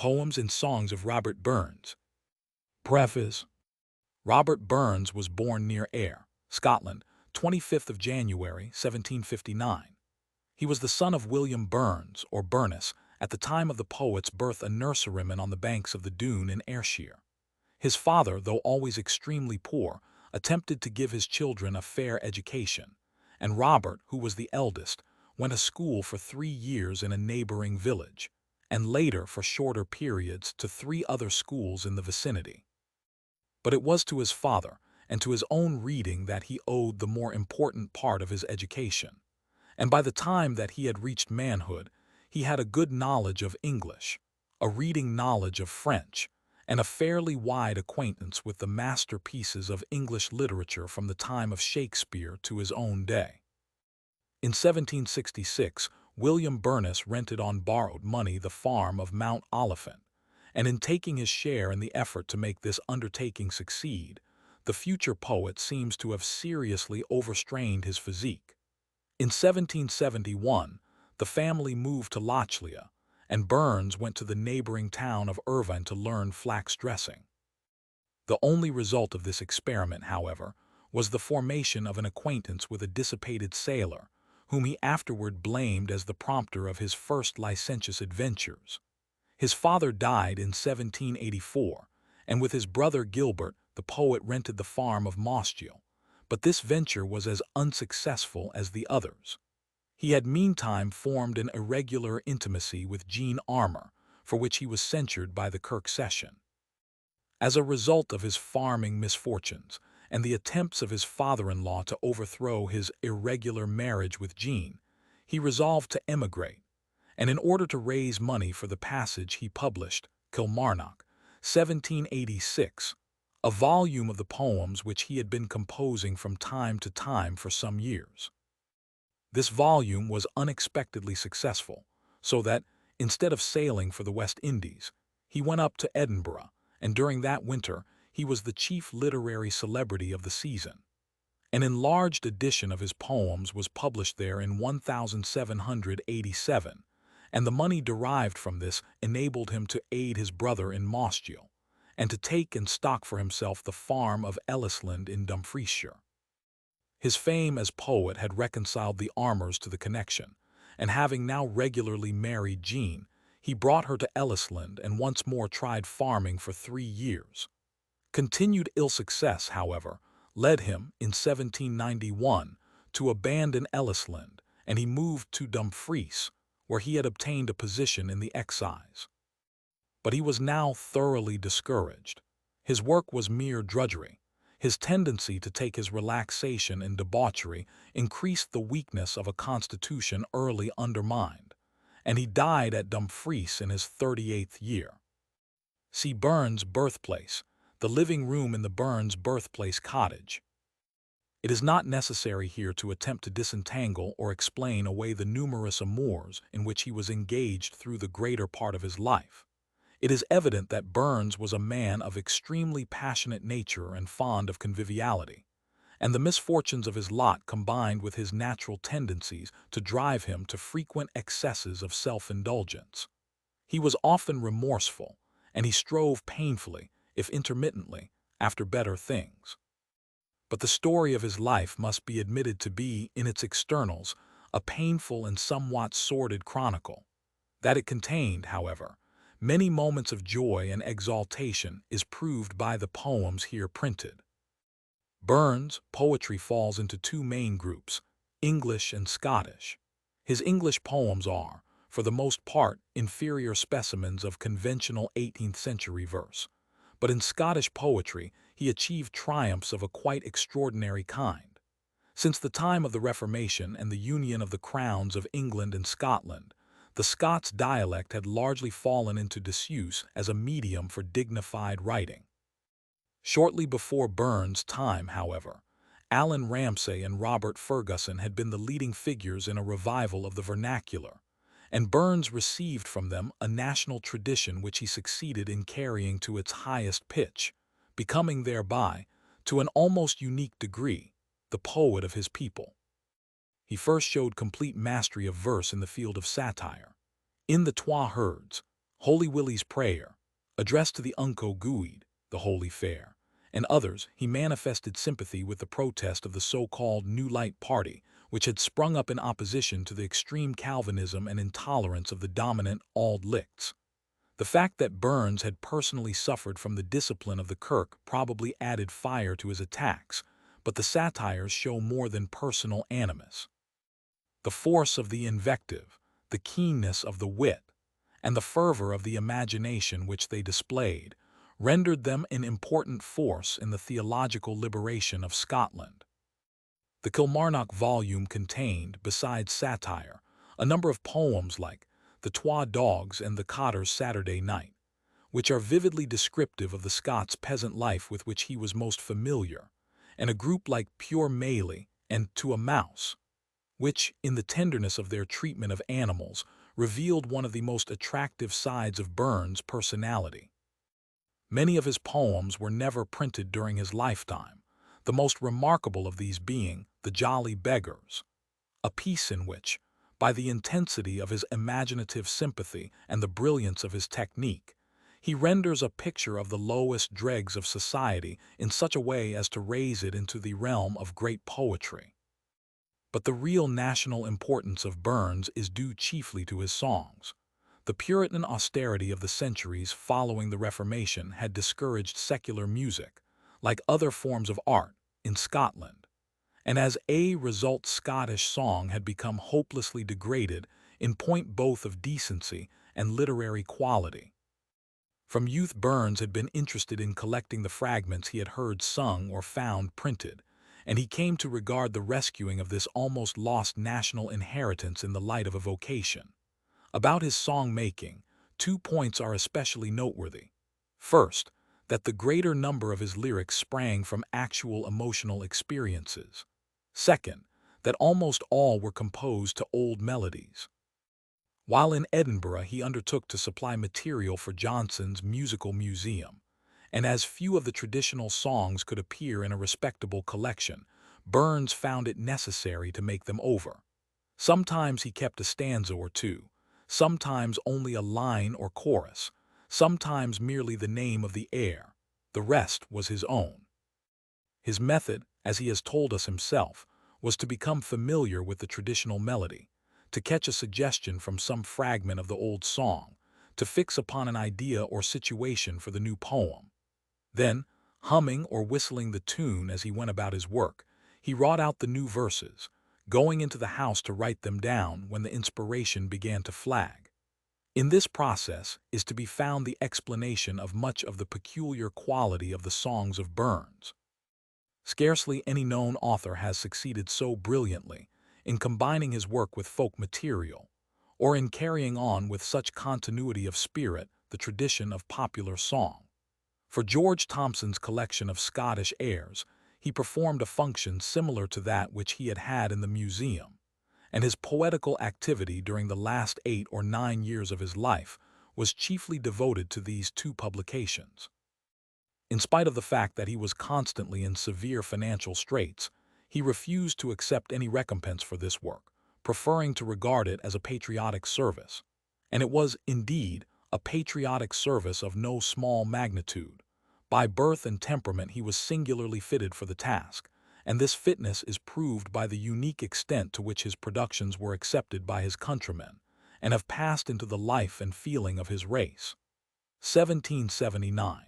Poems and Songs of Robert Burns. Preface. Robert Burns was born near Ayr, Scotland, 25th of January, 1759. He was the son of William Burns, or Burness, at the time of the poet's birth a nurseryman on the banks of the Doon in Ayrshire. His father, though always extremely poor, attempted to give his children a fair education, and Robert, who was the eldest, went to school for 3 years in a neighboring village, and later for shorter periods to 3 other schools in the vicinity. But it was to his father and to his own reading that he owed the more important part of his education, and by the time that he had reached manhood, he had a good knowledge of English, a reading knowledge of French, and a fairly wide acquaintance with the masterpieces of English literature from the time of Shakespeare to his own day. In 1766, William Burness rented on borrowed money the farm of Mount Oliphant, and in taking his share in the effort to make this undertaking succeed, the future poet seems to have seriously overstrained his physique. In 1771, the family moved to Loch-Ness, and Burns went to the neighboring town of Irvine to learn flax dressing. The only result of this experiment, however, was the formation of an acquaintance with a dissipated sailor, whom he afterward blamed as the prompter of his first licentious adventures. His father died in 1784, and with his brother Gilbert, the poet rented the farm of Mossgiel, but this venture was as unsuccessful as the others. He had meantime formed an irregular intimacy with Jean Armour, for which he was censured by the Kirk Session. As a result of his farming misfortunes, and the attempts of his father-in-law to overthrow his irregular marriage with Jean, he resolved to emigrate, and in order to raise money for the passage he published, Kilmarnock, 1786, a volume of the poems which he had been composing from time to time for some years. This volume was unexpectedly successful, so that, instead of sailing for the West Indies, he went up to Edinburgh, and during that winter he was the chief literary celebrity of the season. An enlarged edition of his poems was published there in 1787, and the money derived from this enabled him to aid his brother in Mossgiel, and to take and stock for himself the farm of Ellisland in Dumfriesshire. His fame as poet had reconciled the Armours to the connection, and having now regularly married Jean, he brought her to Ellisland and once more tried farming for 3 years. Continued ill success, however, led him, in 1791, to abandon Ellisland, and he moved to Dumfries, where he had obtained a position in the excise. But he was now thoroughly discouraged. His work was mere drudgery. His tendency to take his relaxation in debauchery increased the weakness of a constitution early undermined, and he died at Dumfries in his 38th year. See Burns' birthplace, the living room in the Burns birthplace cottage. It is not necessary here to attempt to disentangle or explain away the numerous amours in which he was engaged through the greater part of his life. It is evident that Burns was a man of extremely passionate nature and fond of conviviality, and the misfortunes of his lot combined with his natural tendencies to drive him to frequent excesses of self-indulgence. He was often remorseful, and he strove painfully, if intermittently, after better things. But the story of his life must be admitted to be, in its externals, a painful and somewhat sordid chronicle. That it contained, however, many moments of joy and exaltation is proved by the poems here printed. Burns' poetry falls into 2 main groups, English and Scottish. His English poems are, for the most part, inferior specimens of conventional 18th-century verse, but in Scottish poetry he achieved triumphs of a quite extraordinary kind. Since the time of the Reformation and the union of the crowns of England and Scotland, the Scots dialect had largely fallen into disuse as a medium for dignified writing. Shortly before Burns' time, however, Allan Ramsay and Robert Fergusson had been the leading figures in a revival of the vernacular, and Burns received from them a national tradition which he succeeded in carrying to its highest pitch, becoming thereby, to an almost unique degree, the poet of his people. He first showed complete mastery of verse in the field of satire. In the Twa Herds, Holy Willie's Prayer, addressed to the Unco Guid, the Holy Fair, and others, he manifested sympathy with the protest of the so-called New Light Party, which had sprung up in opposition to the extreme Calvinism and intolerance of the dominant Auld Lichts. The fact that Burns had personally suffered from the discipline of the Kirk probably added fire to his attacks, but the satires show more than personal animus. The force of the invective, the keenness of the wit, and the fervor of the imagination which they displayed rendered them an important force in the theological liberation of Scotland. The Kilmarnock volume contained, besides satire, a number of poems like The Twa Dogs and the Cotter's Saturday Night, which are vividly descriptive of the Scots peasant life with which he was most familiar, and a group like Pure Mealy and To a Mouse, which, in the tenderness of their treatment of animals, revealed one of the most attractive sides of Burns' personality. Many of his poems were never printed during his lifetime, the most remarkable of these being The Jolly Beggars, a piece in which, by the intensity of his imaginative sympathy and the brilliance of his technique, he renders a picture of the lowest dregs of society in such a way as to raise it into the realm of great poetry. But the real national importance of Burns is due chiefly to his songs. The Puritan austerity of the centuries following the Reformation had discouraged secular music, like other forms of art, in Scotland, and as a result Scottish song had become hopelessly degraded in point both of decency and literary quality. From youth Burns had been interested in collecting the fragments he had heard sung or found printed, and he came to regard the rescuing of this almost lost national inheritance in the light of a vocation. About his song-making, 2 points are especially noteworthy. First, that the greater number of his lyrics sprang from actual emotional experiences. Second, that almost all were composed to old melodies. While in Edinburgh, he undertook to supply material for Johnson's musical museum, and as few of the traditional songs could appear in a respectable collection, Burns found it necessary to make them over. Sometimes he kept a stanza or two, sometimes only a line or chorus, sometimes merely the name of the air. The rest was his own. His method, as he has told us himself, was to become familiar with the traditional melody, to catch a suggestion from some fragment of the old song, to fix upon an idea or situation for the new poem. Then, humming or whistling the tune as he went about his work, he wrought out the new verses, going into the house to write them down when the inspiration began to flag. In this process is to be found the explanation of much of the peculiar quality of the songs of Burns. Scarcely any known author has succeeded so brilliantly in combining his work with folk material, or in carrying on with such continuity of spirit the tradition of popular song. For George Thomson's collection of Scottish airs, he performed a function similar to that which he had had in the museum, and his poetical activity during the last 8 or 9 years of his life was chiefly devoted to these 2 publications. In spite of the fact that he was constantly in severe financial straits, he refused to accept any recompense for this work, preferring to regard it as a patriotic service. And it was, indeed, a patriotic service of no small magnitude. By birth and temperament he was singularly fitted for the task, and this fitness is proved by the unique extent to which his productions were accepted by his countrymen, and have passed into the life and feeling of his race. 1779.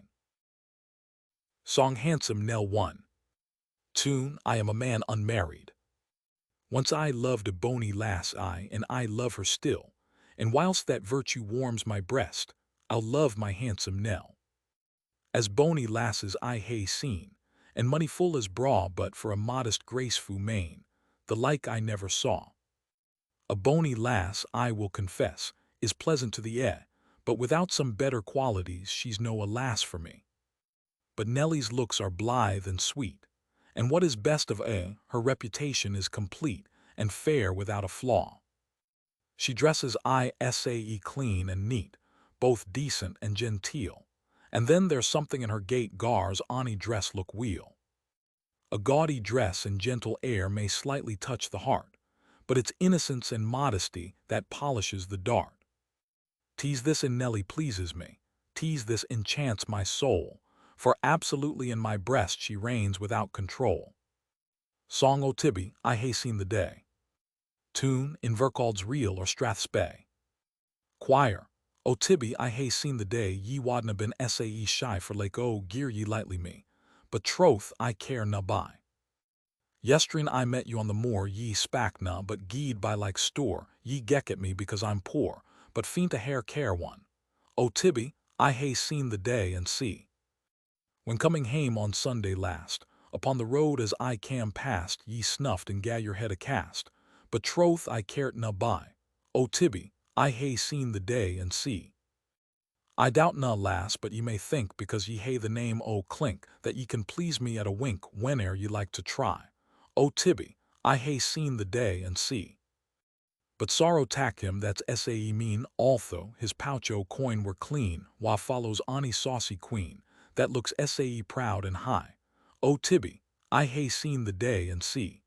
Song Handsome Nell 1. Tune, I am a man unmarried. Once I loved a bonny lass and I love her still, and whilst that virtue warms my breast, I'll love my handsome Nell. As bonny lasses I hae seen, and money full as braw, but for a modest graceful mane, the like I never saw. A bonny lass, I will confess, is pleasant to the eye, but without some better qualities she's no a lass for me. But Nelly's looks are blithe and sweet, and what is best of her reputation is complete and fair without a flaw. She dresses isae clean and neat, both decent and genteel, and then there's something in her gait gars ony dress look weel. A gaudy dress and gentle air may slightly touch the heart, but it's innocence and modesty that polishes the dart. 'Tis this in Nelly pleases me, 'tis this enchants my soul, for absolutely in my breast she reigns without control. Song o' Tibby, I hae seen the day. Tune, Invercald's Reel or Strathspey. Choir, O Tibby, I hae seen the day ye wadna been sae shy for Lake O gear ye lightly me, but troth I care na by. Yestreen I met you on the moor ye spak na but geed by like store, ye geck at me because I'm poor, but fiend a hair care one. O Tibby, I hae seen the day and see. When coming hame on Sunday last, upon the road as I cam past ye snuffed and ga your head a cast, but troth I caret na by. O Tibby, I hae seen the day and see. I doubt na, lass, but ye may think, because ye hae the name o' Clink, that ye can please me at a wink whene'er ye like to try. O Tibby, I hae seen the day and see. But sorrow tak him that's sae mean, although his pouch o' coin were clean, wha follows ony saucy queen, that looks sae proud and high. O Tibby, I hae seen the day and see.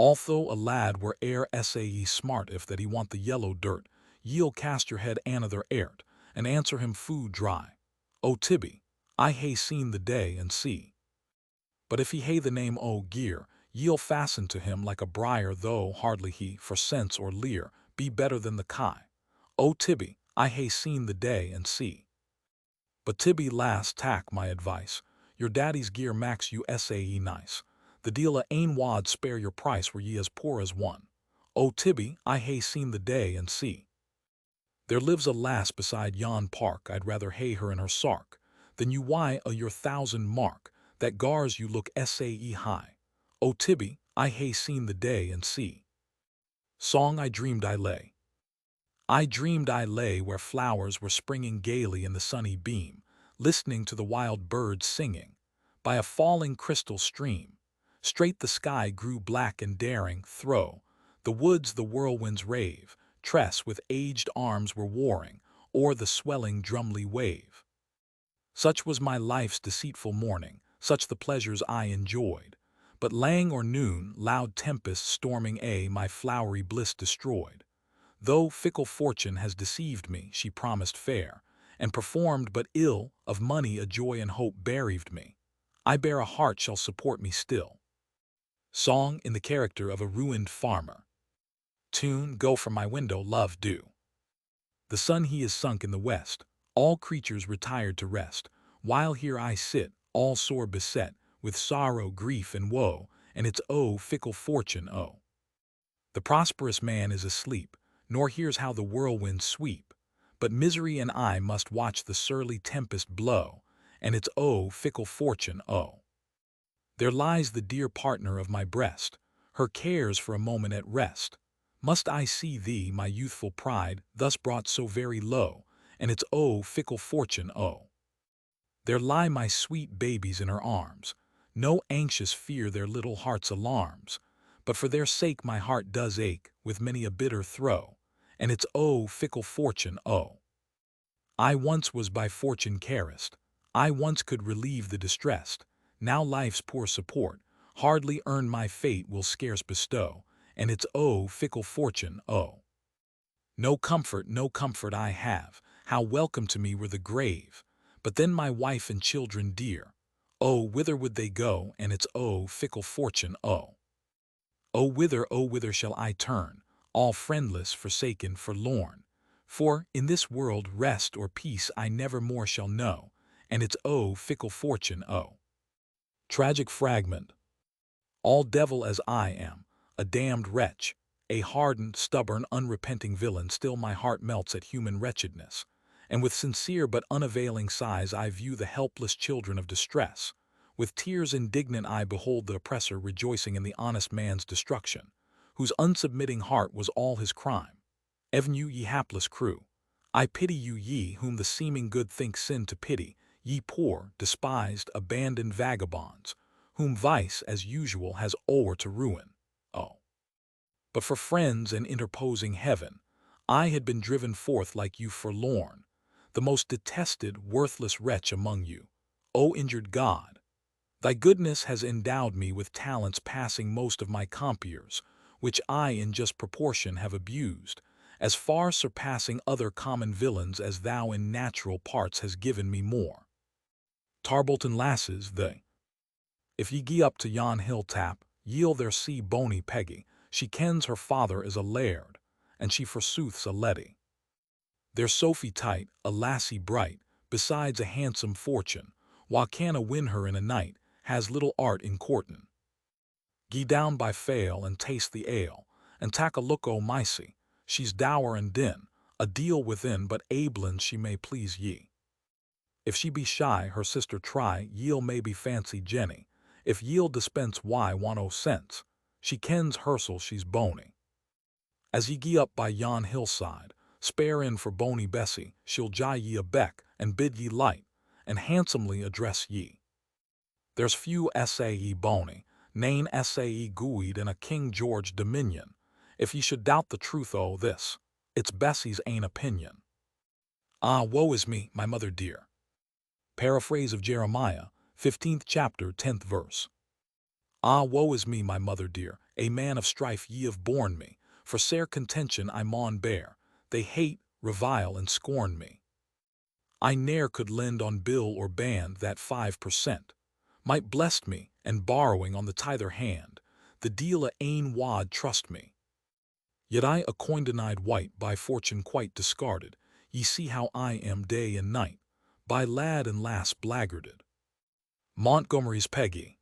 Although a lad were e'er sae smart if that he want the yellow dirt, ye'll cast your head another airt, and answer him food dry. O Tibby, I hae seen the day and see. But if he hae the name o' Gear, ye'll fasten to him like a briar, though hardly he, for sense or leer, be better than the Kai. O Tibby, I hae seen the day and see. But Tibby, lass, tak my advice, your daddy's gear max you sae nice. The deal a ain wad spare your price were ye as poor as one. O Tibby, I hae seen the day and see. There lives a lass beside yon park, I'd rather hae her in her sark, than you why a your 1,000 mark, that gars you look sae high. O Tibby, I hae seen the day and see. Song I dreamed I lay. I dreamed I lay where flowers were springing gaily in the sunny beam, listening to the wild birds singing, by a falling crystal stream. Straight the sky grew black and daring, thro' the woods the whirlwinds rave, tress with aged arms were warring, o'er the swelling drumly wave. Such was my life's deceitful morning, such the pleasures I enjoyed, but lang or noon, loud tempests storming my flowery bliss destroyed. Though fickle fortune has deceived me, she promised fair, and performed but ill, of money a joy and hope bereaved me. I bear a heart shall support me still. Song in the character of a ruined farmer. Tune, Go from my window, love, do. The sun he is sunk in the west, all creatures retired to rest, while here I sit, all sore beset, with sorrow, grief, and woe, and its fickle fortune, The prosperous man is asleep, nor hears how the whirlwinds sweep, but misery and I must watch the surly tempest blow, and its fickle fortune, There lies the dear partner of my breast, her cares for a moment at rest. Must I see thee, my youthful pride, thus brought so very low, and its fickle fortune, There lie my sweet babies in her arms, no anxious fear their little hearts' alarms, but for their sake my heart does ache, with many a bitter throe, and its fickle fortune, I once was by fortune caressed, I once could relieve the distressed, now life's poor support, hardly earn my fate will scarce bestow, and its fickle fortune, No comfort I have, how welcome to me were the grave, but then my wife and children dear, whither would they go, and its fickle fortune, whither shall I turn, all friendless, forsaken, forlorn? For, in this world, rest or peace I never more shall know, and its fickle fortune, Tragic fragment. All devil as I am, a damned wretch, a hardened, stubborn, unrepenting villain, still my heart melts at human wretchedness, and with sincere but unavailing sighs I view the helpless children of distress. With tears indignant I behold the oppressor rejoicing in the honest man's destruction, whose unsubmitting heart was all his crime. Even you, ye hapless crew, I pity you, ye whom the seeming good think sin to pity, ye poor, despised, abandoned vagabonds, whom vice, as usual, has o'er to ruin. But for friends and interposing heaven, I had been driven forth like you forlorn, the most detested, worthless wretch among you. O injured God! Thy goodness has endowed me with talents passing most of my compeers, which I in just proportion have abused, as far surpassing other common villains as thou in natural parts has given me more. Tarbolton lasses, they. If ye gie up to yon hill tap, ye'll there see Bonie Peggy, she kens her father is a laird, and she forsooth's a leddy. There's Sophie tight, a lassie bright, besides a handsome fortune, wha canna win her in a night, has little art in courtin'. Gie down by Fail and taste the ale, and tak a look o' Maisie, she's dour and din, a deal within, but ablin she may please ye. If she be shy, her sister try, ye'll maybe fancy Jenny, if ye'll dispense why want o' sense, she kens hersel she's Bonie. As ye gie up by yon hillside, spare in for Bonie Bessie, she'll gie ye a beck, and bid ye light, and handsomely address ye. There's few sae Bonie, nane sae gooid in a King George dominion. If ye should doubt the truth o' this, it's Bessie's ain opinion. Ah, woe is me, my mother dear. Paraphrase of Jeremiah, 15th chapter, 10th verse. Ah, woe is me, my mother dear, a man of strife ye have borne me, for sair contention I maun bear, they hate, revile, and scorn me. I ne'er could lend on bill or band that 5%, might bless me, and borrowing on the tither hand, the deal a ain wad trust me. Yet I a coin-denied wight by fortune quite discarded, ye see how I am day and night, by lad and lass blackguarded. Montgomery's Peggy.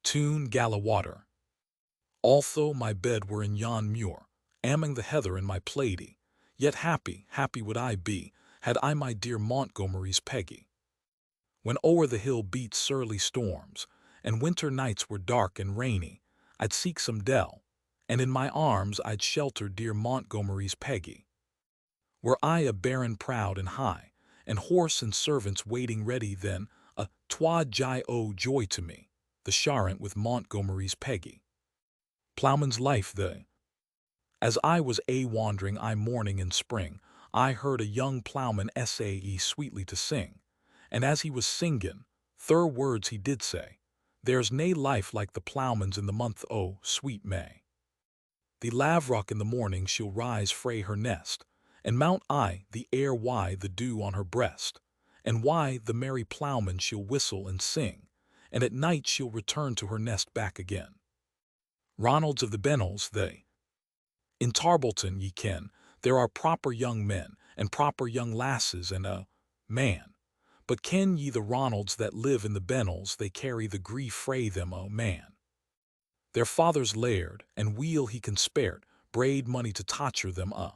Tune Gala Water. Although my bed were in yon muir, among the heather in my plaidy, yet happy, happy would I be, had I my dear Montgomery's Peggy. When o'er the hill beat surly storms, and winter nights were dark and rainy, I'd seek some dell, and in my arms I'd shelter dear Montgomery's Peggy. Were I a baron proud and high, and horse and servants waiting ready, then a twa joy to me, the charrant with Montgomery's Peggy. Ploughman's Life, the. As I was wandering morning in spring, I heard a young ploughman sae sweetly to sing, and as he was singin', thir words he did say, there's nae life like the ploughman's in the month o' sweet May. The lavrock in the morning she'll rise frae her nest, and mount the air why the dew on her breast, and why the merry ploughman she'll whistle and sing, and at night she'll return to her nest back again. Ronalds of the Bennels, they. In Tarbolton, ye ken, there are proper young men, and proper young lasses, and a man. But ken ye the Ronalds that live in the Bennels, they carry the grief frae them o' man. Their father's laird, and weel he can spare't, braid money to tocher them a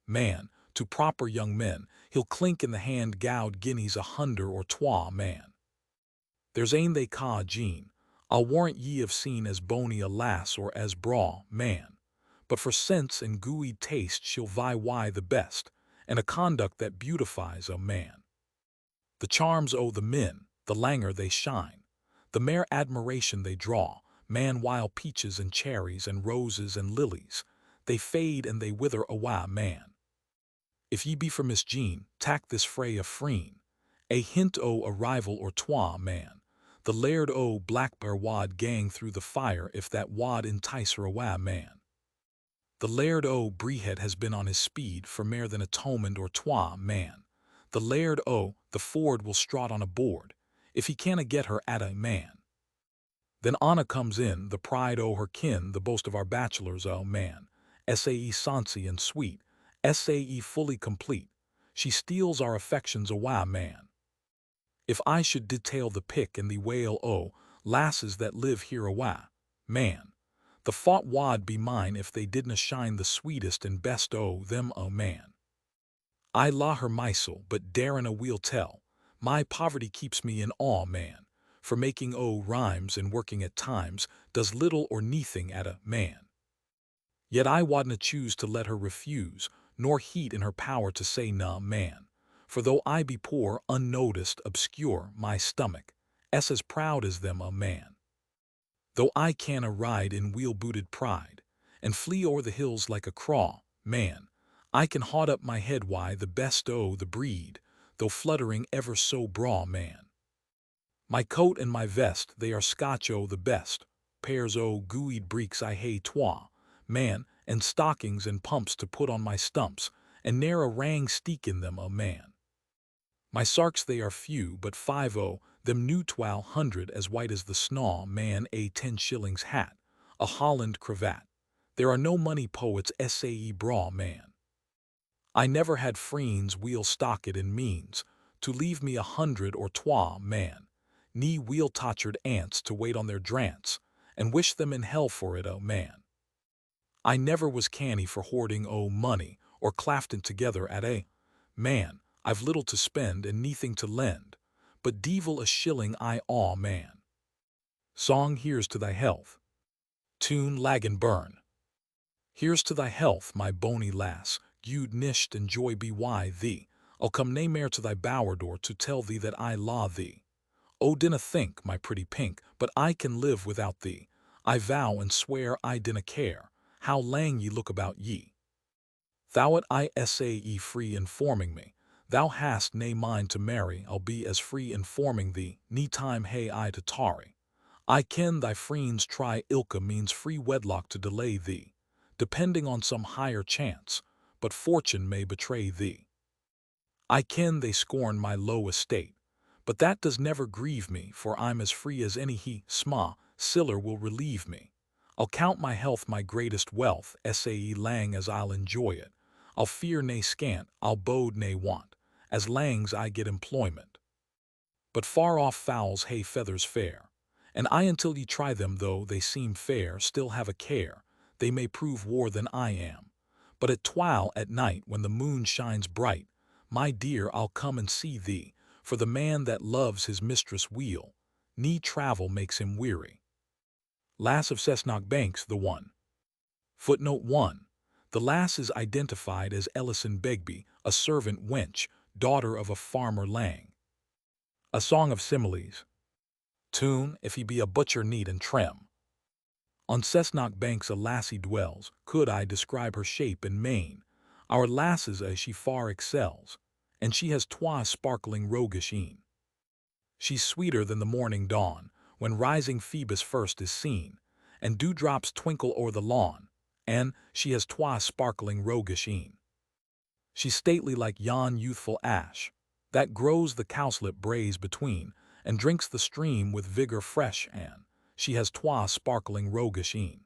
man. To proper young men, he'll clink in the hand gowd guineas 100 or twa man. There's ane they ca Jean, I'll warrant ye have seen as bony a lass or as braw man, but for sense and gooey taste she'll vie why the best, and a conduct that beautifies a man. The charms o' the men, the langer they shine, the mere admiration they draw, man while peaches and cherries and roses and lilies, they fade and they wither awa man. If ye be for Miss Jean, tak this fray a freen, a hint o' a rival or twa man, the laird o' Blackbear wad gang through the fire if that wad entice her awa man. The laird o' Brehead has been on his speed for mair than a tomand or twa man. The laird o' the Ford will strot on a board, if he canna get her at a man. Then Anna comes in, the pride o' her kin, the boast of our bachelors o' man, sae sonsie and sweet, sae fully complete, she steals our affections awa man. If I should detail the pick and the wail o' lasses that live here awa man, the fought wad be mine if they didna shine the sweetest and best o' them o' man. I la her mysel, but darena we'll tell, my poverty keeps me in awe man, for making o' rhymes and working at times does little or neething at a man. Yet I wadna choose to let her refuse, nor heat in her power to say na man, for though I be poor, unnoticed, obscure, my stomach, as proud as them a man. Though I canna ride in wheel-booted pride, and flee o'er the hills like a craw, man, I can haud up my head why the best o' the breed, though fluttering ever so braw man. My coat and my vest, they are Scotch o' the best, pairs o' gooeyed breeks I hae twa, man, and stockings and pumps to put on my stumps, and ne'er a rang steek in them, man. My sarks they are few, but 5 them new 1200 as white as the snaw, man, a 10 shillings hat, a Holland cravat. There are no money poets sae braw, man. I never had friends weel stocked in means, to leave me 100 or twa, man, nee weel totchered ants to wait on their drants, and wish them in hell for it, man. I never was canny for hoarding money, or clafting together at man, I've little to spend and neething to lend, but devil a shilling I awe, man. Song, here's to thy health. Tune, lag and burn. Here's to thy health, my bonny lass, gude nisht and joy be wy thee. I'll come nae mair to thy bower door to tell thee that I law thee. Dinna think, my pretty pink, but I can live without thee. I vow and swear I dinna care how lang ye look about ye. Thou'rt I sae free informing me, thou hast nae mind to marry, I'll be as free informing thee, nee time hae I to tarry. I ken thy friends try ilka means free wedlock to delay thee, depending on some higher chance, but fortune may betray thee. I ken they scorn my low estate, but that does never grieve me, for I'm as free as any siller will relieve me. I'll count my health my greatest wealth, sae lang as I'll enjoy it. I'll fear nae scant, I'll bode nae want, as lang's I get employment. But far off fowls hae feathers fair, and I until ye try them, though they seem fair, still have a care, they may prove war than I am. But at twile at night, when the moon shines bright, my dear, I'll come and see thee, for the man that loves his mistress weel, nee travel makes him weary. Lass of Cessnock Banks, the one. Footnote 1. The lass is identified as Ellison Begbie, a servant wench, daughter of a farmer lang. A Song of Similes. Tune, if he be a butcher neat and trim. On Cessnock Banks a lassie dwells, could I describe her shape and mane, our lasses as she far excels, and she has twa sparkling roguish een. She's sweeter than the morning dawn, when rising Phoebus first is seen, and dewdrops twinkle o'er the lawn, and she has twa sparkling roguish een. She's stately like yon youthful ash, that grows the cowslip braes between, and drinks the stream with vigor fresh, and she has twa sparkling roguish een.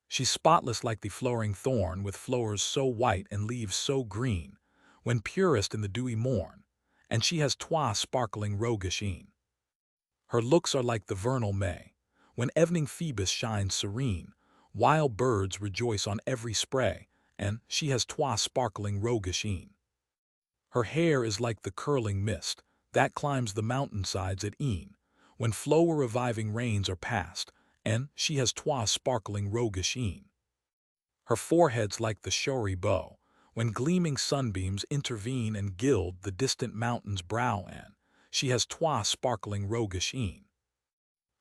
She's spotless like the flowering thorn, with flowers so white and leaves so green, when purest in the dewy morn, and she has twa sparkling roguish een. Her looks are like the vernal May, when evening Phoebus shines serene, while birds rejoice on every spray, and she has twa sparkling roguish een. Her hair is like the curling mist, that climbs the mountainsides at e'en, when flower reviving rains are past, and she has twa sparkling roguish een. Her forehead's like the showy bow, when gleaming sunbeams intervene and gild the distant mountain's brow, and she has twa sparkling roguish een.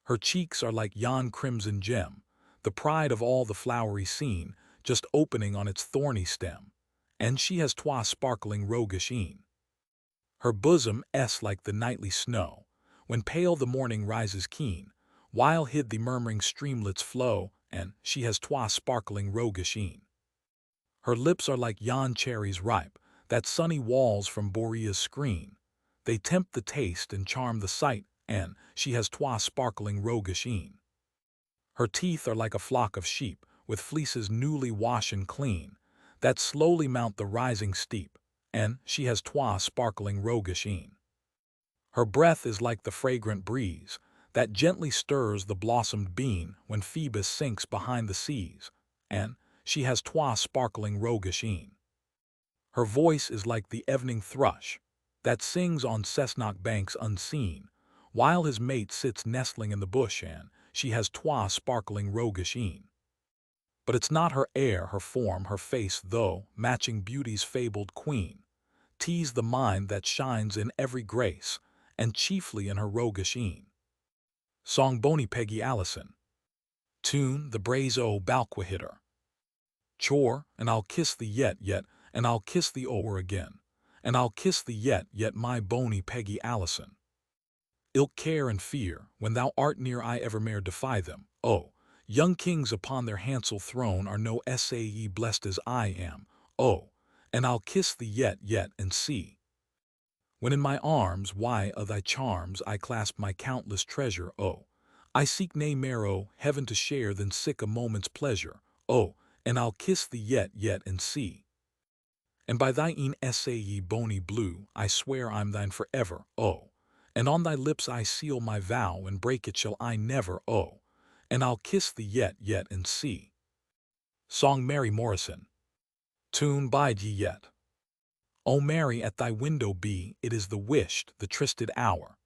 Her cheeks are like yon crimson gem, the pride of all the flowery scene, just opening on its thorny stem, and she has twa sparkling roguish een. Her bosom s like the nightly snow, when pale the morning rises keen, while hid the murmuring streamlets flow, and she has twa sparkling roguish een. Her lips are like yon cherries ripe, that sunny walls from Boreas screen, they tempt the taste and charm the sight, and she has twa sparkling roguish een. Her teeth are like a flock of sheep, with fleeces newly washen clean, that slowly mount the rising steep, and she has twa sparkling roguish een. Her breath is like the fragrant breeze, that gently stirs the blossomed bean when Phoebus sinks behind the seas, and she has twa sparkling roguish een. Her voice is like the evening thrush, that sings on Cessnock Banks unseen, while his mate sits nestling in the bush, and she has twa sparkling roguish een. But it's not her air, her form, her face, though, matching beauty's fabled queen, tease the mind that shines in every grace, and chiefly in her roguish een. Song, Bonnie Peggy Allison. Tune, the braes o' Balquhidder. Chore, and I'll kiss thee yet, and I'll kiss thee o'er again, and I'll kiss thee yet, my Bonnie Peggy Allison. Ilk care and fear, when thou art near I evermore defy them, Young kings upon their handsel throne are no sae blessed as I am, oh, and I'll kiss thee yet, and see. When in my arms, why, o' thy charms, I clasp my countless treasure, oh, I seek nae mair, oh, heaven to share than sick a moment's pleasure, oh, and I'll kiss thee yet, and see. And by thy een sae bonny blue, I swear I'm thine forever, oh, and on thy lips I seal my vow, and break it shall I never, oh, and I'll kiss thee yet, and see. Song Mary Morrison. Tune Bide Ye Yet. O Mary, at thy window be, it is the wished, the trysted hour.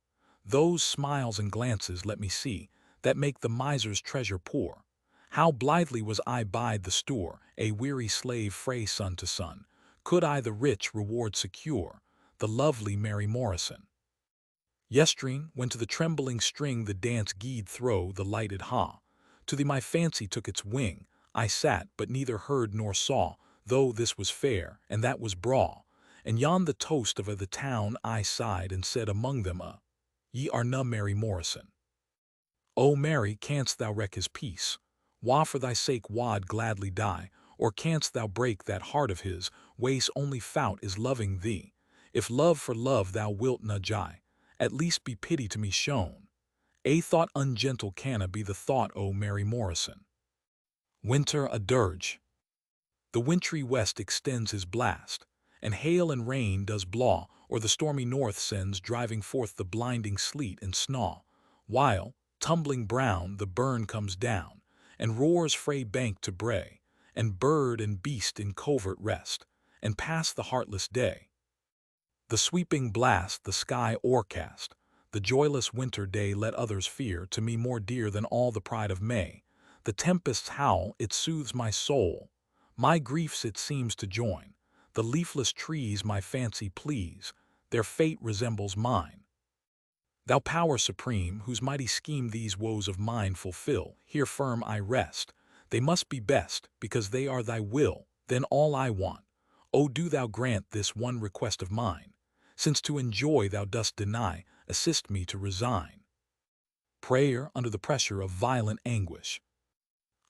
Those smiles and glances let me see, that make the miser's treasure poor. How blithely was I bide the store, a weary slave frae sun to sun, could I the rich reward secure, the lovely Mary Morrison. Yestreen, when to the trembling string the dance gied throw the lighted ha, to thee my fancy took its wing, I sat, but neither heard nor saw, though this was fair, and that was braw, and yon the toast of the town I sighed and said among them ye are na Mary Morrison. O Mary, canst thou wreck his peace? Wha for thy sake wad gladly die, or canst thou break that heart of his, wa's only faut is loving thee? If love for love thou wilt na jie, at least be pity to me shown. A thought ungentle canna be the thought o' Mary Morrison. Winter a dirge. The wintry west extends his blast, and hail and rain does blaw, or the stormy north sends driving forth the blinding sleet and snaw, while, tumbling brown, the burn comes down, and roars frae bank to brae, and bird and beast in covert rest, and pass the heartless day. The sweeping blast the sky o'ercast, the joyless winter day let others fear, to me more dear than all the pride of May. The tempest's howl, it soothes my soul, my griefs it seems to join. The leafless trees my fancy please, their fate resembles mine. Thou power supreme, whose mighty scheme these woes of mine fulfill, here firm I rest. They must be best, because they are thy will, then all I want. O do thou grant this one request of mine, since to enjoy thou dost deny, assist me to resign. Prayer under the pressure of violent anguish.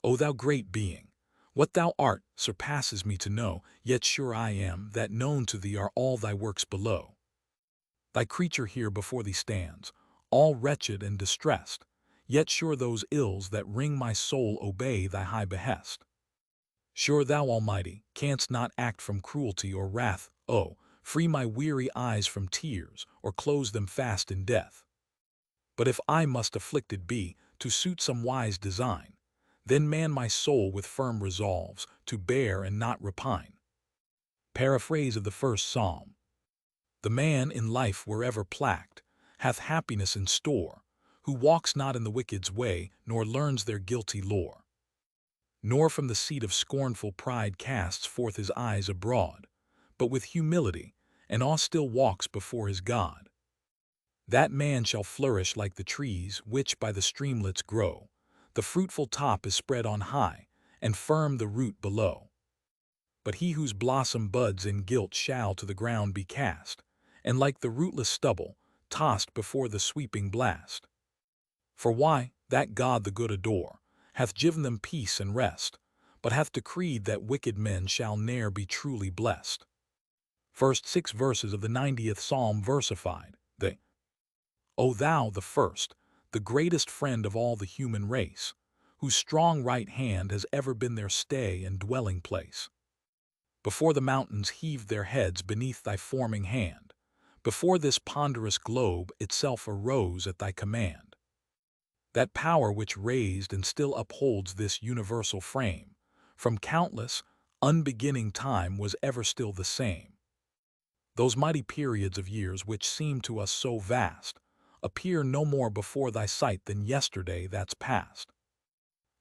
O thou great being, what thou art surpasses me to know, yet sure I am that known to thee are all thy works below. Thy creature here before thee stands, all wretched and distressed, yet sure those ills that wring my soul obey thy high behest. Sure thou, Almighty, canst not act from cruelty or wrath, oh, free my weary eyes from tears, or close them fast in death. But if I must afflicted be, to suit some wise design, then man my soul with firm resolves, to bear and not repine. Paraphrase of the first psalm. The man in life wherever placked, hath happiness in store, who walks not in the wicked's way, nor learns their guilty lore. Nor from the seat of scornful pride casts forth his eyes abroad, but with humility and awe still walks before his God. That man shall flourish like the trees which by the streamlets grow. The fruitful top is spread on high, and firm the root below. But he whose blossom buds in guilt shall to the ground be cast, and like the rootless stubble, tossed before the sweeping blast. For why, that God the good adore, hath given them peace and rest, but hath decreed that wicked men shall ne'er be truly blessed. First 6 verses of the 90th Psalm versified, O thou, the first, the greatest friend of all the human race, whose strong right hand has ever been their stay and dwelling place. Before the mountains heaved their heads beneath thy forming hand, before this ponderous globe itself arose at thy command. That power which raised and still upholds this universal frame, from countless, unbeginning time was ever still the same. Those mighty periods of years which seem to us so vast, appear no more before thy sight than yesterday that's past.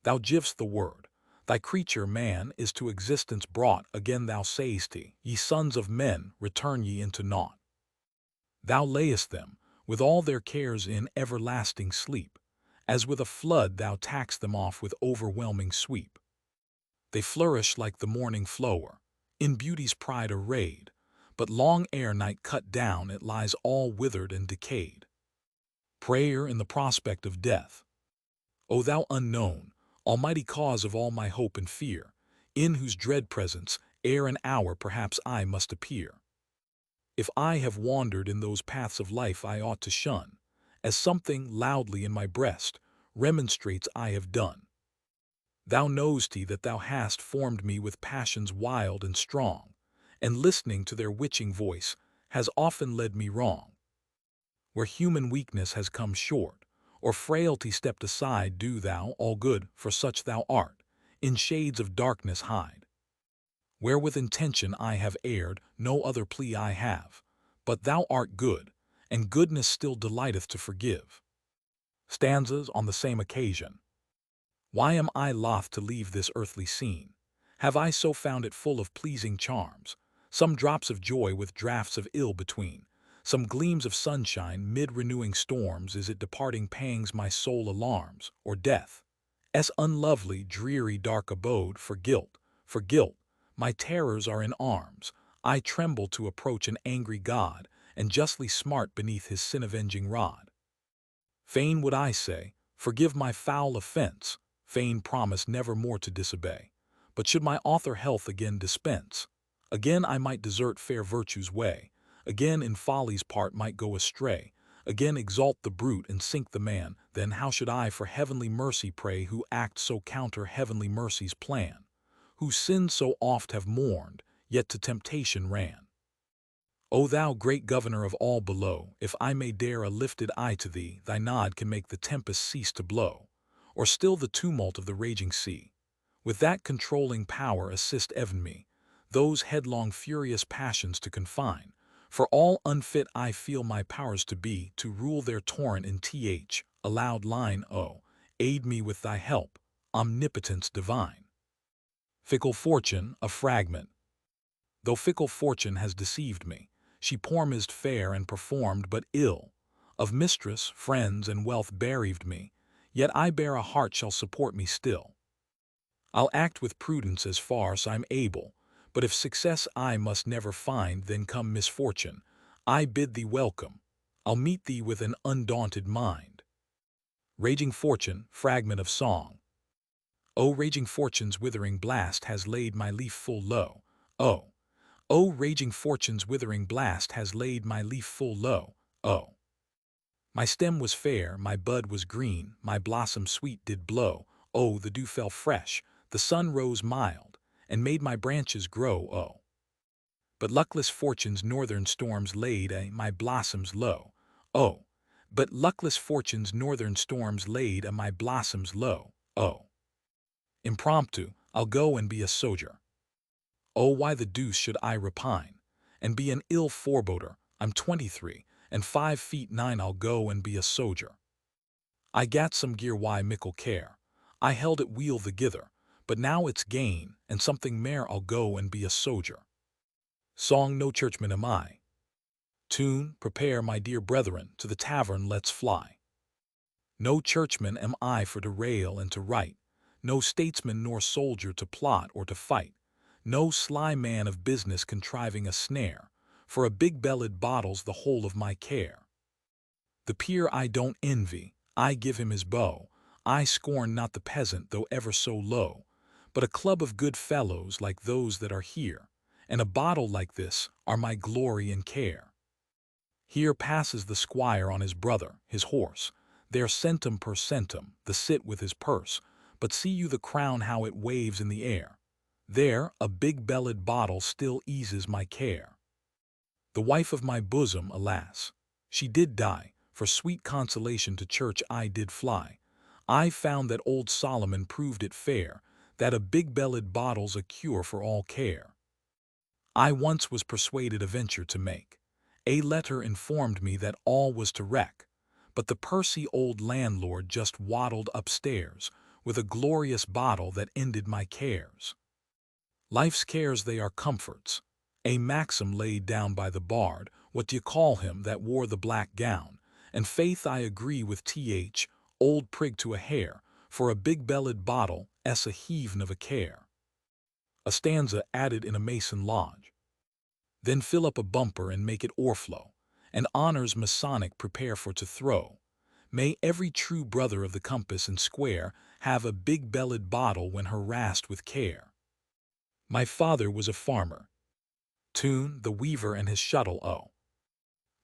Thou giv'st the word, thy creature man is to existence brought, again thou say'st, ye sons of men, return ye into naught. Thou layest them, with all their cares in everlasting sleep, as with a flood thou tackst them off with overwhelming sweep. They flourish like the morning flower, in beauty's pride arrayed, but long ere night cut down it lies all withered and decayed. Prayer in the prospect of death. O thou unknown, almighty cause of all my hope and fear, in whose dread presence, ere an hour perhaps I must appear. If I have wandered in those paths of life I ought to shun, as something loudly in my breast remonstrates I have done. Thou know'st that thou hast formed me with passions wild and strong, and listening to their witching voice has often led me wrong. Where human weakness has come short, or frailty stepped aside, do thou, all good, for such thou art, in shades of darkness hide. Where with intention I have erred, no other plea I have, but thou art good, and goodness still delighteth to forgive. Stanzas on the same occasion. Why am I loth to leave this earthly scene? Have I so found it full of pleasing charms, some drops of joy with draughts of ill between, some gleams of sunshine mid renewing storms? Is it departing pangs my soul alarms, or death? Unlovely, dreary, dark abode, for guilt, my terrors are in arms. I tremble to approach an angry God, and justly smart beneath his sin-avenging rod. Fain would I say, forgive my foul offense, fain promise never more to disobey. But should my author health again dispense, again I might desert fair virtue's way, again in folly's part might go astray, again exalt the brute and sink the man. Then how should I for heavenly mercy pray, who act so counter heavenly mercy's plan, whose sins so oft have mourned, yet to temptation ran? O thou great governor of all below, if I may dare a lifted eye to thee, thy nod can make the tempest cease to blow, or still the tumult of the raging sea. With that controlling power assist even me, those headlong furious passions to confine, for all unfit I feel my powers to be, to rule their torrent in a loud line. O, aid me with thy help, omnipotence divine. Fickle fortune, a fragment. Though fickle fortune has deceived me, she promised fair and performed but ill, of mistress, friends, and wealth bereaved me, yet I bear a heart shall support me still. I'll act with prudence as far's I'm able, but if success I must never find, then come misfortune, I bid thee welcome, I'll meet thee with an undaunted mind. Raging Fortune, Fragment of Song. O raging fortune's withering blast has laid my leaf full low, O raging fortune's withering blast has laid my leaf full low, O. My stem was fair, my bud was green, my blossom sweet did blow, O the dew fell fresh, the sun rose mild, and made my branches grow, O. But luckless fortune's northern storms laid my blossoms low, O. But luckless fortune's northern storms laid my blossoms low, O. Impromptu, I'll go and be a sojer. Oh, why the deuce should I repine, and be an ill foreboder? I'm 23, and 5'9". I'll go and be a sojer. I gat some gear, why mickle care? I held it weel thegither, but now it's gain, and something mair. I'll go and be a sojer. Song, no churchman am I. Tune, prepare, my dear brethren, to the tavern let's fly. No churchman am I for to rail and to write, no statesman nor soldier to plot or to fight, no sly man of business contriving a snare, for a big-bellied bottle's the whole of my care. The peer I don't envy, I give him his bow, I scorn not the peasant though ever so low, but a club of good fellows like those that are here, and a bottle like this, are my glory and care. Here passes the squire on his brother, his horse, there centum per centum, the cit with his purse, but see you the crown how it waves in the air. There, a big-bellied bottle still eases my care. The wife of my bosom, alas, she did die, for sweet consolation to church I did fly. I found that old Solomon proved it fair, that a big-bellied bottle's a cure for all care. I once was persuaded a venture to make. A letter informed me that all was to wreck, but the pursy old landlord just waddled upstairs, with a glorious bottle that ended my cares. Life's cares they are comforts, a maxim laid down by the bard, what d'ye call him that wore the black gown, and faith I agree with old prig to a hair, for a big-bellied bottle a heav'n of a care. A stanza added in a mason lodge. Then fill up a bumper and make it o'erflow, and honors Masonic prepare for to throw. may every true brother of the compass and square have a big-bellied bottle when harassed with care. My father was a farmer. Tune, the weaver and his shuttle, oh.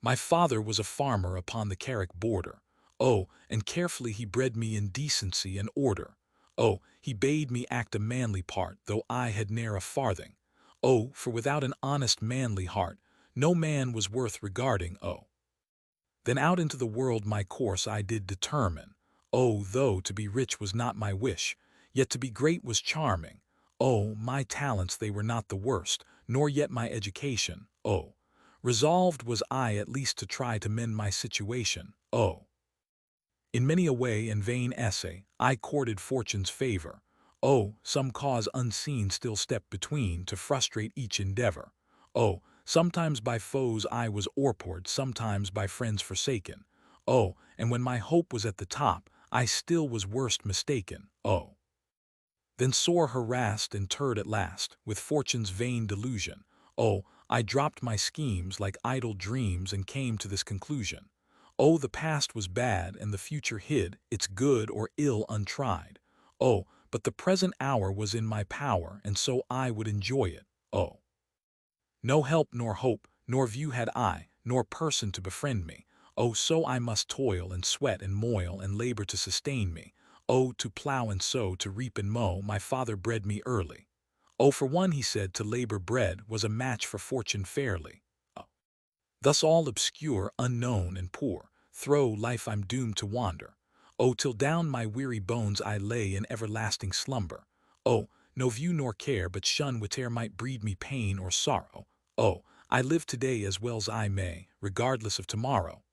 My father was a farmer upon the Carrick border. Oh, and carefully he bred me in decency and order. Oh, he bade me act a manly part, though I had ne'er a farthing. Oh, for without an honest manly heart, no man was worth regarding, oh. Then out into the world my course I did determine. Oh, though to be rich was not my wish, yet to be great was charming. Oh, my talents they were not the worst, nor yet my education, oh. Resolved was I at least to try to mend my situation, oh. In many a way and vain essay, I courted fortune's favor. Oh, some cause unseen still stepped between to frustrate each endeavor. Oh, sometimes by foes I was o'erpoured, sometimes by friends forsaken. Oh, and when my hope was at the top, I still was worst mistaken, oh. Then sore harassed and turred at last, with fortune's vain delusion, oh, I dropped my schemes like idle dreams and came to this conclusion. Oh, the past was bad and the future hid, its good or ill untried. Oh, but the present hour was in my power, and so I would enjoy it, oh. No help nor hope, nor view had I, nor person to befriend me. Oh, so I must toil and sweat and moil and labor to sustain me. Oh, to plow and sow, to reap and mow, my father bred me early. Oh, for one, he said, to labor bread was a match for fortune fairly. Oh. Thus all obscure, unknown, and poor, through life I'm doomed to wander. Oh, till down my weary bones I lay in everlasting slumber. Oh, no view nor care, but shun whate'er might breed me pain or sorrow. Oh, I live today as well's I may, regardless of tomorrow.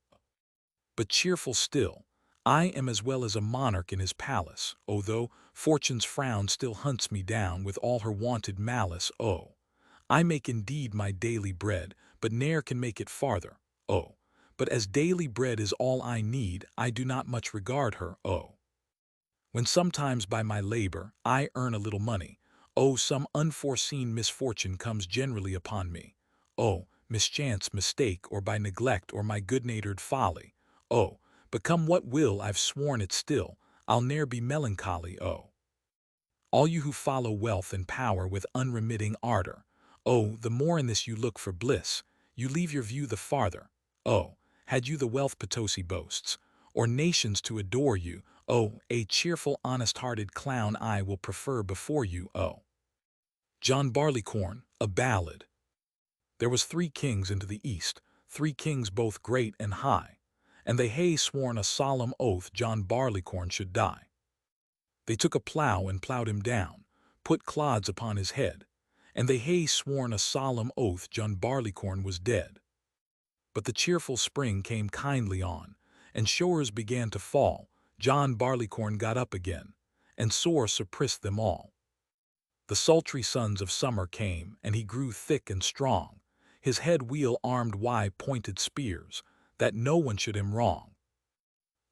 But cheerful still, I am as well as a monarch in his palace, oh, though fortune's frown still hunts me down with all her wonted malice, oh. I make indeed my daily bread, but ne'er can make it farther, oh. But as daily bread is all I need, I do not much regard her, oh. When sometimes by my labor I earn a little money, oh, some unforeseen misfortune comes generally upon me. Oh, mischance, mistake, or by neglect or my good-natured folly. Oh, but come what will, I've sworn it still, I'll ne'er be melancholy, oh. All you who follow wealth and power with unremitting ardor, oh, the more in this you look for bliss, you leave your view the farther. Oh, had you the wealth Potosi boasts, or nations to adore you, oh, a cheerful, honest-hearted clown I will prefer before you, oh. John Barleycorn, a ballad. There was 3 kings into the east, 3 kings both great and high, and they hae sworn a solemn oath John Barleycorn should die. They took a plough and ploughed him down, put clods upon his head, and they hae sworn a solemn oath John Barleycorn was dead. But the cheerful spring came kindly on, and showers began to fall. John Barleycorn got up again, and sore surprised them all. The sultry suns of summer came, and he grew thick and strong, his head wheel armed pointed spears, that no one should him wrong.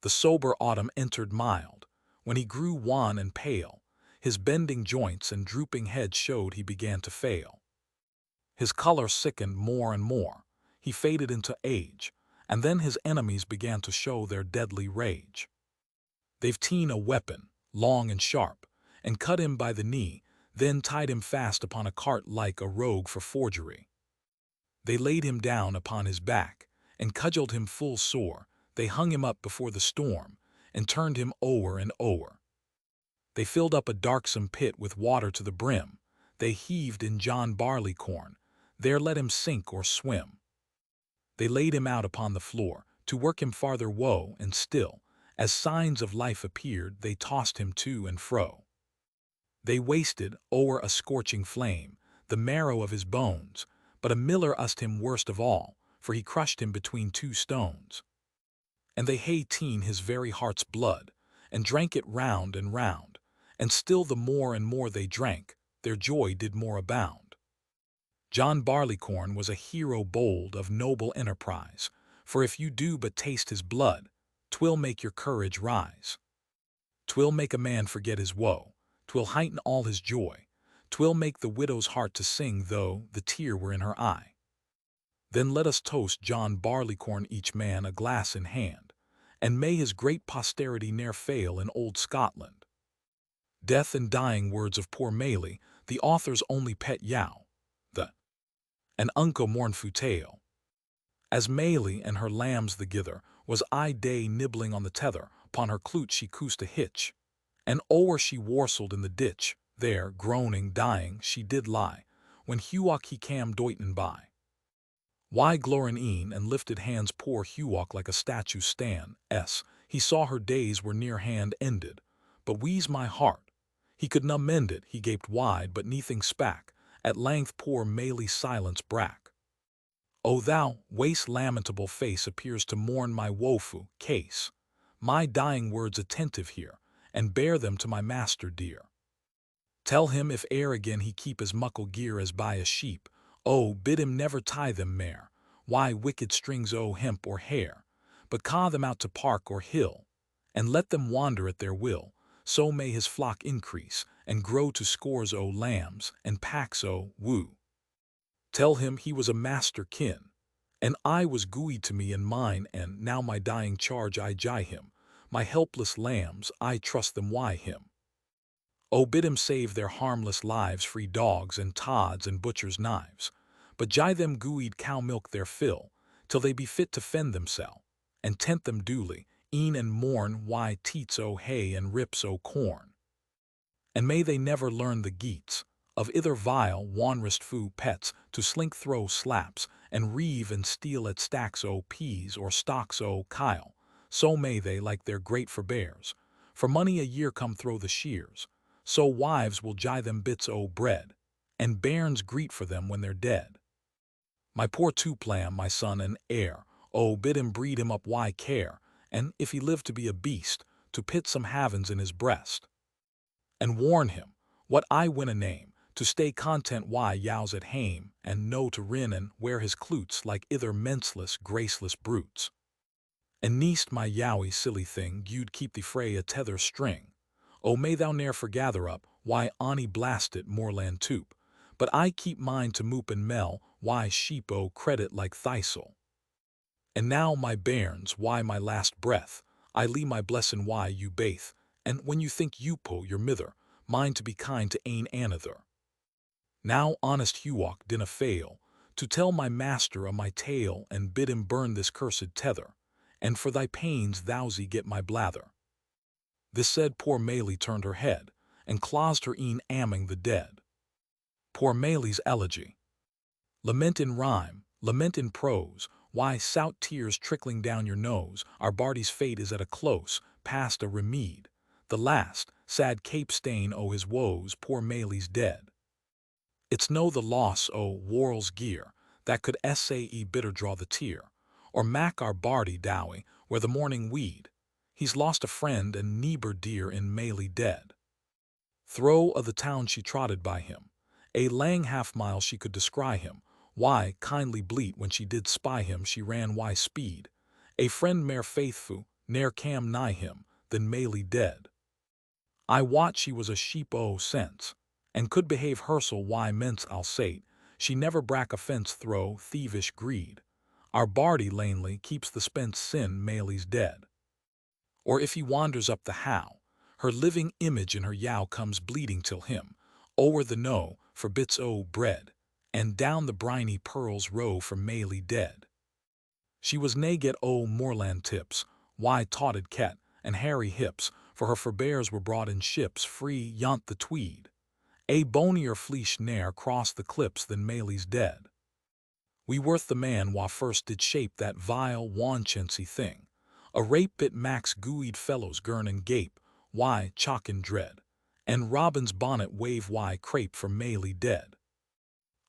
The sober autumn entered mild, when he grew wan and pale, his bending joints and drooping head showed he began to fail. His color sickened more and more, he faded into age, and then his enemies began to show their deadly rage. They've ta'en a weapon, long and sharp, and cut him by the knee, then tied him fast upon a cart like a rogue for forgery. They laid him down upon his back, and cudgelled him full sore. They hung him up before the storm, and turned him o'er and o'er. They filled up a darksome pit with water to the brim. They heaved in John Barleycorn, there let him sink or swim. They laid him out upon the floor, to work him farther woe, and still, as signs of life appeared, they tossed him to and fro. They wasted, o'er a scorching flame, the marrow of his bones, but a miller used him worst of all, for he crushed him between 2 stones. And they hae ta'en his very heart's blood, and drank it round and round, and still the more and more they drank, their joy did more abound. John Barleycorn was a hero bold of noble enterprise, for if you do but taste his blood, 'twill make your courage rise. 'Twill make a man forget his woe, 'twill heighten all his joy, 'twill make the widow's heart to sing though the tear were in her eye. Then let us toast John Barleycorn, each man a glass in hand, and may his great posterity ne'er fail in old Scotland. Death and dying words of poor Maely, the author's only pet yow, an unco mournfu tale. As Maely and her lambs the gither, was I day nibbling on the tether, upon her clute she coosed a hitch, and o'er she warsled in the ditch, there, groaning, dying, she did lie, when Huoch he cam doitin by. Why glorin e'en and lifted hands poor Huoch like a statue stan, he saw her days were near hand ended, but wheeze my heart, he could na mend it, he gaped wide, but neathing spak, at length poor Maely silence brack. O thou, waste lamentable face appears to mourn my woeful case, my dying words attentive hear, and bear them to my master dear. Tell him if e'er again he keep as muckle gear as by a sheep, oh, bid him never tie them mair, why wicked strings o' hemp or hair, but caw them out to park or hill, and let them wander at their will, so may his flock increase, and grow to scores o' lambs, and packs o' woo. Tell him he was a master kin, and I was gooey to me and mine, and now my dying charge I jye him, my helpless lambs, I trust them why him. Oh, bid him save their harmless lives, free dogs and tods and butchers' knives, but jye them gooeyed cow milk their fill, till they be fit to fend themsel, and tent them duly, e'en and morn, why teats o' hay and rips o' corn. And may they never learn the geats of ither vile wanrest foo pets to slink throw slaps, and reeve and steal at stacks o' peas or stalks o' kyle, so may they, like their great forbears, for money a year come throw the shears, so wives will jye them bits o' bread, and bairns greet for them when they're dead. My poor Tuplam, my son and heir, oh, bid him breed him up why care, and, if he live to be a beast, to pit some havens in his breast. And warn him, what I win a name, to stay content why yows at hame, and know to rin and wear his clutes like ither menseless, graceless brutes. And neast my yowie, silly thing, you'd keep thee frae a tether string. Oh, may thou ne'er forgather up, why Ani blast it moorland toop, but I keep mine to moop and mell, why sheep o' credit like thistle. And now, my bairns, why my last breath, I lee my blessin' why you baith, and when you think you po your mither, mind to be kind to ane another. Now honest Huoch dinna fail, to tell my master o' my tale, and bid him burn this cursed tether, and for thy pains thou'se get my blather. This said, poor Maely turned her head, and claused her e'en amming the dead. Poor Maely's elegy. Lament in rhyme, lament in prose, why sout tears trickling down your nose, our Barty's fate is at a close, past a remede, the last, sad cape stain o' his woes, poor Maely's dead. It's no the loss o' Worrell's gear, that could essay bitter draw the tear, or mac our Barty dowie, where the morning weed, he's lost a friend and neighbor dear in Maely dead. Throw o' the town she trotted by him, a lang half-mile she could descry him, why, kindly bleat when she did spy him she ran why speed, a friend mair faithfu, ne'er cam nigh him, than Maely dead. I wot she was a sheep o' sense, and could behave hersel why mence I'll say't, she never brack offence thro' thievish greed, our Barty lanely keeps the spence sin Maely's dead. Or if he wanders up the how, her living image in her yow comes bleeding till him, o'er the no, for bits o' bread, and down the briny pearls row for Maely dead. She was nae get o' moorland tips, why totted ket, and hairy hips, for her forbears were brought in ships free yont the Tweed. A bonier fleesh ne'er crossed the clips than Maely's dead. We worth the man wha first did shape that vile wanchancy thing, a rape bit max gooeyed fellows gurn and gape, why chalk in dread, and Robin's bonnet wave why crape for Maely dead.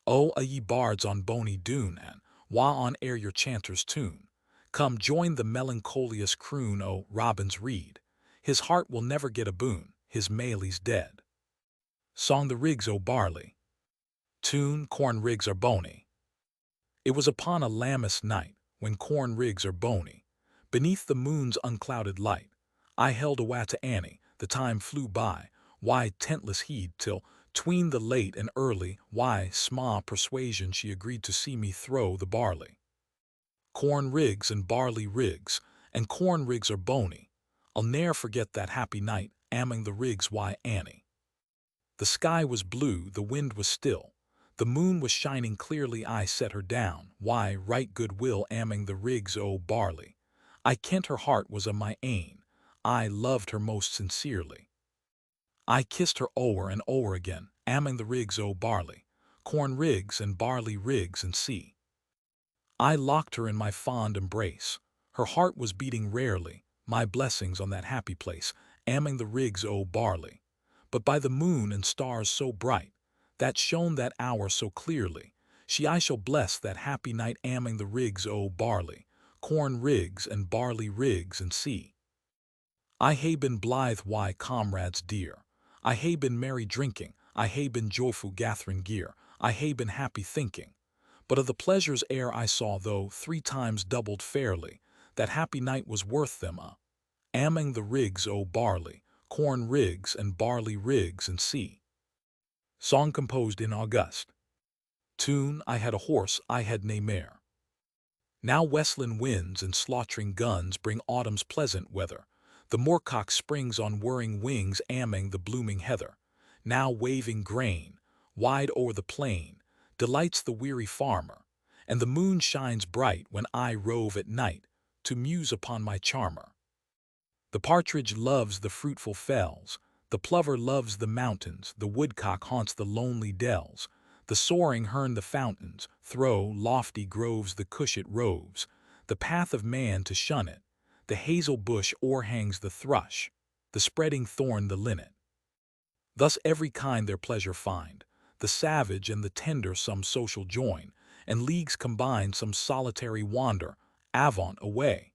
O, a ye bards on Bonie Doon, and wha on air your chanter's tune, come join the melancholious croon o' Robin's reed, his heart will never get a boon, his Maely's dead. Song the rigs o' barley. Tune, corn rigs are bony. It was upon a Lammas night, when corn rigs are bony, beneath the moon's unclouded light, I held awa to Annie, the time flew by, why tentless heed, till, tween the late and early, why sma persuasion she agreed to see me throw the barley. Corn rigs and barley rigs, and corn rigs are bony. I'll ne'er forget that happy night, amming the rigs, why, Annie. The sky was blue, the wind was still, the moon was shining clearly. I set her down, why, right good will, amming the rigs, oh barley. I kent her heart was a my ain, I loved her most sincerely. I kissed her o'er and o'er again, amming the rigs, oh barley, corn rigs and barley rigs and sea. I locked her in my fond embrace, her heart was beating rarely, my blessings on that happy place, amming the rigs, oh barley. But by the moon and stars so bright, that shone that hour so clearly, she I shall bless that happy night, amming the rigs, oh barley, corn rigs and barley rigs and sea. I hae been blithe, why, comrades dear, I hae been merry drinking, I hae been joyful gathering gear, I hae been happy thinking. But of the pleasures ere I saw, though 3 times doubled fairly, that happy night was worth them amming the rigs, oh barley, corn rigs and barley rigs and sea. Song composed in August. Tune, I had a horse, I had nae mare. Now westland winds and slaughtering guns bring autumn's pleasant weather. The moorcock springs on whirring wings, amming the blooming heather. Now waving grain, wide o'er the plain, delights the weary farmer, and the moon shines bright when I rove at night to muse upon my charmer. The partridge loves the fruitful fells, the plover loves the mountains, the woodcock haunts the lonely dells, the soaring hern the fountains, throw lofty groves the cushat roves, the path of man to shun it, the hazel bush o'erhangs the thrush, the spreading thorn the linnet. Thus every kind their pleasure find, the savage and the tender some social join, and leagues combine some solitary wander, avant away.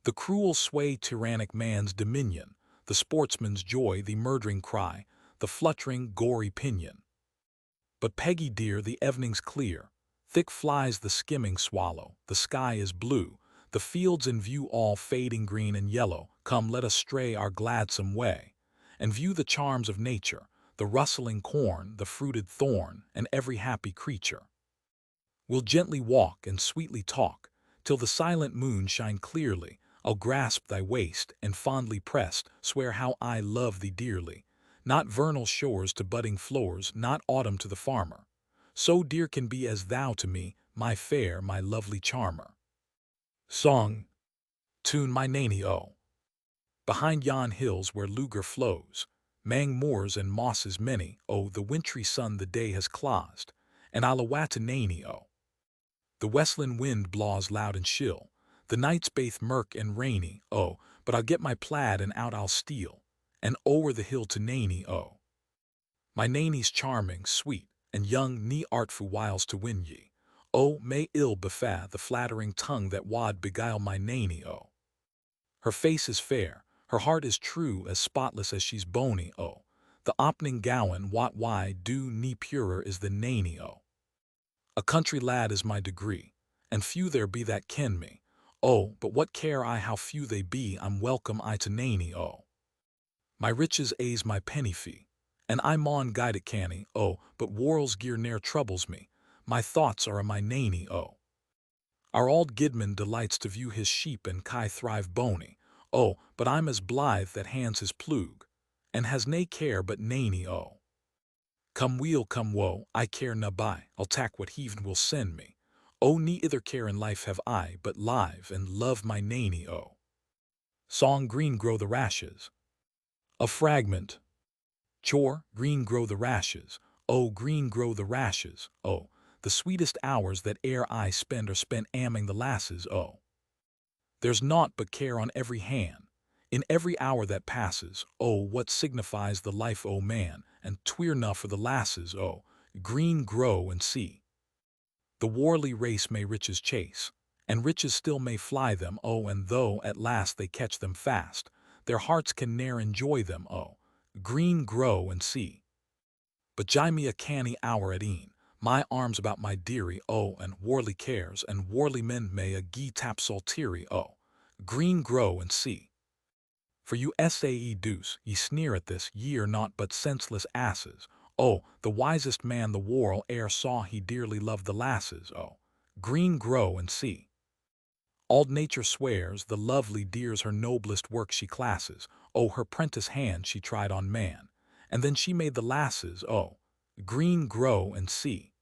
The cruel sway tyrannic man's dominion, the sportsman's joy the murdering cry, the fluttering gory pinion. But Peggy dear, the evening's clear, thick flies the skimming swallow, the sky is blue, the fields in view all fading green and yellow. Come, let us stray our gladsome way, and view the charms of nature, the rustling corn, the fruited thorn, and every happy creature. We'll gently walk and sweetly talk, till the silent moon shine clearly. I'll grasp thy waist, and fondly pressed, swear how I love thee dearly. Not vernal shores to budding floors, not autumn to the farmer, so dear can be as thou to me, my fair, my lovely charmer. Song. Tune, my Nanny, O. Behind yon hills where Lugar flows, mang moors and mosses many, O, the wintry sun the day has closed, and I'll awa to Nanny, O. The westland wind blaws loud and chill, the nights baith mirk and rainy, O, but I'll get my plaid and out I'll steal, and o'er the hill to Nanny, O. My Nanny's charming, sweet, and young, ne artful wiles to win ye, O, may ill befa the flattering tongue that wad beguile my Nanny, O. Her face is fair, her heart is true, as spotless as she's bony, O. The opning gowan, what why do ne purer is the Nanny, O. A country lad is my degree, and few there be that ken me, O, but what care I how few they be, I'm welcome I to Nanny, O. My riches a's my penny fee, and I maun guide it canny, O, but warld's gear ne'er troubles me, my thoughts are a my Nanny, O. Our auld Gidman delights to view his sheep and kye thrive bony, O, but I'm as blithe that hands his plug, and has nae care but Nanny, O. Come weal, come woe, I care na buy, I'll tak what heaven will send me, O, ne ither care in life have I, but live and love my Nanny, O. Song. Green grow the rashes. A fragment. Chore, green grow the rashes, O, green grow the rashes, O. The sweetest hours that e'er I spend are spent amming the lasses, O. There's naught but care on every hand, in every hour that passes, O, what signifies the life, O man, and tweer na for the lasses, O, green grow and see. The warly race may riches chase, and riches still may fly them, O, and though at last they catch them fast, their hearts can ne'er enjoy them, O, green grow and see. But gie me a canny hour at e'en, my arms about my dearie, O, and warly cares and warly men may a gie tap saltery, O, green grow and see. For you sae douce, ye sneer at this, ye are naught but senseless asses, O, the wisest man the world e'er saw, he dearly loved the lasses, O, green grow and see. All nature swears the lovely deer's her noblest work she classes, oh, her prentice hand she tried on man, and then she made the lasses, oh, green grow and see.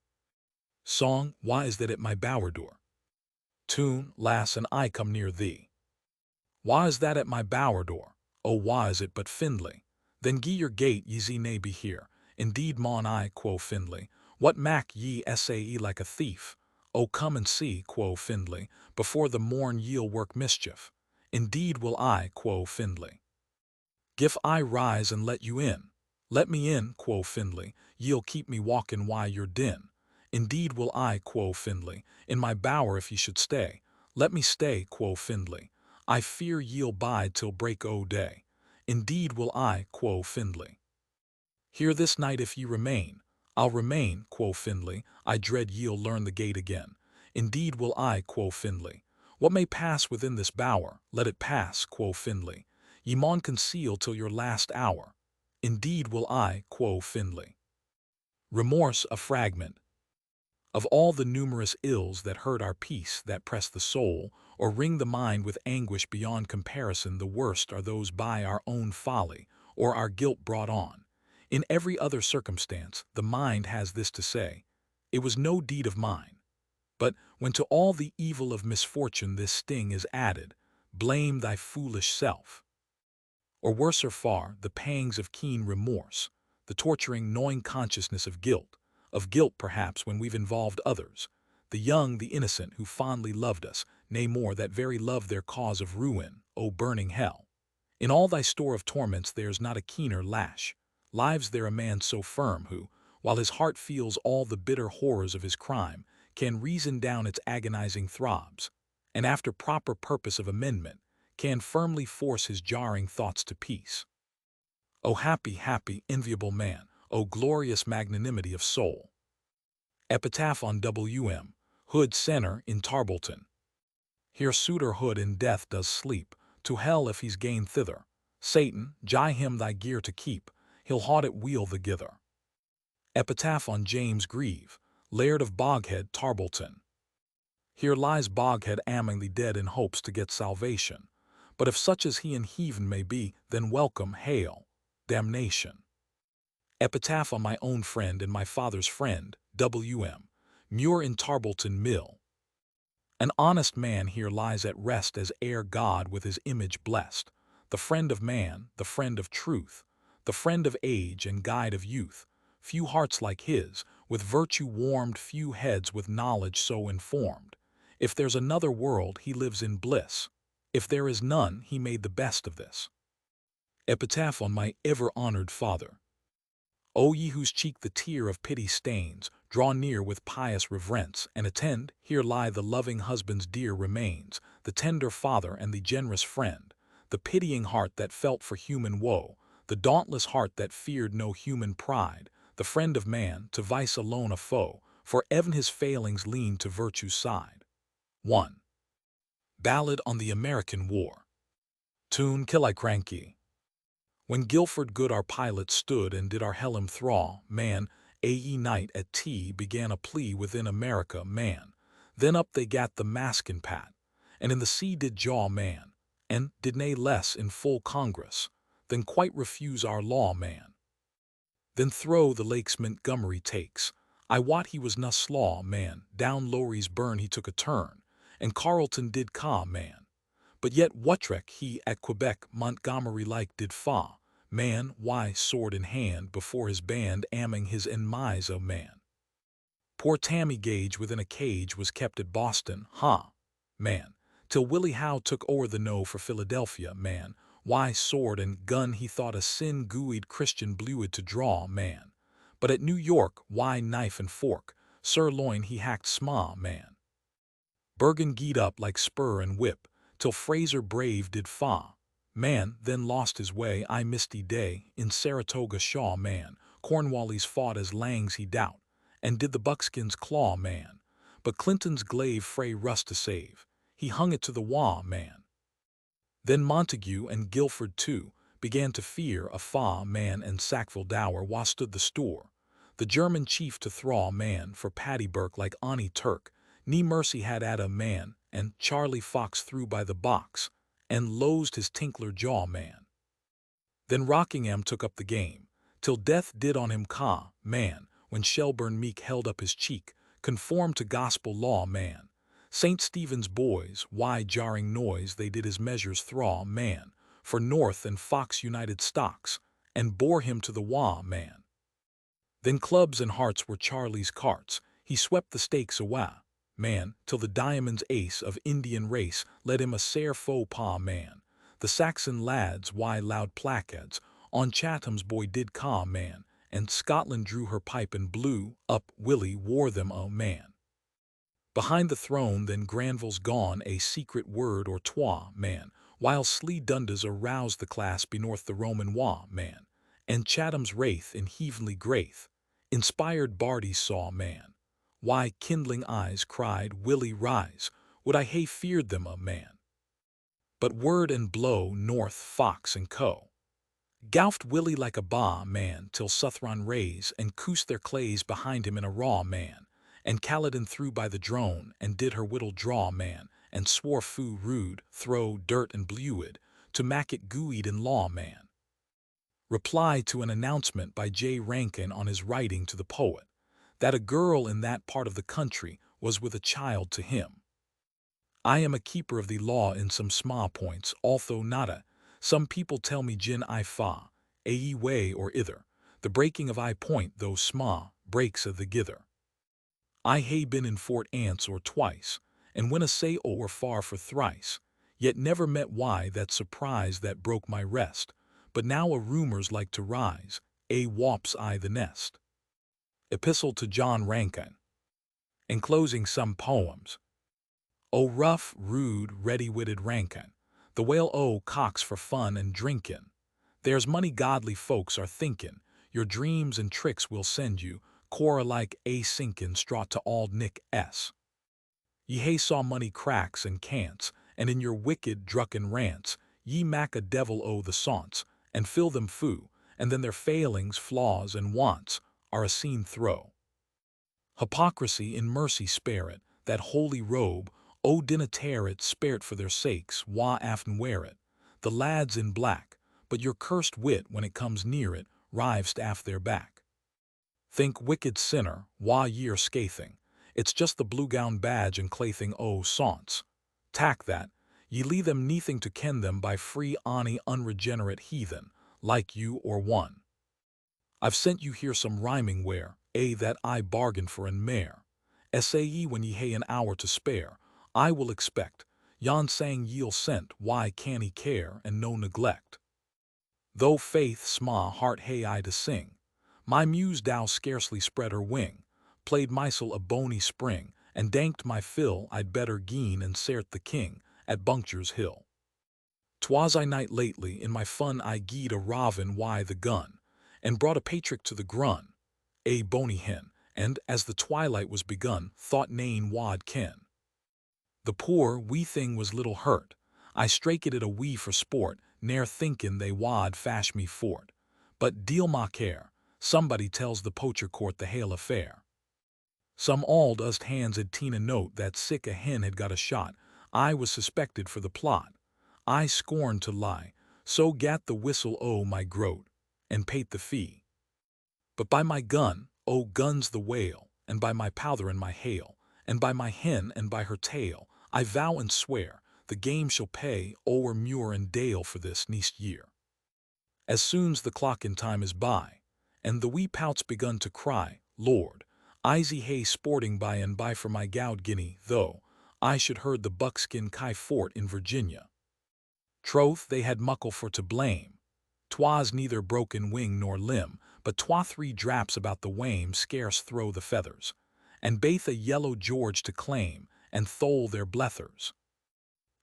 Song, why is that at my bower door? Tune, lass, and I come near thee. Why is that at my bower door? Oh, why is it but Findlay? Then gie your gate, ye see nae be here. Indeed, maun I, quo Findlay. What mac ye sae like a thief? Oh, come and see, quo Findlay, before the morn ye'll work mischief. Indeed will I, quo Findlay. Gif I rise and let you in. Let me in, quo Findlay, ye'll keep me walkin' why you're din. Indeed will I, quo Findlay, in my bower if ye should stay. Let me stay, quo Findlay. I fear ye'll bide till break o' day. Indeed will I, quo Findlay. Here this night if ye remain. I'll remain, quo Findlay. I dread ye'll learn the gate again. Indeed will I, quo Findlay. What may pass within this bower, let it pass, quo Findlay. Ye maun conceal till your last hour. Indeed will I, quo Findlay. Remorse, a fragment. Of all the numerous ills that hurt our peace, that press the soul, or wring the mind with anguish beyond comparison, the worst are those by our own folly, or our guilt brought on. In every other circumstance, the mind has this to say, it was no deed of mine. But when to all the evil of misfortune this sting is added, blame thy foolish self. Or worser far, the pangs of keen remorse, the torturing, gnawing consciousness of guilt perhaps when we've involved others, the young, the innocent who fondly loved us, nay more, that very love their cause of ruin, O burning hell. In all thy store of torments there's not a keener lash. Lives there a man so firm who, while his heart feels all the bitter horrors of his crime, can reason down its agonizing throbs, and after proper purpose of amendment, can firmly force his jarring thoughts to peace. O happy, happy, enviable man, O glorious magnanimity of soul. Epitaph on W.M. Hood Centre in Tarbleton. Here Suitor Hood in death does sleep, to hell if he's gane thither. Satan, gie him thy gear to keep, he'll haud it wheel the gither. Epitaph on James Grieve, Laird of Boghead, Tarbleton. Here lies Boghead amingly dead in hopes to get salvation, but if such as he in heaven may be, then welcome, hail, damnation. Epitaph on my own friend and my father's friend, W.M. Muir in Tarbleton Mill. An honest man here lies at rest as ere God with his image blessed, the friend of man, the friend of truth, the friend of age and guide of youth. Few hearts like his, with virtue warmed, few heads with knowledge so informed. If there's another world, he lives in bliss. If there is none, he made the best of this. Epitaph on my ever-honored father. O ye whose cheek the tear of pity stains, draw near with pious reverence, and attend, here lie the loving husband's dear remains, the tender father and the generous friend, the pitying heart that felt for human woe, the dauntless heart that feared no human pride, the friend of man, to vice alone a foe, for even his failings leaned to virtue's side. 1. Ballad on the American War. Tune Killicranky. When Guilford good our pilot stood and did our helm thraw, man, a night at tea began a plea within America, man. Then up they gat the maskin pat, and in the sea did jaw, man, and did nae less in full Congress than quite refuse our law, man. Then throw the lakes Montgomery takes, I wot he was na slaw, man, down Lowry's burn he took a turn, and Carleton did ca, man. But yet Wutrecht he at Quebec Montgomery like did fa, man, why sword in hand before his band amming his enmise, o man. Poor Tammy Gage within a cage was kept at Boston, man, till Willie Howe took o'er the know for Philadelphia, man, why sword and gun he thought a sin gooeyed Christian bluid to draw, man. But at New York, why knife and fork, sirloin he hacked sma, man. Bergen geed up like spur and whip, till Fraser brave did fa, man, then lost his way, I misty day, in Saratoga Shaw, man, Cornwallis fought as Langs he doubt, and did the buckskins claw, man, but Clinton's glaive fray rust to save, he hung it to the wa, man. Then Montague and Guilford too began to fear a fa, man, and Sackville Dower wa stood the store, the German chief to thraw, man, for Paddy Burke like Ani Turk, ne mercy had at a man, and Charlie Fox threw by the box, and losed his tinkler jaw, man. Then Rockingham took up the game, till death did on him caw, man, when Shelburne meek held up his cheek, conformed to gospel law, man. St. Stephen's boys, why jarring noise they did his measures thraw, man, for North and Fox united stocks, and bore him to the Wa, man. Then clubs and hearts were Charlie's carts, he swept the stakes away, man, till the diamond's ace of Indian race led him a sair faux pas, man. The Saxon lads, why loud placards, on Chatham's boy did caw, man, and Scotland drew her pipe and blew up Willie wore them, oh, man. Behind the throne then Granville's gone a secret word or twa, man, while Slee Dundas aroused the class benorth the Roman wa, man, and Chatham's wraith in heavenly graith inspired Bardi saw, man. Why kindling eyes cried, Willie rise, would I hae feared them, a man. But word and blow North, Fox and co. Goufed Willie like a ba, man, till Suthron raise and coosed their clays behind him in a raw, man. And Caledon threw by the drone, and did her whittle draw, man, and swore foo rude, throw dirt and blewed, to mak it gooeyed in law, man. Reply to an announcement by J. Rankin on his writing to the poet, that a girl in that part of the country was with a child to him. I am a keeper of the law in some sma points, although not some people tell me gin I fa, a way or ither, the breaking of I point though sma, breaks of the gither. I hae been in Fort Ants or twice, and when a say or far for thrice, yet never met why that surprise that broke my rest, but now a rumors like to rise, a whops I the nest. Epistle to John Rankin. Enclosing some poems. O rough, rude, ready-witted Rankin, the whale o cocks for fun and drinkin'. There's money godly folks are thinkin', your dreams and tricks will send you, Cora like a sinkin' straught to Auld Nick S. Ye hae saw money cracks and cants, and in your wicked drucken rants, ye mak a devil o the saunts, and fill them foo, and then their failings, flaws, and wants are a scene throw. Hypocrisy in mercy spare it, that holy robe, o dinna tear it, spare it for their sakes, wa aften wear it. The lads in black, but your cursed wit when it comes near it, rives aft their back. Think wicked sinner, wha ye are scathing, it's just the blue gown badge and claything o saunts. Tack that, ye leave them neathing to ken them by free ony unregenerate heathen, like you or one. I've sent you here some rhyming ware, that I bargain for and mare. Sae when ye hae an hour to spare, I will expect, yon sang ye'll sent, why canny care and no neglect. Though faith sma heart hae I to sing, my muse dow scarcely spread her wing, played mysel a bony spring, and danked my fill I'd better geen and sert the king at Buncture's Hill. 'Twas I night lately in my fun I gied a ravin why the gun, and brought a patrick to the grun, a Bonie Moor-Hen, and as the twilight was begun, thought nane wad ken. The poor wee thing was little hurt, I straked it a wee for sport, ne'er thinkin' they wad fash me fort, but deal ma care. Somebody tells the poacher court the hale affair. Some auld used hands had teen a note that sick a hen had got a shot. I was suspected for the plot. I scorned to lie, so gat the whistle o my groat, and paid the fee. But by my gun, o gun's the whale, and by my powder and my hail, and by my hen and by her tail, I vow and swear, the game shall pay o'er muir and dale for this next year. As soon's the clock in time is by, and the wee pouts begun to cry, Lord, I'se hae sporting by and by for my gowd guinea, though I should heard the buckskin kai fort in Virginia. Troth, they had muckle for to blame. 'Twas neither broken wing nor limb, but twa three draps about the wame scarce throw the feathers, and baith a yellow George to claim, and thole their blethers.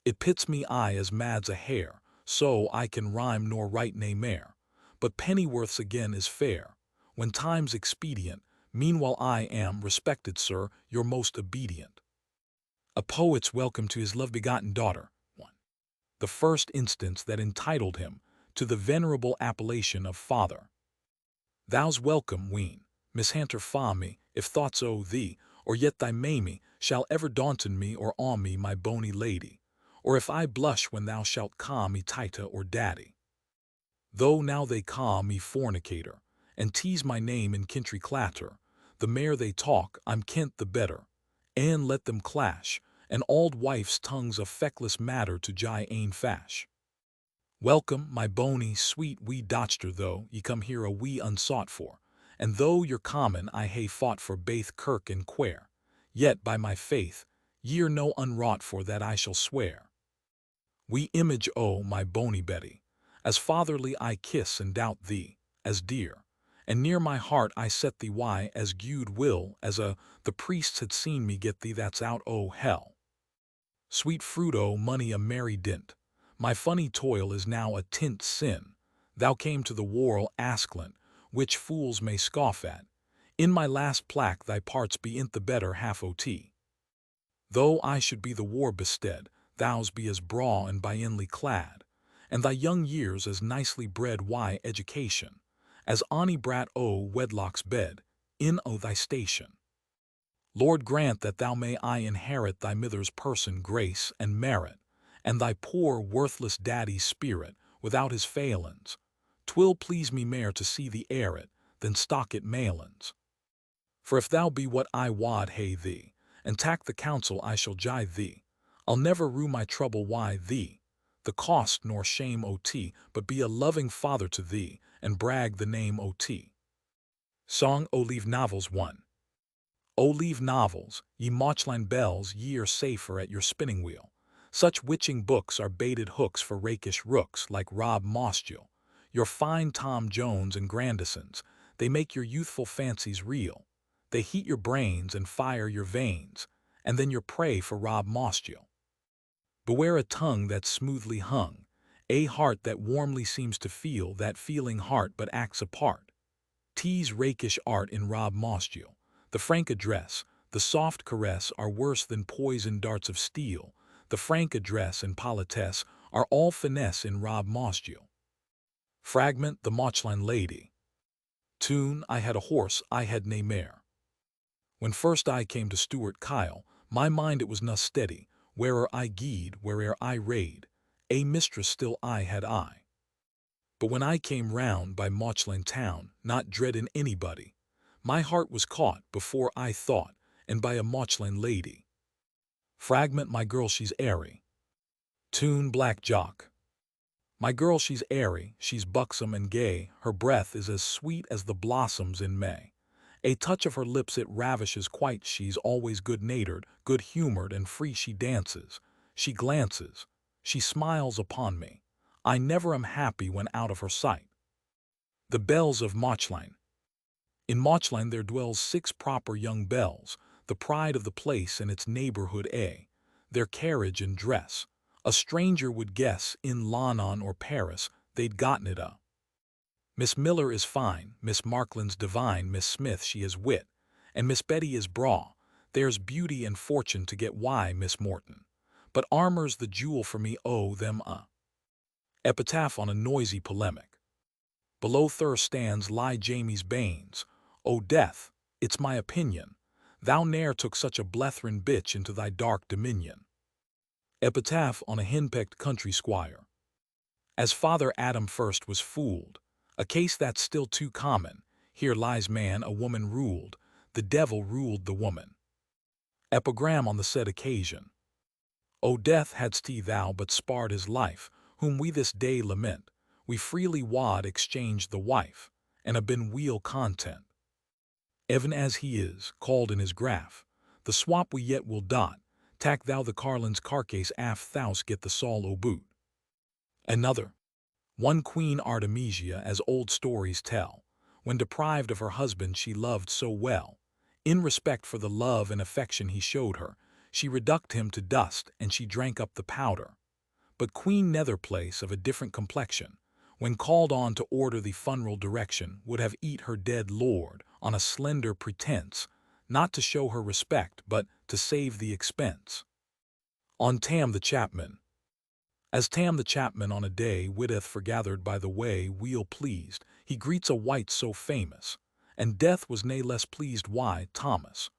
It pits me I as mad's a hare, so I can rhyme nor write nae mair, but pennyworths again is fair, when time's expedient, meanwhile I am, respected sir, your most obedient. A poet's welcome to his love-begotten daughter, 1. The first instance that entitled him to the venerable appellation of father. Thou's welcome, ween, mishanter fa me, if thoughts o thee, or yet thy mamie shall ever Daunton me or awe me, my Bonie lady, or if I blush when thou shalt ca me tita or daddy. Though now they ca me fornicator, and tease my name in country clatter, the mair they talk, I'm kent the better, and let them clash, and auld wife's tongues of feckless matter to jie ain fash. Welcome, my Bonie, sweet wee dochter, though ye come here a wee unsought for, and though you're common I hae fought for baith kirk and quare, yet by my faith, ye're no unwrought for that I shall swear. We image, oh, my Bonie Betty, as fatherly I kiss and doubt thee, as dear, and near my heart I set thee why as gude will, as the priests had seen me get thee that's out o' hell. Sweet fruit o' money a merry dint, my funny toil is now a tint sin, thou came to the warl asklant, which fools may scoff at, in my last plaque thy parts be int the better half o' tea. Though I should be the war bestead, thou's be as braw and bienly clad, and thy young years as nicely bred why education, as ony brat o' wedlock's bed, in o' thy station. Lord grant that thou may I inherit thy mither's person, grace, and merit, and thy poor worthless daddy's spirit, without his failings. 'Twill please me mair to see thee heir it, than stock it mailins. For if thou be what I wad hae thee, and tak the counsel I shall gibe thee, I'll never rue my trouble why thee, the cost nor shame o' tea, but be a loving father to thee, and brag the name o' tea. Song o' Leave Novels 1. O leave novels, ye Mauchline belles, ye are safer at your spinning wheel. Such witching books are baited hooks for rakish rooks like Rob Mostiel. Your fine Tom Jones and Grandisons, they make your youthful fancies reel. They heat your brains and fire your veins, and then you're prey for Rob Mostiel. Beware a tongue that's smoothly hung, a heart that warmly seems to feel that feeling heart but acts apart. Tease rakish art in Rob Mostiel. The frank address, the soft caress are worse than poisoned darts of steel. The frank address and politesse are all finesse in Rob Mostiel. Fragment, the Mauchline Lady. Tune, I had a horse, I had nae mare. When first I came to Stuart Kyle, my mind it was na steady, where'er I gied, where'er I rade, a mistress still I had I. But when I came round by Mauchline town, not dreading anybody, my heart was caught before I thought, and by a Mauchline lady. Fragment, my girl she's airy. Tune, Black Jock. My girl she's airy, she's buxom and gay, her breath is as sweet as the blossoms in May. A touch of her lips it ravishes quite, she's always good-natured, good-humored, and free she dances, she glances, she smiles upon me. I never am happy when out of her sight. The Belles of Mauchline. In Mauchline there dwells 6 proper young belles, the pride of the place and its neighborhood their carriage and dress. A stranger would guess in London or Paris they'd gotten it a. Miss Miller is fine, Miss Markland's divine, Miss Smith she is wit, and Miss Betty is braw. There's beauty and fortune to get why, Miss Morton. But armor's the jewel for me, oh them a. Epitaph on a noisy polemic. Below thir stands lie Jamie's banes. O death, it's my opinion, thou ne'er took such a blethering bitch into thy dark dominion. Epitaph on a henpecked country squire. As Father Adam first was fooled, a case that's still too common, here lies man a woman ruled, the devil ruled the woman. Epigram on the said occasion. O death, hadst thou but sparred his life, whom we this day lament, we freely wad exchanged the wife, and have been weal content. Even as he is, called in his graph, the swap we yet will dot, tack thou the carlin's carcase aft thous get the Saul o' boot. Another. One Queen Artemisia, as old stories tell, when deprived of her husband she loved so well, in respect for the love and affection he showed her, she reduced him to dust and she drank up the powder. But Queen Netherplace of a different complexion, when called on to order the funeral direction, would have eat her dead lord on a slender pretense, not to show her respect, but to save the expense. On Tam the Chapman. As Tam the Chapman on a day witteth forgathered by the way, weel pleased, he greets a wight so famous, and death was nae less pleased why, Thomas.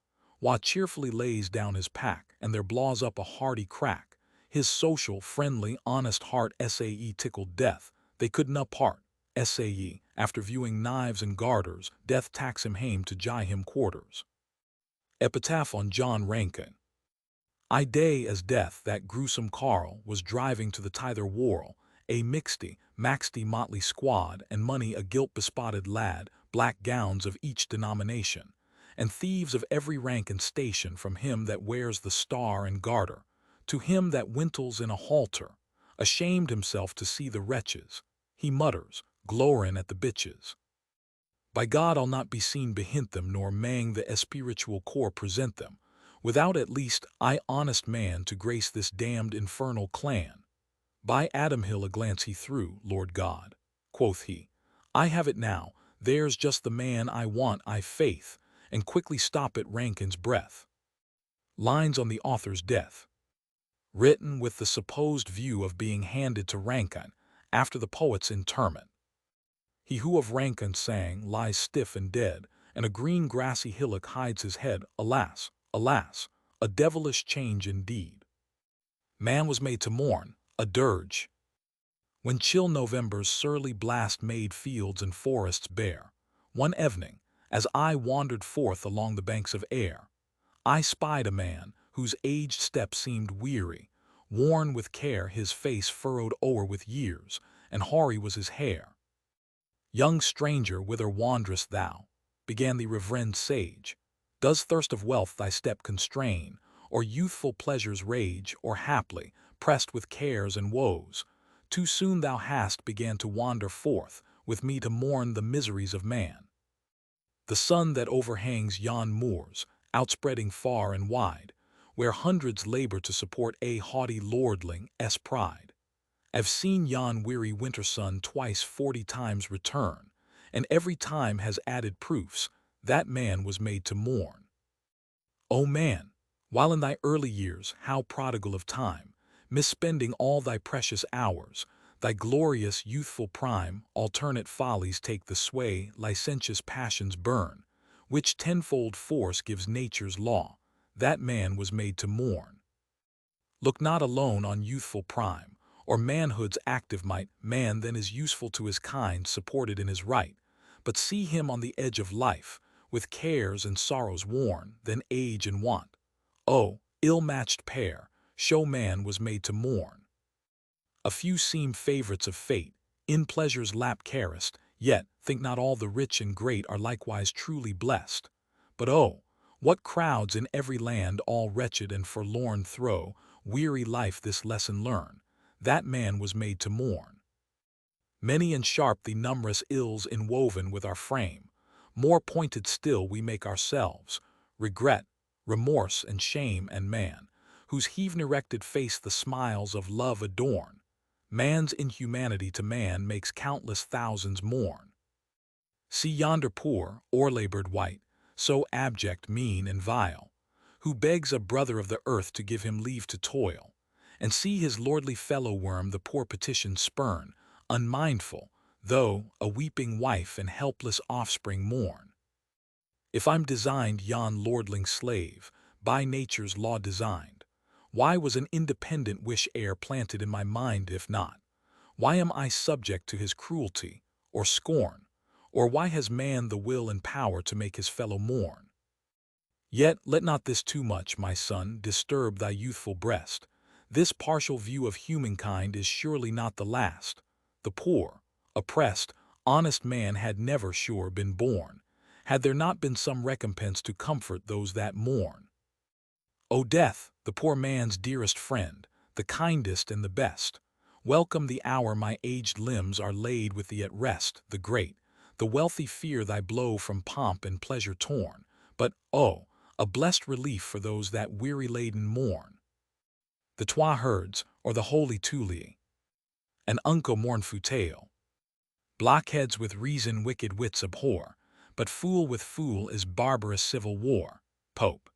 Wha cheerfully lays down his pack, and there blaws up a hearty crack. His social, friendly, honest heart sae tickled death, they couldna part. Sae, after viewing knives and garters, death tacks him hame to gie him quarters. Epitaph on John Rankin. I day as death that gruesome carl was driving to the tither whorl, a maxty motley squad, and money a gilt-bespotted lad, black gowns of each denomination, and thieves of every rank and station, from him that wears the star and garter, to him that wintles in a halter, ashamed himself to see the wretches, he mutters, glorin' at the bitches. By God, I'll not be seen behint them, nor mang the espiritual corps present them, without at least I honest man to grace this damned infernal clan. By Adam Hill a glance he threw, Lord God, quoth he, I have it now, there's just the man I want, I faith, and quickly stop at Rankin's breath. Lines on the author's death. Written with the supposed view of being handed to Rankin after the poet's interment. He who of Rankin sang lies stiff and dead, and a green grassy hillock hides his head. Alas, alas, a devilish change indeed. Man was made to mourn, a dirge. When chill November's surly blast made fields and forests bare, one evening, as I wandered forth along the banks of Ayr, I spied a man whose aged step seemed weary, worn with care, his face furrowed o'er with years, and hoary was his hair. Young stranger, whither wanderest thou? Began the reverend sage. Does thirst of wealth thy step constrain, or youthful pleasures rage, or haply, pressed with cares and woes, too soon thou hast began to wander forth with me to mourn the miseries of man? The sun that overhangs yon moors, outspreading far and wide, where hundreds labor to support a haughty lordling's pride. I've seen yon weary winter sun twice 40 times return, and every time has added proofs that man was made to mourn. O man, while in thy early years, how prodigal of time, misspending all thy precious hours, thy glorious youthful prime, alternate follies take the sway, licentious passions burn, which tenfold force gives nature's law, that man was made to mourn. Look not alone on youthful prime, or manhood's active might, man then is useful to his kind, supported in his right, but see him on the edge of life, with cares and sorrows worn, then age and want. Oh, ill-matched pair, show man was made to mourn. A few seem favorites of fate, in pleasure's lap caressed, yet think not all the rich and great are likewise truly blessed. But oh, what crowds in every land, all wretched and forlorn, throw weary life this lesson learn, that man was made to mourn. Many and sharp the numerous ills inwoven with our frame, more pointed still we make ourselves, regret, remorse, and shame, and man, whose heave-erected face the smiles of love adorn, man's inhumanity to man makes countless thousands mourn. See yonder poor, o'erlabored wight, so abject, mean, and vile, who begs a brother of the earth to give him leave to toil, and see his lordly fellow-worm the poor petition spurn, unmindful, though a weeping wife and helpless offspring mourn. If I'm designed yon lordling slave, by nature's law designed, why was an independent wish e'er planted in my mind? If not, why am I subject to his cruelty, or scorn, or why has man the will and power to make his fellow mourn? Yet let not this too much, my son, disturb thy youthful breast. This partial view of humankind is surely not the last. The poor, oppressed, honest man had never sure been born, had there not been some recompense to comfort those that mourn. O death, the poor man's dearest friend, the kindest and the best, welcome the hour my aged limbs are laid with thee at rest. The great, the wealthy fear thy blow from pomp and pleasure torn, but, oh, a blessed relief for those that weary-laden mourn. The twa herds, or the holy Tule, an unco mournful tale. Blockheads with reason wicked wits abhor, but fool with fool is barbarous civil war. Pope.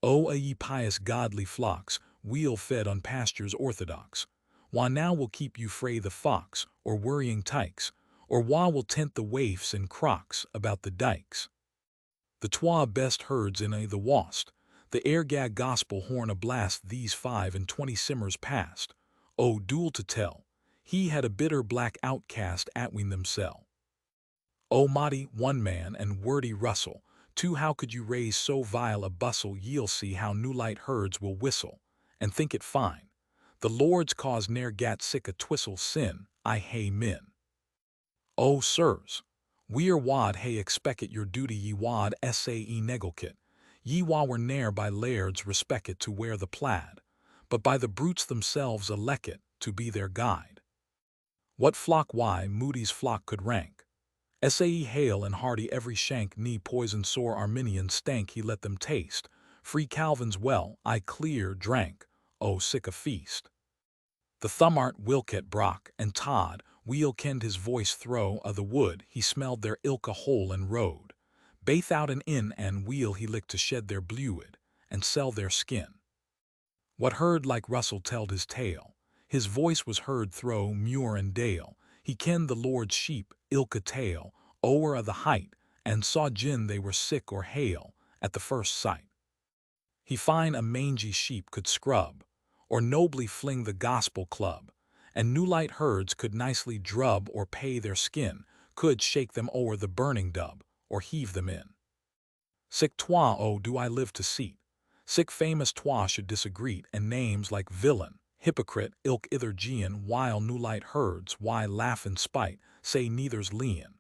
O a ye pious godly flocks, wheel fed on pastures orthodox, wha now will keep you frae the fox, or worrying tykes, or wha will tent the waifs and crocks about the dykes? The twa best herds in a the wast, the airgag gospel horn a blast these 5-20 simmers past. Oh, duel to tell, he had a bitter black outcast atween themsel. Oh, Motty, one man, and wordy Russell, two, how could you raise so vile a bustle? Ye'll see how new light herds will whistle, and think it fine. The Lord's cause ne'er gat sick a twistle sin, I hae min. Oh, sirs, we're wad hae expected your duty ye wad sae neglecit. Ye were ne'er by lairds respected to wear the plaid, but by the brutes themselves elected to be their guide. What flock why Moody's flock could rank? Sae hale and hearty every shank, knee poison sore Arminian stank he let them taste. Free Calvin's well, I clear drank, oh sick a feast. The Thummart, Wilket, Brock, and Todd, weel kenned his voice throw o' the wood, he smelled their ilka hole and road. Baith out and in and weel he licked to shed their bluid, and sell their skin. What heard like Russell telled his tale, his voice was heard through muir and dale, he kenned the Lord's sheep, ilka tale, o'er o' the height, and saw gin they were sick or hale, at the first sight. He fine a mangy sheep could scrub, or nobly fling the gospel club, and new light herds could nicely drub or pay their skin, could shake them o'er the burning dub, or heave them in. Sick twa, oh, do I live to seat, sick famous twa should disagree, and names like villain, hypocrite, ilk ither Gian, while new light herds, why laugh in spite, say neither's lean.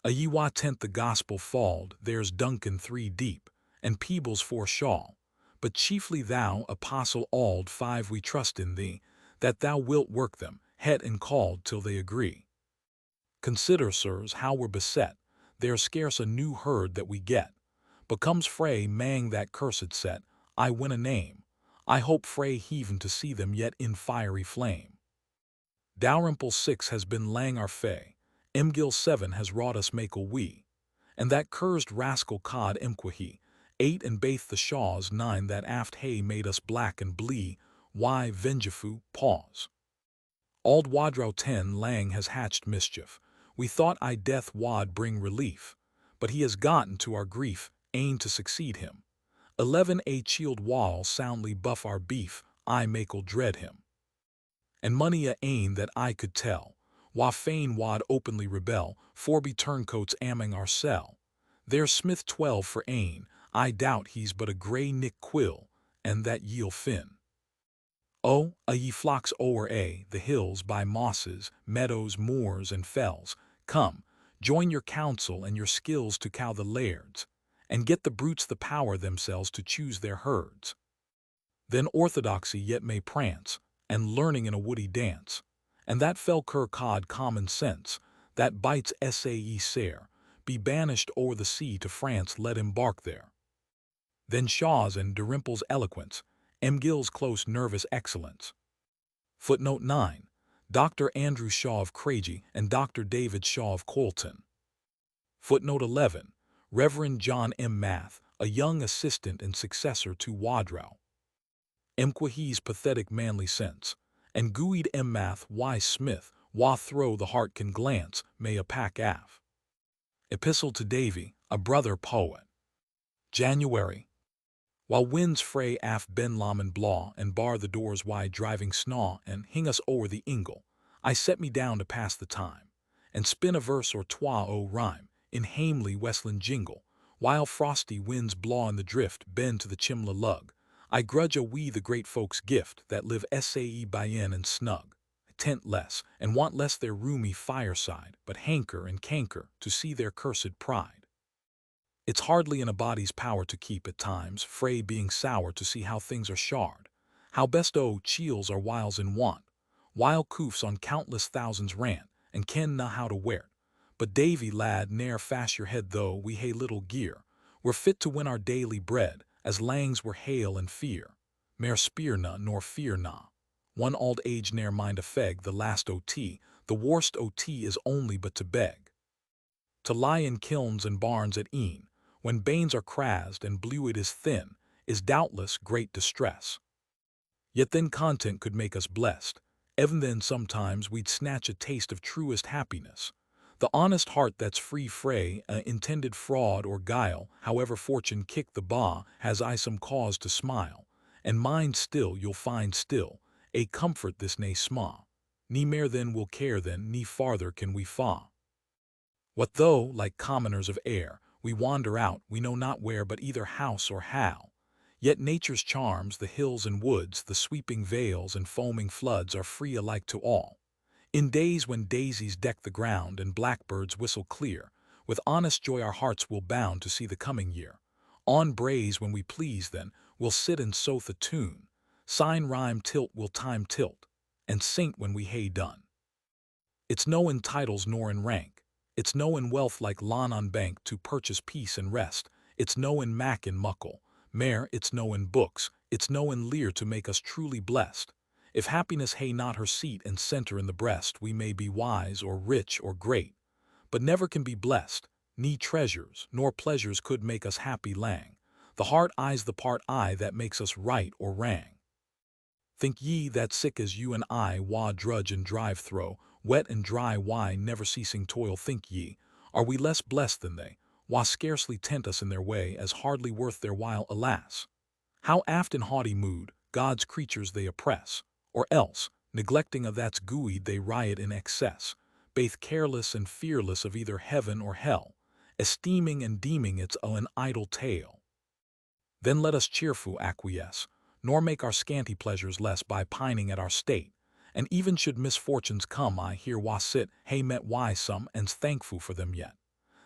A ye wa tent the gospel falled, there's Duncan 3 deep, and Peebles 4 shawl, but chiefly thou, Apostle Auld 5, we trust in thee, that thou wilt work them, het and called till they agree. Consider, sirs, how we're beset, there's scarce a new herd that we get, but comes Frey mang that cursed set, I win a name, I hope Frey heaven to see them yet in fiery flame. Dalrymple 6 has been lang our fay, Imgill 7 has wrought us makel we, and that cursed rascal cod Imquahi, 8 and Baith the Shaws 9 that aft hay made us black and blee, why vengefu, pause. Auld Wadrow 10 lang has hatched mischief, we thought I death wad bring relief, but he has gotten to our grief, ain to succeed him. 11 a chield wall soundly buff our beef, I makel dread him. And money a ain that I could tell, wa fain wad openly rebel, for be turncoats amming our cell. There's Smith 12 for ain, I doubt he's but a grey Nick Quill, and that ye'll fin. Oh, a ye flocks o'er the hills by mosses, meadows, moors, and fells, come, join your counsel and your skills to cow the lairds, and get the brutes the power themselves to choose their herds. Then orthodoxy yet may prance, and learning in a woody dance, and that fell cur cod common sense, that bites sae sair, be banished o'er the sea to France, let embark there. Then Shaw's and Dalrymple's eloquence, Emgill's close nervous excellence. Footnote 9. Dr. Andrew Shaw of Craigie and Dr. David Shaw of Colton. Footnote 11. Reverend John M. Math, a young assistant and successor to Wadrow. Imquahi's pathetic manly sense, and Guid M. Math Y. Smith, wa throw the heart can glance, may a pack af. Epistle to Davy, a brother poet. January. While winds fray aft Benlam and Blaw and bar the doors wide driving snaw and hing us o'er the ingle, I set me down to pass the time, and spin a verse or twa o' rhyme, in hamely Westland jingle, while frosty winds blaw in the drift bend to the chimla lug. I grudge a wee the great folks' gift that live sae byen and snug, tent less, and want less their roomy fireside, but hanker and canker to see their cursed pride. It's hardly in a body's power to keep at times, Frey being sour to see how things are shard, how best cheels are whiles in want, while coofs on countless thousands rant, and ken na how to wear't. But Davy, lad, ne'er fash your head though we hae little gear, we're fit to win our daily bread, as langs were hail and fear, mair spear na nor fear na. One old age ne'er mind a feg, the last OT, the worst OT is only but to beg. To lie in kilns and barns at e'en, when banes are crased and bluid is thin, is doubtless great distress. Yet then content could make us blessed, even then sometimes we'd snatch a taste of truest happiness, The honest heart that's free frae intended fraud or guile, however fortune kick the ba, has I some cause to smile, and mind still you'll find still, a comfort this nae sma. Ni mair then will care then, ni farther can we fa. What though, like commoners of air, we wander out, we know not where but either house or how, yet nature's charms, the hills and woods, the sweeping vales and foaming floods are free alike to all. In days when daisies deck the ground and blackbirds whistle clear, with honest joy our hearts will bound to see the coming year. On braes when we please then, we'll sit and soth a tune, sign rhyme tilt will time tilt, and sink when we hae done. It's no in titles nor in rank, it's no in wealth like lawn on bank to purchase peace and rest, it's no in mac and muckle, mair it's no in books, it's no in lear to make us truly blessed. If happiness hae not her seat and centre in the breast, we may be wise or rich or great, but never can be blessed, ni treasures nor pleasures could make us happy lang. The heart eye's the part eye that makes us right or wrang. Think ye that sick as you and I wa drudge and drive thro', wet and dry why never ceasing toil, think ye, are we less blessed than they, wa scarcely tent us in their way as hardly worth their while, alas. How aft in haughty mood, God's creatures they oppress, or else, neglecting of that's gooid they riot in excess, baith careless and fearless of either heaven or hell, esteeming and deeming it's an idle tale. Then let us cheerful acquiesce, nor make our scanty pleasures less by pining at our state, and even should misfortunes come I here wa sit, hae met why some and's thankful for them yet.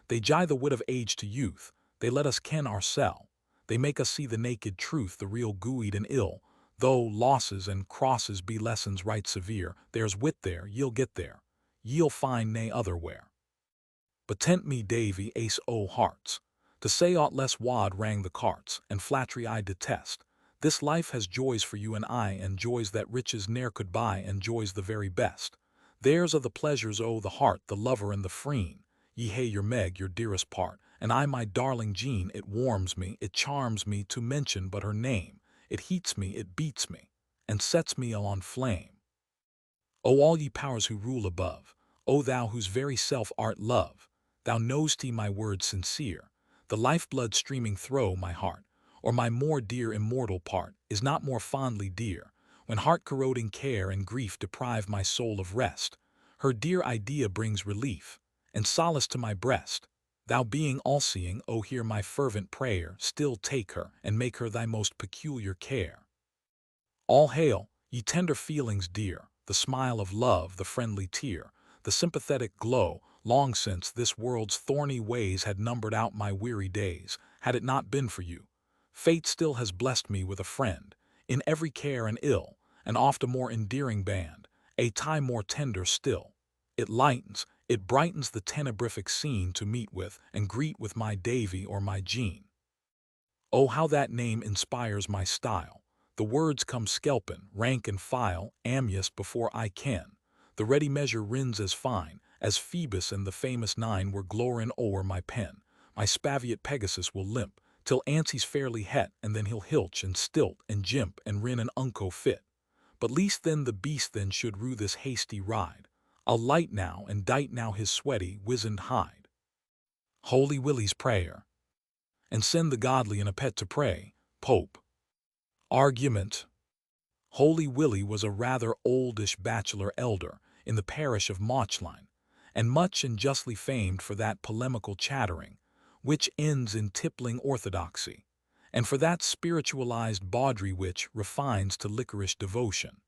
They gie the wit of age to youth, they let us ken oursel, they make us see the naked truth, the real gooid and ill, though losses and crosses be lessons right severe, there's wit there, ye'll get there, ye'll find nae otherwhere. But tent me Davy ace o' hearts, to say aught less wad rang the carts, and flattery I detest. This life has joys for you and I, and joys that riches ne'er could buy, and joys the very best. Theirs are the pleasures o' the heart, the lover and the freen. Ye hae your Meg, your dearest part, and I my darling Jean. It warms me, it charms me to mention but her name. It heats me, it beats me, and sets me on flame. O all ye powers who rule above, O thou whose very self art love, thou know'st my words sincere, the lifeblood streaming thro' my heart, or my more dear immortal part, is not more fondly dear, when heart-corroding care and grief deprive my soul of rest, her dear idea brings relief, and solace to my breast. Thou being all-seeing, O hear my fervent prayer, still take her, and make her thy most peculiar care. All hail, ye tender feelings dear, the smile of love, the friendly tear, the sympathetic glow. Long since this world's thorny ways had numbered out my weary days, had it not been for you. Fate still has blessed me with a friend, in every care and ill, and oft a more endearing band, a tie more tender still. It lightens, it brightens the tenebrific scene to meet with and greet with my Davy or my Jean. Oh, how that name inspires my style! The words come skelpin, rank and file, amust before I can. The ready measure rins as fine, as Phoebus and the famous nine were glorin' o'er my pen. My spaviot Pegasus will limp, till Ancy's fairly het, and then he'll hilch and stilt and jimp and rin an unco fit. But least then the beast then should rue this hasty ride. I'll light now and dight now his sweaty, wizened hide. Holy Willie's prayer. And send the godly in a pet to pray. Pope. Argument. Holy Willie was a rather oldish bachelor elder in the parish of Mauchline, and much and justly famed for that polemical chattering, which ends in tippling orthodoxy, and for that spiritualized bawdry which refines to liquorish devotion.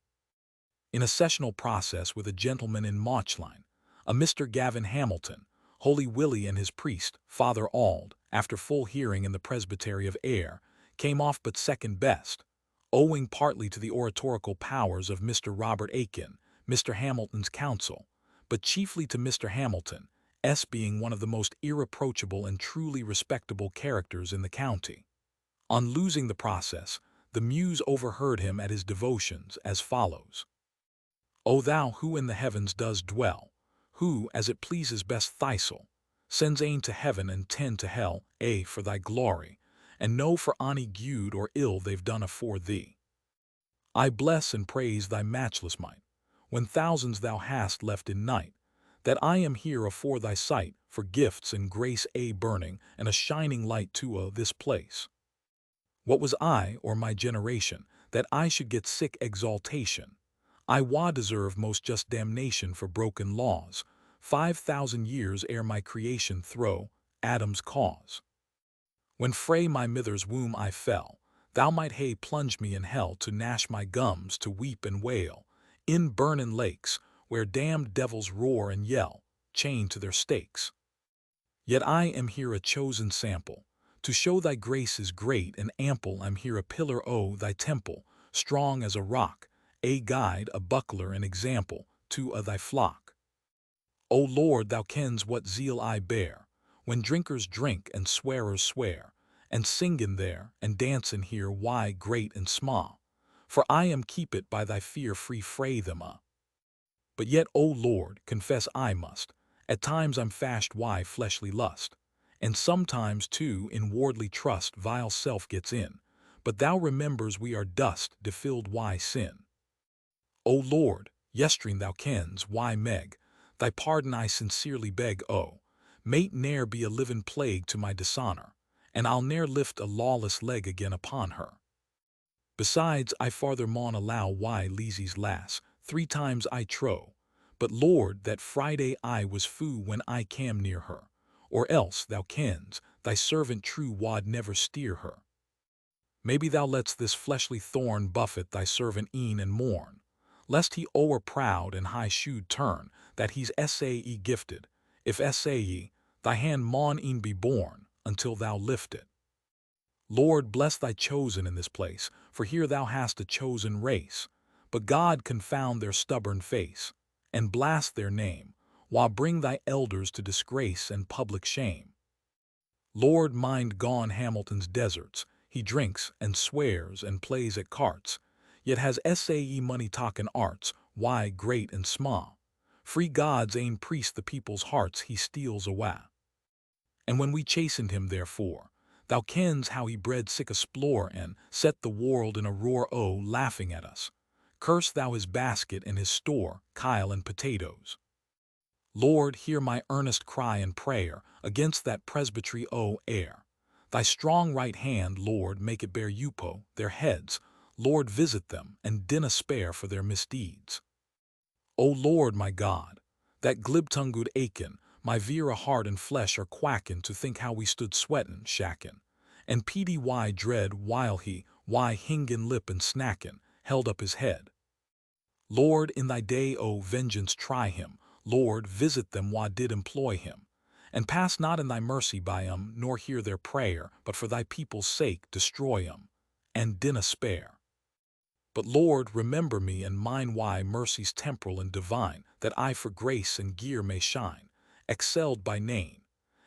In a sessional process with a gentleman in Mauchline, a Mr. Gavin Hamilton, Holy Willie and his priest, Father Auld, after full hearing in the presbytery of Ayr, came off but second best, owing partly to the oratorical powers of Mr. Robert Aiken, Mr. Hamilton's counsel, but chiefly to Mr. Hamilton, being one of the most irreproachable and truly respectable characters in the county. On losing the process, the muse overheard him at his devotions as follows. O thou who in the heavens does dwell, who, as it pleases best thyself, sends ane to heaven and 10 to hell, for thy glory, and no for ony gude or ill they've done afore thee. I bless and praise thy matchless might, when thousands thou hast left in night, that I am here afore thy sight, for gifts and grace a burning, and a shining light to this place. What was I, or my generation, that I should get sick exaltation? I deserve most just damnation for broken laws, 5,000 years ere my creation throw, Adam's cause. When frae my mither's womb I fell, thou might hae plunged me in hell to gnash my gums, to weep and wail, in burnin' lakes, where damned devils roar and yell, chained to their stakes. Yet I am here a chosen sample, to show thy grace is great and ample. I'm here a pillar o' thy temple, strong as a rock, a guide, a buckler, an example, to thy flock. O Lord, thou kens what zeal I bear, when drinkers drink and swearers swear, and singin' there, and dancin' here, why, great and sma', for I am keepit by thy fear free frae them a'. But yet, O Lord, confess I must, at times I'm fashed why fleshly lust, and sometimes, too, in wardly trust vile self gets in, but thou remembers we are dust, defilled why sin. O Lord, yestreen thou kens why meg, thy pardon I sincerely beg, oh, may't ne'er be a livin' plague to my dishonor, and I'll ne'er lift a lawless leg again upon her. Besides, I farther maun allow why Leesy's lass, 3 times I trow, but Lord, that Friday I was fou when I cam near her, or else, thou kens, thy servant true wad never steer her. Maybe thou let's this fleshly thorn buffet thy servant e'en and mourn, lest he o'er proud and high-shoed turn, that he's sae gifted, if sae, thy hand maun e'en be borne, until thou lift it. Lord, bless thy chosen in this place, for here thou hast a chosen race, but God confound their stubborn face, and blast their name, while bring thy elders to disgrace and public shame. Lord, mind gone Hamilton's deserts, he drinks and swears and plays at carts, yet has sae money talkin' arts, why, great and sma', free God's ain priest the people's hearts he steals awa'. And when we chastened him therefore, thou kens how he bred sick a splore and set the world in a roar o' laughing at us. Curse thou his basket and his store, kyle and potatoes. Lord, hear my earnest cry and prayer against that presbytery o' air. Thy strong right hand, Lord, make it bear Upo, their heads. Lord, visit them, and dinna spare for their misdeeds. O Lord, my God, that glib-tongued Aiken, my vera heart and flesh are quackin' to think how we stood sweatin', shackin', and peety why dread while he, why hingin' lip and snackin', held up his head. Lord, in thy day o' vengeance try him, Lord, visit them wha did employ him, and pass not in thy mercy by 'em, nor hear their prayer, but for thy people's sake destroy 'em, and dinna spare. But Lord, remember me and mine why mercy's temporal and divine, that I for grace and gear may shine, excelled by name,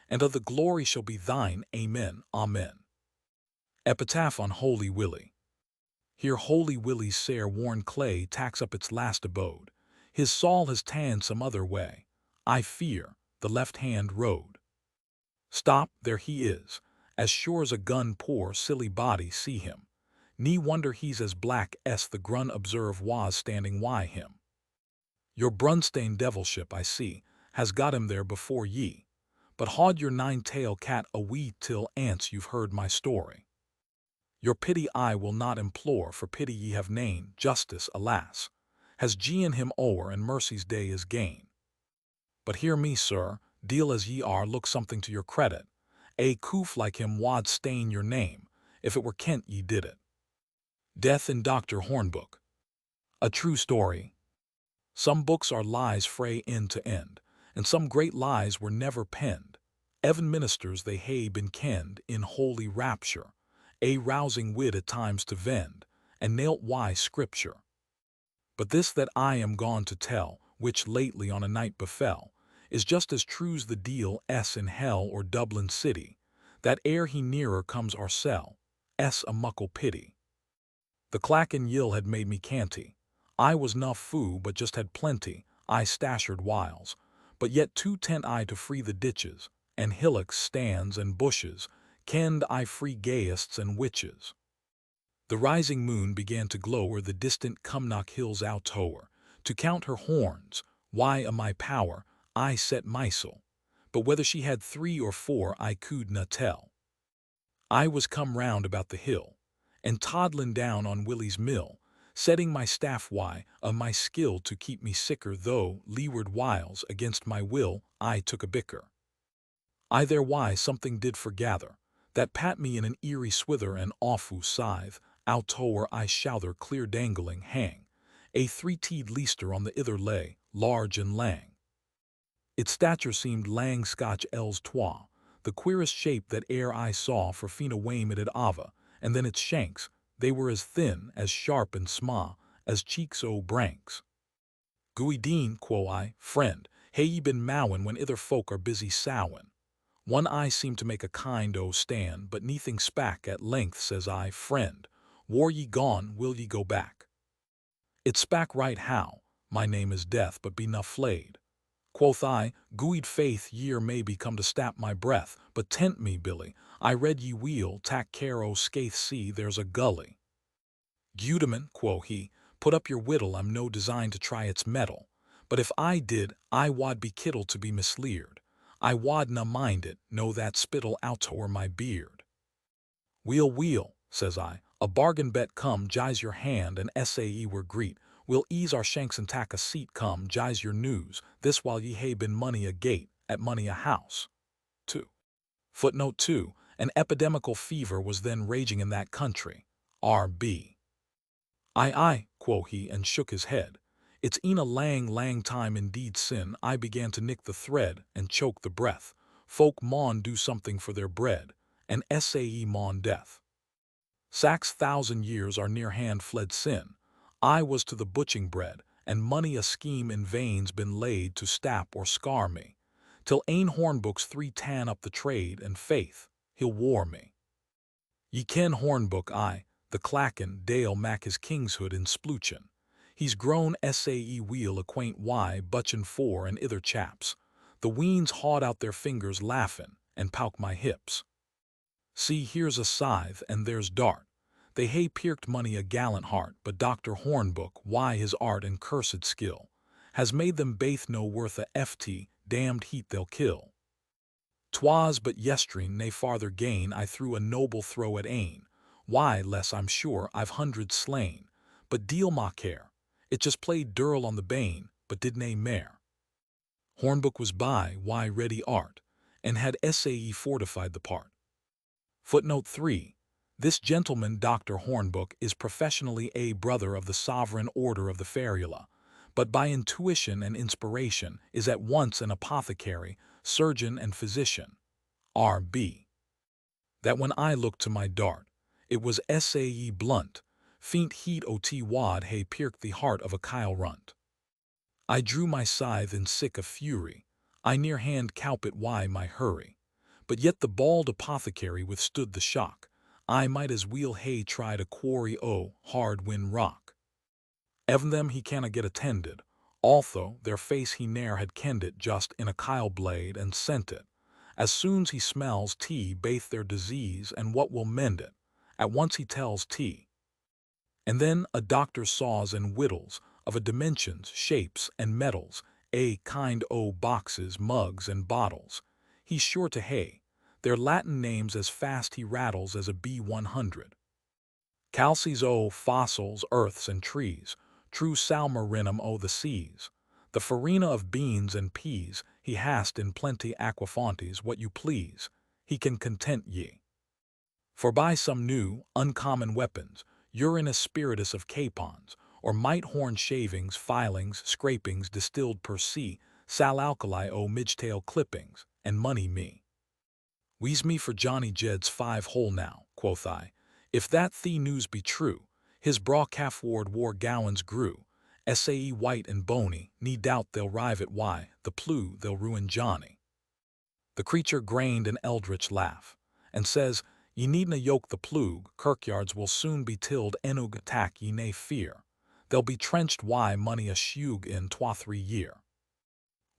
and of the glory shall be thine, amen, amen. Epitaph on Holy Willie. Here Holy Willie's sair worn clay tacks up its last abode. His Saul has ta'en some other way, I fear, the left-hand road. Stop, there he is, as sure's a gun poor silly body see him. Nee wonder he's as black as the grun observe was standing why him. Your brunstane devilship, I see, has got him there before ye, but haud your 9-tail cat a wee till ance you've heard my story. Your pity I will not implore, for pity ye have nane, justice, alas, has gi'en him o'er, and mercy's day is gain. But hear me, sir, deal as ye are, look something to your credit. A coof like him wad stain your name, if it were kent ye did it. Death in Dr. Hornbook. A true story. Some books are lies frae end to end, and some great lies were never penned. Evan ministers they hae been kenned in holy rapture, a rousing wit at times to vend, and nailt why scripture. But this that I am gone to tell, which lately on a night befell, is just as true's the deal in hell or Dublin city, that ere he nearer comes oursel, a muckle pity. The clackin' yill had made me canty. I was na fou, but just had plenty, I stashered whiles, but yet too tent I to free the ditches, and hillocks, stands, and bushes, kenned I free gayests and witches. The rising moon began to glow o'er the distant Cumnock hills out o'er, to count her horns, why a my power, I set mysel, but whether she had 3 or 4 I could na tell. I was come round about the hill, and toddlin' down on Willie's mill, setting my staff why of my skill to keep me sicker, though leeward whiles against my will I took a bicker. I there why something did forgather, that pat me in an eerie swither and awfu scythe, out tower I shouther clear dangling hang, a 3-teed leicester on the ither lay, large and lang. Its stature seemed lang Scotch els twa, the queerest shape that e'er I saw for fina wame it at Ava, and then its shanks, they were as thin, as sharp and sma, as cheeks o' branks. Gooey Dean, quo I, friend, hae ye been mowin when ither folk are busy sowin? One eye seemed to make a kind o' stand, but neathing spak at length, says I, friend, war ye gone, will ye go back? It spak right how, my name is Death, but be na flayed. Quoth I, gooeyed faith ye're maybe come to stap my breath, but tent me, Billy, I read ye weel, tak care o' Scaith see, there's a gully. Gudeman, quo he, put up your whittle, I'm no designed to try its metal, but if I did, I wad be kittle to be misleared. I wad na mind it, no that spittle out o'er my beard. Weel, says I, a bargain bet come, jise your hand, and sae we're greet. We'll ease our shanks and tack a seat, come, jise your news, this while ye hae been money a gate, at money a house. 2. Footnote 2. An epidemical fever was then raging in that country. R.B. Aye, quo he, and shook his head. It's e'en a lang time indeed sin I began to nick the thread and choke the breath. Folk maun do something for their bread, and sae maun death. Sax 1,000 years are near hand fled sin. I was to the butching bred, and money a scheme in veins been laid to stap or scar me, till ane Hornbook's 3 tan up the trade, and faith, he'll war me. Ye ken Hornbook, I, the clackin' Dale mac his kingshood in spluchin. He's grown sae weel acquaint why butchin' for and ither chaps. The weens hawed out their fingers laughin', and pouk my hips. See, here's a scythe, and there's dart. They hae pirked money a gallant heart, but Dr. Hornbook, why his art and cursed skill, has made them baith no worth a ft, damned heat they'll kill. 'Twas but yestreen nae farther gain I threw a noble throw at ane. Why, less I'm sure I've hundreds slain, but deal ma care. It just played dirl on the bane, but did nae mair. Hornbook was by, why ready art, and had sae fortified the part. Footnote 3. This gentleman, Dr. Hornbook, is professionally a brother of the Sovereign Order of the Ferula, but by intuition and inspiration is at once an apothecary, surgeon, and physician. R.B. That when I looked to my dart, it was sae blunt, feint heat o' wad hae pirked the heart of a Kyle runt. I drew my scythe in sick a fury, I near hand cowpit why my hurry, but yet the bald apothecary withstood the shock. I might as weel hae tried a quarry o' hard win rock. Evan them he canna get attended, although their face he ne'er had kenned it, just in a Kyle blade and sent it. As soon's he smells tea baith their disease and what will mend it, at once he tells tea. And then a doctor saws and whittles of a dimensions, shapes, and metals, a kind o' boxes, mugs, and bottles. He's sure to hae their Latin names as fast he rattles as a B100. Calces o' fossils, earths, and trees, true salmarinum o' the seas. The farina of beans and peas, he hast in plenty aquafontes, what you please, he can content ye. For by some new, uncommon weapons, urine spiritus of capons, or might horn shavings, filings, scrapings distilled per se, sal alkali o' midgetail clippings, and money me. Wheeze me for Johnny Jed's 5 hole now, quoth I. If that the news be true, his braw calf ward war gowans grew, sae white and bony, nee doubt they'll rive it why, the plew they'll ruin Johnny. The creature grained an eldritch laugh, and says, Ye needna yoke the plug, kirkyards will soon be tilled enug attack ye nae fear. They'll be trenched why money a shug in 2-3 year.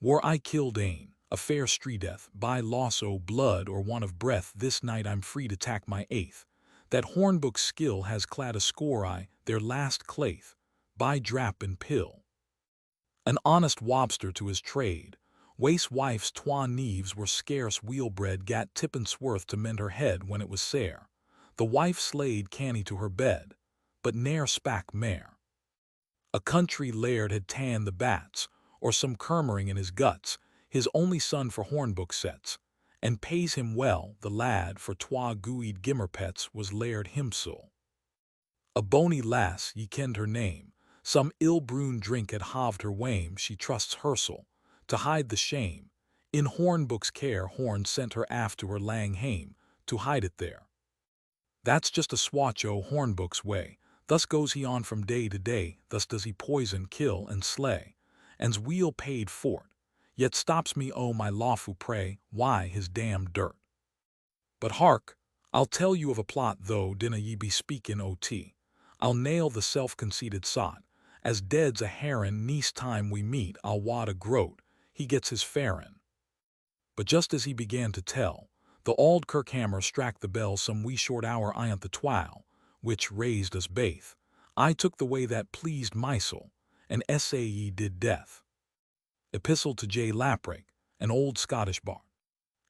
War I killed ane, a fair streeteth, by loss o' blood or want of breath, this night I'm free to tack my 8th. That Hornbook's skill has clad a score I, their last claith, by drap and pill. An honest wobster to his trade, Waste wife's twa neves were scarce wheelbread gat tippence worth to mend her head when it was sere. The wife slayed canny to her bed, but ne'er spak mair. A country laird had tanned the bats, or some curmering in his guts, his only son for hornbook sets, and pays him well, the lad, for twa gooied gimmerpets was laird himsel. A bonny lass, ye kenned her name, some ill-brewn drink had haved her wame, she trusts hersel, to hide the shame. In Hornbook's care Horn sent her aft to her lang hame, to hide it there. That's just a swatch o' Hornbook's way, thus goes he on from day to day, thus does he poison, kill, and slay, and's weel paid for't, yet stops me o' my lawfu' prey, why his damned dirt. But hark, I'll tell you of a plot, though dinna ye be speakin' o' tea. I'll nail the self-conceited sot, as dead's a heron, neast time we meet I'll wad a groat, he gets his farin. But just as he began to tell, the auld kirkhammer strack the bell some wee short hour ayont the twile, which raised us baith. I took the way that pleased mysel, and sae did death. Epistle to J. Laprake, an old Scottish bard.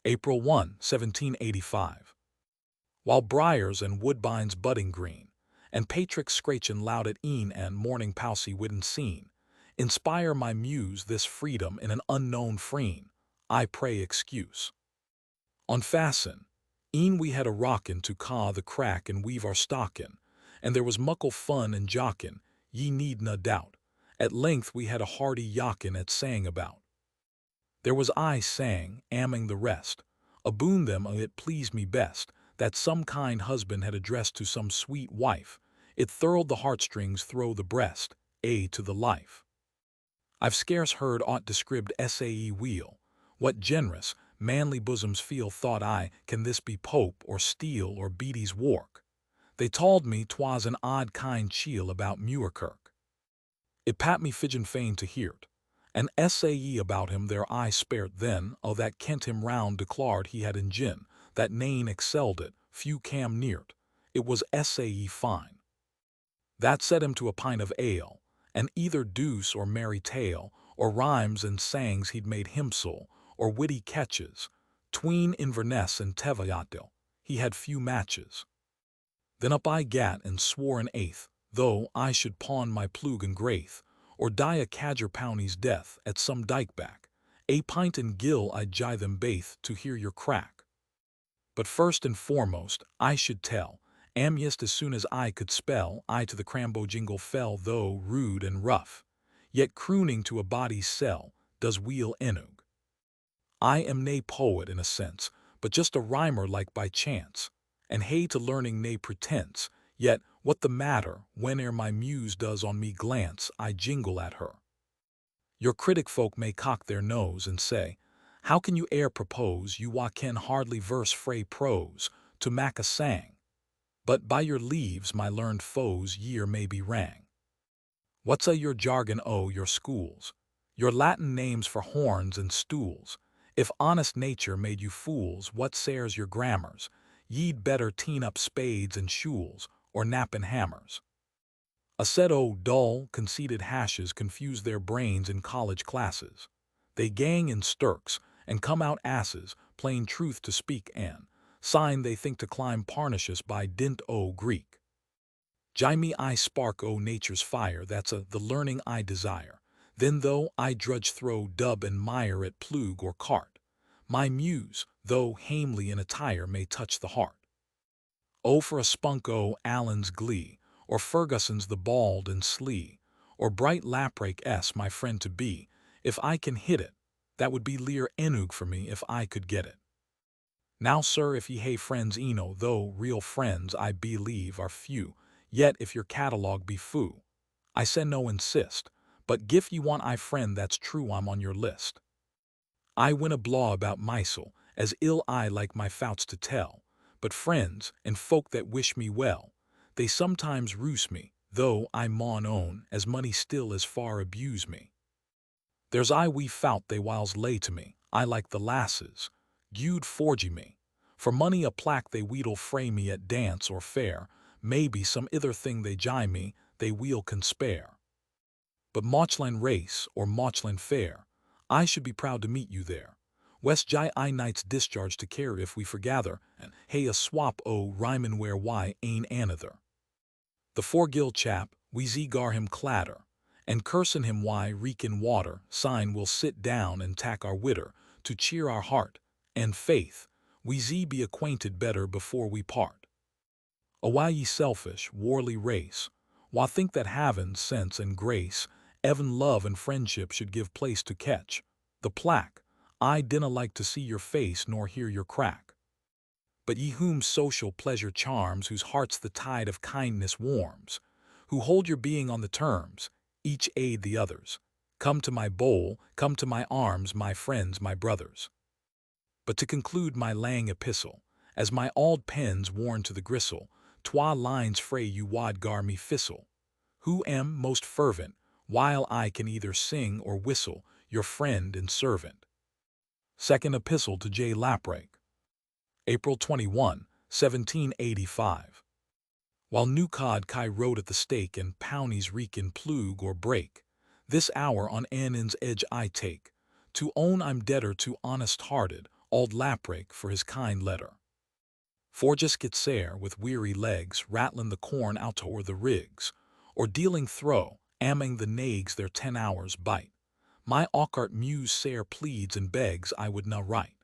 April 1, 1785. While briars and woodbines budding green, and patricks screechin' loud at e'en and morning pousy widden seen, inspire my muse this freedom in an unknown freen, I pray excuse. Unfasten, e'en we had a rockin' to caw the crack and weave our stockin', and there was muckle fun and jockin', ye need na doubt. At length we had a hearty yockin' at sang about. There was I sang, amming the rest, aboon them it pleased me best, that some kind husband had addressed to some sweet wife, it thrilled the heartstrings thro' the breast, to the life. I've scarce heard aught described sae weel, what generous, manly bosoms feel, thought I, can this be Pope or Steele or Beattie's Wark? They told me 'twas an odd kind chiel about Muirkirk. It pat me fidgen fain to hear't, and sae about him there I spairt then, o' that kent him round declared he had in gin, that nane excelled it, few cam near't, it was sae fine. That set him to a pint of ale, and either douce or merry tale, or rhymes and sangs he'd made himsel, or witty catches, tween Inverness and Teviotdale, he had few matches. Then up I gat and swore an eighth, though I should pawn my plug and graith, or die a cadger pownie's death at some dikeback, a pint and gill I'd gie them baith to hear your crack. But first and foremost, I should tell, amyest as soon as I could spell, I to the crambo jingle fell, though rude and rough, yet crooning to a body's cell, does weel enug. I am nae poet in a sense, but just a rhymer like by chance, and hey to learning nae pretense, yet what the matter, whene'er my muse does on me glance, I jingle at her. Your critic folk may cock their nose and say, how can you e'er propose, you wha ken hardly verse frae prose, to mak a sang? But by your leaves, my learned foes, ye're may be rang. What's a your jargon o' your schools? Your Latin names for horns and stools? If honest nature made you fools, what sares your grammars? Ye'd better teen up spades and shules, or nappin' hammers. A set o' dull, conceited hashes confuse their brains in college classes. They gang in stirks, and come out asses, plain truth to speak, and sign they think to climb Parnassus by dint o' Greek. Jimmy I spark o' nature's fire, that's the learning I desire. Then though I drudge throw dub and mire at plug or cart, my muse, though hamely in attire, may touch the heart. O for a spunk o' Allen's glee, or Ferguson's the bald and slee, or bright Laprake my friend to be, if I can hit it, that would be lear enug for me if I could get it. Now, sir, if ye hae friends eno, though real friends I believe are few, yet if your catalogue be foo, I send no insist, but gif ye want I friend that's true I'm on your list. I win a blaw about mysel, as ill I like my fouts to tell, but friends, and folk that wish me well, they sometimes ruse me, though I maun own, as money still as far abuse me. There's I wee fout they whiles lay to me, I like the lasses, gude forgy me, for money a plack they wheedle fray me at dance or fair, maybe some ither thing they jie me, they weel can spare. But Mauchline race, or Mauchline fair, I should be proud to meet you there. West Jai I night's discharge to care if we forgather, and hey a swap o rhymin where why ain another. The four-gill chap, we gar him clatter, and cursin' him why reekin water, sign we'll sit down and tack our witter, to cheer our heart, and faith, we be acquainted better before we part. O why ye selfish, warly race, why think that havin' sense and grace, even love and friendship should give place to catch the plaque, I dinna like to see your face nor hear your crack. But ye whom social pleasure charms, whose hearts the tide of kindness warms, who hold your being on the terms, each aid the others. Come to my bowl, come to my arms, my friends, my brothers. But to conclude my lang epistle, as my auld pen's worn to the gristle, twa lines frae you wad gar me fissel, who am most fervent, while I can either sing or whistle, your friend and servant. Second Epistle to J. Laprake. April 21, 1785. While Newcod Kai rode at the stake and pownies reek in plug or brake, this hour on Annan's edge I take, to own I'm debtor to honest-hearted Auld Laprake for his kind letter. For just get sair with weary legs rattling the corn out o'er the rigs, or dealing throw, amming the nags their 10 hours bite, my awkart muse sair pleads and begs I would na write.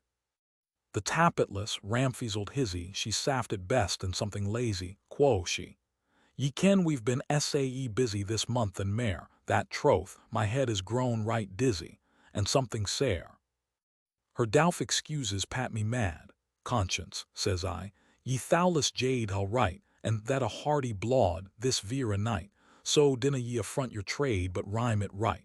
The tappetless, ramfeazled hizzy, she saft at best and something lazy, quo she. Ye ken we've been sae busy this month and mair, that troth, my head is grown right dizzy, and something sair. Her douf excuses pat me mad. Conscience, says I, ye thowless jade I'll write, and that a hearty blaud this vera night, so dinna ye affront your trade but rhyme it right.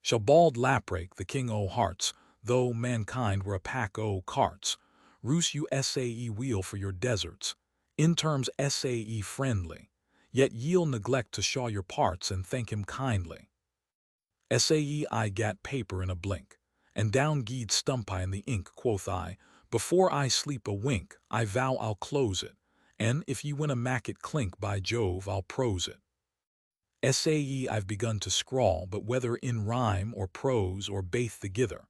Shall bald Laprake, the king o' hearts, though mankind were a pack o' carts, roose you sae wheel for your deserts, in terms sae friendly, yet ye'll neglect to shaw your parts and thank him kindly. Sae I gat paper in a blink, and down gied stump I in the ink, quoth I, before I sleep a wink, I vow I'll close it, and if ye win a mack it clink, by Jove, I'll prose it. Sae I've begun to scrawl, but whether in rhyme or prose or baith thegither,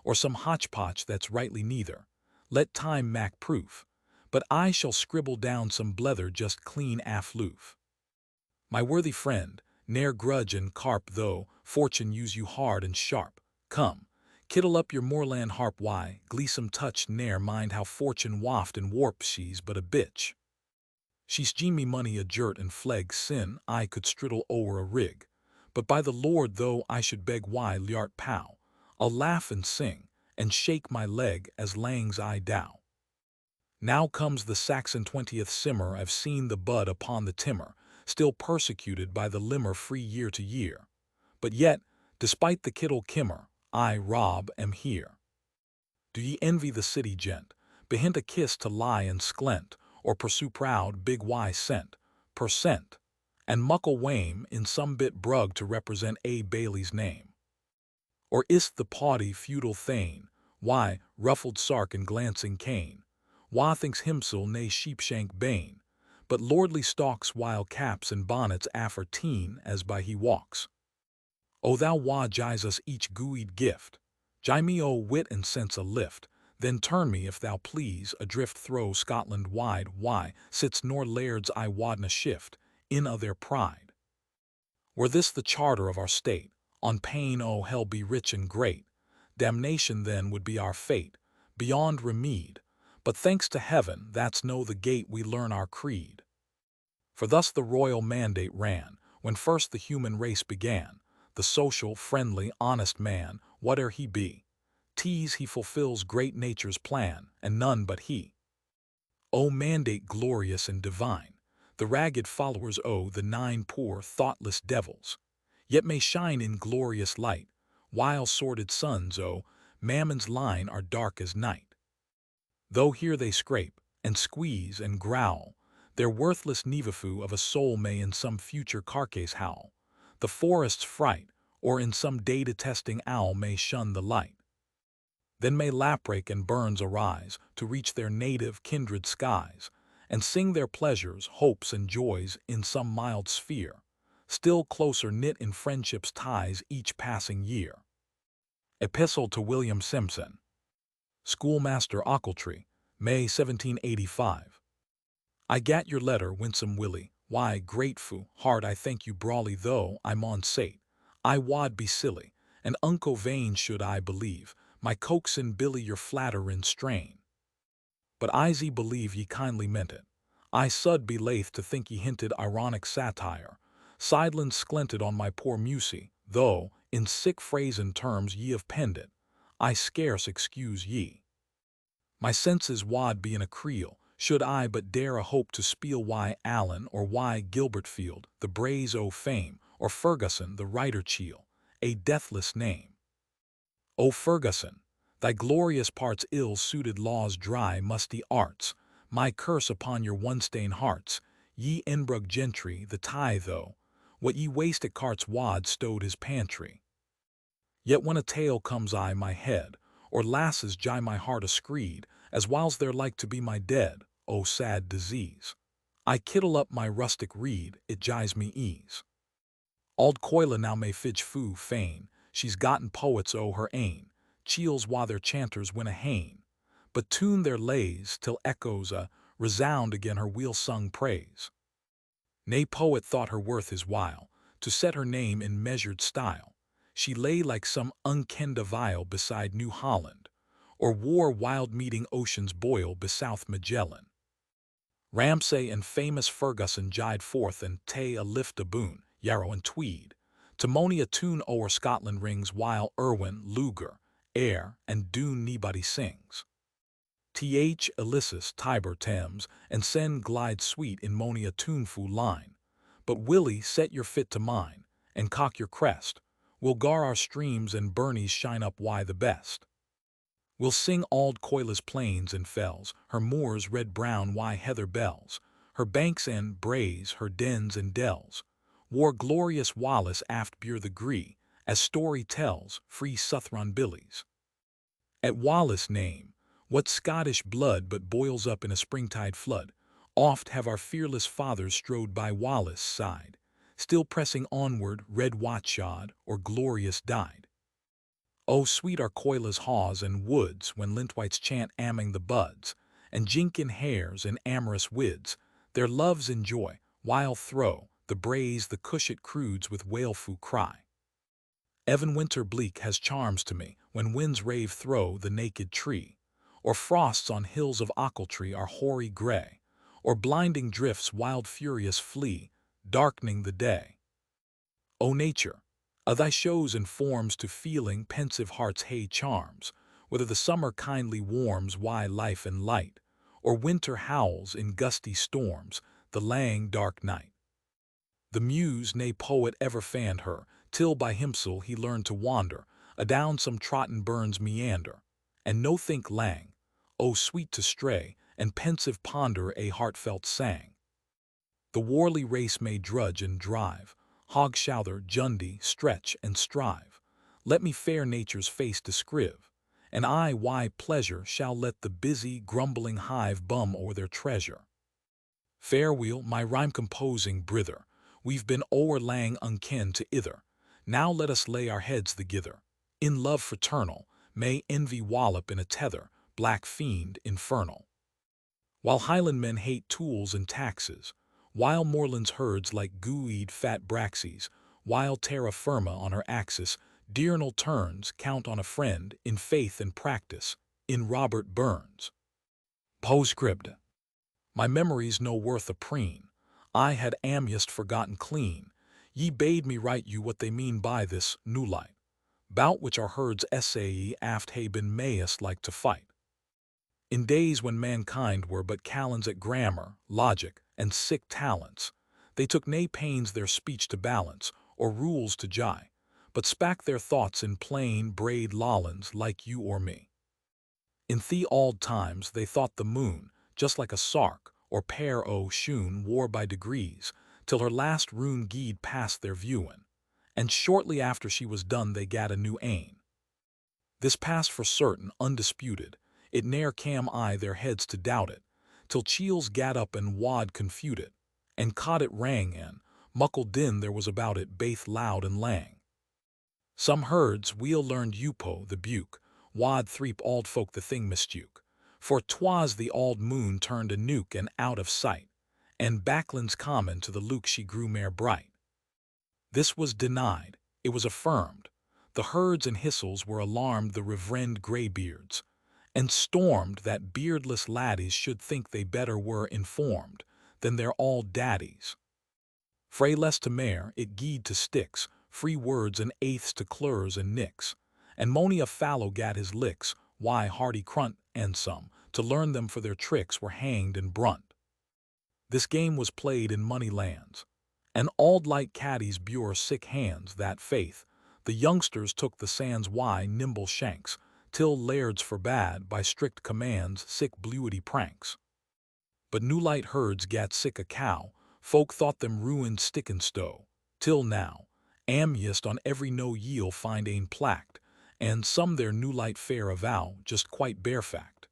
or some hotchpotch that's rightly neither, let time mack proof, but I shall scribble down some blether just clean afloof. My worthy friend, ne'er grudge and carp though fortune use you hard and sharp, come, kittle up your moorland harp, why, gleesome touch, ne'er mind how fortune waft and warp, she's but a bitch. She's gee me money a jurt and fleg sin I could striddle o'er a rig, but by the Lord though I should beg why liart pow, I'll laugh and sing, and shake my leg as langs I dow. Now comes the Saxon 20th simmer, I've seen the bud upon the timmer, still persecuted by the limmer free year to year. But yet, despite the kittle kimmer, I, Rob, am here. Do ye envy the city gent, behint a kiss to lie and sklent, or pursue proud big Y cent, per cent, and muckle wame in some bit brug to represent A. Bailey's name? Or is't the paughty feudal thane, why, ruffled sark and glancing cane, wha thinks himsel nae sheepshank bane, but lordly stalks while caps and bonnets affer teen as by he walks? O thou wha gies us each gooeyed gift, gie me o wit and sense a lift, then turn me, if thou please, adrift thro' Scotland wide, why sits nor lairds I wadna shift, in o' their pride. Were this the charter of our state, on pain o' hell be rich and great, damnation then would be our fate, beyond remede, but thanks to heaven, that's no the gate we learn our creed. For thus the royal mandate ran, when first the human race began, the social, friendly, honest man, whate'er he be, tease he fulfills great nature's plan, and none but he. O mandate glorious and divine, the ragged followers o' the 9 poor thoughtless devils, yet may shine in glorious light, while sordid sons o' mammon's line are dark as night. Though here they scrape, and squeeze, and growl, their worthless nevafu of a soul may in some future carcase howl, the forest's fright, or in some day-detesting owl may shun the light. Then may Laprake and Burns arise to reach their native kindred skies, and sing their pleasures, hopes, and joys in some mild sphere, still closer knit in friendship's ties each passing year. Epistle to William Simpson. Schoolmaster Ochiltree, May 1785. I gat your letter, winsome Willie. Why, grateful heart, I thank you brawly, though I maun say't, I wad be silly, and unco vain should I believe my coaxin' Billy your flatterin' strain. But I'se believe ye kindly meant it. I sud be laith to think ye hinted ironic satire, sidelin' sklented on my poor Musie, though, in sick phrasin' terms ye have penned it, I scarce excuse ye. My senses wad be in a creel, should I but dare a hope to spiel why Allen or why Gilbertfield, the braze o' fame, or Ferguson, the writer cheel, a deathless name. O Ferguson, thy glorious parts ill-suited laws dry musty arts, my curse upon your one-stain hearts, ye Edinburgh gentry, the tie though, what ye waste at cart's wad stowed his pantry. Yet when a tale comes I my head, or lasses gie my heart a screed, as whiles they're like to be my dead, O sad disease, I kittle up my rustic reed, it gies me ease. Auld Coila now may fidge foo fain, she's gotten poets o' her ain, cheels while their chanters win a hain, but tune their lays till echoes resound again her wheel-sung praise. Nay poet thought her worth his while, to set her name in measured style. She lay like some unkenned vial beside New Holland, or wore wild meeting ocean's boil besouth Magellan. Ramsay and famous Ferguson jied forth and tay a lift aboon, Yarrow and Tweed, to mony a tune o'er Scotland rings while Irwin, Luger, Ayr, and Doon nebody sings. Th. Ilyssus, Tiber, Thames, and Seine glide sweet in mony a tuneful line. But Willie, set your fit to mine, and cock your crest. We'll gar our streams and burnies shine up why the best. We'll sing Auld Coila's plains and fells, her moors red-brown why heather bells, her banks and braes, her dens and dells. War glorious Wallace aft beer the gree, as story tells, free Southron Billies. At Wallace name, what Scottish blood but boils up in a springtide flood? Oft have our fearless fathers strode by Wallace' side, still pressing onward, red watchshod, or glorious died. Oh, sweet are Coila's haws and woods when lintwites chant amming the buds, and jinkin hares and amorous wids, their loves enjoy, while throw the braes the cushat crudes with wailful cry. Even winter bleak has charms to me, when winds rave thro' the naked tree, or frosts on hills of Ochiltree are hoary gray, or blinding drifts wild furious flee, darkening the day. O nature, thy shows and forms to feeling pensive hearts hey charms, whether the summer kindly warms why life and light, or winter howls in gusty storms, the lang dark night. The muse, nay poet, ever fanned her, till by himsel he learned to wander, adown some trodden burn's meander, and no think lang, O sweet to stray, and pensive ponder a heartfelt sang. The warly race may drudge and drive, hog-shouther, jundy, stretch and strive. Let me fair nature's face descrive, and I why pleasure shall let the busy, grumbling hive bum o'er their treasure. Farewell, my rhyme-composing brither, we've been o'er lang unken to ither. Now let us lay our heads thegither. In love fraternal, may envy wallop in a tether, black fiend infernal. While Highlandmen hate tools and taxes, while moorlands herds like gooeyed fat braxies, while terra firma on her axis, diurnal turns count on a friend in faith and practice, in Robert Burns. Postscript. My memory's no worth a preen, I had amyst forgotten clean, ye bade me write you what they mean by this new light, bout which our herds essay aft hae been mayest like to fight. In days when mankind were but callants at grammar, logic, and sick talents, they took nae pains their speech to balance, or rules to gie, but spak their thoughts in plain, braid Lollands like you or me. In the auld times they thought the moon, just like a sark, or pair o' shoon wore by degrees, till her last rune gied past their viewin', and shortly after she was done they gat a new ain. This passed for certain, undisputed, it ne'er cam I their heads to doubt it, till Cheels gat up and wad confute it, and caught it rang and muckle din there was about it baith loud and lang. Some herds weel learned Upo the buke, wad threep auld folk the thing mistook. For 'twas the auld moon turned a nuke and out of sight, and Backlands common to the luke she grew mair bright. This was denied, it was affirmed. The herds and histles were alarmed the reverend greybeards, and stormed that beardless laddies should think they better were informed than their auld daddies. Frae less to mair, it gied to sticks, free words and eighths to clurs and nicks, and mony a fallow gat his licks, why hearty crunt, and some, to learn them for their tricks, were hanged and brunt. This game was played in money lands, and auld light caddies bure sick hands that faith, the youngsters took the sands why nimble shanks, till lairds forbade by strict commands sick bluety pranks. But new light herds gat sick a cow, folk thought them ruined stick and stow, till now, amyest on every no ye'll find ane placked, and some their new light fair avow, just quite bare fact.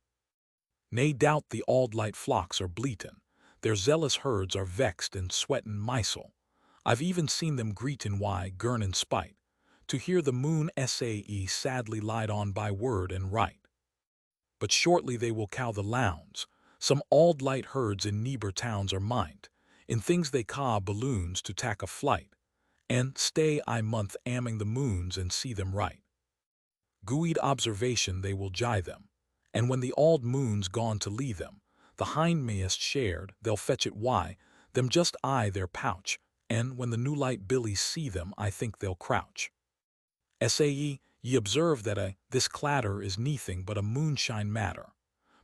Nae doubt the auld light flocks are bleatin', their zealous herds are vexed and sweatin' mysel. I've even seen them greetin' why girn in spite, to hear the moon sadly lied on by word and right. But shortly they will cow the lownds. Some auld light herds in neebor towns are mind, in things they ca' balloons to tak a flight, and stay I month amming the moons and see them right. Gooied observation they will jye them, and when the auld moon's gone to lee them, the hindmayest shared, they'll fetch it why, them just eye their pouch, and when the new light billies see them, I think they'll crouch. Ye observe that this clatter is neathing but a moonshine matter.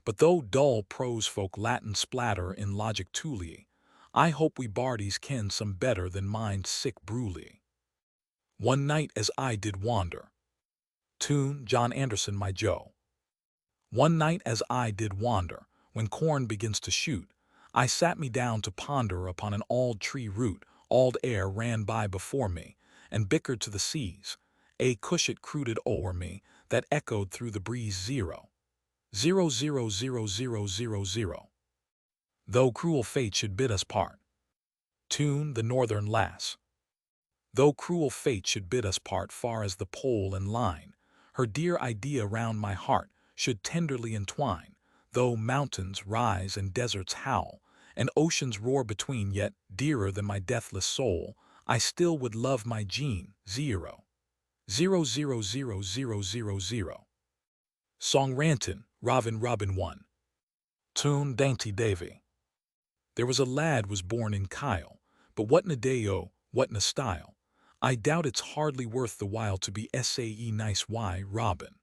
But though dull prose folk Latin splatter in logic toolie, I hope we bardies ken some better than mind's sick brewly. One night as I did wander. Tune, John Anderson, my Joe. One night as I did wander, when corn begins to shoot, I sat me down to ponder upon an auld tree root. Auld air ran by before me, and bickered to the seas. A cushion crooted o'er me, that echoed through the breeze 0, 0, 0, 0, 0, 0, 0. Though cruel fate should bid us part. Tune, the Northern Lass. Though cruel fate should bid us part far as the pole and line, her dear idea round my heart should tenderly entwine. Though mountains rise and deserts howl, and oceans roar between, yet, dearer than my deathless soul, I still would love my Jean, 0, 0, 0, 0, 0, 0, 0. Song Rantin, Robin 1. Tune, Dainty Davy. There was a lad was born in Kyle, but what na day what na style. I doubt it's hardly worth the while to be nice Robin.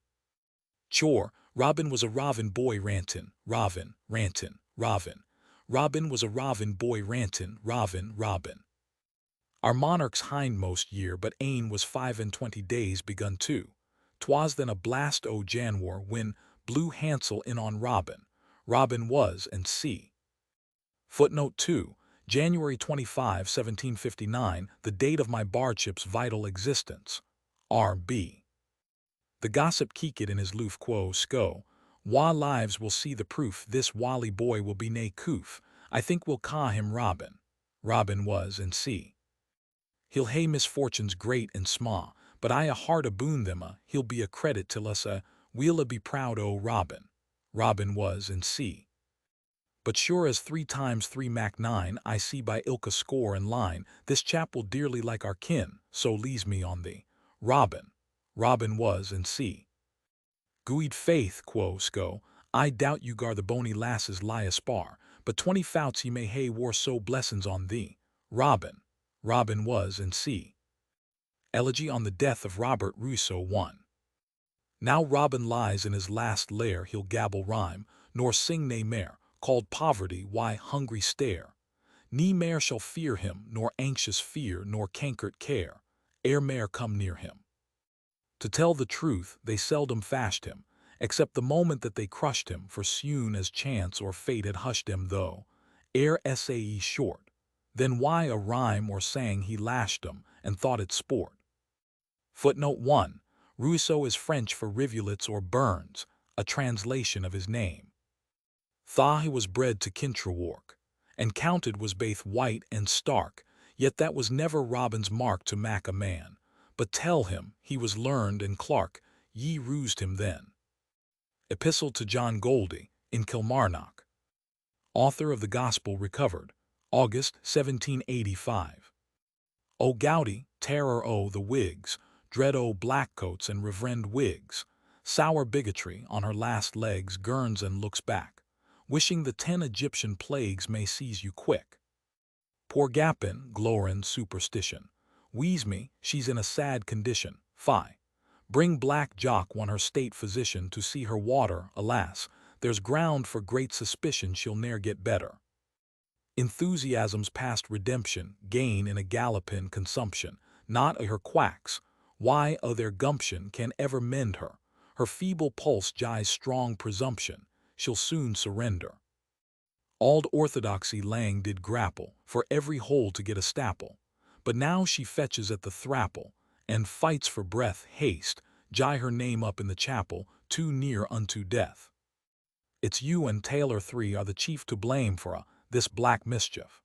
Chore, Robin was a Rovin boy rantin', Rovin, rantin', Rovin. Robin was a Rovin boy rantin', Rovin, Robin. Our monarch's hindmost year but ane was 25 days begun too. 'Twas then a blast o' Janwar when blew Hansel in on Robin. Robin was and see. Footnote 2. January 25, 1759, the date of my bardship's vital existence. R.B. The gossip keeked in his loof quo sco. Wa lives will see the proof this wally boy will be nae coof. I think we'll ca' him Robin. Robin was and see. He'll hae misfortunes great and sma', but I a heart aboon them he'll be a credit till us we'll be proud o' Robin. Robin was and see. But sure as 3 times 3 mak 9, I see by ilka score and line, this chap will dearly like our kin, so lees me on thee. Robin. Robin was and see. Gooied faith, quo sco, I doubt you gar the bony lasses lie a spar, but 20 fouts ye may hae war so blessings on thee. Robin. Robin was and see. Elegy on the Death of Robert Rousseau 1. Now Robin lies in his last lair, he'll gabble rhyme, nor sing nae mair, called poverty, why hungry stare. Nee mair shall fear him, nor anxious fear, nor cankert care, ere mair come near him. To tell the truth, they seldom fashed him, except the moment that they crushed him, for soon as chance or fate had hushed him though, ere sae short. Then why a rhyme or sang he lashed him, and thought it sport. Footnote 1. Rousseau is French for rivulets or burns, a translation of his name. Tha he was bred to Kintrawark, and counted was baith white and stark, yet that was never Robin's mark to mak a man, But tell him he was learned and Clark, ye rused him then. Epistle to John Goldie, in Kilmarnock. Author of the Gospel recovered, August 1785. O gouty, terror o' the Whigs, dread o' blackcoats and reverend Whigs, sour bigotry on her last legs gurns and looks back, wishing the 10 Egyptian plagues may seize you quick. Poor Gapin, glorin' superstition, wheeze me, she's in a sad condition, fie. Bring Black Jock one her state physician to see her water, alas, there's ground for great suspicion she'll ne'er get better. Enthusiasms past redemption gain in a gallopin' consumption, not a her quacks, why o' their gumption can ever mend her, her feeble pulse jies strong presumption, she'll soon surrender. Auld orthodoxy lang did grapple, for every hole to get a stapple, but now she fetches at the thrapple, and fights for breath, haste, jie her name up in the chapel, too near unto death. It's you and Taylor 3 are the chief to blame for this black mischief.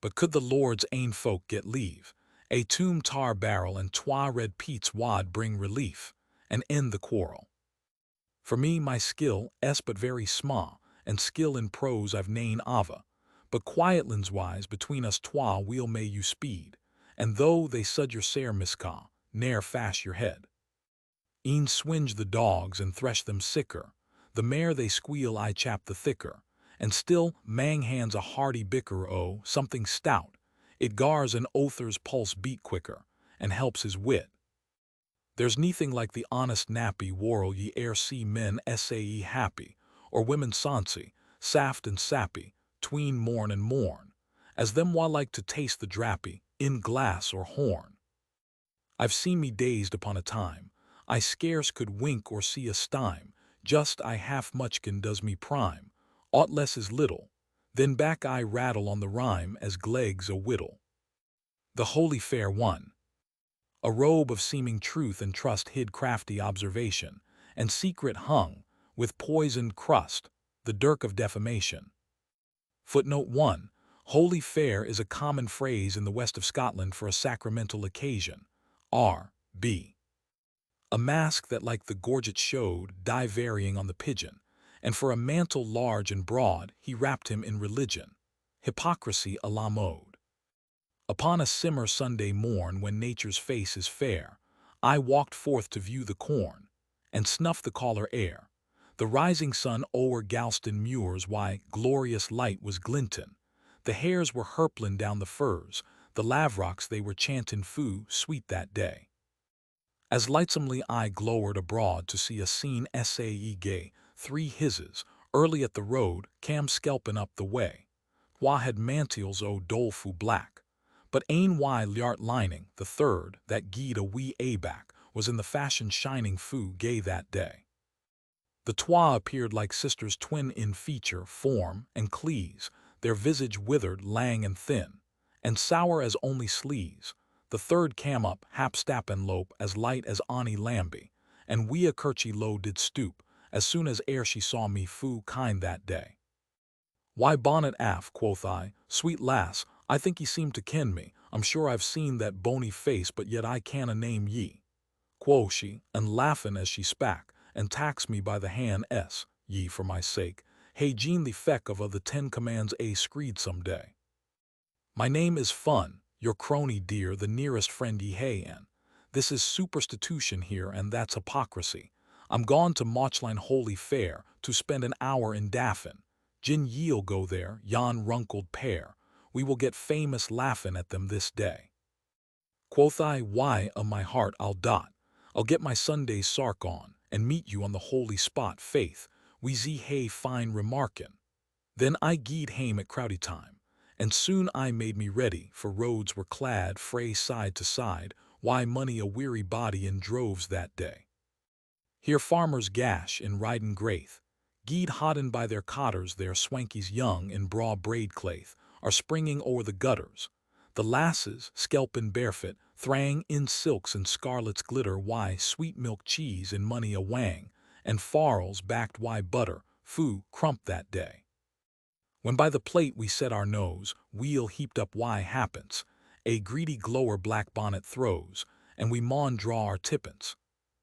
But could the Lord's ain folk get leave, a tomb tar barrel and twa red peats wad bring relief, and end the quarrel. For me my skill es but very sma', and skill in prose I've nane ava, but quietlands wise between us twa we'll may you speed, and though they sud your sair misca, ne'er fash your head. E'en swinge the dogs and thresh them sicker, the mair they squeal I chap the thicker, and still mang hands a hearty bicker o' something stout, it gars an oather's pulse beat quicker, and helps his wit. There's neathing like the honest nappy warrel ye e'er see men sae happy, or women soncy, saft and sappy, tween morn and morn, as them wha like to taste the drappy, in glass or horn. I've seen me dazed upon a time, I scarce could wink or see a stime, just I half muchkin does me prime, aught less is little, then back I rattle on the rhyme as glegs a whittle. The holy fair one. A robe of seeming truth and trust hid crafty observation, and secret hung, with poisoned crust, the dirk of defamation. Footnote 1. Holy fair is a common phrase in the west of Scotland for a sacramental occasion. R.B. A mask that like the gorget showed, dye varying on the pigeon, and for a mantle large and broad he wrapped him in religion. Hypocrisy a la mode. Upon a simmer Sunday morn when nature's face is fair, I walked forth to view the corn, and snuff the caller air. The rising sun o'er Galston muirs why glorious light was glintin', the hares were herplin' down the furze, the lavrocks they were chantin' foo sweet that day. As lightsomely I glowered abroad to see a scene sae gay, 3 hisses, early at the road, cam skelpin' up the way. Wha had mantials o' doleful black, but ane why liart lining, the third, that gied a wee aback, was in the fashion shining foo gay that day. The twa appeared like sisters twin in feature, form, and clees, their visage withered, lang and thin, and sour as only slees. The third cam up, hap stappen lope, as light as Annie Lambie, and wee a kirchy low did stoop, as soon as ere she saw me foo kind that day. Why bonnet aff, quoth I, sweet lass, I think ye seem to ken me, I'm sure I've seen that bony face, but yet I canna name ye. Quo she, and laughin' as she spak, and taks me by the hand ye for my sake, hey Jean the feck of the 10 commands a screed some day. My name is Fun, your crony dear, the nearest friend ye hae, and this is superstitution here, and that's hypocrisy. I'm gone to Mauchline Holy Fair to spend an hour in Daffin. Gin ye'll go there, yon runkled pair, we will get famous laughin' at them this day. Quoth I, why, o' my heart I'll get my Sunday's sark on, and meet you on the holy spot, faith, we ze hae fine remarkin'. Then I gied hame at crowdy time, and soon I made me ready, for roads were clad frae side to side, why mony a weary body in droves that day. Here farmers gash in ridin' graith, gied hodden by their cotters, their swankies young in braw braid claith, are springing o'er the gutters. The lasses, skelpin' barefoot, thrang in silks and scarlets glitter, why sweet milk cheese in money a wang, and farls backed why butter, foo, crump that day. When by the plate we set our nose, wheel heaped up why happens, a greedy glower black bonnet throws, and we maun draw our tippence.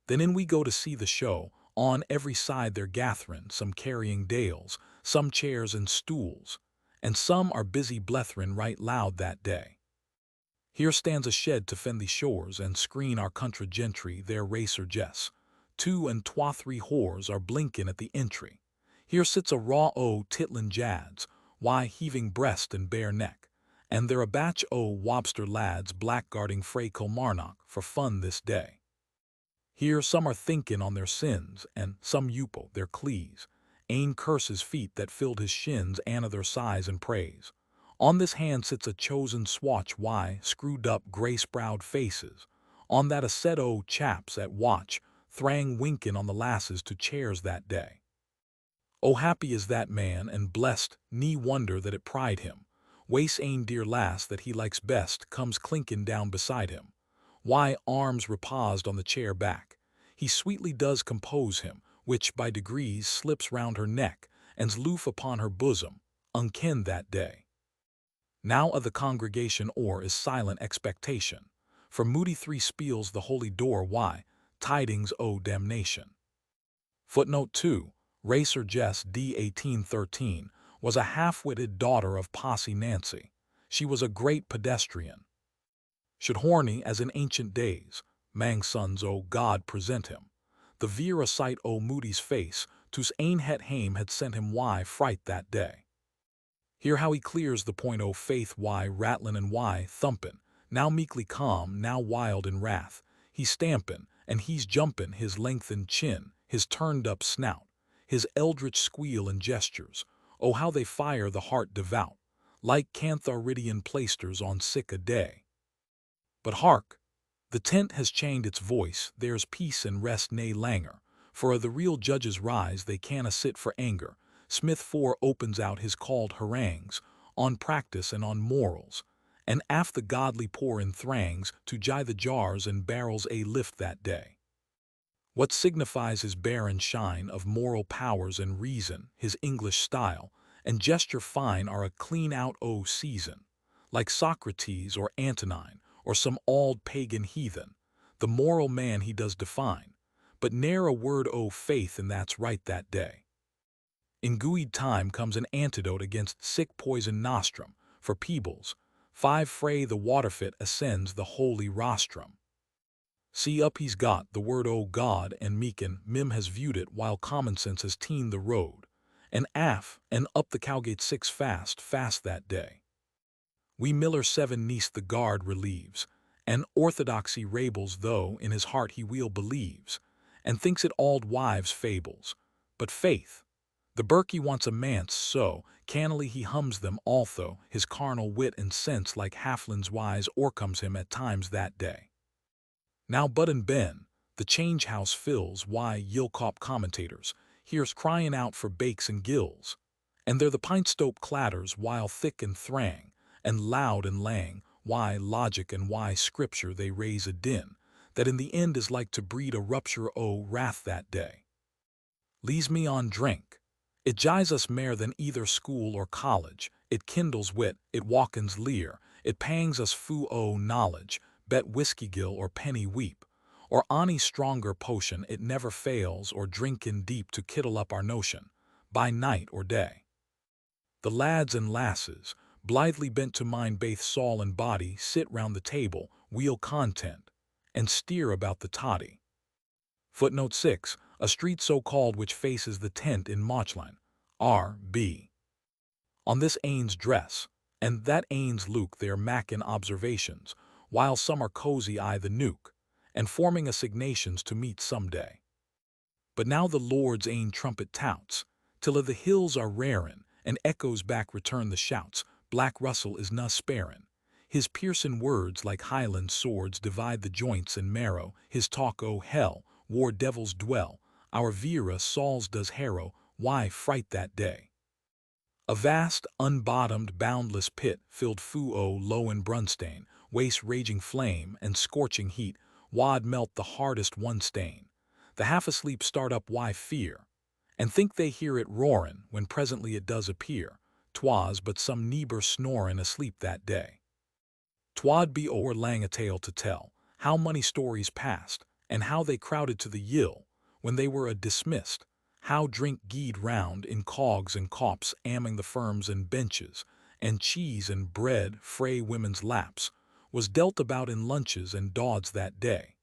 Then in we go to see the show. On every side they're gathering, some carrying dales, some chairs and stools, and some are busy blethering right loud that day. Here stands a shed to fend the shores and screen our country gentry their racer jess. 2 and 3 whores are blinking at the entry. Here sits a raw titlin jads, why heaving breast and bare neck, and there a batch wobster lads blackguarding frae Kilmarnock for fun this day. Here some are thinking on their sins, and some youpo their clees. Ane curses feet that filled his shins, and other sighs and praise. On this hand sits a chosen swatch, why screwed up grey-sprowed faces. On that a set chaps at watch, thrang winking on the lasses to chairs that day. Happy is that man, and blessed, nee wonder that it pride him. Wace ane dear lass that he likes best comes clinking down beside him. Why, arms reposed on the chair back, he sweetly does compose him, which by degrees slips round her neck, and's loof upon her bosom, unkenned that day. Now of the congregation is silent expectation, for moody 3 spiels the holy door, why, tidings damnation. Footnote 2, Racer Jess D. 1813, was a half-witted daughter of Posse Nancy. She was a great pedestrian. Should horny as in ancient days, mang sons God present him. The veer a sight Moody's face, tus ane het hame had sent him why fright that day. Hear how he clears the point faith, why rattlin' and why thumpin', now meekly calm, now wild in wrath. He's stampin', and he's jumpin', his lengthened chin, his turned-up snout, his eldritch squeal and gestures, how they fire the heart devout, like cantharidian plaisters on sick a day. But hark! The tent has changed its voice, there's peace and rest nae langer, for the real judges rise, they canna sit for anger. Smith 4 opens out his called harangues, on practice and on morals, and the godly pour in thrangs to gie the jars and barrels a lift that day. What signifies his barren shine of moral powers and reason, his English style, and gesture fine are a clean-out season, like Socrates or Antonine, or some auld pagan heathen. The moral man he does define, but ne'er a word faith, and that's right that day. In gooid time comes an antidote against sick poison nostrum, for Peebles, 5 frae the waterfit ascends the holy rostrum. See up he's got the word God, and Meekin Mim has viewed it while common sense has teen the road, and and up the Cowgate 6 fast that day. We Miller 7 niece the guard relieves, and orthodoxy rables, though in his heart he weel believes, and thinks it auld wives' fables. But faith, the Berkey wants a manse, so cannily he hums them, although his carnal wit and sense like halflin's wise o'ercomes him at times that day. Now Bud and Ben, the change house fills, why Yilcop commentators, here's crying out for bakes and gills, and there the pint-stope clatters while thick and thrang, and loud and lang, why logic and why scripture they raise a din, that in the end is like to breed a rupture wrath that day. Lees me on drink. It jies us mair than either school or college, it kindles wit, it walkens leer, it pangs us fu knowledge, bet whiskey-gill or penny weep, or ony stronger potion it never fails, or drink in deep to kittle up our notion, by night or day. The lads and lasses, blithely bent to mind baith soul and body, sit round the table, wheel content, and steer about the toddy. Footnote 6, a street so called which faces the tent in Mauchline, R.B. On this ane's dress, and that ane's look their mackin observations, while some are cozy the nuke, and forming assignations to meet some day. But now the Lord's ane trumpet touts, till of the hills are rarin', and echoes back return the shouts, Black Russell is na sparin'. His piercin' words like Highland swords divide the joints and marrow, his talk hell, war devils dwell, our Vera Sauls does harrow, why fright that day. A vast, unbottomed, boundless pit, filled fu low in brunstain, waste raging flame and scorching heat, wad melt the hardest one stain. The half-asleep start up why fear, and think they hear it roarin', when presently it does appear. 'Twas but some neighbor snorin' asleep that day. 'Twad be lang a tale to tell, how money stories passed, and how they crowded to the yill, when they were dismissed, how drink geed round in cogs and cops amming the firms and benches, and cheese and bread frae women's laps, was dealt about in lunches and dawds that day.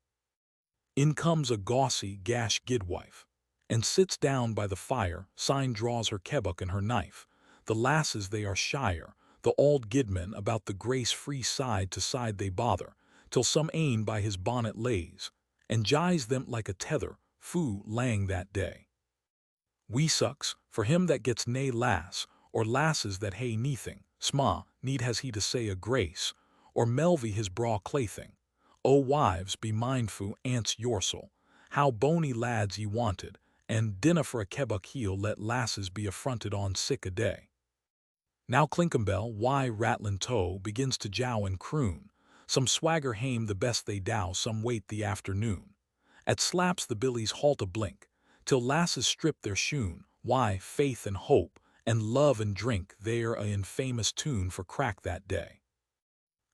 In comes a gawsy gash guidwife, and sits down by the fire, syne draws her kebbuck and her knife. The lasses they are shyer, the auld guidman about the grace-free side to side they bother, till some ane by his bonnet lays, and gyes them like a tether, foo lang that day. We sucks, for him that gets nae lass, or lasses that hae neathing, sma, need has he to say a grace, or melvy his braw claything. O wives, be mindfu ance yorsel, how bony lads ye wanted, and dinna for a kebbuck heel let lasses be affronted on sick a day. Now Clinkumbell, why Ratlin toe, begins to jow and croon, some swagger hame the best they dow, some wait the afternoon. At slaps the billies halt a blink, till lasses strip their shoon, why faith and hope, and love and drink, they're a infamous tune for crack that day.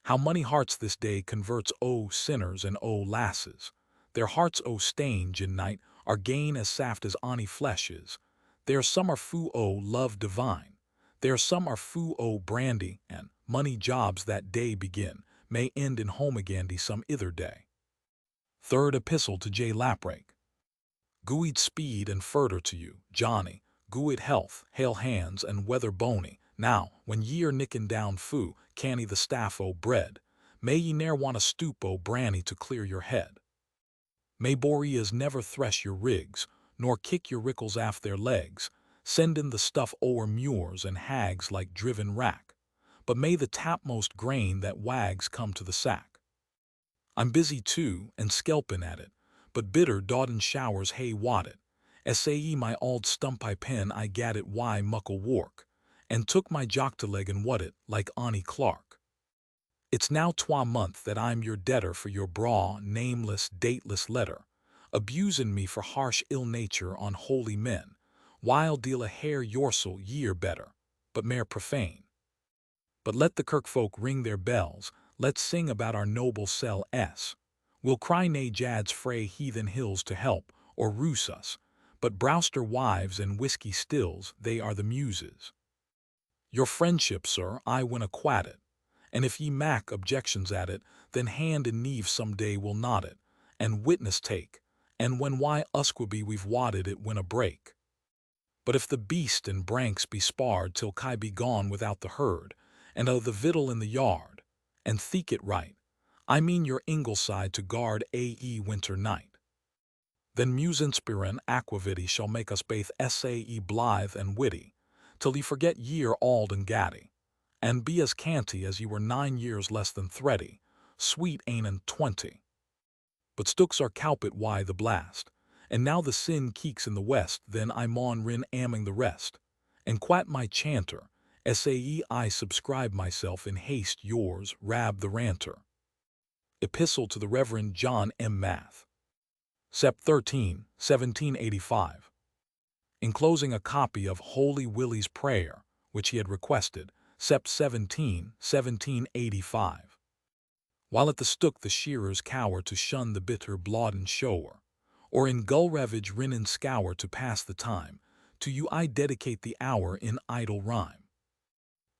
How many hearts this day converts o sinners and o lasses, their hearts o stange in night are gain as saft as ony flesh is, there some are foo o love divine, there some are foo o brandy, and money jobs that day begin, may end in home agandy some ither day. Third Epistle to J. Laprake. Gooid speed and furder to you, Johnny, gooid health, hail hands and weather bony. Now, when ye are nickin down foo, canny the staff o bread, may ye ne'er want a stoop o branny to clear your head. May boreas never thresh your rigs, nor kick your rickles aft their legs, send in the stuff o'er muirs and hags like driven rack, but may the tapmost grain that wags come to the sack. I'm busy too, and skelpin at it, but bitter dawdin showers hae wadded, sae my auld stumpy pen I gat it why muckle work, and took my jock to leg and wut it like Ony Clark. It's now 2 month that I'm your debtor for your braw, nameless, dateless letter, abusin' me for harsh ill nature on holy men, while deal a hair yorsel year better, but mair profane. But let the kirkfolk ring their bells, let's sing about our noble Sel S. We'll cry nae jads frae heathen hills to help, or roose us, but browster wives and whiskey stills, they are the muses. Your friendship, sir, I winna quat it, and if ye mak objections at it, then hand and kneve some day will knot it, and witness take, and when why usquaby we've wadded it winna break. But if the beast and branks be sparred till Kai be gone without the herd, and o' the victual in the yard, and theek it right, I mean your Ingleside to guard a winter night. Then Musinspirin aquavity shall make us baith sae blithe and witty, till ye forget ye are auld and gatty, and be as canty as ye were 9 years less than thready, sweet ain 20. But stooks are cowpit why the blast, and now the sin keeks in the west, then I maun rin amming the rest, and quat my chanter, sae I subscribe myself in haste yours, Rab the Ranter. Epistle to the Reverend John M. Math. Sep. 13, 1785. Enclosing a copy of Holy Willie's Prayer, which he had requested, Sep. 17, 1785. While at the stook the shearers cower to shun the bitter blodden shower, or in gull ravage rinnin scour to pass the time, to you I dedicate the hour in idle rhyme.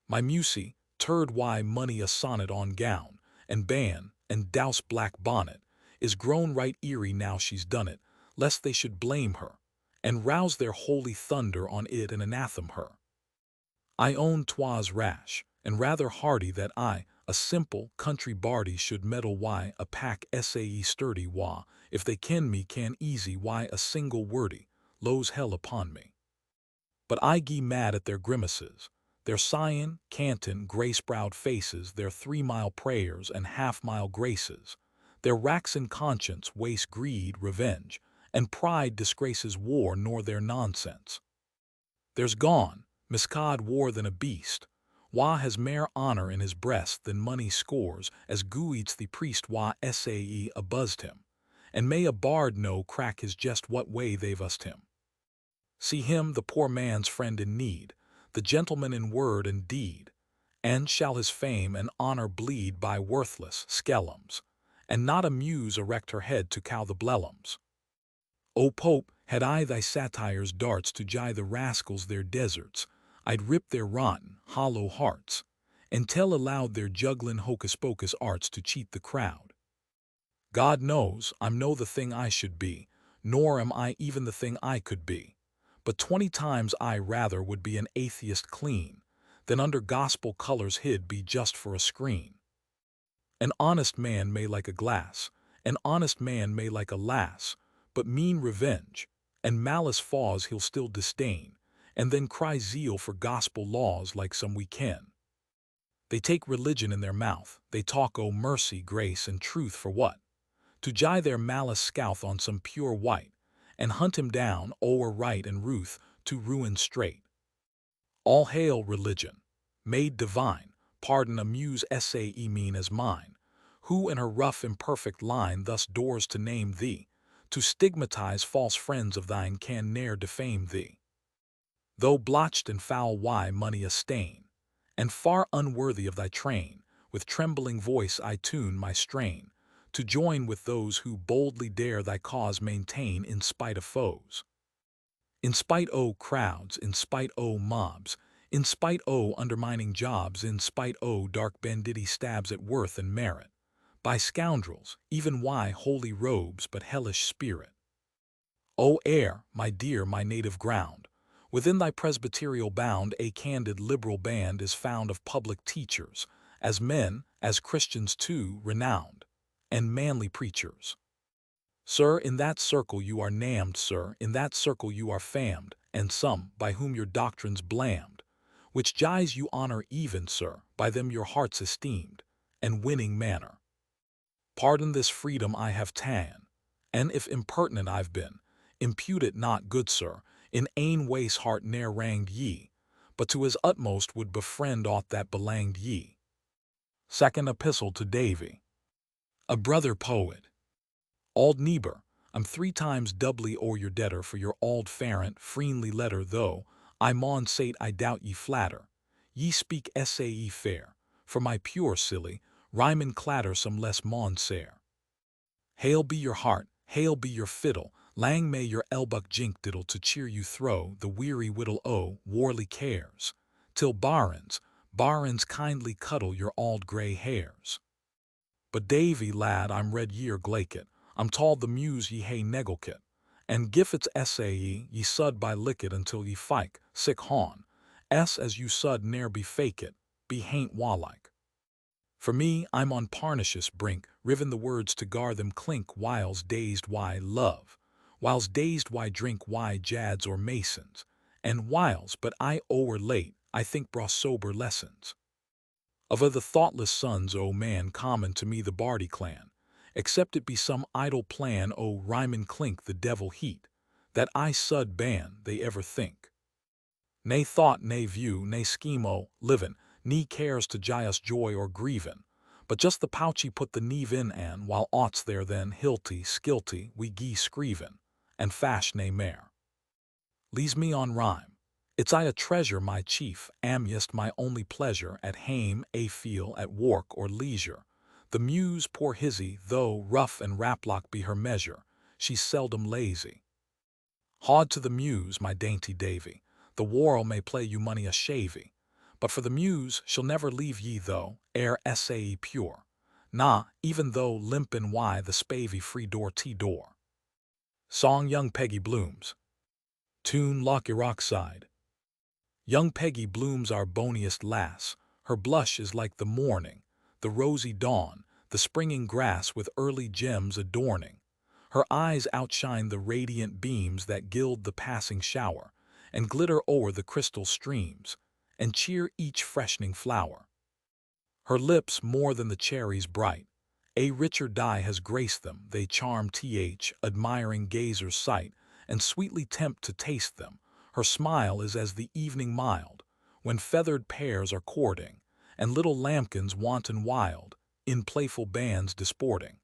My musie, turd why money a sonnet on gown, and ban, and douse black bonnet, is grown right eerie now she's done it, lest they should blame her, and rouse their holy thunder on it and anathema her. I own 'twas rash, and rather hardy that I, a simple country bardie, should meddle why a pack sae sturdy wha, if they ken me can easy why a single wordy, lows hell upon me. But I gie mad at their grimaces, their cyan, canton, grace-browed faces, their 3-mile prayers and half-mile graces, their racks in conscience waste greed, revenge, and pride disgraces war nor their nonsense. There's gone, miscod war than a beast, wha has mair honor in his breast than money scores, as gooeats the priest wha sae abuzzed him, and may a bard know crack his jest what way they've used him. See him, the poor man's friend in need, the gentleman in word and deed, and shall his fame and honor bleed by worthless skellums, and not a muse erect her head to cow the blellums. O Pope, had I thy satire's darts to gie the rascals their deserts, I'd rip their rotten, hollow hearts, and tell aloud their jugglin' hocus-pocus arts to cheat the crowd. God knows, I'm no the thing I should be, nor am I even the thing I could be, but 20 times I rather would be an atheist clean, than under gospel colors hid be just for a screen. An honest man may like a glass, an honest man may like a lass, but mean revenge, and malice faws he'll still disdain, and then cry zeal for gospel laws like some we ken. They take religion in their mouth, they talk o' mercy, grace, and truth for what? To gie their malice scouth on some pure white, and hunt him down o'er right and ruth to ruin straight. All hail religion, made divine, pardon a muse essay mean as mine, who in her rough imperfect line thus doors to name thee, to stigmatize false friends of thine can ne'er defame thee. Though blotched and foul why money a stain, and far unworthy of thy train, with trembling voice I tune my strain, to join with those who boldly dare thy cause maintain in spite of foes. In spite o' crowds, in spite o' mobs, in spite o' undermining jobs, in spite o' dark banditti stabs at worth and merit, by scoundrels, even why holy robes but hellish spirit. O air, my dear, my native ground, within thy presbyterial bound a candid liberal band is found of public teachers, as men, as Christians too, renowned, and manly preachers. Sir, in that circle you are nammed, sir, in that circle you are famed, and some, by whom your doctrine's blammed, which jies you honor even, sir, by them your heart's esteemed, and winning manner. Pardon this freedom I have ta'en, and if impertinent I've been, impute it not, good sir, in ane way's heart ne'er wranged ye, but to his utmost would befriend aught that belanged ye. Second Epistle to Davy. A brother poet. Auld neighbor, I'm 3 times doubly o'er your debtor for your auld farrant freenly letter, though I maun say't I doubt ye flatter. Ye speak essay fair, for my pure silly, rhymin' clatter some less maun sair. Hail be your heart, hail be your fiddle, lang may your elbuck jink diddle to cheer you thro' the weary whittle o' warly cares, till barons kindly cuddle your auld grey hairs. But Davy, lad, I'm red ye're glaikit, I'm told the muse ye hae neglekit, and gif it's essay ye sud by lickit until ye fike, sick haun, as you sud ne'er be fakit, be hain't walike. For me, I'm on Parnash's brink, riven the words to gar them clink, whiles dazed why love, whiles dazed why drink, why jads or masons, and whiles, but I o'er late, I think braw sober lessons. Of the thoughtless sons, O man, common to me the Bardi clan, except it be some idle plan, O rhymin' clink the devil heat, that I sud ban they ever think. Nae thought, nae view, nae scheme o' livin', nae cares to gie us joy or grievin', but just the pouchy put the neve in an while aught's there then hilty, skilty, we gie screevin', and fash nae mair. Lees me on rhyme. It's I a treasure my chief, amiest my only pleasure, at hame, a feel, at work or leisure. The muse, poor hizzy, though rough and raplock be her measure, she's seldom lazy. Haud to the muse, my dainty Davy, the world may play you money a shavey, but for the muse she'll never leave ye though, ere essay pure. Nah, even though limpin' why the spavey free door tea door. Song Young Peggy Blooms. Tune Loch Side. Young Peggy blooms our boniest lass, her blush is like the morning, the rosy dawn, the springing grass with early gems adorning. Her eyes outshine the radiant beams that gild the passing shower, and glitter o'er the crystal streams, and cheer each freshening flower. Her lips more than the cherries bright, a richer dye has graced them, they charm admiring gazer's sight, and sweetly tempt to taste them. Her smile is as the evening mild, when feathered pairs are courting, and little lambkins wanton wild, in playful bands disporting.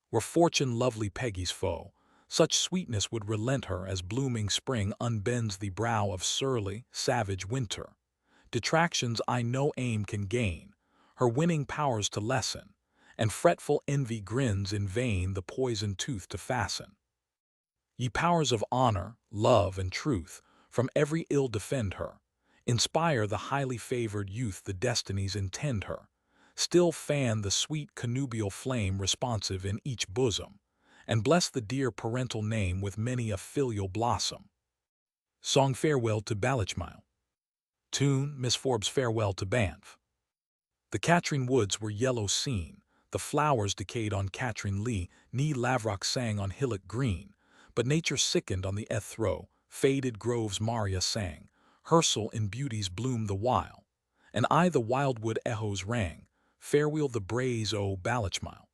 Were fortune lovely Peggy's foe, such sweetness would relent her as blooming spring unbends the brow of surly, savage winter. Detractions I no aim can gain, her winning powers to lessen, and fretful envy grins in vain the poisoned tooth to fasten. Ye powers of honor, love, and truth, from every ill defend her. Inspire the highly favored youth the destinies intend her. Still fan the sweet connubial flame responsive in each bosom, and bless the dear parental name with many a filial blossom. Song Farewell to Ballochmyle. Tune Miss Forbes' Farewell to Banff. The Catrine woods were yellow seen, the flowers decayed on Catrine Lee, Nee Lavrock sang on hillock green, but nature sickened on the Ethro, faded groves Maria sang, Hersel in beauty's bloom the while, and I the wildwood echoes rang, farewell the braes o' Ballochmyle.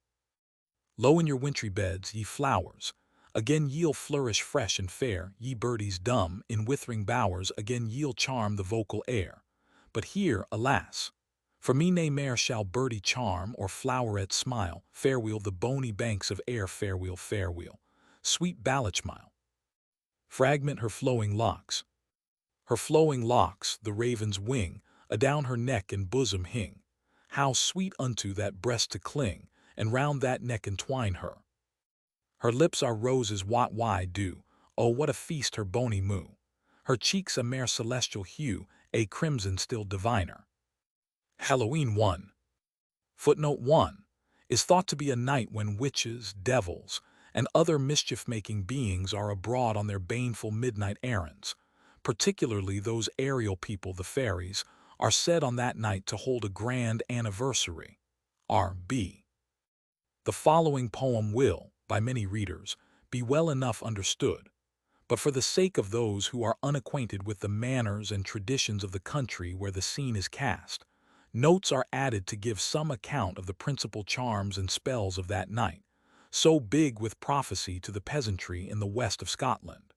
Low in your wintry beds, ye flowers, again ye'll flourish fresh and fair, ye birdies dumb, in withering bowers again ye'll charm the vocal air. But here, alas, for me nae mair shall birdie charm or floweret smile, farewell the bony banks of air, farewell, farewell, sweet Ballochmyle. Fragment her flowing locks. Her flowing locks, the raven's wing, adown her neck and bosom hing. How sweet unto that breast to cling, and round that neck entwine her. Her lips are roses what why do, oh what a feast her Bonie Moor. Her cheeks a mere celestial hue, a crimson still diviner. Halloween 1. Footnote 1 is thought to be a night when witches, devils, and other mischief-making beings are abroad on their baneful midnight errands. Particularly those aerial people, the fairies, are said on that night to hold a grand anniversary. R.B. The following poem will, by many readers, be well enough understood, but for the sake of those who are unacquainted with the manners and traditions of the country where the scene is cast, notes are added to give some account of the principal charms and spells of that night, so big with prophecy to the peasantry in the west of Scotland.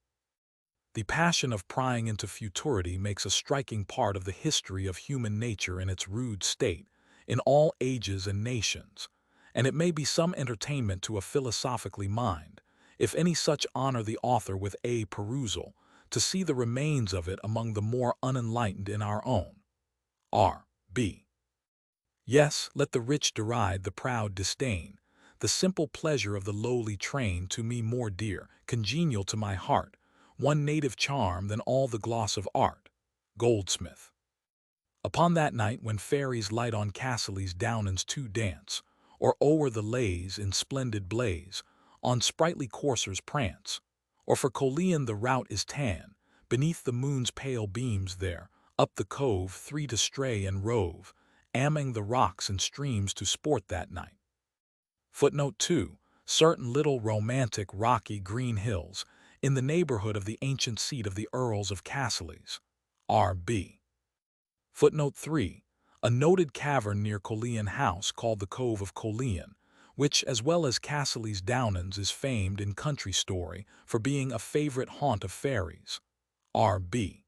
The passion of prying into futurity makes a striking part of the history of human nature in its rude state, in all ages and nations, and it may be some entertainment to a philosophically mind, if any such honor the author with a perusal, to see the remains of it among the more unenlightened in our own. R.B. Yes, let the rich deride, the proud disdain, the simple pleasure of the lowly train to me more dear, congenial to my heart, one native charm than all the gloss of art. Goldsmith. Upon that night when fairies light on Castle's Downans to dance, or o'er the lays in splendid blaze, on sprightly coursers prance, or for Colleen the rout is tan, beneath the moon's pale beams there, up the cove three to stray and rove, among the rocks and streams to sport that night. Footnote 2. Certain little romantic rocky green hills in the neighborhood of the ancient seat of the Earls of Castle's. R.B. Footnote 3. A noted cavern near Colleen House called the Cove of Colleen, which, as well as Castle's Downans, is famed in country story for being a favorite haunt of fairies. R.B.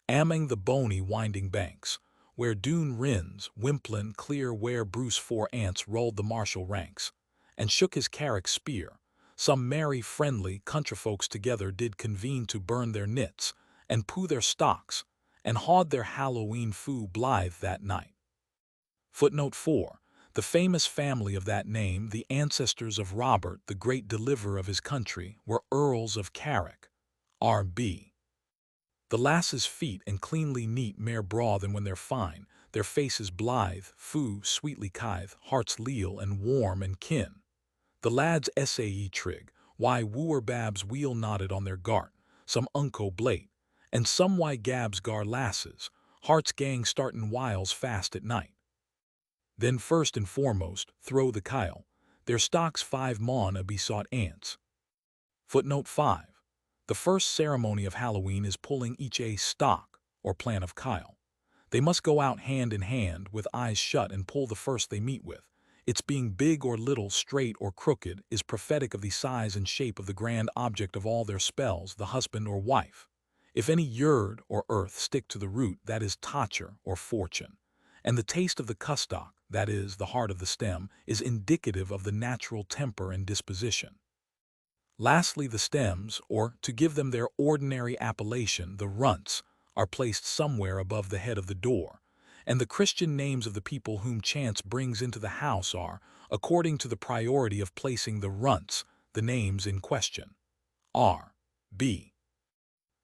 Among the bony winding banks, where Doon rins, Wimplin clear where Bruce 4 ants rolled the martial ranks, and shook his carrack spear, some merry friendly countryfolks together did convene to burn their knits, and poo their stocks, and haud their Halloween foo Blythe that night. Footnote 4. The famous family of that name, the ancestors of Robert, the great deliverer of his country, were Earls of Carrick. R.B. The lasses' feet and cleanly neat mair braw than when they're fine, their faces blithe, foo, sweetly kithe, hearts leal and warm and kin. The lads sae trig, why wooer babs weel nodded on their gart, some unco blate, and some why gabs gar lasses, hearts gang startin' whiles fast at night. Then first and foremost, throw the kyle, their stocks 5 mon a besought ants. Footnote 5. The first ceremony of Halloween is pulling each a stock, or plan of kyle. They must go out hand in hand, with eyes shut, and pull the first they meet with. Its being big or little, straight or crooked, is prophetic of the size and shape of the grand object of all their spells, the husband or wife. If any yerd or earth stick to the root, that is totcher or fortune, and the taste of the cusstock, that is, the heart of the stem, is indicative of the natural temper and disposition. Lastly, the stems, or, to give them their ordinary appellation, the runts, are placed somewhere above the head of the door, and the Christian names of the people whom chance brings into the house are, according to the priority of placing the runts, the names in question. R. B.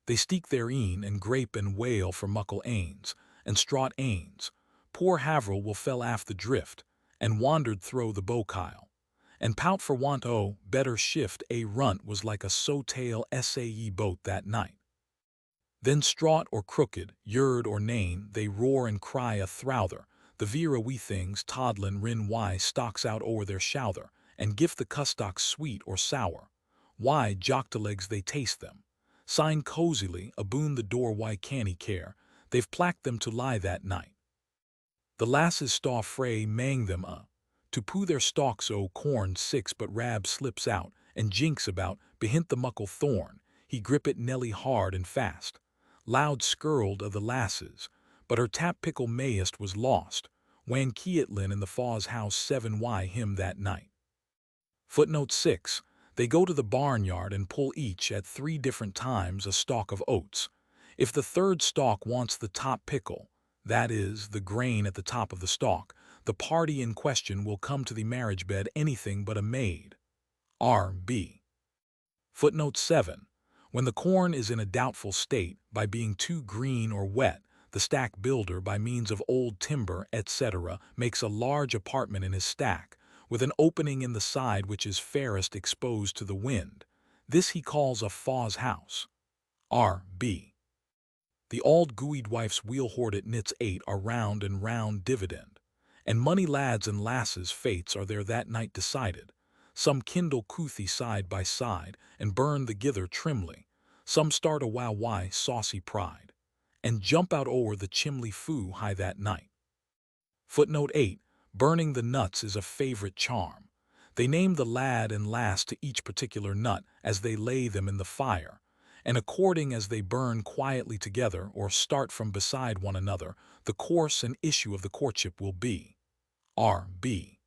They steek therein and grape and wail for muckle ains, and straught ains. Poor Haverel will fell aft the drift, and wandered thro' the bowkyle, and pout for want o' better shift. A runt was like a sow-tail sae boat that night. Then straught or crooked, yerd or nane, they roar and cry a throuther. The vera wee things toddlin' rin why stalks out o'er their shouther, and gift the custocks sweet or sour. Why jocktalegs they taste them. Sign cozily aboon the door why canny care, they've placked them to lie that night. The lasses staw fray mang them to poo their stalks o' corn six, but Rab slips out and jinks about behint the muckle thorn. He grip it Nelly hard and fast. Loud skirled o' the lasses, but her tap pickle mayest was lost. Wan Keatlin in the Faw's house 7y him that night. Footnote 6. They go to the barnyard and pull each at 3 different times a stalk of oats. If the third stalk wants the top pickle, that is, the grain at the top of the stalk, the party in question will come to the marriage bed anything but a maid. R. B. Footnote 7. When the corn is in a doubtful state, by being too green or wet, the stack builder, by means of old timber, etc., makes a large apartment in his stack, with an opening in the side which is fairest exposed to the wind. This he calls a Faw's house. R. B. The auld guidwife's wheel hoarded knits 8 are round and round dividend, and money lads and lasses' fates are there that night decided. Some kindle couthie side by side, and burn the gither trimly. Some start a wow-why saucy pride, and jump out o'er the chimley foo high that night. Footnote 8. Burning the nuts is a favorite charm. They name the lad and lass to each particular nut as they lay them in the fire, and according as they burn quietly together or start from beside one another, the course and issue of the courtship will be. R. B.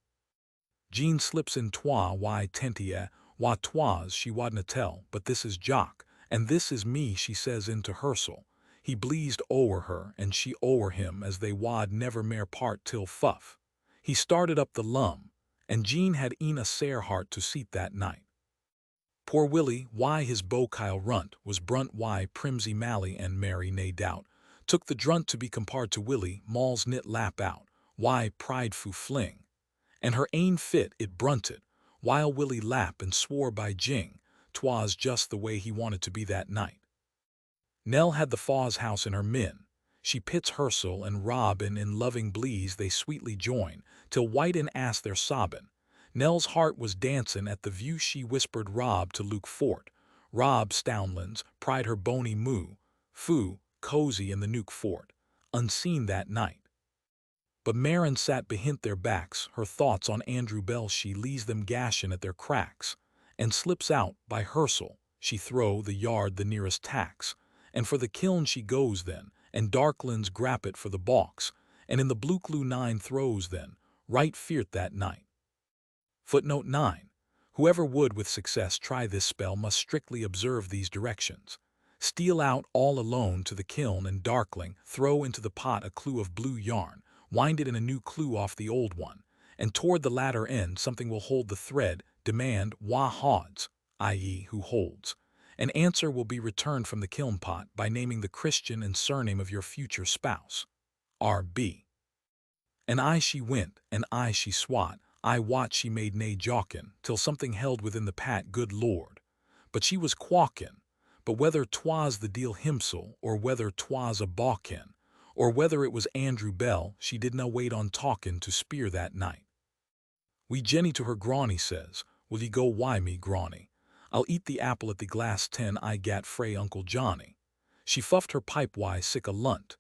Jean slips in twa why tentia, wha twas she wadna tell, but this is Jock, and this is me, she says into hersel. He bleezed o'er her, and she o'er him, as they wad never mair part till fuff. He started up the lum, and Jean had e'en a sair heart to seat that night. Poor Willie, why his bowkyle runt was brunt, why Primsy Mally and Mary, nae doubt, took the drunt to be compared to Willie, Mall's knit lap out, why prideful fling, and her ain fit it brunted, while Willie lap and swore by jing, 'twas just the way he wanted to be that night. Nell had the Faw's house in her min. She pits Hersel and Robin in loving bleeze they sweetly join, till whiten ass their sobbin'. Nell's heart was dancin' at the view. She whispered Rob to Luke Fort. Rob Stownlands pried her Bonie Moor-Hen, cozy in the Nuke Fort, unseen that night. But Marin sat behint their backs, her thoughts on Andrew Bell. She lees them gashin' at their cracks, and slips out by Hersel. She throw the yard the nearest tacks, and for the kiln she goes then, and Darklands grap it for the balks, and in the Blueclue 9 throws then, right feart that night. Footnote 9. Whoever would with success try this spell must strictly observe these directions. Steal out all alone to the kiln, and darkling, throw into the pot a clue of blue yarn, wind it in a new clue off the old one, and toward the latter end something will hold the thread, demand wha hodds, i.e. who holds. An answer will be returned from the kiln pot by naming the Christian and surname of your future spouse. R. B. And aye she went, and aye she swat, I wot she made nae jawkin, till something held within the pat, good Lord. But she was quawkin', but whether 'twas the deal himsel, or whether 'twas a bawkin, or whether it was Andrew Bell, she did na wait on talkin' to speer that night. Wee Jenny to her Grawny says, will ye go wy me, Grawny? I'll eat the apple at the glass 10 I gat frae Uncle Johnny. She fuffed her pipe why sick a lunt.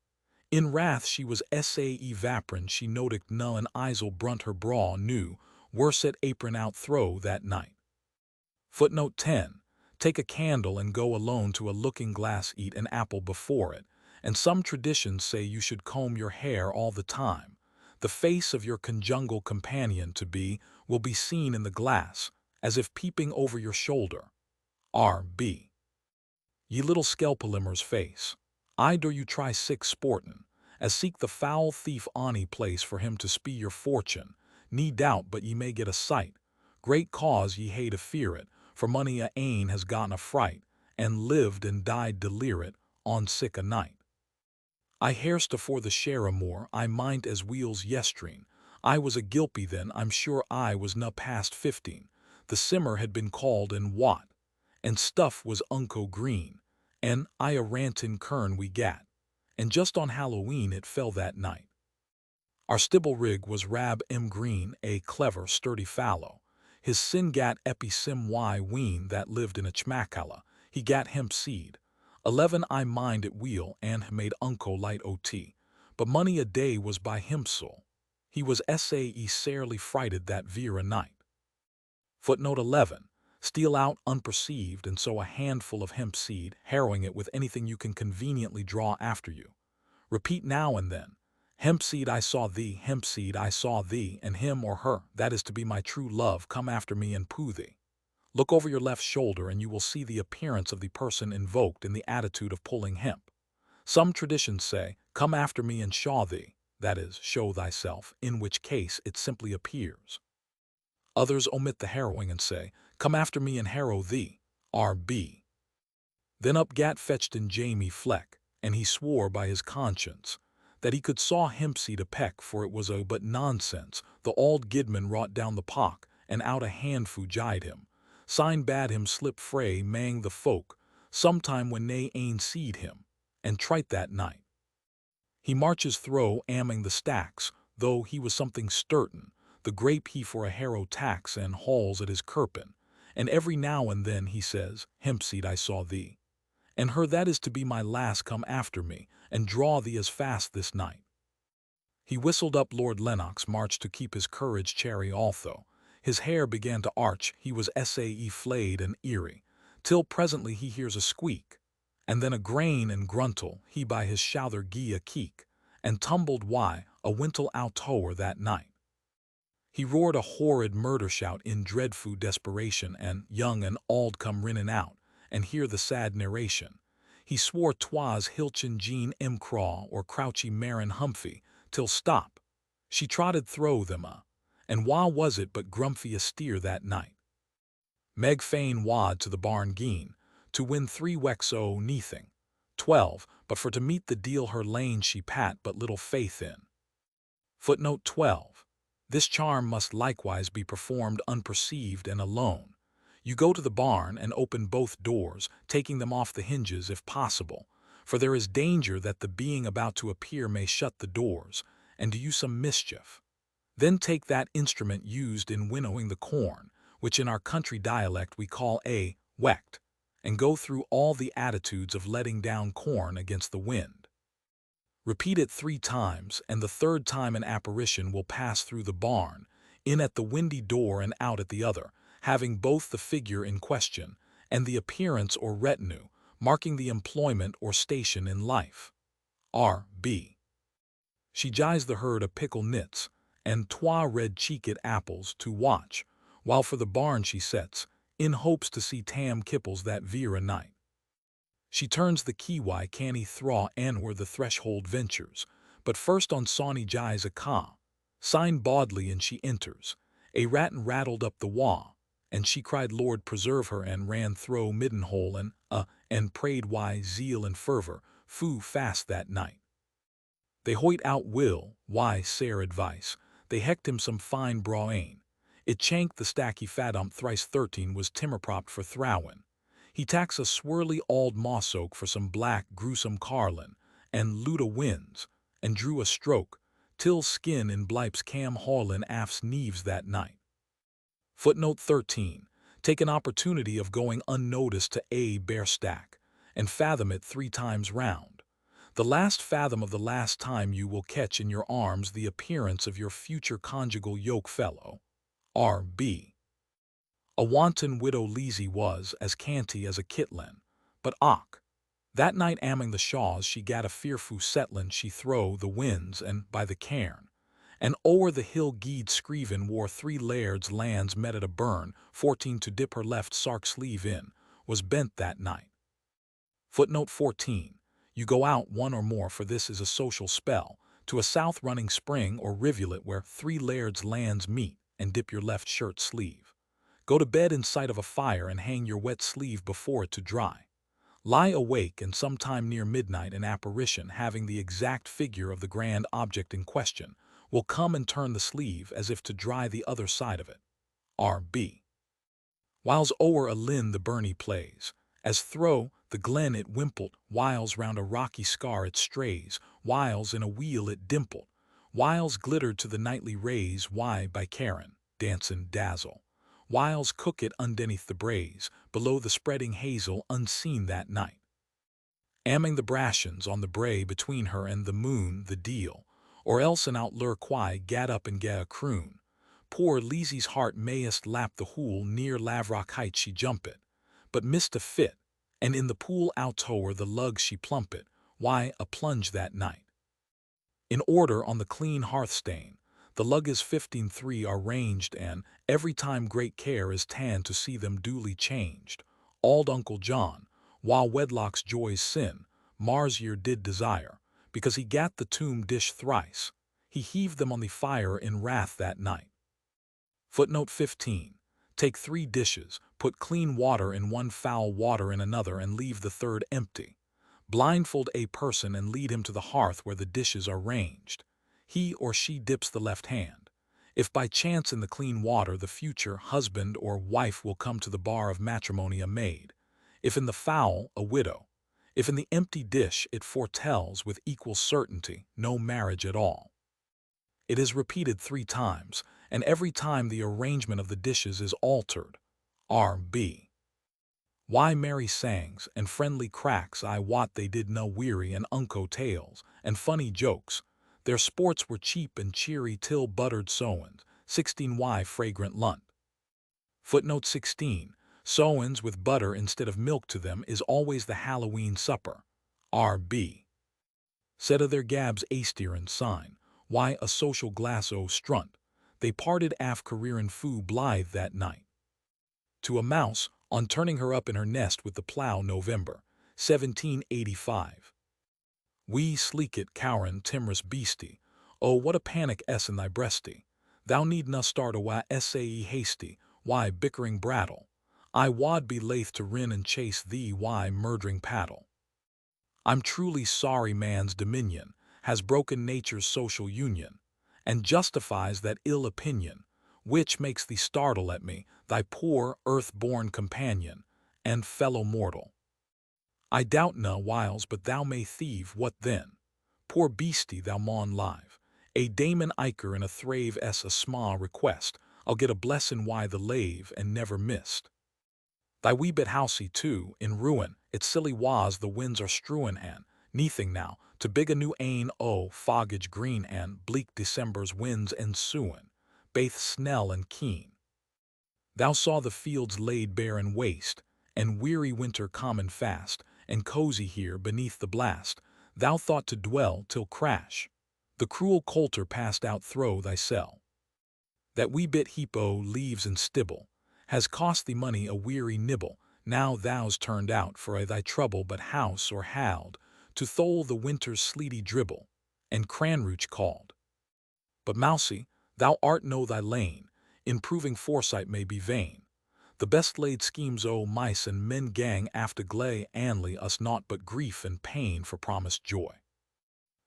In wrath she was sae vaprin she noticked null and Isel brunt her braw new, worset apron out throw that night. Footnote 10. Take a candle and go alone to a looking-glass, eat an apple before it, and some traditions say you should comb your hair all the time. The face of your conjugal companion will be seen in the glass, as if peeping over your shoulder. R. B. Ye little skelpelimer's face. I do you try sick sportin', as seek the foul thief ony place for him to spee your fortune. Nee doubt but ye may get a sight. Great cause ye hae to fear it, for mony a ane has gotten a fright, and lived and died delirate on sic a night. I hairst afore the share more, I mind as wheels yestreen. I was a gilpie then, I'm sure I was na past 15. The simmer had been called in Wat, and stuff was unco green, and I a rantin kern we gat, and just on Halloween it fell that night. Our stibble rig was Rab Green, a clever, sturdy fallow. His sin gat epi sim y ween that lived in a chmacalla. He gat hemp seed. 11 I mind at wheel and made unco light ot. But money a day was by himsel. He was sae sairly frighted that vera night. Footnote 11. Steal out unperceived and sow a handful of hemp seed, harrowing it with anything you can conveniently draw after you. Repeat now and then. Hemp seed I saw thee, hemp seed I saw thee, and him or her, that is to be my true love, come after me and poo thee. Look over your left shoulder and you will see the appearance of the person invoked in the attitude of pulling hemp. Some traditions say, come after me and shaw thee, that is, show thyself, in which case it simply appears. Others omit the harrowing and say, come after me and harrow thee, R.B. Then up gat fetched in Jamie Fleck, and he swore by his conscience that he could saw hempseed a peck, for it was but nonsense. The auld Gidman wrought down the pock, and out a handfu gied him. Sign bade him slip fray mang the folk, sometime when nae ane seed him, and trite that night. He marches thro' amming the stacks, though he was something sturton, the grape he for a harrow tax and hauls at his kirpin, and every now and then he says, hempseed I saw thee, and her that is to be my lass come after me, and draw thee as fast this night. He whistled up Lord Lennox march to keep his courage chary although. His hair began to arch, he was sae flayed and eerie, till presently he hears a squeak, and then a grain and gruntle, he by his shouther gie a keek, and tumbled a wintle out tower that night. He roared a horrid murder shout in dreadful desperation, and young and auld come rinnin' out, and hear the sad narration. He swore 'twas Hilchin Jean Craw or Crouchy Marin Humphy, till stop. She trotted thro' them and wha was it but Grumphy a steer that night. Meg fain wad to the barn gien, to win 3 wecks o' neathing, 12, but for to meet the deal her lane she pat but little faith in. Footnote 12. This charm must likewise be performed unperceived and alone. You go to the barn and open both doors, taking them off the hinges if possible, for there is danger that the being about to appear may shut the doors, and do you some mischief. Then take that instrument used in winnowing the corn, which in our country dialect we call a wecht, and go through all the attitudes of letting down corn against the wind. Repeat it 3 times, and the 3rd time an apparition will pass through the barn, in at the windy door and out at the other, having both the figure in question and the appearance or retinue, marking the employment or station in life. R.B. She gies the herd a pickle nits, and 2 red-cheeked apples to watch, while for the barn she sets, in hopes to see tam kipples that vera night. She turns the key canny thraw and where the threshold ventures, but first on Sawney gies a ca. Sign bodly and she enters. A ratten rattled up the wa, and she cried Lord preserve her and ran thro' middenhole and prayed zeal and fervor, foo fast that night. They hoyt out Will, sair advice, they hecked him some fine brawine. It chanked the stack he fatump thrice 13 was timmerpropped for throwin'. He tacks a swirly auld moss oak for some black gruesome carlin, and luda winds, and drew a stroke, till skin in Blype's cam haulin af's neaves that night. Footnote 13. Take an opportunity of going unnoticed to a bare stack, and fathom it 3 times round. The last fathom of the last time you will catch in your arms the appearance of your future conjugal yoke fellow. R.B. A wanton widow Leasy was as canty as a kitlin, but that night amming the shaws she gat a fearfu settlin she thro' the winds and by the cairn, and o'er the hill geed screven wore 3 lairds lands met at a burn, 14 to dip her left sark sleeve in, was bent that night. Footnote 14. You go out 1 or more, for this is a social spell, to a south-running spring or rivulet where three lairds' lands meet, and dip your left shirt sleeve. Go to bed in sight of a fire and hang your wet sleeve before it to dry. Lie awake, and sometime near midnight an apparition having the exact figure of the grand object in question will come and turn the sleeve as if to dry the other side of it. R.B. Whiles o'er a linn the burnie plays, as thro' the glen it wimpled, whiles round a rocky scar it strays, whiles in a wheel it dimpled, whiles glittered to the nightly rays, why by Karen, dancin' dazzle, whiles cook it underneath the braes, below the spreading hazel, unseen that night. Amming the brashens on the brae between her and the moon the deal, or else an outlur quie gat up and ga a croon. Poor Leesy's heart mayest lap the hool near Lavrock height she jumpit, but missed a fit, and in the pool out-tower the lug she plumpit, why a plunge that night. In order on the clean hearthstane, the lugges 15 are ranged, and every time great care is ta'en to see them duly changed. Auld Uncle John, while wedlock's joys sin, Mars year did desire, because he gat the tomb dish thrice, he heaved them on the fire in wrath that night. Footnote 15. Take 3 dishes, put clean water in one, foul water in another, and leave the third empty. Blindfold a person and lead him to the hearth where the dishes are ranged. He or she dips the left hand. If by chance in the clean water, the future husband or wife will come to the bar of matrimony a maid. If in the foul, a widow. If in the empty dish, it foretells with equal certainty no marriage at all. It is repeated 3 times, and every time the arrangement of the dishes is altered. R.B. Why merry sangs and friendly cracks, I wot they did no weary, and unco tales and funny jokes. Their sports were cheap and cheery till buttered sowens. 16 Why fragrant lunt. Footnote 16. Sowens with butter instead of milk to them is always the Halloween supper. R.B. Said o' their gabs astier and sign, why a social glass o' strunt. They parted af careerin' foo Blythe that night. To a mouse, on turning her up in her nest with the plough, November, 1785. Wee sleekit cowrin' timorous beastie, oh what a panic in thy breastie. Thou need na start a why sae hasty, why bickering brattle. I wad be laith to rin and chase thee, why murdering paddle. I'm truly sorry man's dominion has broken nature's social union, and justifies that ill opinion, which makes thee startle at me, thy poor earth-born companion, and fellow mortal. I doubt na whiles but thou may thieve, what then? Poor beastie, thou maun live. A Damon Iker in a thrave a sma request, I'll get a blessin' why the lave and never missed. Thy wee bit housey too, in ruin, its silly was the winds are strewin' and, neathing now, to big a new ain o' foggage green and bleak December's winds ensuin', baith snell and keen. Thou saw the fields laid bare and waste, and weary winter common fast, and cozy here beneath the blast, thou thought to dwell till crash. The cruel coulter passed out thro' thy cell. That wee bit heap o' leaves and stibble has cost thee money a weary nibble. Now thou's turned out for thy trouble but house or hald, to thole the winter's sleety dribble, and Cranrooch called. But Mousie, thou art no thy lane, improving foresight may be vain. The best laid schemes o' mice and men gang after gley anly us naught but grief and pain for promised joy.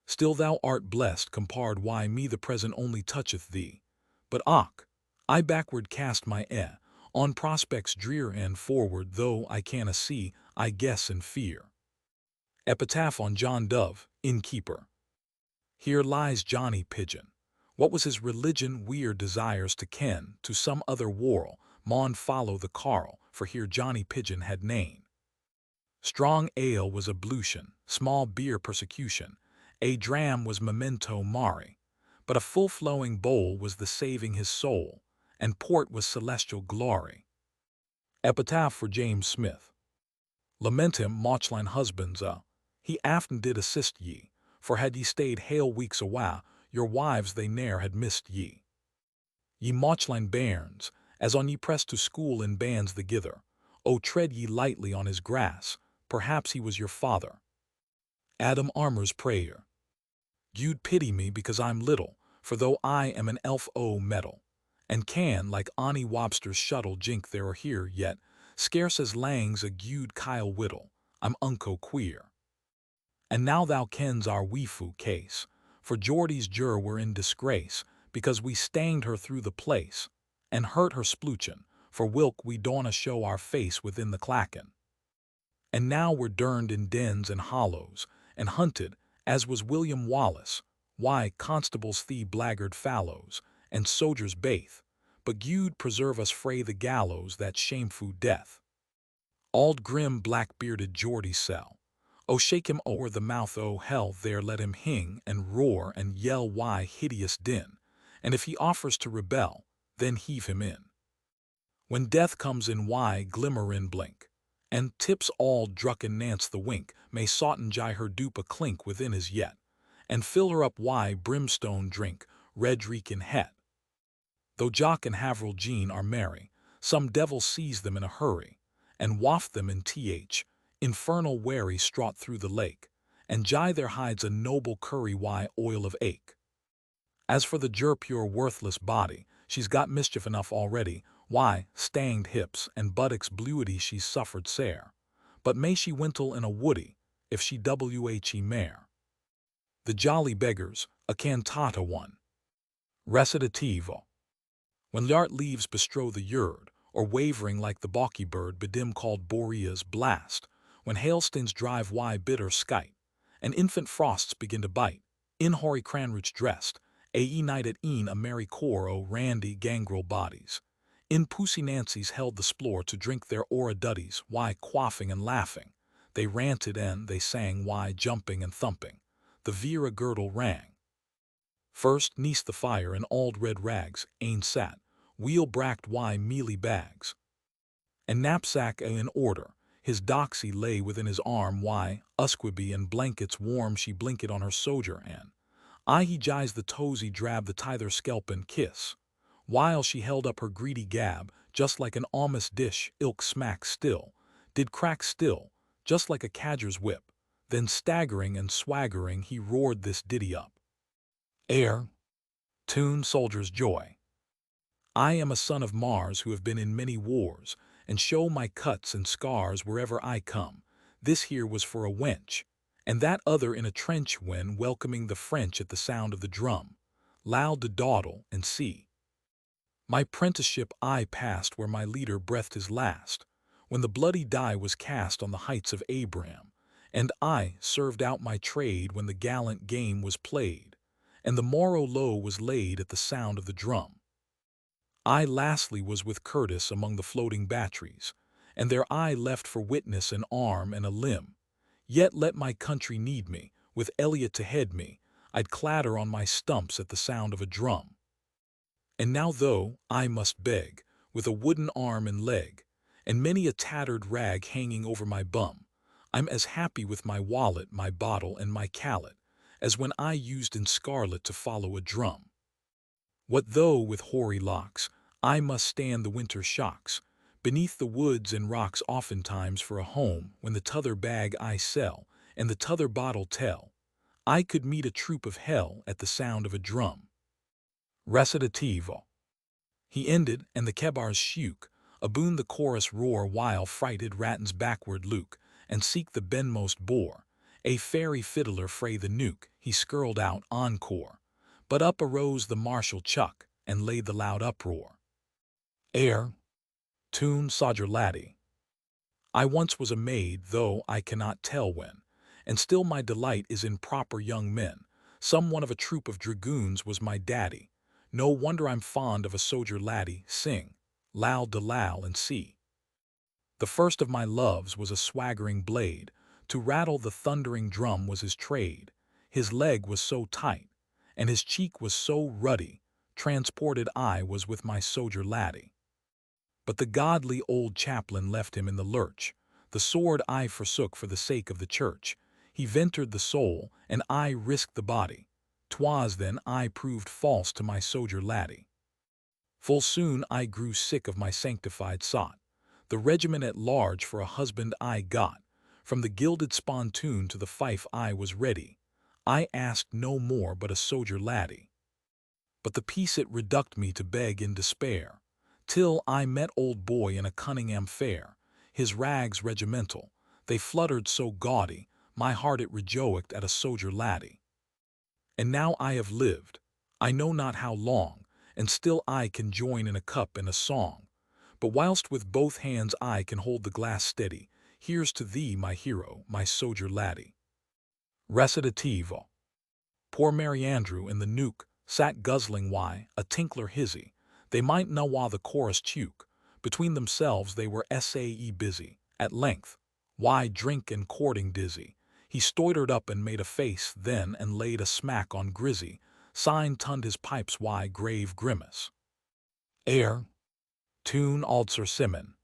Still thou art blessed compared why me the present only toucheth thee. But och, I backward cast my on prospects drear, and forward though I canna see, I guess and fear. Epitaph on John Dove, innkeeper. Here lies Johnny Pigeon. What was his religion we're desires to ken, to some other world, maun follow the carl, for here Johnny Pigeon had nane. Strong ale was ablution, small beer persecution, a dram was memento mori, but a full-flowing bowl was the saving his soul, and port was celestial glory. Epitaph for James Smith. Lament him, Mauchline husbands, he aften did assist ye, for had ye stayed hale weeks awa, your wives they ne'er had missed ye. Ye Mauchline bairns, as on ye pressed to school in bands the gither, O tread ye lightly on his grass, perhaps he was your father. Adam Armour's Prayer. You'd pity me because I'm little, for though I am an elf o' metal, and can, like Annie Wobster's shuttle, jink there or here, yet, scarce as Lang's a gude Kyle whittle, I'm unco queer. And now thou kens our weefu case, for Geordie's jur were in disgrace, because we stanged her through the place, and hurt her spluchin, for whilk we dauna show our face within the clackin. And now we're durned in dens and hollows, and hunted, as was William Wallace, why constables thee blackguard fallows, and soldiers baith, but gude preserve us frae the gallows that shameful death. Auld grim black-bearded Geordie sell, O shake him o'er the mouth o' hell, there let him hing and roar and yell why hideous din, and if he offers to rebel, then heave him in. When death comes in why glimmer in blink, and tips all drucken Nance the wink, may Saughton jye her dupe a clink within his yet, and fill her up why brimstone drink, red reekin het. Though Jock and Haverel Jean are merry, some devil seize them in a hurry, and waft them in infernal wary straught through the lake, and jye there hides a noble curry why oil of ache. As for the jur pure worthless body, she's got mischief enough already, why, stanged hips and buttocks bluity she's suffered sair, but may she wintle in a woody, if she whe mare. The Jolly Beggars, a cantata 1. Recitativo. When l'art leaves bestrow the yard, or wavering like the balky bird bedim called Boreas blast, when hailstones drive why bitter skite, and infant frosts begin to bite, in hoary Cranridge dressed, a night at e'en a merry core o' randy gangrel bodies. In Pussy Nancy's held the splore to drink their ora duddies, why quaffing and laughing, they ranted and they sang why jumping and thumping, the Vera girdle rang. First, neath the fire in auld red rags, ane sat, wheel bracked why mealy bags, and knapsack in order, his doxy lay within his arm why, usqueby and blankets warm she blinked on her sojer and, he jies the toesy drab the tither skelpin kiss, while she held up her greedy gab, just like an almost dish, ilk smack still, did crack still, just like a cadger's whip, then staggering and swaggering he roared this ditty up. Air, tune, soldier's joy. I am a son of Mars who have been in many wars, and show my cuts and scars wherever I come. This here was for a wench, and that other in a trench when welcoming the French at the sound of the drum, loud to dawdle and see. My prenticeship I passed where my leader breathed his last, when the bloody die was cast on the heights of Abraham, and I served out my trade when the gallant game was played, and the morrow low was laid at the sound of the drum. I lastly was with Curtis among the floating batteries, and there I left for witness an arm and a limb. Yet let my country need me, with Eliot to head me, I'd clatter on my stumps at the sound of a drum. And now though I must beg, with a wooden arm and leg, and many a tattered rag hanging over my bum, I'm as happy with my wallet, my bottle, and my callet, as when I used in scarlet to follow a drum. What though with hoary locks I must stand the winter shocks, beneath the woods and rocks oftentimes for a home, when the t'other bag I sell, and the t'other bottle tell, I could meet a troop of hell at the sound of a drum. Recitativo. He ended, and the kebars shook, aboon the chorus roar while frighted rattins backward luke, and seek the benmost bore, a fairy fiddler frae the nuke, he skirled out encore. But up arose the martial chuck, and laid the loud uproar. Air, tune, sodger laddie. I once was a maid, though I cannot tell when, and still my delight is in proper young men. Some one of a troop of dragoons was my daddy. No wonder I'm fond of a soger laddie. Sing, loud de lal and see. The first of my loves was a swaggering blade. To rattle the thundering drum was his trade. His leg was so tight, and his cheek was so ruddy, transported I was with my soger laddie. But the godly old chaplain left him in the lurch. The sword I forsook for the sake of the church. He ventured the soul, and I risked the body. 'Twas then I proved false to my soger laddie. Full soon I grew sick of my sanctified sot. The regiment at large for a husband I got. From the gilded spontoon to the fife I was ready. I asked no more but a sojer laddie. But the piece it reduced me to beg in despair, till I met old boy in a Cunningham fair, his rags regimental, they fluttered so gaudy, my heart it rejoiced at a sojer laddie. And now I have lived, I know not how long, and still I can join in a cup and a song. But whilst with both hands I can hold the glass steady, here's to thee, my hero, my sojer laddie. Recitativo. Poor Mary Andrew and the Nuke sat guzzling why, a tinkler hizzy. They might know why the chorus chuke. Between themselves they were sae busy. At length, why drink and courting dizzy. He stoitered up and made a face then and laid a smack on Grizzy. Sign tunned his pipes why grave grimace. Air. Tune Auld Sir Simon.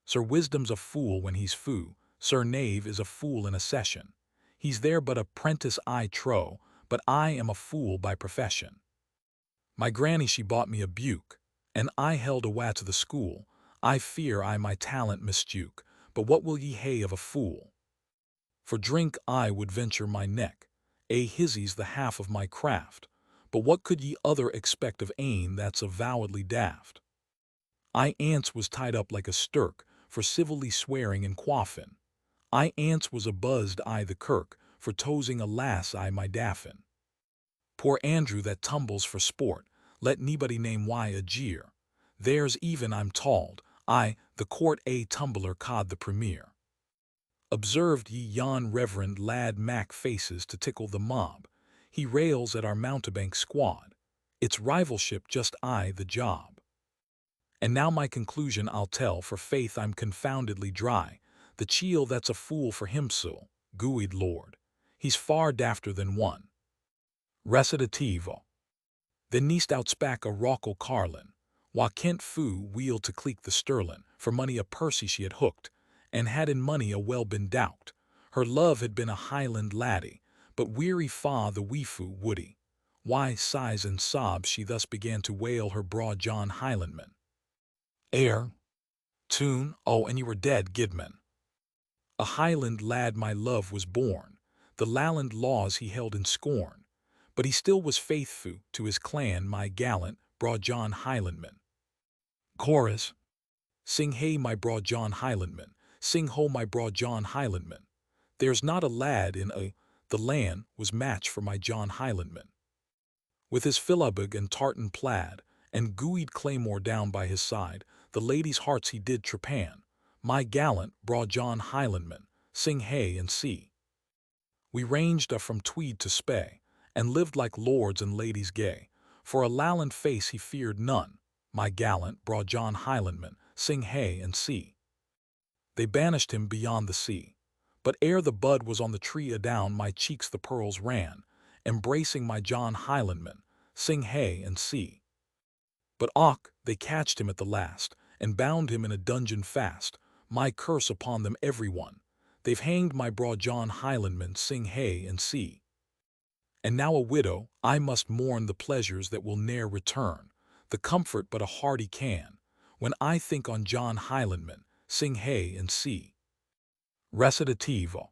Sir Wisdom's a fool when he's fou. Sir Knave is a fool in a session. He's there but a prentice I trow, but I am a fool by profession. My granny she bought me a buke, and I held awa to the school. I fear I my talent mistook, but what will ye hae of a fool? For drink I would venture my neck, hizzy's the half of my craft, but what could ye other expect of ane that's avowedly daft? I ance was tied up like a stirk, for civilly swearing and quaffin'. I ance was a buzzed I the kirk, for tosing a lass I my daffin'. Poor Andrew that tumbles for sport, let nobody name why a jeer. There's even I'm told, I, the court a tumbler cod the premier. Observed ye yon reverend lad Mac faces to tickle the mob. He rails at our mountebank squad. It's rivalship just I the job. And now my conclusion I'll tell, for faith I'm confoundedly dry. The cheel that's a fool for himself, gooeyed lord. He's far dafter than one. Recitativo. Then neast outspak a rockle Carlin, wha Kent foo wheeled to cleek the sterlin, for money a Percy she had hooked, and had in money a well been doubt. Her love had been a Highland laddie, but weary fa the weefoo woody. Why sighs and sobs she thus began to wail her broad John Highlandman. Air. Tune, oh, and you were dead, Gidman. A Highland lad my love was born, the Lowland laws he held in scorn, but he still was faithful to his clan, my gallant, broad John Highlandman. Chorus. Sing hey, my broad John Highlandman, sing ho, my broad John Highlandman. There's not a lad in the land was match for my John Highlandman. With his philabug and tartan plaid, and gooeyed claymore down by his side, the ladies' hearts he did trepan. My gallant, broad John Highlandman, sing hey and see. We ranged from Tweed to Spey, and lived like lords and ladies gay. For a Lowland face he feared none. My gallant, broad John Highlandman, sing hey and see. They banished him beyond the sea. But ere the bud was on the tree adown, my cheeks the pearls ran, embracing my John Highlandman, sing hey and see. But och, they catched him at the last, and bound him in a dungeon fast. My curse upon them every one. They've hanged my broad John Highlandman, sing hey and see. And now a widow, I must mourn the pleasures that will ne'er return, the comfort but a hearty can, when I think on John Highlandman, sing hey and see. Recitativo.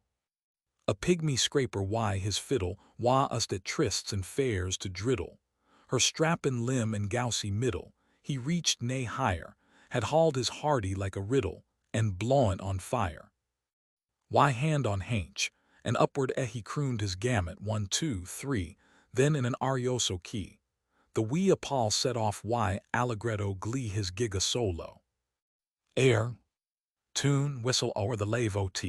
A pygmy scraper why his fiddle, wah us at trysts and fairs to driddle. Her strappin' limb and gousie middle, he reached nae higher, had hauled his hardy like a riddle, and blawin' on fire. Why hand on hainch, and upward he crooned his gamut 1, 2, 3, then in an arioso key. The wee Apal set off why allegretto glee his giga solo. Air. Tune, whistle o'er the lave ot.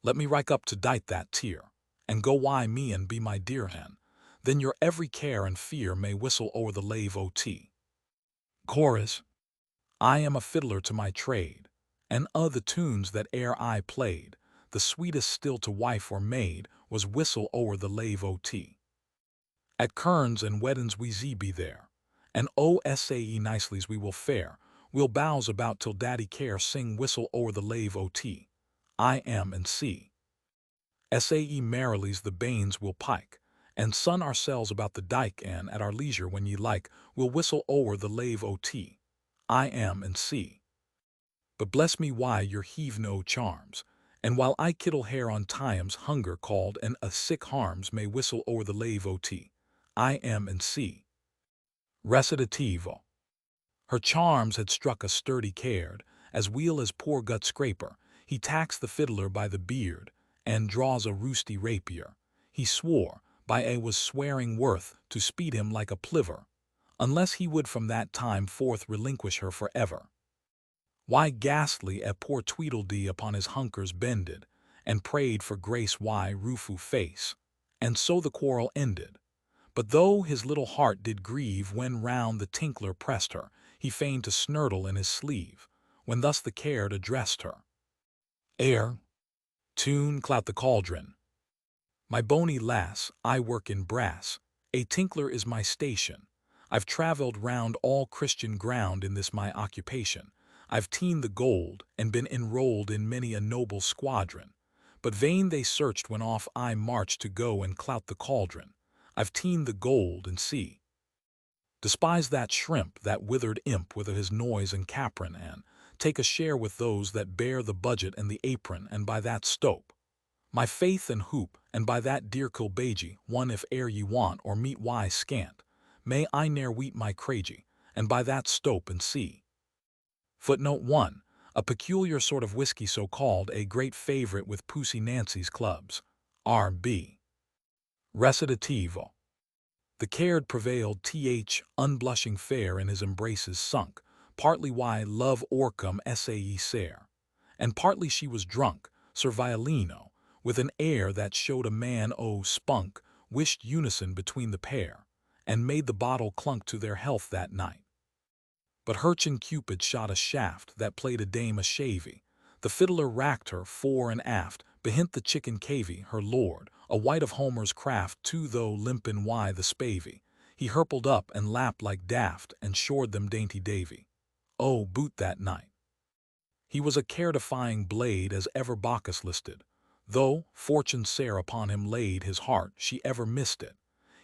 Let me rike up to dite that tear, and go why me and be my dear hen, then your every care and fear may whistle o'er the lave ot. Chorus. I am a fiddler to my trade, and the tunes that ere I played, the sweetest still to wife or maid was whistle o'er the lave ot. At kerns and weddins we ze be there, and sae nicely's we will fare, we'll bows about till daddy care sing whistle o'er the lave ot. I am and see. Sae merrily's the banes will pike, and sun ourselves about the dike, and at our leisure when ye like, we'll whistle o'er the lave ot. I am and see. But bless me why your heave no charms, And while I kittle hair on times hunger called and a sick harms may whistle o'er the lave ot, I am and see. Recitativo. Her charms had struck a sturdy caird, as weel as poor gut scraper. He tacks the fiddler by the beard, and draws a roosty rapier. He swore, by a was swearing worth, to speed him like a pliver, unless he would from that time forth relinquish her for ever. Why ghastly a poor Tweedledee upon his hunkers bended, and prayed for grace why rueful face, and so the quarrel ended. But though his little heart did grieve when round the tinkler pressed her, he feigned to snurtle in his sleeve, when thus the caird addressed her. Air, tune, clout the cauldron. My bonny lass, I work in brass, a tinkler is my station. I've travelled round all Christian ground in this my occupation. I've teened the gold, and been enrolled in many a noble squadron. But vain they searched when off I marched to go and clout the cauldron. I've teened the gold, and see. Despise that shrimp, that withered imp with his noise and capron, and take a share with those that bear the budget and the apron, and by that stope. My faith and hoop, and by that dear kilbagy, one if e'er ye want or meat wise scant, may I ne'er weet my cragy, and by that stope and see. Footnote 1. A peculiar sort of whiskey so called, a great favorite with Pussy Nancy's clubs. R.B. Recitativo. The caird prevailed, unblushing fair in his embraces sunk, partly why love orcum essaye ser, and partly she was drunk, Sir Violino, with an air that showed a man spunk, wished unison between the pair, and made the bottle clunk to their health that night. But Hurchin Cupid shot a shaft that played a dame a shavey. The fiddler racked her fore and aft, behint the chicken cavey, her lord, a wight of Homer's craft too, though limpin' why the spavey. He herpled up and lapped like daft, and shored them dainty Davy. Oh, boot that night. He was a care-defying blade as ever Bacchus listed. Though fortune sair upon him laid his heart, she ever missed it.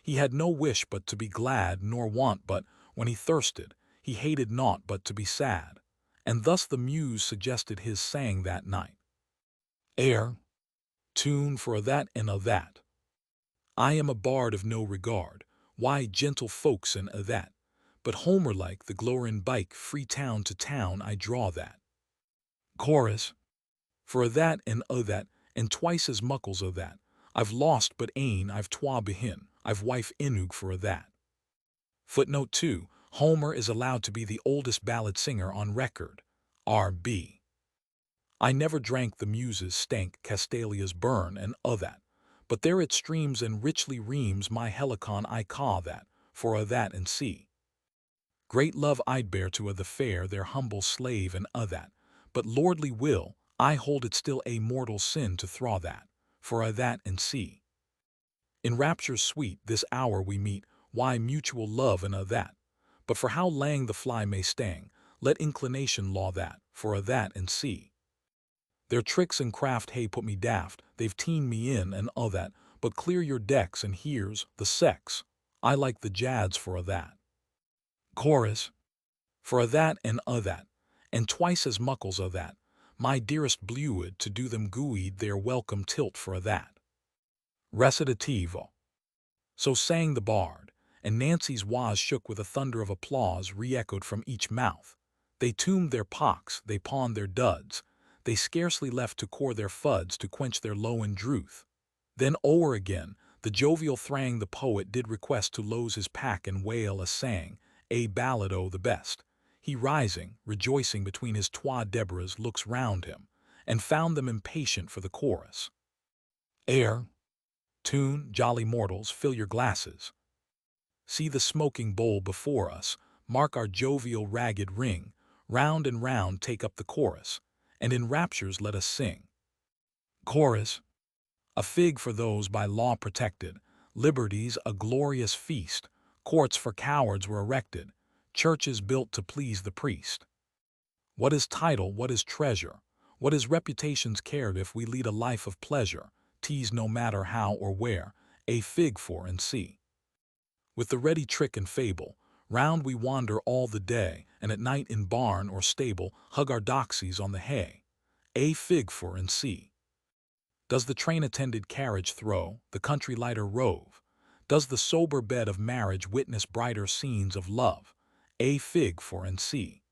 He had no wish but to be glad, nor want but, when he thirsted, he hated naught but to be sad. And thus the muse suggested his sang that night. Air, tune for a that and a that. I am a bard of no regard, why gentle folks and a that. But Homer-like the glorin bike, free town to town I draw that. Chorus, for a that, and twice as muckles o' that. I've lost but ane, I've twa behin, I've wife inug for a that. Footnote 2. Homer is allowed to be the oldest ballad singer on record. R.B. I never drank the muses stank, Castalia's burn, and o' that. But there it streams and richly reams my helicon I caw that, for a that and see. Great love I'd bear to a the fair, their humble slave, and a that. But lordly will, I hold it still a mortal sin to thraw that, for a that and see. In raptures sweet this hour we meet, why mutual love and a that. But for how lang the fly may sting, let inclination law that, for a that and see. Their tricks and craft hey put me daft, they've teened me in and o' that, but clear your decks and here's the sex. I like the jads for a that. Chorus, for a that and o' that, and twice as muckles o' that. My dearest bluid to do them gooid their welcome tilt for a that. Recitativo. So sang the bard, and Nancy's was shook with a thunder of applause re-echoed from each mouth. They tombed their pocks, they pawned their duds, they scarcely left to core their fuds to quench their low and druth. Then o'er again, the jovial thrang the poet did request to lose his pack and wail a sang, a ballad o' the best. He rising, rejoicing between his twa Deborahs looks round him, and found them impatient for the chorus. Air, tune, jolly mortals, fill your glasses. See the smoking bowl before us, mark our jovial ragged ring, round and round take up the chorus, and in raptures let us sing. Chorus, a fig for those by law protected, liberty's a glorious feast, courts for cowards were erected, churches built to please the priest. What is title, what is treasure, what is reputation's cared if we lead a life of pleasure, tease no matter how or where, a fig for and see. With the ready trick and fable, round we wander all the day, and at night in barn or stable hug our doxies on the hay. A fig for and see. Does the train-attended carriage throw, the country lighter rove? Does the sober bed of marriage witness brighter scenes of love? A fig for and see.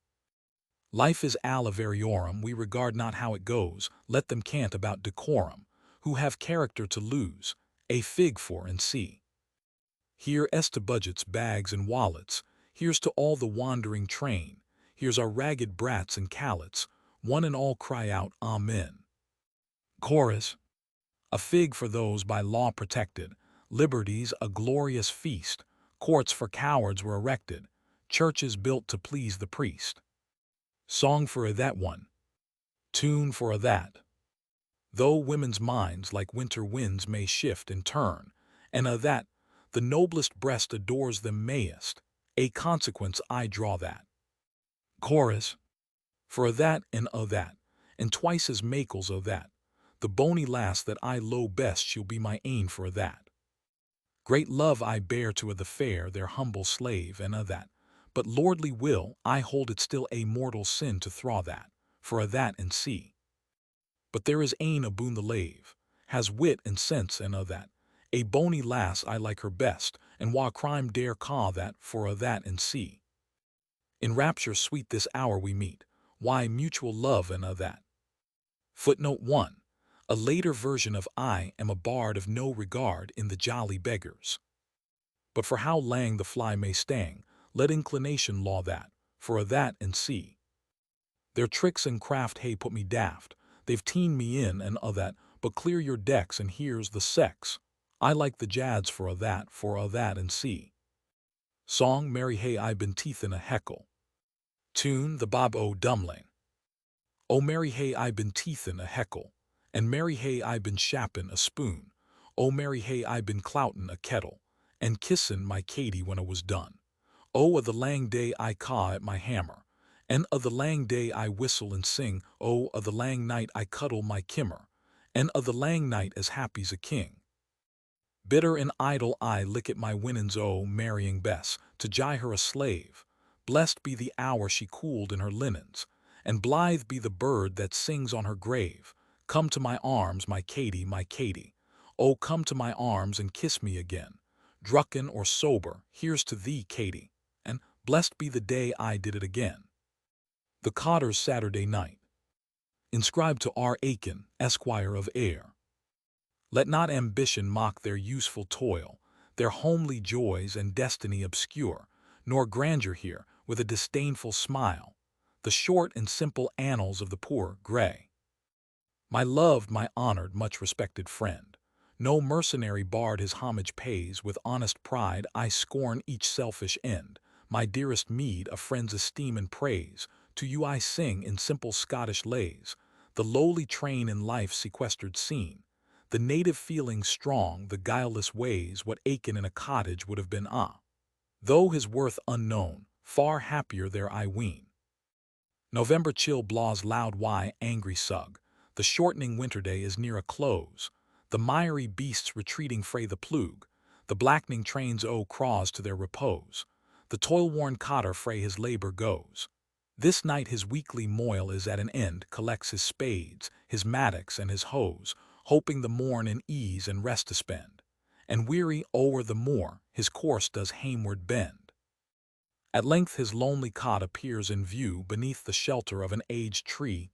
Life is alla variorum, we regard not how it goes, let them cant about decorum, who have character to lose, a fig for and see. Here est to budgets, bags, and wallets, here's to all the wandering train, here's our ragged brats and callets, one and all cry out, Amen. Chorus. A fig for those by law protected, liberty's a glorious feast, courts for cowards were erected, churches built to please the priest. Song for a that one. Tune for a that. Though women's minds like winter winds may shift and turn, and a that, the noblest breast adores them mayest, a consequence I draw that. Chorus. For a that, and twice as makels o' that, the bony lass that I loe best she'll be my ain for a that. Great love I bear to a the fair, their humble slave, and a that, but lordly will, I hold it still a mortal sin to thraw that, for a that and see. But there is ane aboon the lave, has wit and sense and a that, a bony lass I like her best, and wha crime dare caw that, for a that and see. In rapture sweet this hour we meet, why mutual love and a that. Footnote 1. A later version of I am a bard of no regard in the Jolly Beggars. But for how lang the fly may stang, let inclination law that, for a that and see. Their tricks and craft hey put me daft, they've teen me in and a that, but clear your decks and here's the sex. I like the jads for a that and see. Song Mary Hey I been teeth in a heckle. Tune the Bob O. Dumling. O Mary Hey I been teeth in a heckle, and Mary Hey I been shappin' a spoon. O Mary Hey I been cloutin' a kettle, and kissin' my Katy when it was done. O the lang day I caw at my hammer, and the lang day I whistle and sing. O the lang night I cuddle my kimmer, and the lang night as happy's a king. Bitter and idle I lick at my winnins. O marrying Bess, to gie her a slave. Blessed be the hour she cooled in her linens, and blithe be the bird that sings on her grave. Come to my arms, my Katy, my Katy. O come to my arms and kiss me again. Drucken or sober, here's to thee, Katy, and blessed be the day I did it again. The Cotter's Saturday Night. Inscribed to R. Aiken, Esquire of Ayr. Let not ambition mock their useful toil, their homely joys and destiny obscure, nor grandeur here, with a disdainful smile, the short and simple annals of the poor Gray. My loved, my honored, much respected friend, no mercenary bard his homage pays, with honest pride I scorn each selfish end. My dearest meed, a friend's esteem and praise, to you I sing in simple Scottish lays, the lowly train in life's sequestered scene, the native feelings strong, the guileless ways, what Aiken in a cottage would have been, though his worth unknown, far happier there I ween. November chill blaws loud, why angry sug, the shortening winter day is near a close, the miry beasts retreating frae the plug, the blackening trains craws to their repose, the toil-worn cotter frae his labor goes. This night his weekly moil is at an end, collects his spades, his mattocks, and his hoes, hoping the morn in ease and rest to spend, and weary o'er the moor, his course does hameward bend. At length his lonely cot appears in view beneath the shelter of an aged tree,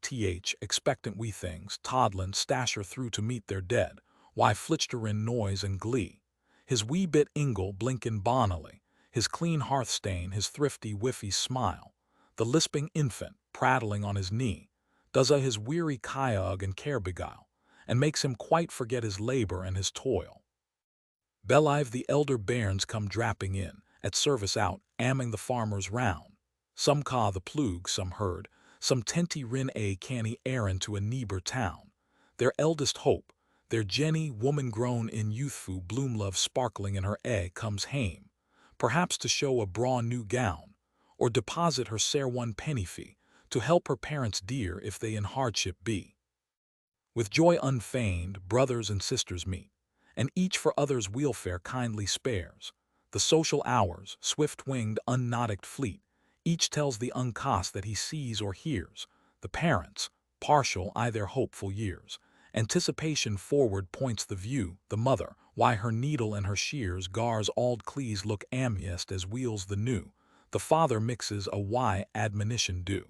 expectant we things, toddlin' stasher through to meet their dead, why flitchter in noise and glee, his wee bit ingle blinkin' bonnily, his clean hearth stain, his thrifty whiffy smile, the lisping infant, prattling on his knee, does his weary kyog and care beguile, and makes him quite forget his labor and his toil. Belive the elder bairns come drapping in, at service out, amming the farmers round. Some caw the plug, some herd, some tenty rin a canny errand to a neebor town. Their eldest hope, their Jenny, woman grown in youthful bloom love sparkling in her comes hame, perhaps to show a braw new gown, or deposit her sair one penny fee, to help her parents dear if they in hardship be. With joy unfeigned, brothers and sisters meet, and each for others' welfare kindly spares. The social hours, swift-winged, unnautic fleet, each tells the uncost that he sees or hears. The parents, partial their hopeful years, Anticipation forward points the view, the mother, why her needle and her shears gars auld clees look amiest as wheels the new, the father mixes a why admonition do.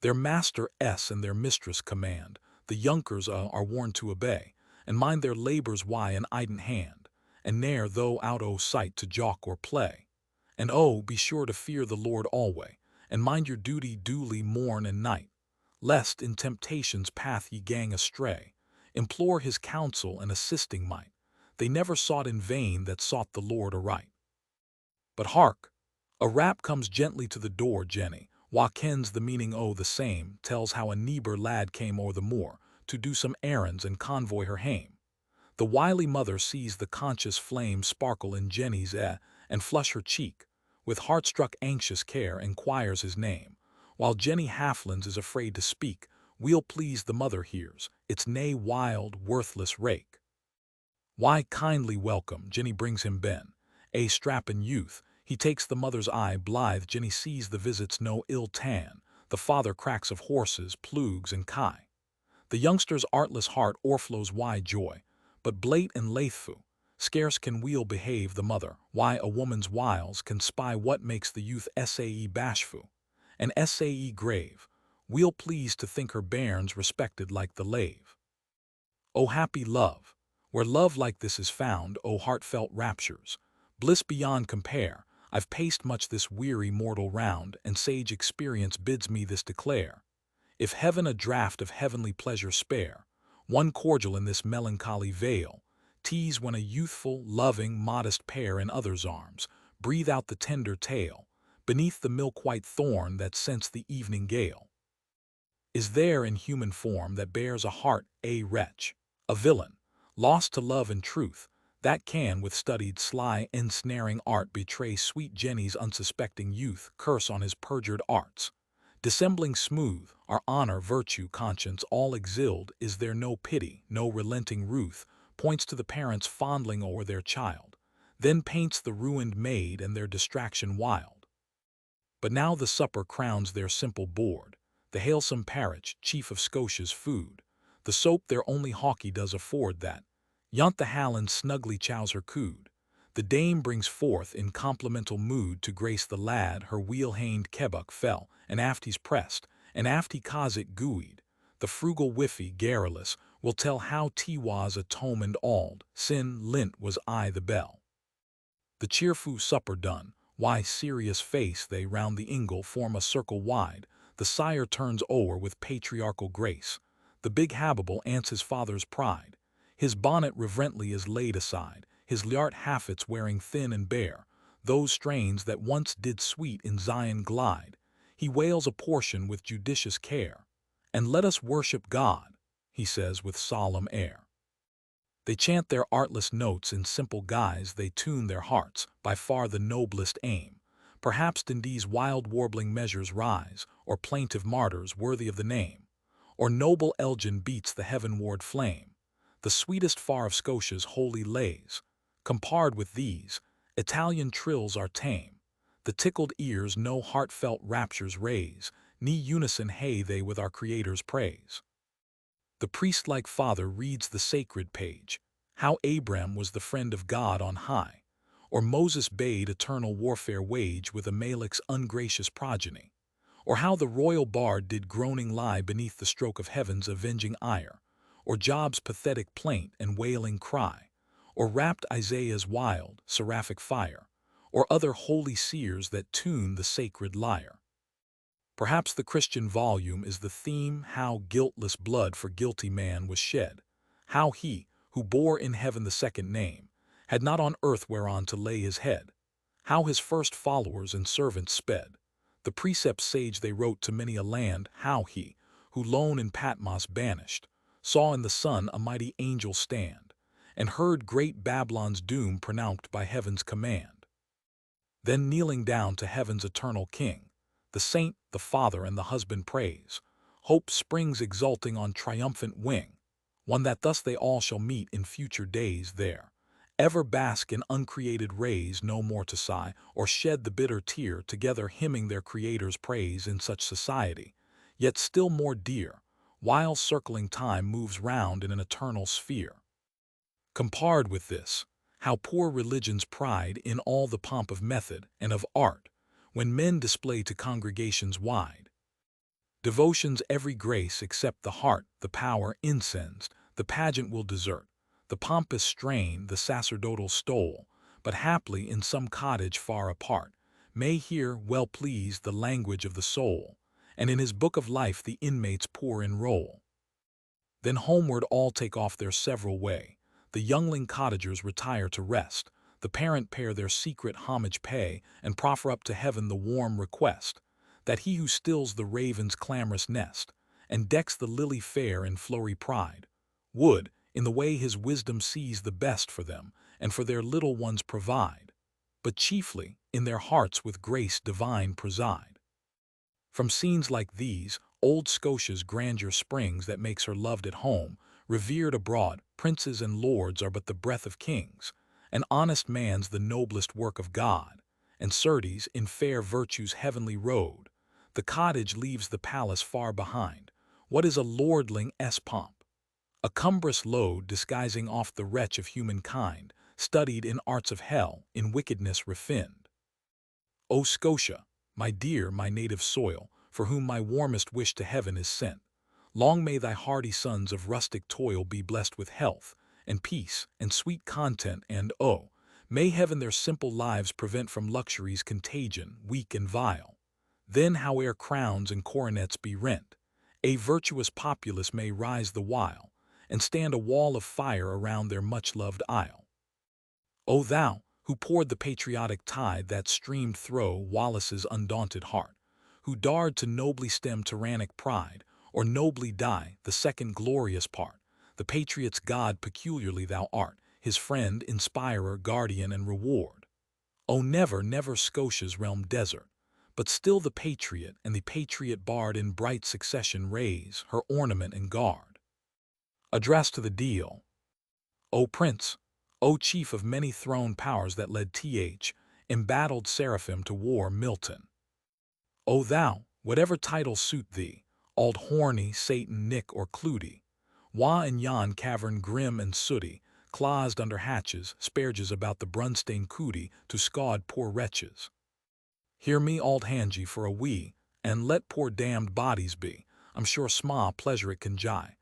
Their master S and their mistress command, the younkers are warned to obey, and mind their labors why an ident hand, and ne'er though out o' sight to jock or play. And oh, be sure to fear the Lord alway, and mind your duty duly morn and night, lest in temptation's path ye gang astray. Implore his counsel and assisting might. They never sought in vain that sought the Lord aright. But hark! A rap comes gently to the door, Jenny, wha kens the meaning o' the same, tells how a neebor lad came o'er the moor, to do some errands and convoy her hame. The wily mother sees the conscious flame sparkle in Jenny's and flush her cheek, with heart-struck anxious care enquires his name, while Jenny Halflands is afraid to speak. Weel pleased the mother hears, it's nae wild, worthless rake. Why kindly welcome, Jenny brings him Ben, a strappin' youth. He takes the mother's eye blithe. Jenny sees the visit's no ill tan, the father cracks of horses, plugs, and kye. The youngster's artless heart o'erflows wide joy, but blate and laithfu, scarce can weel behave the mother, why a woman's wiles can spy what makes the youth sae bashfu, and sae grave, weel pleased to think her bairns respected like the lave. O happy love, where love like this is found, O heartfelt raptures, bliss beyond compare, I've paced much this weary mortal round, and sage experience bids me this declare. If heaven a draught of heavenly pleasure spare, one cordial in this melancholy vale, tease when a youthful, loving, modest pair in others' arms breathe out the tender tale, beneath the milk-white thorn that scents the evening gale. Is there in human form that bears a heart, a wretch, a villain, lost to love and truth, that can with studied sly ensnaring art betray sweet Jenny's unsuspecting youth, curse on his perjured arts? Dissembling smooth, our honor, virtue, conscience all exiled, is there no pity, no relenting ruth, points to the parents fondling o'er their child, then paints the ruined maid and their distraction wild. But now the supper crowns their simple board, the halesome parritch, chief of Scotia's food, the soap their only hawkie does afford that, yont the Halland snugly chows her cood. The dame brings forth in complimental mood to grace the lad her wheel-haned kebbuck fell, and aft he's pressed, and aft he caused it gooeyed. The frugal wiffy, garrulous, will tell how tea was a tome and ald, sin lint was I the bell. The cheerful supper done, why serious face they round the ingle form a circle wide, the sire turns o'er with patriarchal grace. The big habable ants his father's pride. His bonnet reverently is laid aside, his liart haffets wearing thin and bare, those strains that once did sweet in Zion glide. He wails a portion with judicious care. And let us worship God, he says with solemn air. They chant their artless notes in simple guise, they tune their hearts, by far the noblest aim. Perhaps Dundee's wild warbling measures rise, or plaintive martyrs worthy of the name, or noble Elgin beats the heavenward flame. The sweetest far of Scotia's holy lays, compared with these, Italian trills are tame. The tickled ears no heartfelt raptures raise, ne unison hey they with our Creator's praise. The priest-like father reads the sacred page, how Abram was the friend of God on high, or Moses bade eternal warfare wage with Amalek's ungracious progeny, or how the royal bard did groaning lie beneath the stroke of heaven's avenging ire, or Job's pathetic plaint and wailing cry, or rapt Isaiah's wild, seraphic fire, or other holy seers that tune the sacred lyre. Perhaps the Christian volume is the theme, how guiltless blood for guilty man was shed, how he, who bore in heaven the second name, had not on earth whereon to lay his head, how his first followers and servants sped. The precepts sage they wrote to many a land, how he, who lone in Patmos banished, saw in the sun a mighty angel stand, and heard great Babylon's doom pronounced by heaven's command. Then kneeling down to heaven's eternal King, the saint, the father, and the husband praise, hope springs exulting on triumphant wing, one that thus they all shall meet in future days there, ever bask in uncreated rays, no more to sigh or shed the bitter tear, together hymning their Creator's praise in such society, yet still more dear, while circling time moves round in an eternal sphere. Compared with this, how poor religion's pride in all the pomp of method and of art, when men display to congregations wide devotion's every grace except the heart, the power incensed, the pageant will desert, the pompous strain, the sacerdotal stole, but haply in some cottage far apart, may hear, well pleased, the language of the soul, and in his book of life the inmates poor enroll. Then homeward all take off their several way, the youngling cottagers retire to rest, the parent pair their secret homage pay, and proffer up to heaven the warm request, that he who stills the raven's clamorous nest, and decks the lily fair in flowery pride, would, in the way his wisdom sees the best for them, and for their little ones provide, but chiefly, in their hearts with grace divine preside. From scenes like these, old Scotia's grandeur springs that makes her loved at home, revered abroad, princes and lords are but the breath of kings, an honest man's the noblest work of God, and certes, in fair virtue's heavenly road, the cottage leaves the palace far behind. What is a lordling's pomp? A cumbrous load disguising oft the wretch of humankind, studied in arts of hell, in wickedness refined. O Scotia, my dear, my native soil, for whom my warmest wish to heaven is sent, long may thy hardy sons of rustic toil be blessed with health, and peace, and sweet content, and, oh, may heaven their simple lives prevent from luxury's contagion, weak and vile. Then, howe'er crowns and coronets be rent, a virtuous populace may rise the while, and stand a wall of fire around their much-loved isle. O thou, who poured the patriotic tide that streamed through Wallace's undaunted heart, who dared to nobly stem tyrannic pride, or nobly die the second glorious part, the patriot's god peculiarly thou art, his friend, inspirer, guardian, and reward. O never, never Scotia's realm desert, but still the patriot and the patriot bard in bright succession raise her ornament and guard. Address to the Deal. O Prince, O chief of many throned powers that led Th. embattled seraphim to war Milton. O thou, whatever titles suit thee, Auld Horny, Satan, Nick, or Clutie, wha in yon cavern grim and sooty, claused under hatches, sparges about the brunstained cootie to scald poor wretches. Hear me, auld Hangie, for a wee, and let poor damned bodies be. I'm sure sma pleasure it can jye,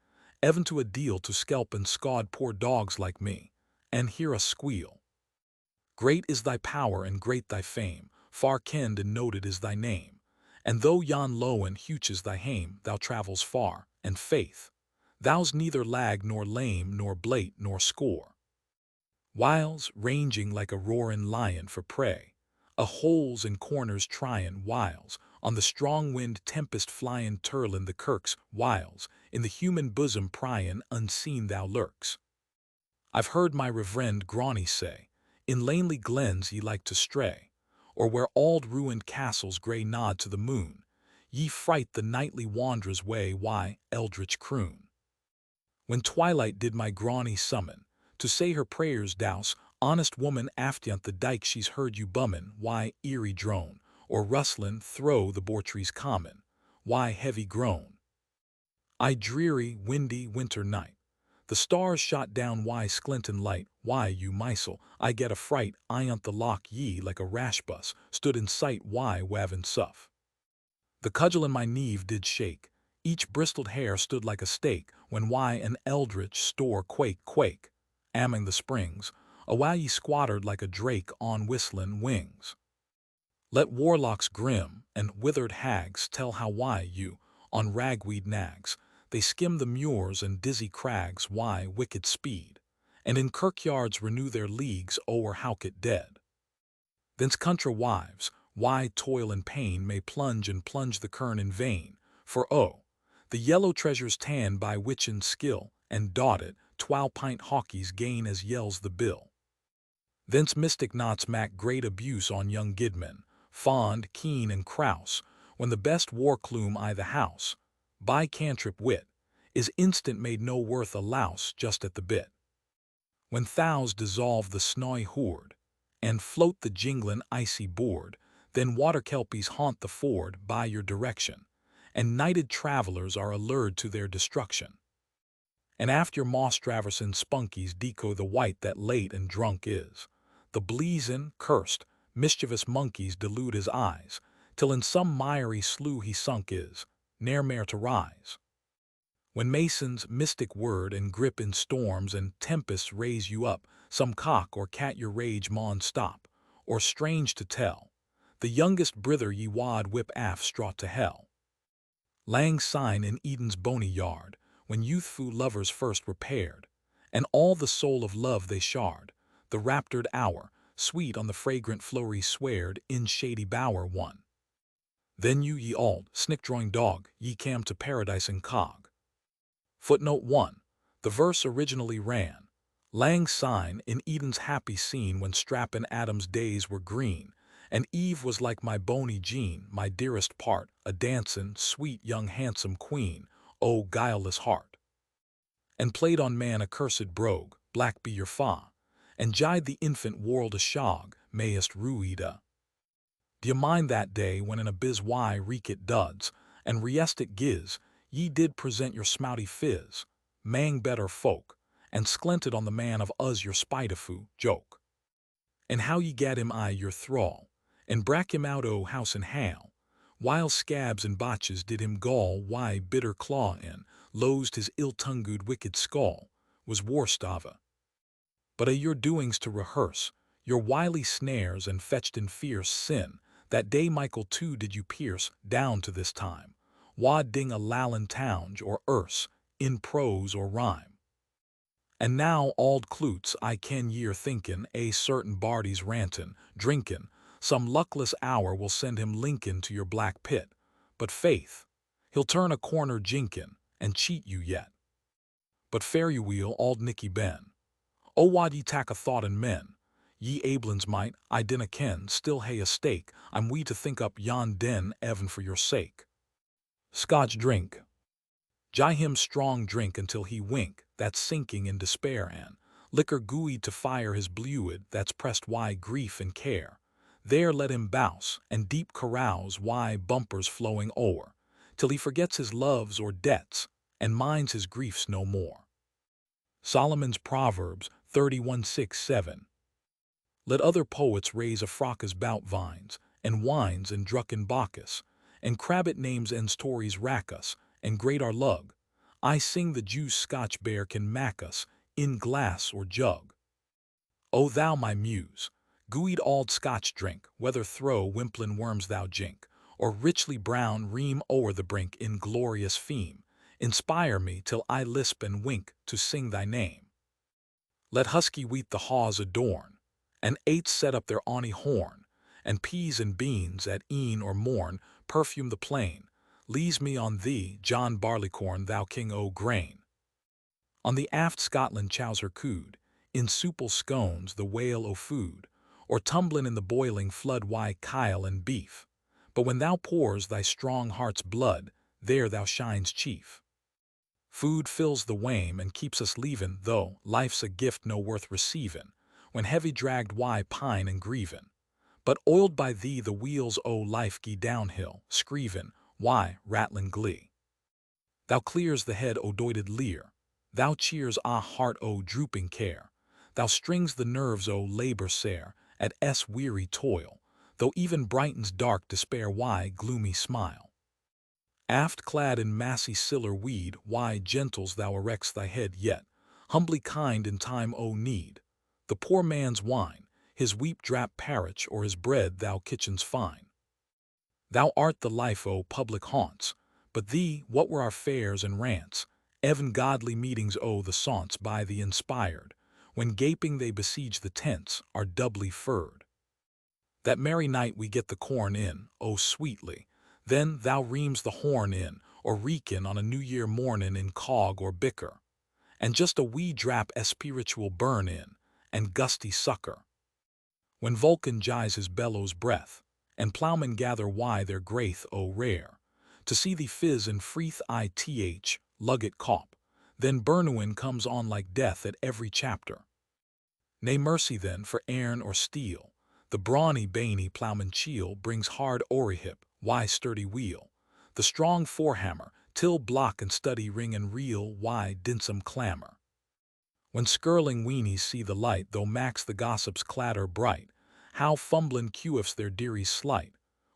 even to a deal to skelp and scald poor dogs like me, and hear us squeal. Great is thy power and great thy fame, far kenned and noted is thy name, and though yon lowen huches thy hame, thou travels far, and faith, thou's neither lag nor lame nor blate nor score. Whiles, ranging like a roaring lion for prey, a holes and corners tryin' whiles, on the strong wind tempest flyin' turlin' the kirks, whiles, in the human bosom pryin' unseen thou lurks. I've heard my reverend Granny say, in lanely glens ye like to stray, or where auld ruined castles grey nod to the moon, ye fright the nightly wanderer's way, why, eldritch croon. When twilight did my Granny summon, to say her prayers douse, honest woman, aftyont the dike she's heard you bummin', why, eerie drone, or rustlin' thro' the Bortree's common, why, heavy groan. I dreary, windy winter night, the stars shot down, why, sklintin' light, why, you mysel, I get a fright, ayont the loch ye like a rashbus, stood in sight, why, wavin' suff. The cudgel in my neve did shake, each bristled hair stood like a stake, when why an eldritch store quake, among the springs, a while ye squattered like a drake on whistlin' wings. Let warlocks grim and withered hags tell how why you, on ragweed nags, they skim the muirs and dizzy crags, why, wicked speed, and in kirkyards renew their leagues o'er Howket dead. Thence country wives, why toil and pain may plunge and plunge the kern in vain, for oh, the yellow treasures tan by witchin' skill, and dotted, 12-pint hawkies gain as yells the bill. Thence mystic knots mak great abuse on young gidmen, fond, keen, and crouse, when the best war-clume I the house, by cantrip wit, is instant made no worth a louse just at the bit. When thous dissolve the snowy hoard, and float the jinglin' icy board, then water kelpies haunt the ford by your direction, and nighted travelers are allured to their destruction. And after Moss Traversin spunkies deco the white that late and drunk is, the bleasin, cursed, mischievous monkeys delude his eyes, till in some miry slough he sunk is, ne'er more to rise. When masons, mystic word and grip in storms and tempests raise you up, some cock or cat your rage maun stop, or strange to tell, the youngest brither ye wad whip aft straught to hell. Lang syne in Eden's bony yard, when youthful lovers first were paired, and all the soul of love they shard, the raptured hour, sweet on the fragrant flowery sward, in shady bower one. Then you ye auld, snick-drawing dog, ye cam to paradise in cog. Footnote 1. The verse originally ran, Lang syne in Eden's happy scene when strappin' Adam's days were green, and Eve was like my Bonie Jean, my dearest part, a dancin', sweet young handsome queen, O guileless heart. And played on man accursed brogue, black be your fa, and jied the infant world a shog, mayest ruida. D'ye mind that day when in a biz why reek it duds, and riest it giz, ye did present your smouty fizz, mang better folk, and sklented on the man of us your spiteful joke. And how ye gad him your thrall, and brack him out o house and hale, while scabs and botches did him gall, why bitter claw in, losed his ill-tongued wicked skull, was worst of a. But your doings to rehearse, your wily snares and fetched in fierce sin, that day Michael too did you pierce, down to this time, wad ding a lallen townge or erse, in prose or rhyme. And now, auld cloots, I ken ye're thinkin', a certain Bardy's rantin', drinkin', some luckless hour will send him linkin' to your black pit, but faith, he'll turn a corner jinkin', and cheat you yet. But fare you weel, auld Nicky Ben. O wad ye tak a thought in men, ye ablins might, I dinna ken, still hae a stake, I'm wee to think up yon den even for your sake. Scotch drink. Jie him strong drink until he wink, that's sinking in despair, and liquor gooey to fire his bluid, that's pressed why grief and care. There let him bouse, and deep carouse why bumpers flowing o'er, till he forgets his loves or debts, and minds his griefs no more. Solomon's Proverbs 31:6-7. Let other poets raise a fracas bout vines, and wines and drucken Bacchus, and crabbit names and stories rack us, and grate our lug. I sing the juice Scotch bear can mack us, in glass or jug. O thou my muse, gooeyed auld Scotch drink, whether throw wimplin worms thou jink, or richly brown ream o'er the brink in glorious theme, inspire me till I lisp and wink to sing thy name. Let husky wheat the haws adorn, and aits set up their awny horn, and peas and beans at e'en or morn perfume the plain. Lees me on thee, John Barleycorn, thou king o' grain. On the aft Scotland chows her cood, in souple scones the whale o' food, or tumblin' in the boiling flood why kyle and beef. But when thou pours thy strong heart's blood, there thou shines chief. Food fills the wame and keeps us leavin', though life's a gift no worth receivin', when heavy dragged why pine and grievin'. But oiled by thee the wheels o' life gie downhill, screevin', why, rattling glee. Thou clears the head o' doited leer, thou cheers heart o' drooping care, thou strings the nerves o' labor sere, at weary toil, though even brightens dark despair why gloomy smile. Aft clad in massy siller weed, why gentles thou erects thy head yet, humbly kind in time o' need, the poor man's wine, his weep drap parich or his bread thou kitchens fine. Thou art the life o' public haunts, but thee, what were our fairs and rants, even godly meetings o' the saunts by the inspired, when gaping they besiege the tents, are doubly furred. That merry night we get the corn in, oh sweetly, then thou reams the horn in, or reekin on a New Year mornin' in cog or bicker, and just a wee drap spiritual burn in, and gusty sucker. When Vulcan jies his bellows breath, and ploughmen gather why their graith o' rare, to see thee fizz and freeth luggit cop, then Bernouin comes on like death at every chapter. Nay mercy then for airn or steel, the brawny Bonie ploughman cheel brings hard orihip, why sturdy wheel, the strong forehammer, till block and study ring and reel why dinsome clamor. When skirling weenies see the light, though max the gossips clatter bright, how fumblin' QFs their dearies slight,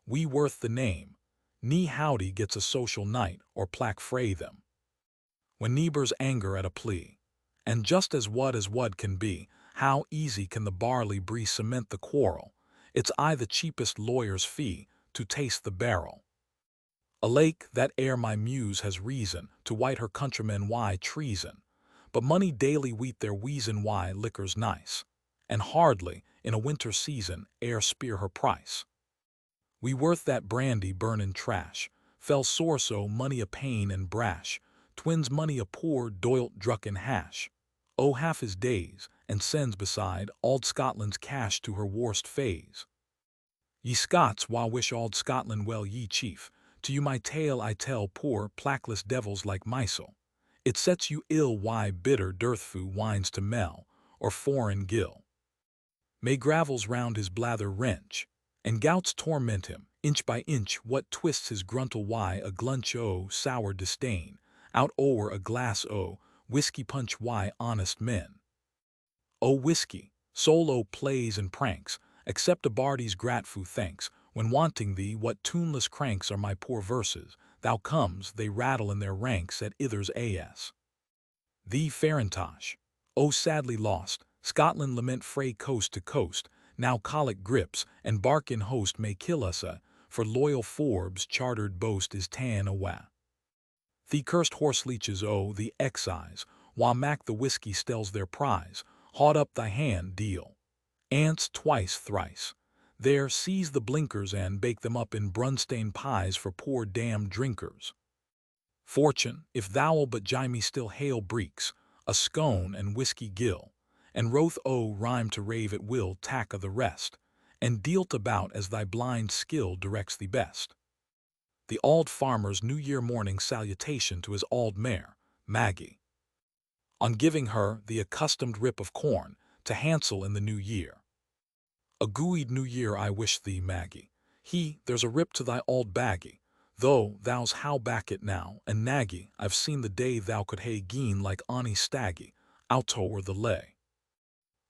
we worth the name, nee howdy gets a social night or plaque fray them. When neighbors anger at a plea, and just as wud can be, how easy can the barley bree cement the quarrel, it's I the cheapest lawyer's fee to taste the barrel. A lake that ere my muse has reason to white her countrymen why treason, but money daily wheat their wheezin why liquor's nice, and hardly, in a winter season, ere spear her price. We worth that brandy burnin' trash, fell sore so money a pain and brash, twins money a poor doilt drucken hash, oh half his days, and sends beside auld Scotland's cash to her worst phase. Ye Scots, wha wish auld Scotland well, ye chief, to you my tale I tell, poor plackless devils like mysel. It sets you ill why bitter Dirthfu whines to Mel, or foreign gill. May gravels round his blather wrench, and gouts torment him, inch by inch what twists his gruntle why a glunch o' sour disdain, out o'er a glass o' whiskey punch why honest men. O whiskey, soul o' plays and pranks, accept a bardie's grateful thanks, when wanting thee what tuneless cranks are my poor verses, thou comes, they rattle in their ranks at ithers as. Thee Farintosh, O sadly lost, Scotland lament fray coast to coast, now colic grips, and bark in host may kill us for loyal Forbes' chartered boast is tan awa. Thee cursed horse leeches o' the excise, while Mac the whiskey stells their prize, haud up thy hand, deal. Ants twice, thrice. There seize the blinkers and bake them up in brunstein pies for poor damned drinkers. Fortune, if thou'll but gie me still hail breeks, a scone and whiskey gill, and wroth o' rhyme to rave at will tack o' the rest, and dealt about as thy blind skill directs thee best. The auld farmer's New Year morning salutation to his auld mare, Maggie. On giving her the accustomed rip of corn, to hansel in the new year. A gooid new year I wish thee, Maggie. There's a rip to thy auld baggie, though thou's how back it now, and naggy, I've seen the day thou could hae gien like ony staggy, out o'er the lay.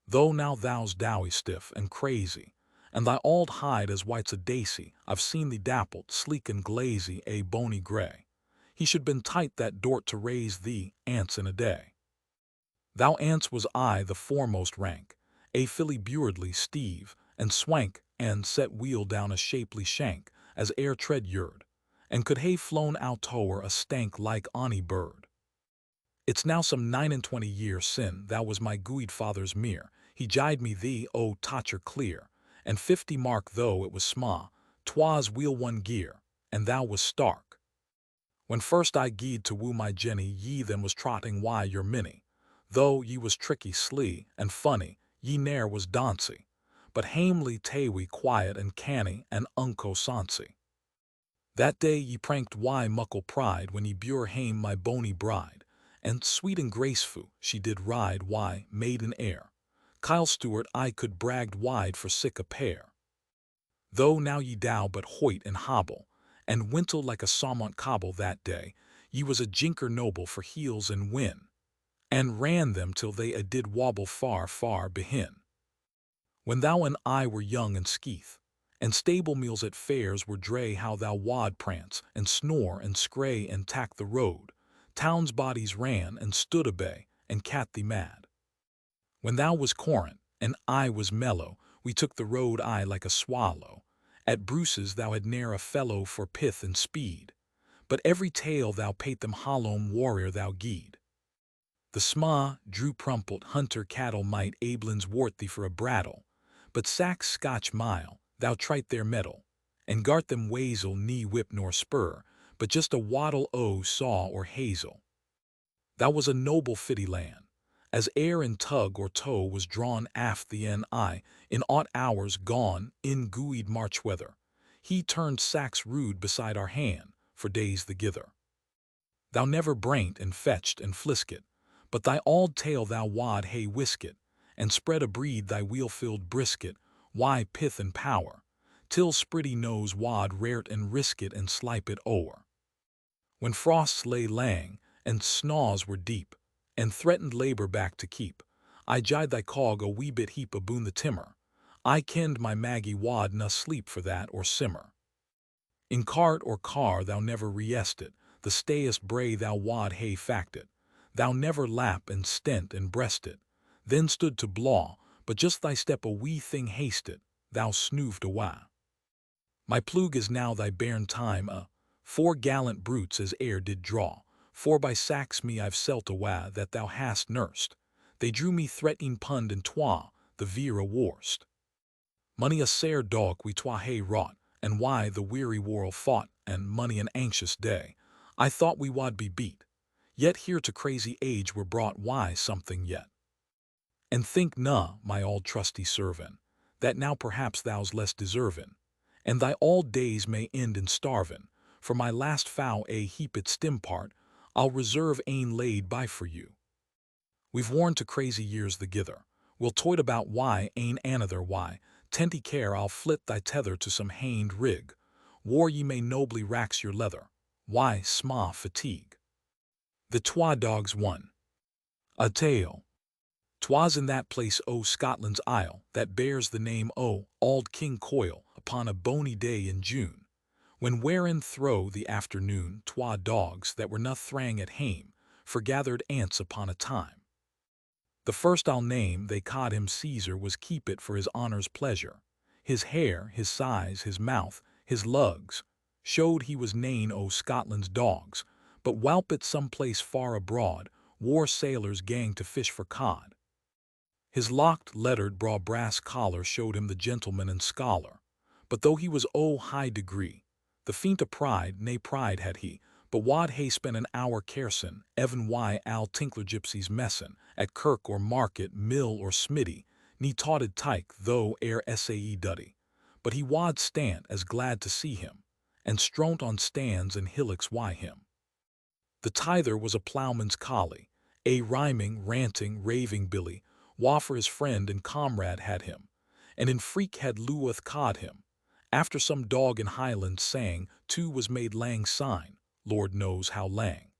Though now thou's dowie stiff and crazy, and thy auld hide as white's a daisy, I've seen thee dappled, sleek and glazy, a bony grey. He should been tight that dort to raise thee, ants in a day. Thou ants was I the foremost rank, a filly bewardly Steve, and swank, and set wheel down a shapely shank, as air tread yerd, and could hae flown out o'er a stank like ony bird. It's now some 29 years sin thou was my gooid father's mere, he gied me thee, o totcher clear, and 50 mark though it was sma, 'twas wheel one gear, and thou was stark. When first I gied to woo my Jenny, ye then was trotting why your minnie, though ye was tricky slee, and funny, ye ne'er was dauncy, but hamely tawy quiet and canny and unco soncy. That day ye pranked why muckle pride when ye bure hame my bonny bride, and sweet and graceful she did ride why maiden air. Kyle Stewart I could bragged wide for sick a pair. Though now ye dow but hoit and hobble, and wintle like a Saumont cobble that day, ye was a jinker noble for heels and win, and ran them till they did wobble far, far behin. When thou and I were young and skeeth, and stable meals at fairs were dray, how thou wad prance, and snore, and scray, and tack the road, town's bodies ran, and stood a bay, and cat thee mad. When thou was corrant, and I was mellow, we took the road I like a swallow. At Bruce's thou had ne'er a fellow for pith and speed, but every tale thou pate them hollom warrior thou gied. The sma, drew prumplet hunter cattle might Ablin's wart thee for a brattle, but Sax Scotch mile, thou trite their metal, and gart them wazel knee whip nor spur, but just a wattle o' saw or hazel. Thou was a noble fitty land, as ere in tug or tow was drawn aft the N.I., in aught hours gone, in gooid March weather, he turned Sax rude beside our hand, for days the gither. Thou never braint and fetched and flisket, but thy auld tail thou wad hae whisket, and spread abreed thy wheel-filled brisket, why pith and power, till spritty nose wad rare it and risk it and slipe it o'er. when frosts lay lang, and snaws were deep, and threatened labor back to keep, I jied thy cog a wee bit heap aboon the timmer. I kenned my Maggie wad na sleep for that or simmer. In cart or car thou never reest it, the stayest bray thou wad hae fact it. Thou never lap and stent and breast it, then stood to blaw, but just thy step a wee thing hasted, thou snooved awa. My plug is now thy bairn time four gallant brutes as e'er did draw, for by sacks me I've selt awa that thou hast nursed. They drew me threatening pund and twa, the vera worst. Mony a sair dog we twa hae wrought, and why the weary world fought, and mony an anxious day, I thought we wad be beat. Yet here to crazy age we're brought why something yet. And think na, my all trusty servant, that now perhaps thou's less deservin', and thy all days may end in starvin', for my last fowl a heap it stim part, I'll reserve ane laid by for you. We've worn to crazy years the gither, we'll toit about why ane another why, tenty care I'll flit thy tether to some hained rig, war ye may nobly rax your leather, why sma fatigue. The twa dogs won. A tale. 'Twas in that place o' Scotland's Isle that bears the name o' Auld King Coil upon a bonny day in June, when wherein thro' the afternoon twa dogs that were na thrang at hame forgathered ants upon a time. The first I'll name, they ca'd him Caesar, was keep it for his honour's pleasure. His hair, his size, his mouth, his lugs, showed he was nane o' Scotland's dogs, but whalpit some place far abroad, war sailors gang to fish for cod. His locked, lettered, braw brass collar showed him the gentleman and scholar, but though he was o' high degree, the feint o' pride, nae pride had he, but wad hae spent an hour carsin, even why Al Tinkler gypsies messin, at kirk or market, mill or smithy, ne taughted tyke, though ere sae duddy, but he wad stand as glad to see him, and stront on stands and hillocks why him. The tither was a ploughman's collie, a rhyming, ranting, raving billy, wha for his friend and comrade had him, and in freak had Luath caught him. After some dog in Highlands sang, too was made lang sign, Lord knows how lang.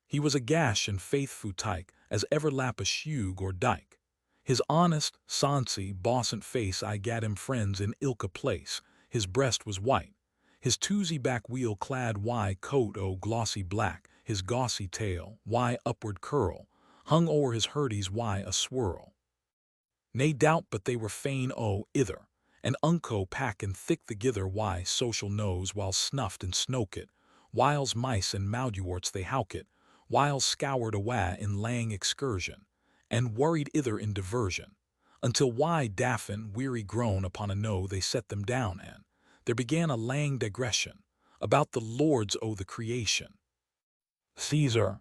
He was a gash and faithfu' tyke, as ever lap a shug or dyke. His honest, sonsie, bossant face I gat him friends in ilka place, his breast was white, his toozy back wheel clad why coat o' glossy black, his gauzy tail, why upward curl, hung o'er his hurdies why a swirl. Nae doubt but they were fain o' ither, and unco packin' thick the gither why social nose while snuffed and snokit, whiles mice and moudiworts they howkit, whiles scoured awa in lang excursion, and worried ither in diversion, until why daffin weary grown upon a no they set them down, and there began a lang digression about the lords o' the creation. Caesar.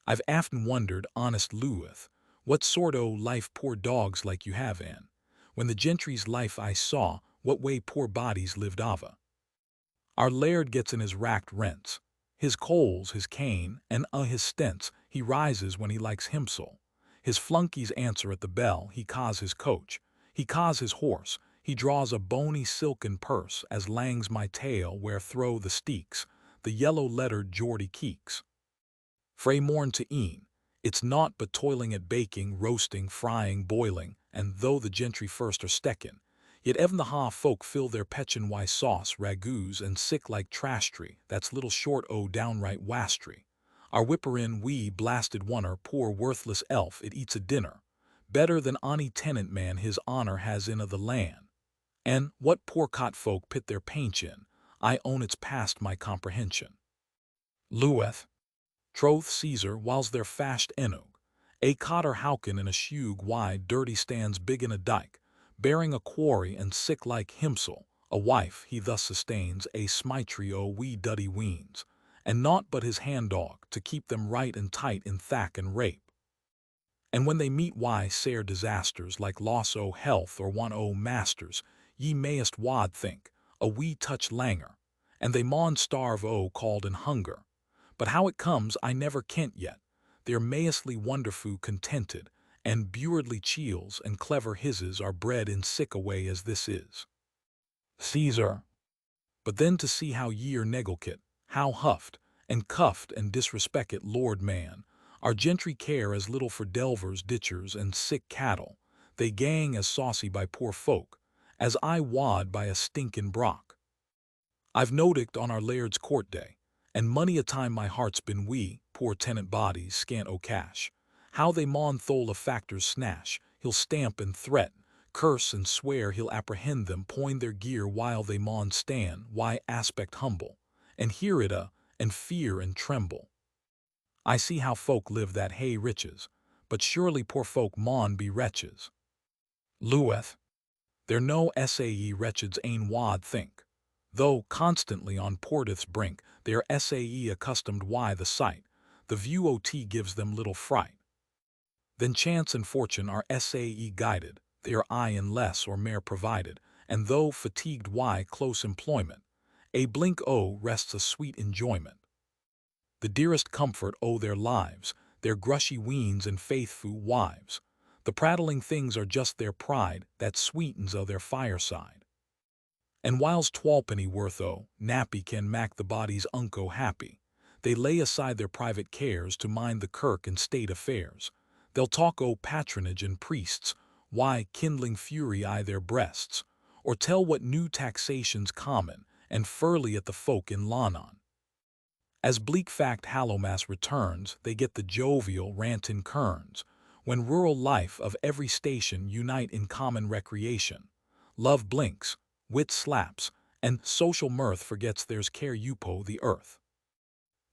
I've aften wondered, honest Luath, what sort o' life poor dogs like you have, an, when the gentry's life I saw, what way poor bodies lived ava. Our laird gets in his racked rents, his coals, his cane, and his stents, he rises when he likes himsel. His flunkies answer at the bell, he ca's his coach, he ca's his horse, he draws a bony silken purse as langs my tail where throw the steeks, the yellow-lettered Geordie keeks. Frae morn to e'en, it's naught but toiling at baking, roasting, frying, boiling, and though the gentry first are steckin', yet even the ha folk fill their petchin why sauce, ragouts, and sick like trashtry, that's little short o' downright wastry. Our whipper-in wee blasted oneer, poor worthless elf, it eats a dinner, better than ony tenant man his honour has in the land. And what poor cot folk pit their painch in, I own it's past my comprehension. Luath. Troth Caesar, whiles they're fashed enog, a cotter howkin in a shug wide dirty stands big in a dyke, bearing a quarry and sick like himsel, a wife he thus sustains a smitry o' wee duddy weens, and naught but his hand-dog to keep them right and tight in thack and rape. And when they meet why sair disasters like loss o' health or one o' masters, ye mayest wad think, a wee touch langer, and they maun starve o' cold and hunger. But how it comes I never kent yet. They're mayestly wonderfu' contented, and bewardly cheels and clever hisses are bred in sick a way as this is. Caesar. But then to see how ye are neglected, how huffed, and cuffed and disrespected lord man. Our gentry care as little for delvers, ditchers, and sick cattle. They gang as saucy by poor folk, as I wad by a stinkin' brock. I've noticed on our laird's court day, and many a time my heart's been wee, poor tenant bodies, scant o' cash. How they maun thole a factor's snash, he'll stamp and threaten, curse and swear he'll apprehend them, point their gear while they maun stand, why aspect humble, and hear it and fear and tremble. I see how folk live that hae riches, but surely poor folk maun be wretches. Lueth, they're no sae wretches ain wad think. Though constantly on portith's brink, they are sae accustomed why the sight, the view ot gives them little fright. Then chance and fortune are sae guided, they are in less or mair provided, and though fatigued why close employment, a blink rests a sweet enjoyment. The dearest comfort their lives, their grushy weans and faithfu' wives. The prattling things are just their pride that sweetens their fireside. And whiles twalpenny worth nappy can mak the body's unco happy, they lay aside their private cares to mind the kirk and state affairs. They'll talk patronage and priests, why kindling fury their breasts, or tell what new taxations common, and furly at the folk in Lonon. As bleak fact Hallowmas returns, they get the jovial rantin' kerns, when rural life of every station unite in common recreation. Love blinks, wit slaps, and social mirth forgets there's care upo the earth.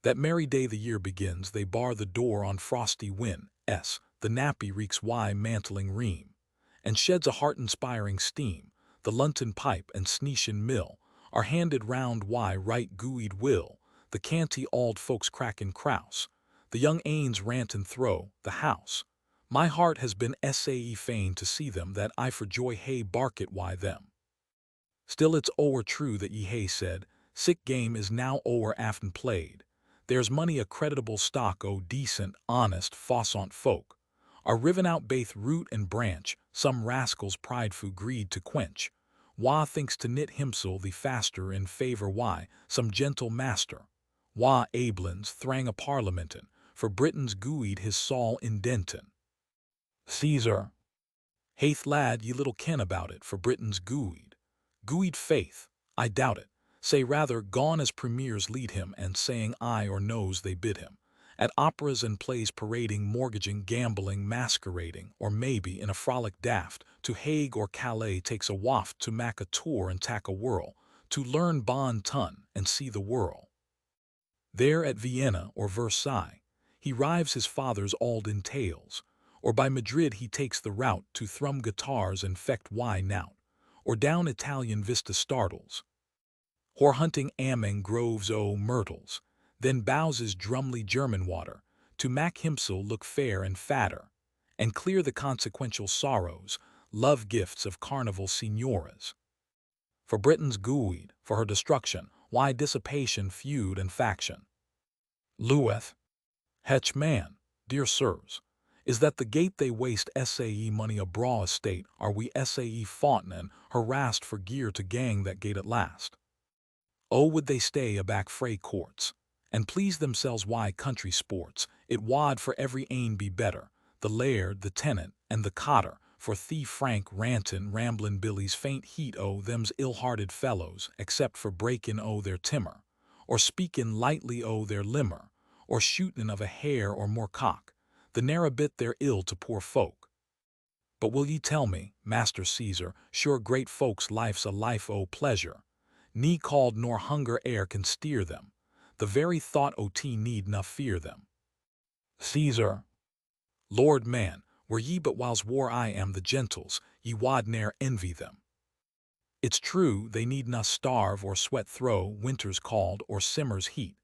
That merry day the year begins, they bar the door on frosty wind, the nappy reeks why mantling ream, and sheds a heart-inspiring steam. The lunton pipe and sneeshin' mill are handed round why right gooeyed will, the canty auld folks crackin' crouse, the young ains rant and throw the house. My heart has been sae fain to see them that I for joy hae barket why them. Still it's o'er true that ye hae said, sick game is now o'er aften played. There's money a creditable stock decent, honest, faussant folk, are riven out baith root and branch, some rascals prideful greed to quench. Wha thinks to knit himsel the faster in favor why, some gentle master. Wha ablins thrang a parliamentin, for Britain's gooeyed his Saul indentin. Caesar. Hath lad ye little ken about it, for Britain's gooeyed. Gooeyed faith, I doubt it. Say rather gone as premiers lead him and saying aye or noes they bid him. At operas and plays parading, mortgaging, gambling, masquerading, or maybe in a frolic daft, to Hague or Calais takes a waft to mak a tour and tack a whirl, to learn bon ton and see the whirl. There at Vienna or Versailles, he rives his father's Alden tales, or by Madrid he takes the route to thrum guitars and fecht why nout, or down Italian vista startles, whore hunting among groves myrtles, then bows his drumly German water, to mak himsel look fair and fatter, and clear the consequential sorrows, love gifts of carnival signoras. For Britain's gooeyed, for her destruction, why dissipation, feud, and faction. Lueth. Hech man, dear sirs, is that the gate they waste sae money a braw estate, are we sae foughten and harassed for gear to gang that gate at last. Would they stay aback frae courts, and please themselves why country sports, it wad for every ain be better, the laird, the tenant, and the cotter, for thief Frank rantin' ramblin' Billy's faint heat them's ill-hearted fellows, except for breakin' their timmer, or speakin' lightly their limmer, or shootin' of a hare or more cock, the ne'er a bit they're ill to poor folk. But will ye tell me, Master Caesar, sure great folks' life's a life pleasure, ne called nor hunger e'er can steer them, the very thought need na fear them. Caesar. Lord man, were ye but whiles war I am the gentles, ye wad ne'er envy them. It's true, they need na starve or sweat through winter's cold or simmer's heat.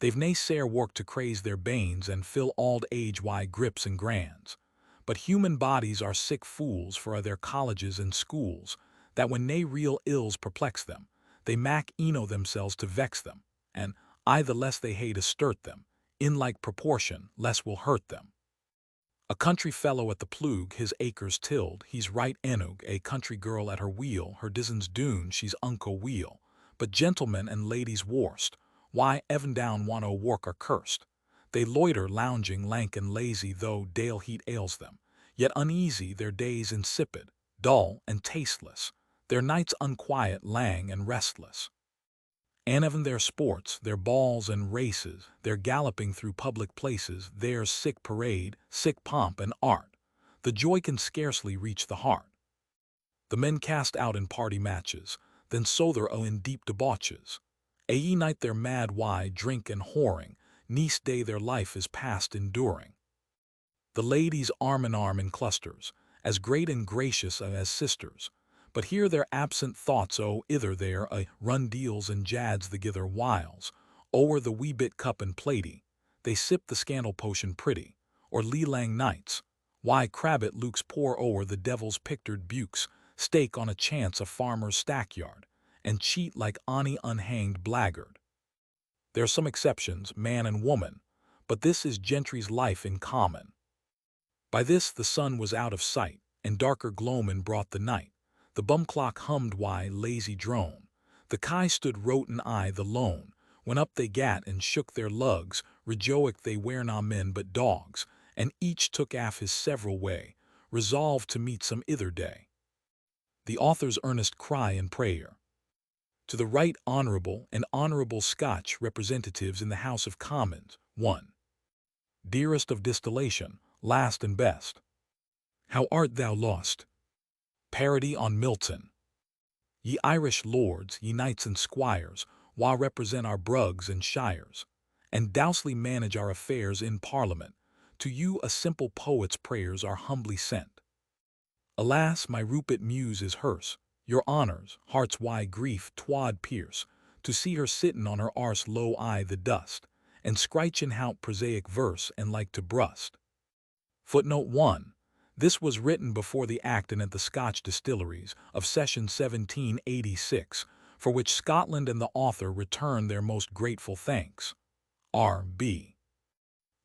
They've nae sair work to craze their banes and fill auld age why grips and grands. But human bodies are sick fools for their colleges and schools, that when nae real ills perplex them, they mak themselves to vex them, and the less they hae to sturt them, in like proportion, less will hurt them. A country fellow at the plug his acres tilled, he's right enug, a country girl at her wheel, her dizzens doon, she's unco wheel, but gentlemen and ladies worst, why even down want o' work are cursed. They loiter lounging lank and lazy, though dale heat ails them, yet uneasy, their days insipid, dull and tasteless, their nights unquiet, lang and restless. And even their sports, their balls and races, their galloping through public places, their sick parade, sick pomp and art, the joy can scarcely reach the heart. The men cast out in party matches, then sother in deep debauches. A night their mad why drink and whoring, neast day their life is past enduring. The ladies arm in arm in clusters, as great and gracious as sisters, but here their absent thoughts ither there run deals and jads the gither whiles, o'er the wee bit cup and platy, they sip the scandal potion pretty, or lee lang nights, why crabbit lukes pour o'er the devil's pictured bukes, stake on a chance a farmer's stackyard, and cheat like any unhanged blackguard. There are some exceptions, man and woman, but this is gentry's life in common. By this the sun was out of sight, and darker gloamin' brought the night. The bum clock hummed why lazy drone. The kye stood roten the lone, when up they gat and shook their lugs, rejoic they were na men but dogs, and each took af his several way, resolved to meet some ither day. The author's earnest cry and prayer. To the Right Honourable and Honourable Scotch representatives in the House of Commons, 1. Dearest of distillation, last and best. How art thou lost? Parody on Milton. Ye Irish lords, ye knights and squires, wha represent our brugs and shires, and dousely manage our affairs in Parliament, to you a simple poet's prayers are humbly sent. Alas, my Rupert muse is hearse, your honours, heart's wide grief twad pierce, to see her sittin' on her arse low the dust, and scrychin' hout prosaic verse and like to brust. Footnote 1. This was written before the Act and at the Scotch distilleries of session 1786, for which Scotland and the author return their most grateful thanks. R.B.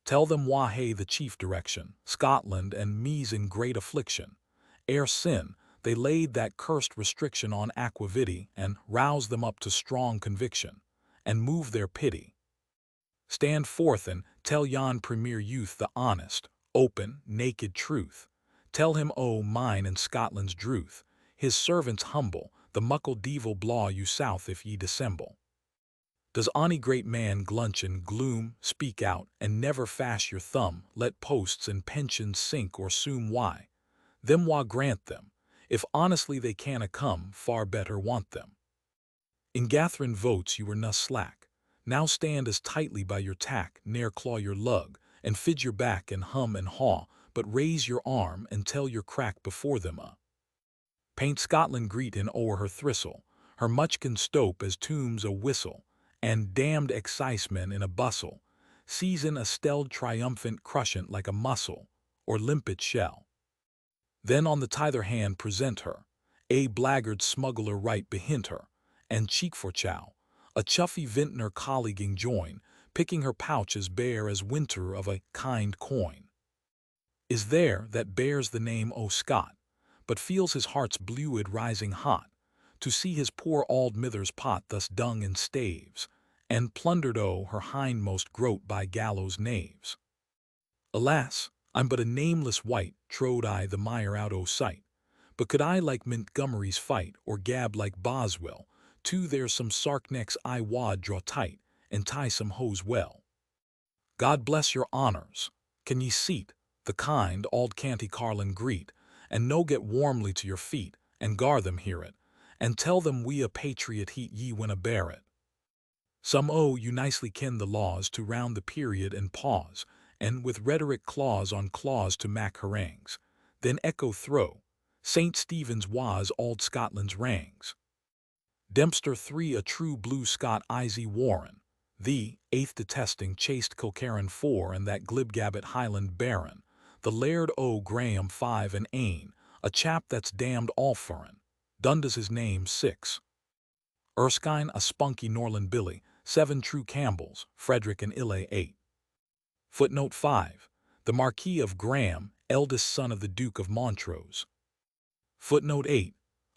Tell them wha hae the chief direction, Scotland and me's in great affliction. Ere sin, they laid that cursed restriction on aquavity and roused them up to strong conviction, and move their pity. Stand forth and tell yon premier youth the honest, open, naked truth. Tell him, mine and Scotland's druth, his servants humble, the muckle deevil blaw you south if ye dissemble. Does ony great man glunch in gloom, speak out, and never fash your thumb, let posts and pensions sink or soom why? Them wha grant them, if honestly they canna come, far better want them. In gath'rin' votes you were na slack, now stand as tightly by your tack, ne'er claw your lug, and fidge your back and hum and haw, but raise your arm and tell your crack before them Paint Scotland greet in o'er her thistle, her muchkin stope as tombs a whistle, and damned excisemen in a bustle, season a stelled triumphant crushant like a mussel, or limpet shell. Then on the tither hand present her, a blackguard smuggler right behint her, and cheek for chow, a chuffy vintner colleaguing join, picking her pouch as bare as winter of a kind coin. Is there that bears the name o' Scott, but feels his heart's bluid rising hot, to see his poor auld mither's pot thus dung in staves, and plundered o' her hindmost groat by gallows knaves. Alas, I'm but a nameless wight, trode I the mire out o' sight, but could I like Montgomery's fight, or gab like Boswell, too there's some sark-necks I wad draw tight, and tie some hose well. God bless your honours, can ye seat, the kind auld canty Carlin greet, and no get warmly to your feet, and gar them hear it, and tell them we a patriot heat ye when a bear it. Some you nicely ken the laws to round the period and pause, and with rhetoric clause on clause to mack harangues, then echo throw, St. Stephen's was auld Scotland's rangs. Dempster 3 a true blue Scot Izzy Warren, the 8th detesting chaste Kilkerran 4 and that glibgabbet Highland Baron, the Laird o' Graham 5 and Ain, a chap that's damned all furrin, Dundas his name 6. Erskine a spunky Norland Billy, 7 true Campbells, Frederick and Illay 8. Footnote 5. The Marquis of Graham, eldest son of the Duke of Montrose. Footnote 8.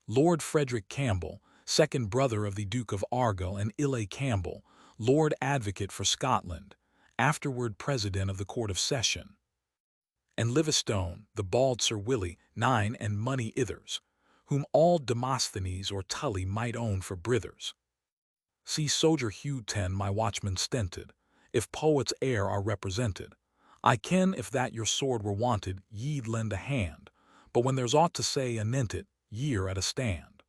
Lord Frederick Campbell, second brother of the Duke of Argyll and Illay Campbell, Lord Advocate for Scotland, afterward President of the Court of Session. And Livingstone, the bald Sir Willie, 9 and money ithers, whom all Demosthenes or Tully might own for brithers. See Soldier Hugh 10 my watchman stented, if poets e'er are represented. I ken if that your sword were wanted, ye'd lend a hand, but when there's aught to say anent it, ye're at a stand.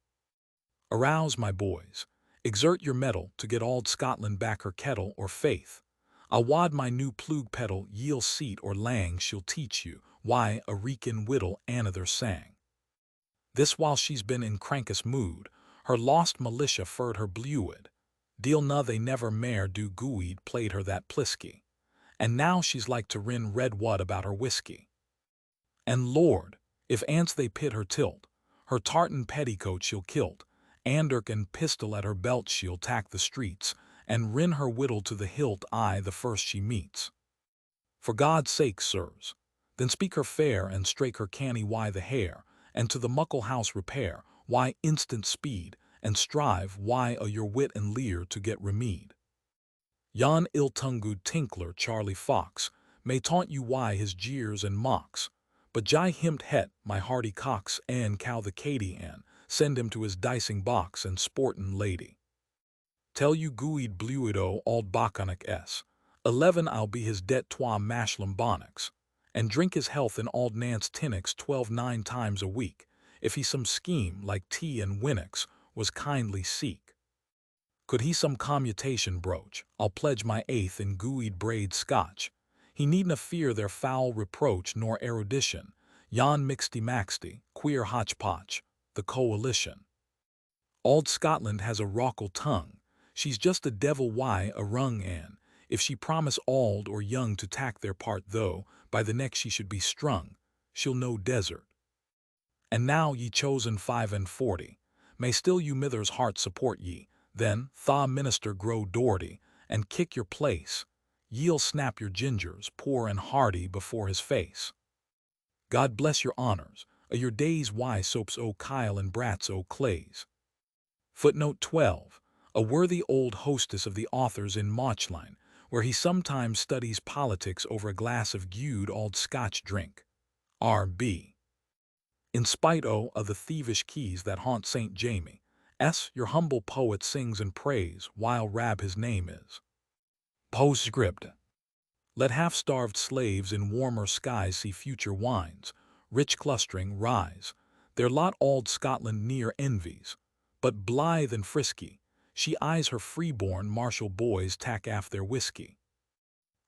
Arouse, my boys, exert your mettle to get auld Scotland back her kettle or faith. I'll wad my new plug pedal ye'll seat or lang she'll teach you why a reekin whittle another sang. This while she's been in crankest mood, her lost militia furred her bluid. Deal na they never mair do gooid played her that plisky. And now she's like to rin red wud about her whiskey. And Lord, if ants they pit her tilt, her tartan petticoat she'll kilt, anderk and pistol at her belt she'll tack the streets, and rin her whittle to the hilt aye the first she meets. For God's sake, sirs, then speak her fair and strake her canny why the hair, and to the muckle house repair, why instant speed, and strive why a your wit and leer to get remeed. Yon ill-tongued tinkler Charlie Fox may taunt you why his jeers and mocks, but jai him't het my hearty cox and cow the Katy and send him to his dicing box and sportin' lady. Tell you gooid bluid o auld Baconic s. 11 I'll be his det twa mashlam bonnocks, and drink his health in auld Nance Tinnocks 12 9 times a week, if he some scheme like tea and Winnocks was kindly seek. Could he some commutation broach, I'll pledge my eighth in gooid braid Scotch. He needna fear their foul reproach nor erudition, yon mixty-maxty, queer hotchpotch, the coalition. Auld Scotland has a rockle tongue, she's just a devil why a rung an, if she promise auld or young to tack their part though, by the neck she should be strung, she'll know desert. And now ye chosen 5 and 40, may still you mither's heart support ye, then, thaw minister grow Doherty, and kick your place, ye'll snap your gingers, poor and hearty, before his face. God bless your honors, a your days why soaps o' Kyle and brats o' Clays. Footnote 12, a worthy old hostess of the author's in Mauchline, where he sometimes studies politics over a glass of gude auld Scotch drink. R.B. In spite o' the thievish keys that haunt St. Jamie, your humble poet sings and prays while Rab his name is. Postscript. Let half-starved slaves in warmer skies see future wines, rich clustering, rise. Their lot auld Scotland near envies, but blithe and frisky, she eyes her freeborn martial boys tack aff their whiskey.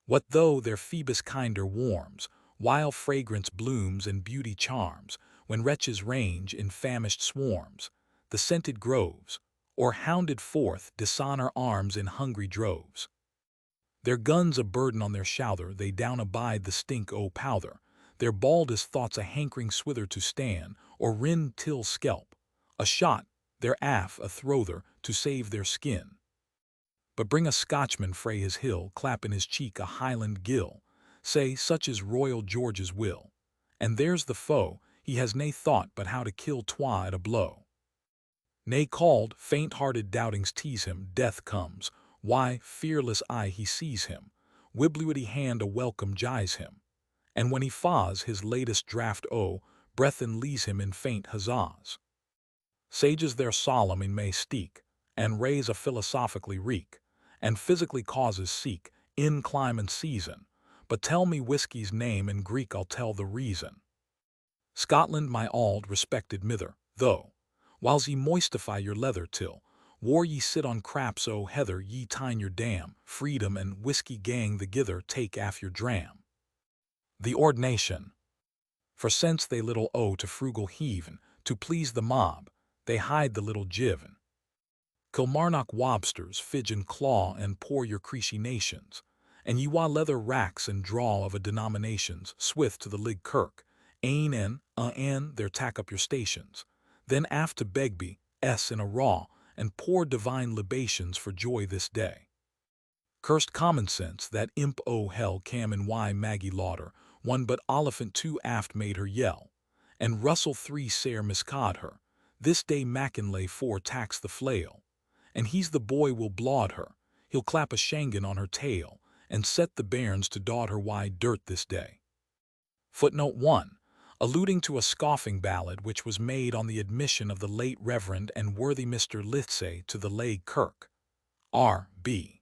What though their Phoebus kinder warms, while fragrance blooms and beauty charms, when wretches range in famished swarms, the scented groves, or hounded forth dishonor arms in hungry droves. Their guns a burden on their shouther, they down abide the stink o' powther, their baldest thoughts a hankering swither to stand, or rin till skelp, a shot, their aff a throther to save their skin. But bring a Scotchman frae his hill, clap in his cheek a Highland gill, say such is Royal George's will, and there's the foe, he has nae thought but how to kill twa at a blow. Nay called, faint-hearted doubtings tease him, death comes, why, fearless eye he sees him, wibluity hand a welcome gies him, and when he fa's his latest draught breathin lees him in faint huzzas. Sages their solemn in may steek, and raise a philosophically reek, and physically causes seek, in clime and season, but tell me whiskey's name in Greek I'll tell the reason. Scotland my auld respected mither, though, whiles ye moistify your leather till, war ye sit on craps o' heather ye tine your dam, freedom and whiskey gang the gither take aff your dram. The ordination. For since they little owe to frugal heavin, to please the mob, they hide the little jivin. Kilmarnock wobsters fidge and claw and pour your creasy nations, and ye wa leather racks and draw of a denominations, swith to the lig kirk, ain and there tack up your stations, then aft to Begbie, in a raw, and pour divine libations for joy this day. Cursed common sense, that imp o' hell cam in why Maggie Lauder, one but Oliphant 2 aft made her yell, and Russell 3 sair miscod her, this day Mackinlay 4 tax the flail, and he's the boy will blaud her, he'll clap a shangan on her tail, and set the bairns to dod her wide dirt this day. Footnote 1. Alluding to a scoffing ballad which was made on the admission of the late Reverend and worthy Mr. Lithsay to the Laig Kirk. R.B.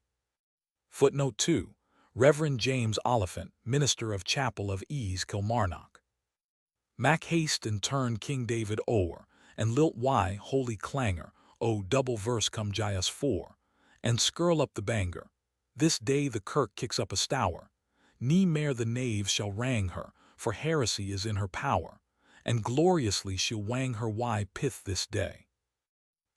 Footnote 2. Reverend James Oliphant, Minister of Chapel of Ease, Kilmarnock. Mac haste and turn King David o'er, and lilt y holy clangor, o double verse come Gias 4, and skirl up the banger. This day the kirk kicks up a stour, ne mair the knave shall rang her, for heresy is in her power, and gloriously she'll wang her y pith this day.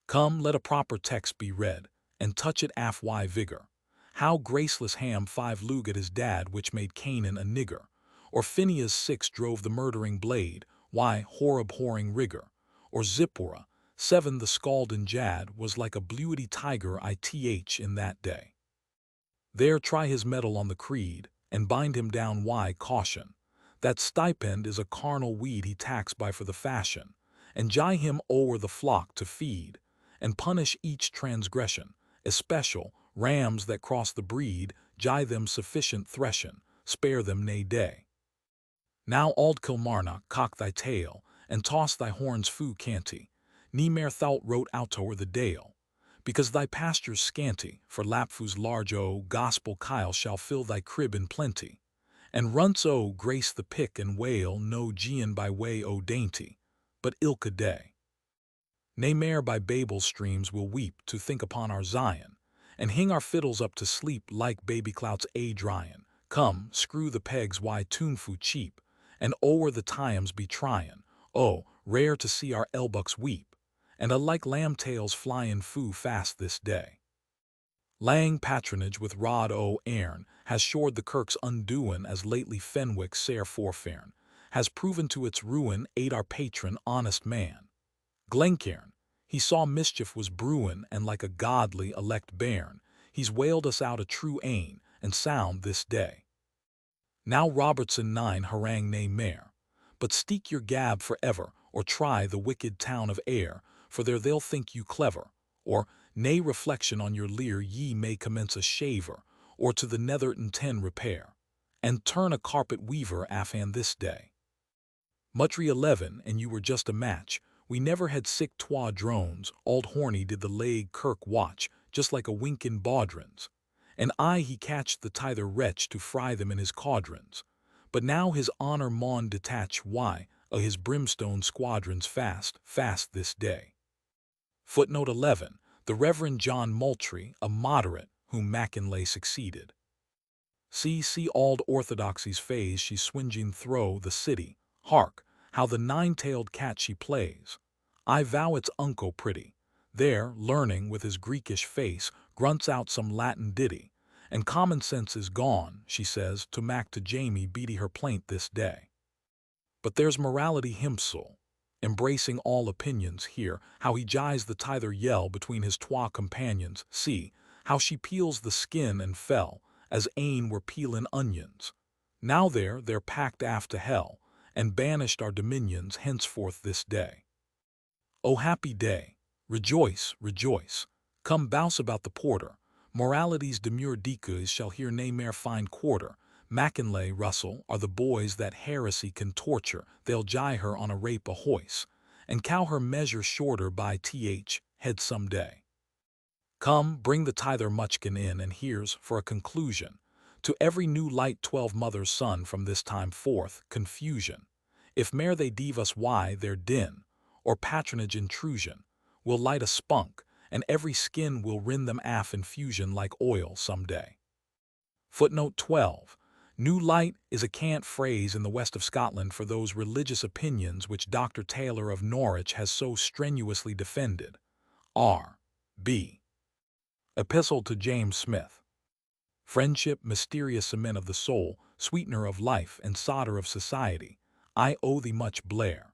Come, let a proper text be read, and touch it af y vigor. How graceless Ham 5 lugat his dad which made Canaan a nigger, or Phineas 6 drove the murdering blade, why Horeb whoring rigor, or Zipporah 7 the scaldin jad was like a bluety tiger ith in that day. There try his mettle on the creed, and bind him down why caution. That stipend is a carnal weed he tax by for the fashion, and jie him o'er the flock to feed, and punish each transgression, especial rams that cross the breed, jie them sufficient threshin, spare them nae day. Now Auld Kilmarnock, cock thy tail, and toss thy horns fu canty, ne mair thou'lt rote out o'er the dale, because thy pasture's scanty, for Lapfu's large o gospel kyle shall fill thy crib in plenty, and runts o grace the pick and whale no gian by way o dainty, but ilka day. Nae mair by Babel's streams will weep to think upon our Zion, and hing our fiddles up to sleep like baby clouts a dryin'. Come, screw the pegs why tune fu cheap, and o'er the times be tryin'. Oh, rare to see our elbucks weep, and alike lamb tails flyin' fu fast this day. Lang patronage with rod o' Airn has shored the kirk's undoin' as lately Fenwick sair forfairn, has proven to its ruin aid our patron honest man. Glencairn, he saw mischief was brewin' and like a godly elect bairn, he's wailed us out a true ain and sound this day. Now Robertson 9 harangue nae mair, but steek your gab for ever, or try the wicked town of Ayr, for there they'll think you clever, or nae reflection on your leer ye may commence a shaver, or to the Netherton 10 repair, and turn a carpet weaver afhan this day. Muttry 11 and you were just a match, we never had sick twa drones, Auld Horny did the Laig Kirk watch, just like a winkin' baudrons, and he catched the tither wretch to fry them in his cauldrons, but now his honour maun detach why o' his brimstone squadrons fast this day. Footnote 11. The Reverend John Moultrie, a moderate, whom Mackinlay succeeded. See Auld Orthodoxy's phase she swinging thro' the city, hark, how the nine-tailed cat she plays. I vow it's unco pretty. There, learning with his Greekish face, grunts out some Latin ditty, and common sense is gone, she says, to Mac to Jamie beaty her plaint this day. But there's morality himsel, embracing all opinions, hear how he jies the tither yell between his twa companions, see how she peels the skin and fell, as ane were peelin' onions. Now they're packed aft to hell, and banished our dominions henceforth this day. O happy day! Rejoice, rejoice! Come bouse about the porter, morality's demure decoys shall here nae mair find quarter. Mackinlay, Russell, are the boys that heresy can torture, they'll jie her on a rape a hoise, and cow her measure shorter by head some day. Come, bring the tither muchkin in, and here's, for a conclusion, to every new light 12 mother's son from this time forth, confusion. If mair they deave us why their din, or patronage intrusion, we'll light a spunk, and every skin will rin them af infusion like oil some day. Footnote 12. New light is a cant phrase in the west of Scotland for those religious opinions which Dr. Taylor of Norwich has so strenuously defended. R.B. Epistle to James Smith. Friendship, mysterious cement of the soul, sweetener of life and solder of society, I owe thee much Blair.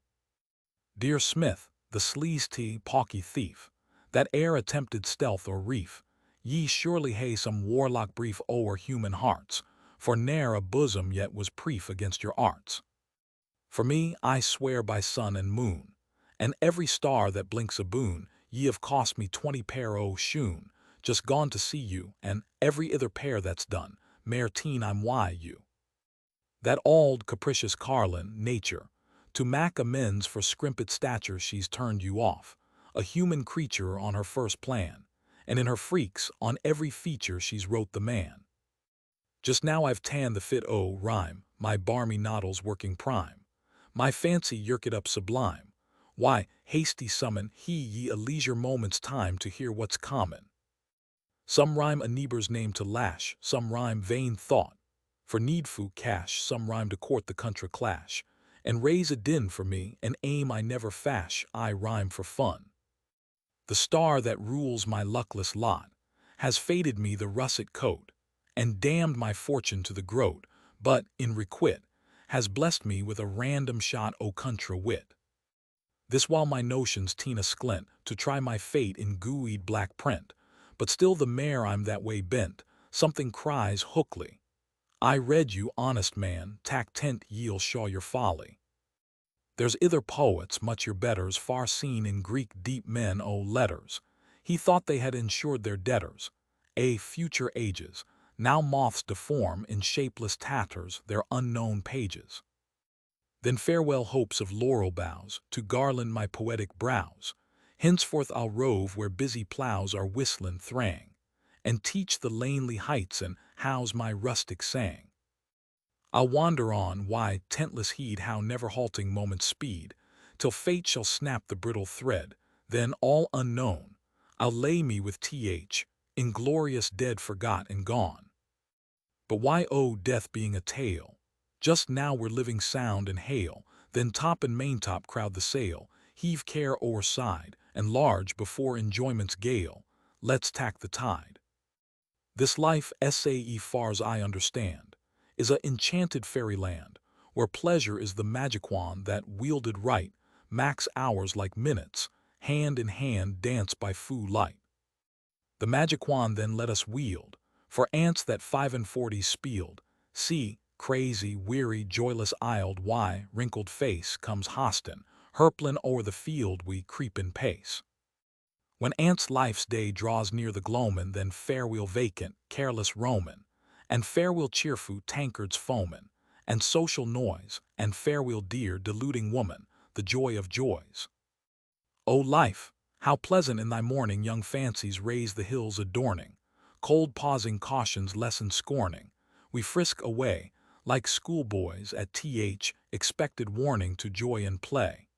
Dear Smith, the sleaze pawky thief, that e'er attempted stealth or reef, ye surely hae some warlock brief o'er human hearts, for ne'er a bosom yet was proof against your arts. For me, I swear by sun and moon, and every star that blinks a boon, ye have cost me 20 pair o' shoon, just gone to see you, and every ither pair that's done, mare teen I'm why you. That auld capricious carlin, nature, to mak amends for scrimpet stature she's turned you off, a human creature on her first plan, and in her freaks on every feature she's wrote the man. Just now I've tanned the fit o' rhyme, my barmy noddles working prime, my fancy yerk it up sublime. Why, hasty summon he ye a leisure moment's time to hear what's common. Some rhyme a neighbour's name to lash, some rhyme vain thought, for needful cash, some rhyme to court the contra clash, and raise a din for me, an aim I never fash, I rhyme for fun. The star that rules my luckless lot has faded me the russet coat, and damned my fortune to the groat, but, in requite, has blessed me with a random shot o' contra wit. This while my notions teen asclent to try my fate in gooeyed black print, but still the mare I'm that way bent, something cries hookly. I read you, honest man, tack tent ye'll shaw your folly. There's ither poets, much your betters, far seen in Greek deep men o' letters. He thought they had insured their debtors, future ages. Now moths deform in shapeless tatters their unknown pages. Then farewell hopes of laurel boughs to garland my poetic brows. Henceforth I'll rove where busy ploughs are whistling thrang, and teach the lanely heights and house my rustic sang. I'll wander on, why, tentless heed how never halting moments speed, till fate shall snap the brittle thread, then, all unknown, I'll lay me with th, inglorious dead forgot and gone. But why death being a tale? Just now we're living sound and hale, then top and maintop crowd the sail, heave care o'er side, and large before enjoyment's gale, let's tack the tide. This life, far's I understand, is a enchanted fairyland, where pleasure is the magic wand that, wielded right, max hours like minutes, hand in hand dance by foo light. The magic wand then let us wield, for ants that 45 spieled, see, crazy, weary, joyless isled, why, wrinkled face comes hostin, herplin o'er the field we creep in pace. When ants' life's day draws near the gloamin', then farewell vacant, careless roamin', and farewell cheerful tankards foamin', and social noise, and farewell dear deluding woman, the joy of joys. O life, how pleasant in thy morning young fancies raise the hills adorning, cold pausing cautions lessen scorning, we frisk away, like schoolboys at expected warning to joy and play.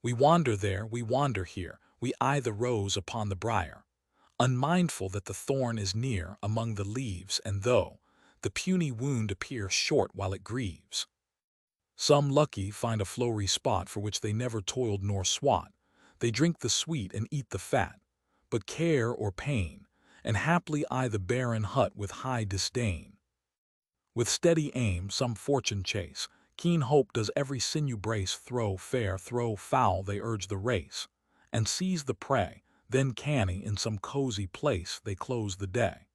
We wander there, we wander here, we eye the rose upon the briar, unmindful that the thorn is near among the leaves, and though the puny wound appear short while it grieves, some lucky find a flowery spot for which they never toiled nor swat, they drink the sweet and eat the fat, but care or pain, and haply eye the barren hut with high disdain. With steady aim some fortune chase, keen hope does every sinew brace, throw fair, throw foul they urge the race, and seize the prey, then canny in some cozy place they close the day.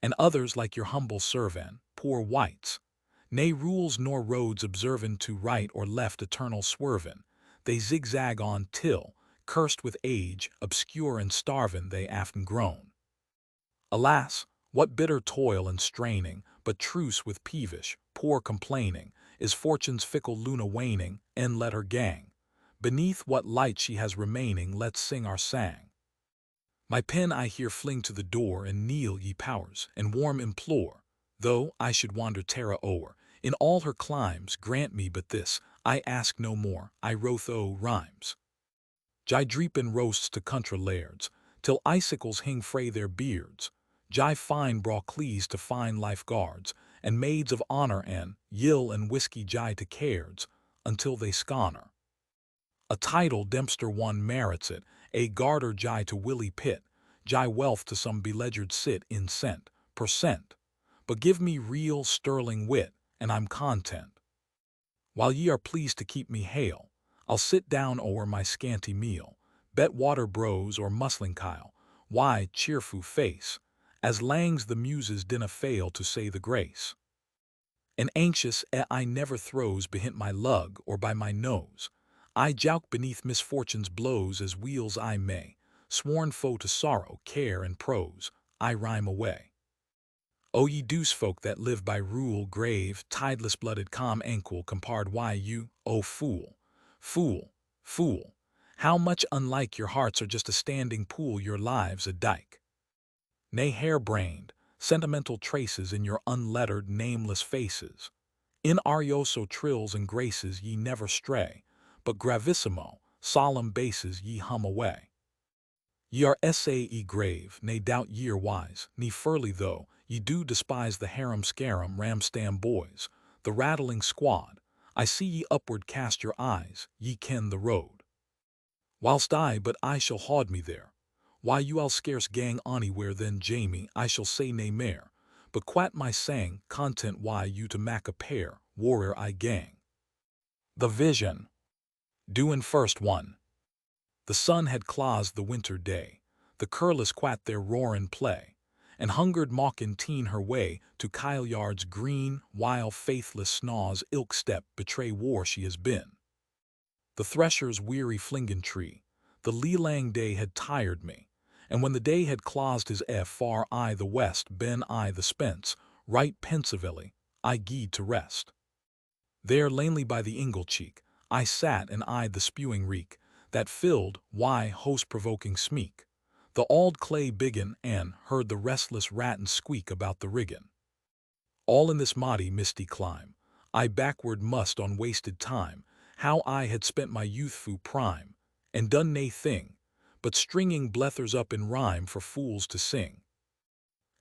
And others like your humble servant, poor wights, nay rules nor roads observin' to right or left eternal swervin', they zigzag on till, cursed with age, obscure and starvin' they aften groan. Alas, what bitter toil and straining, but truce with peevish, poor complaining, is fortune's fickle luna waning, and let her gang. Beneath what light she has remaining, let's sing our sang. My pen I here fling to the door, and kneel, ye powers, and warm implore, though I should wander terra o'er, in all her climes, grant me but this, I ask no more, I wroth rhymes. Jai dreepin' roasts to contra lairds, till icicles hing frae their beards, jai fine braw clees to fine lifeguards, and maids of honor, and yill and whiskey jai to cairds, until they sconner. A title Dempster one merits it, a garter jai to Willie Pitt, jai wealth to some beledgered cit in cent, per cent, but give me real sterling wit, and I'm content. While ye are pleased to keep me hale, I'll sit down o'er my scanty meal, bet water brose or muslin kyle, why, cheerful face, as langs the muses dinna fail to say the grace. And anxious I never throws behint my lug or by my nose, I jouk beneath misfortune's blows as wheels I may, sworn foe to sorrow, care, and prose, I rhyme away. O ye douce folk that live by rule grave, tideless-blooded calm anquil compared why you, O fool, fool, fool, how much unlike your hearts are just a standing pool, your lives a dike. Nay, hair-brained, sentimental traces in your unlettered, nameless faces. In arioso trills and graces ye never stray, but gravissimo, solemn basses ye hum away. Ye are sae grave, nae doubt ye are wise, ne furly though, ye do despise the harum-scarum ramstam boys, the rattling squad, I see ye upward cast your eyes, ye ken the road. Whilst I shall haud me there, why you I'll scarce gang onywhere then Jamie, I shall say nae mair, but quat my sang, content why you to mak a pair, warrior I gang. The Vision. Doin' first one. The sun had closed the winter day, the curless quat their roarin' play, and hungered mawkin teen her way to Kyle-yard's green, while faithless snaws ilk step betray war she has been. The thresher's weary flingin' tree, the lee-lang day had tired me, and when the day had closed his far eye the west, ben I the spence, right pensively, I gied to rest. There lamely by the ingle cheek, I sat and eyed the spewing reek, that filled, why, host-provoking smeek, the auld clay biggin, and heard the restless ratten squeak about the riggin. All in this maudy misty clime, I backward must on wasted time, how I had spent my youthful prime, and done nae thing, but stringing blethers up in rhyme for fools to sing.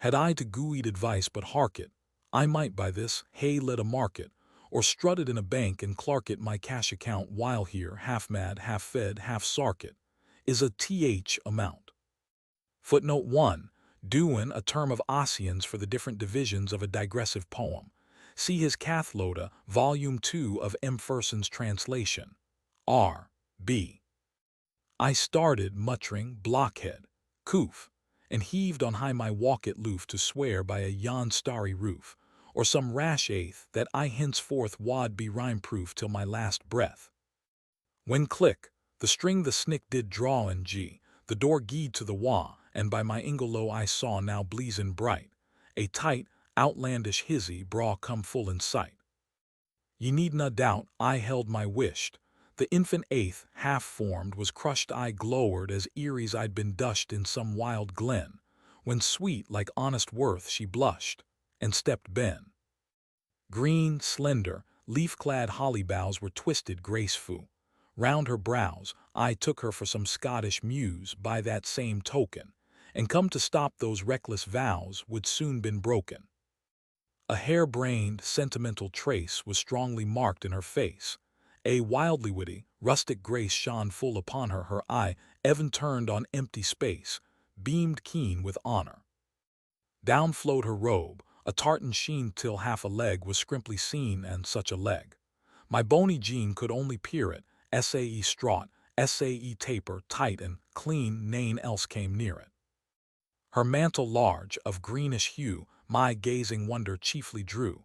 Had I to gooed advice but hark it, I might by this, hey let a market, or strutted in a bank and clark it my cash account while here, half mad, half fed, half sarket, is a amount. Footnote 1. Doin' a term of Ossian's for the different divisions of a digressive poem. See his Cathloda, Volume 2 of M. Ferson's translation. R. B. I started, muttering, blockhead, coof, and heaved on high my walket loof to swear by a yon starry roof, or some rash eighth that I henceforth wad be rhyme-proof till my last breath. When click, the string the snick did draw in G, the door gied to the wah, and by my inglelow I saw now bleezin' bright, a tight, outlandish hizzy braw come full in sight. Ye need na doubt I held my wished, the infant eighth, half-formed, was crushed I glowered as eerie's I'd been dushed in some wild glen, when sweet like honest worth she blushed, and stepped ben. Green, slender, leaf-clad holly boughs were twisted graceful. Round her brows, I took her for some Scottish muse by that same token, and come to stop those reckless vows would soon been broken. A hair-brained, sentimental trace was strongly marked in her face. A wildly witty, rustic grace shone full upon her, her eye, even turned on empty space, beamed keen with honor. Down flowed her robe, a tartan sheen till half a leg was scrimply seen, and such a leg. My bony Jean could only peer it, sae straught, sae taper, tight and clean, nane else came near it. Her mantle large, of greenish hue, my gazing wonder chiefly drew,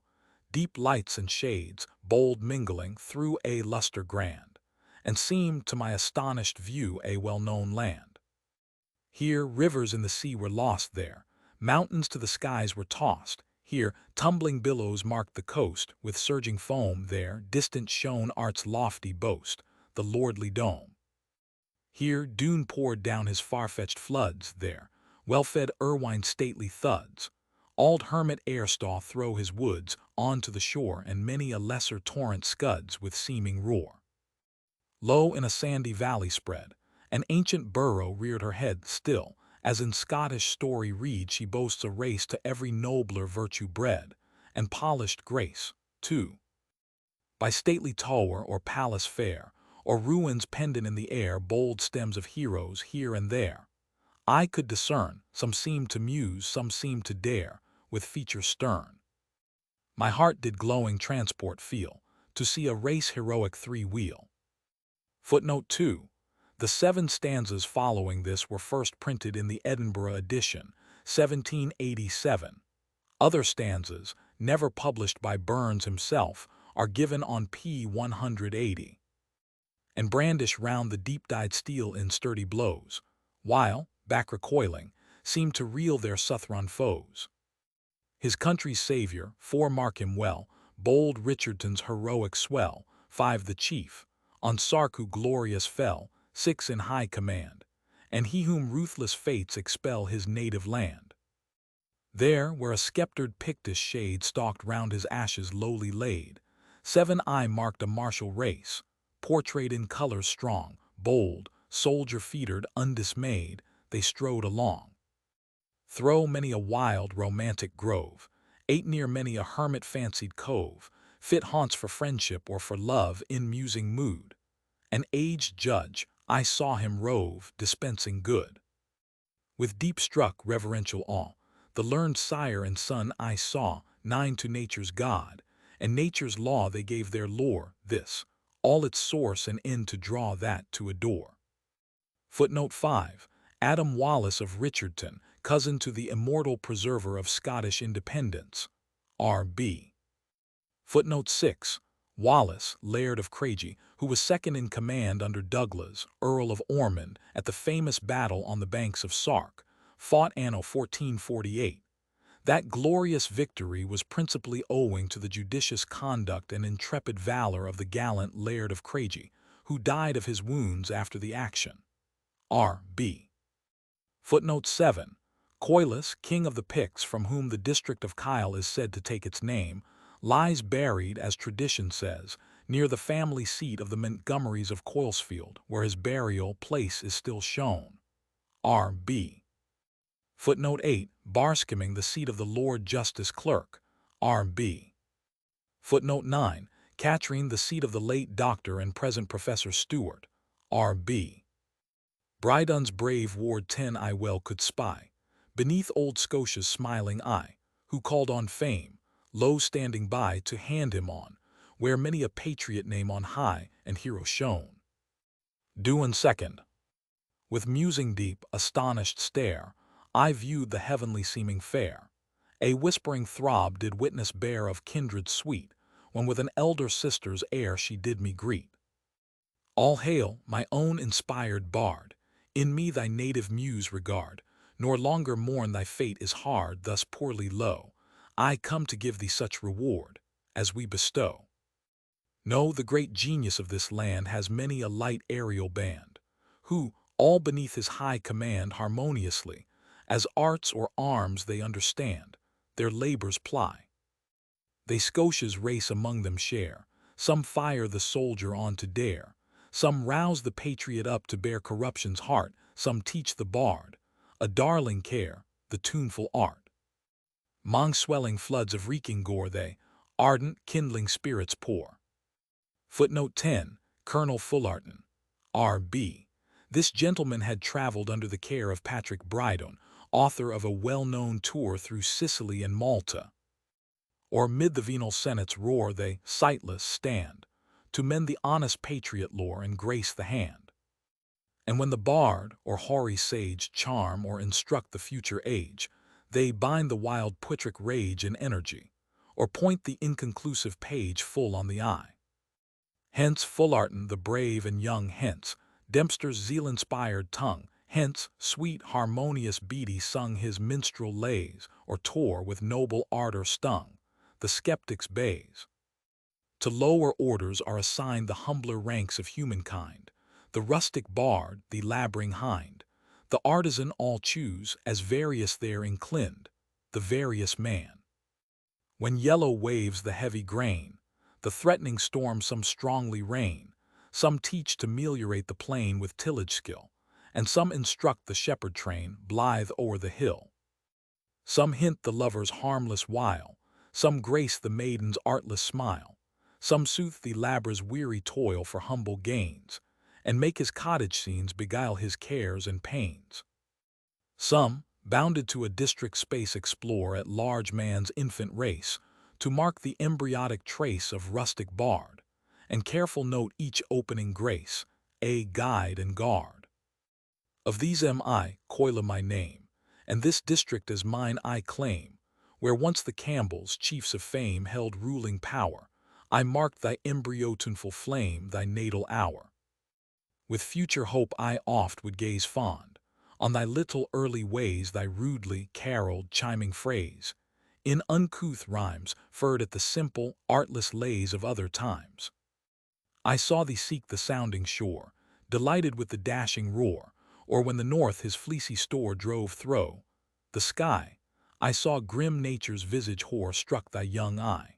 deep lights and shades, bold mingling, through a lustre grand, and seemed to my astonished view a well-known land. Here rivers in the sea were lost there, mountains to the skies were tossed, here tumbling billows marked the coast, with surging foam there distant shone art's lofty boast, the lordly dome. Here Doon poured down his far-fetched floods, there well-fed Irwine's stately thuds, auld hermit Airstaw throw his woods on to the shore, and many a lesser torrent scuds with seeming roar. Low in a sandy valley spread, an ancient burrow reared her head still, as in Scottish story read she boasts a race to every nobler virtue bred, and polished grace, too. By stately tower or palace fair, or ruins pendant in the air, bold stems of heroes here and there, I could discern, some seemed to muse, some seemed to dare, with feature stern. My heart did glowing transport feel, to see a race heroic three-wheel. Footnote 2. The 7 stanzas following this were first printed in the Edinburgh edition, 1787. Other stanzas, never published by Burns himself, are given on p. 180. And brandish round the deep-dyed steel in sturdy blows, while, back recoiling, seemed to reel their Southron foes. His country's saviour, for mark him well, bold Richardton's heroic swell, 5 the chief, on Sark who glorious fell, 6 in high command, and he whom ruthless fates expel his native land. There, where a sceptred Pictish shade stalked round his ashes lowly laid, 7 I marked a martial race, portrayed in colours strong, bold, soldier-feathered, undismayed, they strode along. Through many a wild, romantic grove, 8 near many a hermit-fancied cove, fit haunts for friendship or for love in musing mood. An aged judge, I saw him rove, dispensing good. With deep-struck reverential awe, the learned sire and son I saw, 9 to nature's God, and nature's law they gave their lore, this, all its source and end to draw that to adore. Footnote 5. Adam Wallace of Richardton, cousin to the immortal preserver of Scottish independence, R.B. Footnote 6. Wallace, Laird of Craigie, who was second in command under Douglas, Earl of Ormond, at the famous battle on the banks of Sark, fought anno 1448. That glorious victory was principally owing to the judicious conduct and intrepid valor of the gallant Laird of Craigie, who died of his wounds after the action. R.B. Footnote 7. Coilus, king of the Picts, from whom the district of Kyle is said to take its name, lies buried, as tradition says, near the family seat of the Montgomerys of Coilsfield, where his burial place is still shown. R.B. Footnote 8. Barskimming, the seat of the Lord Justice Clerk, R.B. Footnote 9. Katrine, the seat of the late Dr. and present Professor Stewart, R.B. Brydon's brave Ward 10 I well could spy, beneath old Scotia's smiling eye, who called on fame, low standing by to hand him on, where many a patriot name on high and hero shone. Doon second. With musing deep, astonished stare, I viewed the heavenly seeming fair. A whispering throb did witness bear of kindred sweet, when with an elder sister's air she did me greet. All hail, my own inspired bard, in me thy native muse regard, nor longer mourn thy fate is hard thus poorly low. I come to give thee such reward as we bestow. Know the great genius of this land has many a light aerial band, who, all beneath his high command harmoniously, as arts or arms they understand, their labors ply. They Scotia's race among them share, some fire the soldier on to dare, some rouse the patriot up to bear corruption's heart, some teach the bard, a darling care, the tuneful art. 'Mong swelling floods of reeking gore they, ardent, kindling spirits pour. Footnote 10. Colonel Fullarton, R.B. This gentleman had travelled under the care of Patrick Brydon, author of a well-known tour through Sicily and Malta. Or mid the venal senate's roar they, sightless, stand, to mend the honest patriot lore and grace the hand. And when the bard or hoary sage charm or instruct the future age, they bind the wild putric rage in energy, or point the inconclusive page full on the eye. Hence Fullarton the brave and young, hence Dempster's zeal-inspired tongue, hence sweet harmonious Beattie sung his minstrel lays, or tore with noble ardor stung the skeptic's bays. To lower orders are assigned the humbler ranks of humankind, the rustic bard, the laboring hind, the artisan all choose, as various there inclined, the various man. When yellow waves the heavy grain, the threatening storm some strongly rain, some teach to meliorate the plain with tillage skill, and some instruct the shepherd train blithe o'er the hill. Some hint the lover's harmless wile, some grace the maiden's artless smile, some soothe the labourer's weary toil for humble gains, and make his cottage scenes beguile his cares and pains. Some, bounded to a district space, explore at large man's infant race, to mark the embryotic trace of rustic bard, and careful note each opening grace, a guide and guard. Of these am I, Coila my name, and this district as mine I claim, where once the Campbells, chiefs of fame, held ruling power. I marked thy embryo tuneful flame, thy natal hour. With future hope I oft would gaze fond On thy little early ways thy rudely caroled chiming phrase, in uncouth rhymes furred at the simple, artless lays of other times. I saw thee seek the sounding shore, delighted with the dashing roar, or when the north his fleecy store drove thro' the sky, I saw grim nature's visage hoar struck thy young eye.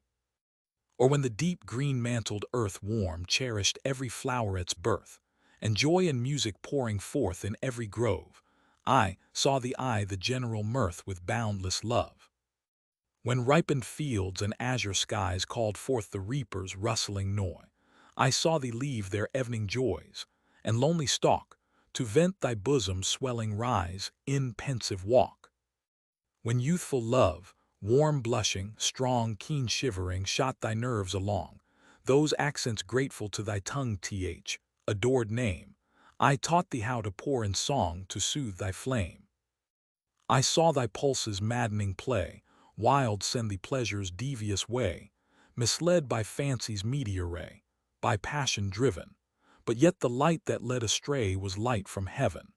Or when the deep green-mantled earth warm cherished every flower its birth, and joy and music pouring forth in every grove, I saw the eye the general mirth with boundless love. When ripened fields and azure skies called forth the reapers' rustling noise, I saw thee leave their evening joys, and lonely stalk, to vent thy bosom's swelling rise in pensive walk. When youthful love, warm blushing, strong, keen shivering, shot thy nerves along, those accents grateful to thy tongue, adored name, I taught thee how to pour in song to soothe thy flame. I saw thy pulses maddening play, wild send thee pleasure's devious way, misled by fancy's meteor ray, by passion driven, but yet the light that led astray was light from heaven.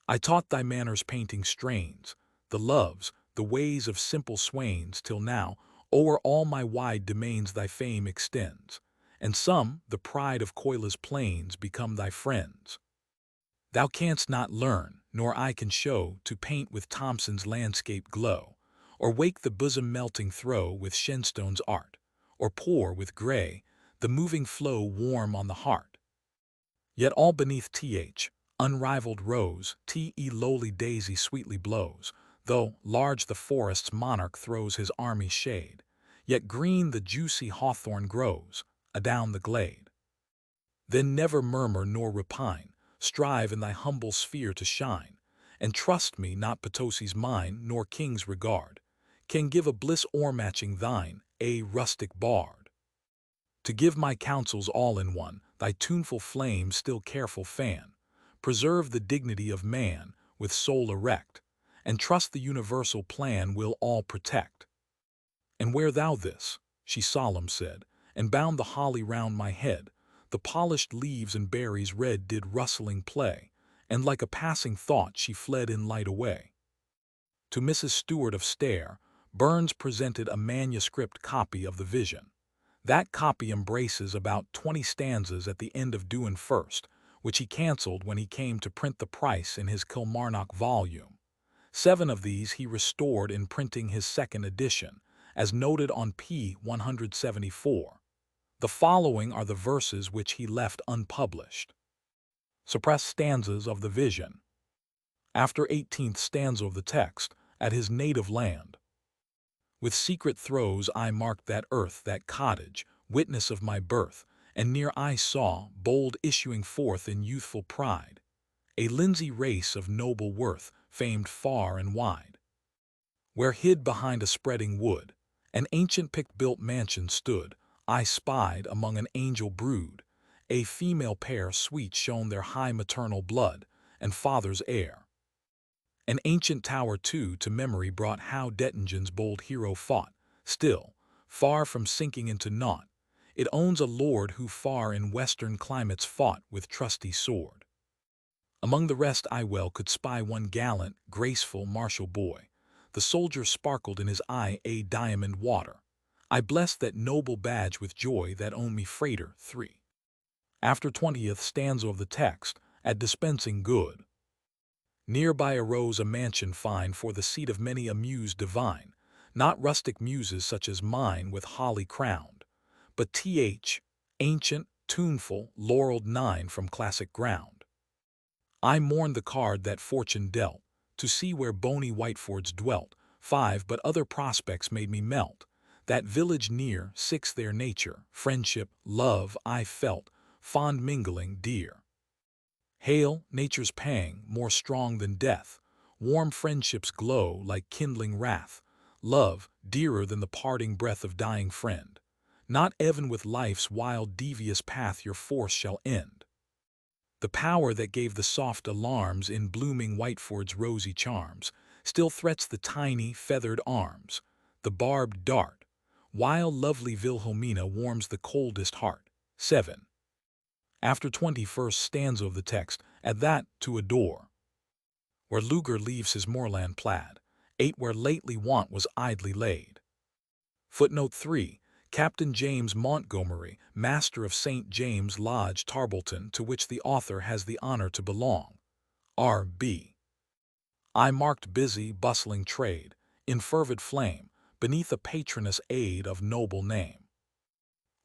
I taught thy manners painting strains, the loves, the ways of simple swains, till now, o'er all my wide domains thy fame extends, and some, the pride of Coila's plains, become thy friends. Thou canst not learn, nor I can show, to paint with Thomson's landscape glow, or wake the bosom melting throe with Shenstone's art, or pour with Gray the moving flow warm on the heart. Yet all beneath unrivaled rose, lowly daisy sweetly blows, though large the forest's monarch throws his army shade, yet green the juicy hawthorn grows, adown the glade. Then never murmur nor repine, strive in thy humble sphere to shine, and trust me not Potosi's mine, nor king's regard, can give a bliss o'ermatching thine, a rustic bard. To give my counsels all in one, thy tuneful flame still careful fan, preserve the dignity of man, with soul erect, and trust the universal plan will all protect. And wear thou this, she solemn said, and bound the holly round my head, the polished leaves and berries red did rustling play, and like a passing thought she fled in light away. To Mrs. Stewart of Stair, Burns presented a manuscript copy of the vision. That copy embraces about 20 stanzas at the end of Doon First, which he cancelled when he came to print the price in his Kilmarnock volume. 7 of these he restored in printing his second edition, as noted on p. 174. The following are the verses which he left unpublished. Suppressed stanzas of the vision. After 18th stanza of the text, at his native land. With secret throes I marked that earth, that cottage, witness of my birth, and near I saw, bold issuing forth in youthful pride, a linsey race of noble worth, famed far and wide. Where hid behind a spreading wood, an ancient pick-built mansion stood, I spied among an angel brood, a female pair sweet shone their high maternal blood, and father's heir. An ancient tower too to memory brought how Dettingen's bold hero fought, still, far from sinking into naught, it owns a lord who far in western climates fought with trusty sword. Among the rest I well could spy one gallant, graceful, martial boy. The soldier sparkled in his eye a diamond water. I blessed that noble badge with joy that owned me freighter 3. After 20th stanza of the text, at dispensing good. Nearby arose a mansion fine for the seat of many a muse divine, not rustic muses such as mine with holly crowned, but ancient, tuneful, laureled 9 from classic ground. I mourned the card that fortune dealt, to see where Bonie Whitefords dwelt, 5 but other prospects made me melt, that village near, 6 their nature, friendship, love I felt, fond mingling dear. Hail, nature's pang, more strong than death, warm friendship's glow like kindling wrath, love, dearer than the parting breath of dying friend. Not even with life's wild devious path your force shall end. The power that gave the soft alarms in blooming Whiteford's rosy charms, still threats the tiny, feathered arms, the barbed dart, while lovely Wilhelmina warms the coldest heart. 7. After 21st stanza of the text, at that, to adore. where Luger leaves his moorland plaid, 8 where lately want was idly laid. Footnote 3. Captain James Montgomery, Master of St. James Lodge, Tarbleton, to which the author has the honor to belong. R.B. I marked busy, bustling trade, in fervid flame, beneath a patroness aid of noble name.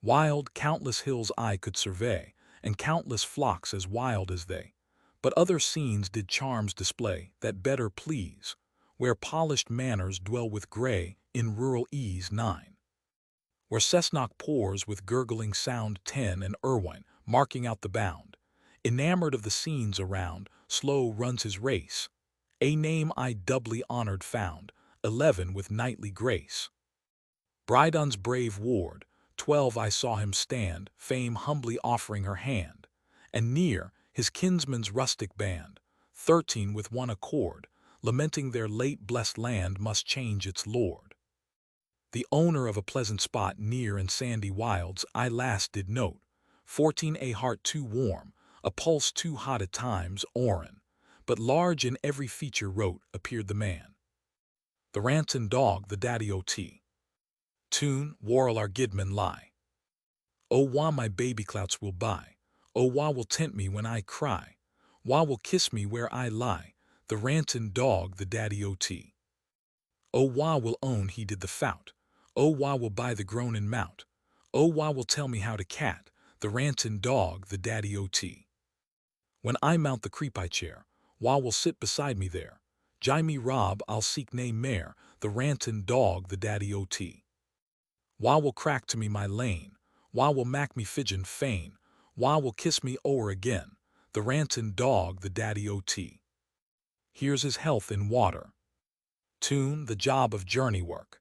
Wild, countless hills I could survey, and countless flocks as wild as they. But other scenes did charms display that better please, where polished manners dwell with gray in rural ease 9. Where Cessnock pours with gurgling sound 10 and Irwine, marking out the bound. Enamored of the scenes around, slow runs his race. A name I doubly honored found, 11 with knightly grace. Brydon's brave ward, 12 I saw him stand, fame humbly offering her hand. And near, his kinsman's rustic band, 13 with one accord, lamenting their late blessed land must change its lord. The owner of a pleasant spot near in sandy wilds I last did note, 14 a heart too warm, a pulse too hot at times, Oran, but large in every feature wrote appeared the man. The rantin dog, the daddy-o-tea. Tune, Warrel our Gidman lie. Oh, wha my baby clouts will buy, oh, wha will tent me when I cry, wha will kiss me where I lie, the rantin dog, the daddy-o-tea. Oh, wha will own he did the fout, oh, wha will buy the groanin' mount, oh, wha will tell me how to cat, the rantin dog, the daddy-o-tea. When I mount the creepy chair, wha will sit beside me there, jie me rob, I'll seek nae mair, the rantin dog, the daddy-o-tea. Wha will crack to me my lane, wha will mak me fidgeon fain, wha will kiss me o'er again, the rantin dog, the daddy-o-tea. Here's his health in water. Tune, the job of journey work.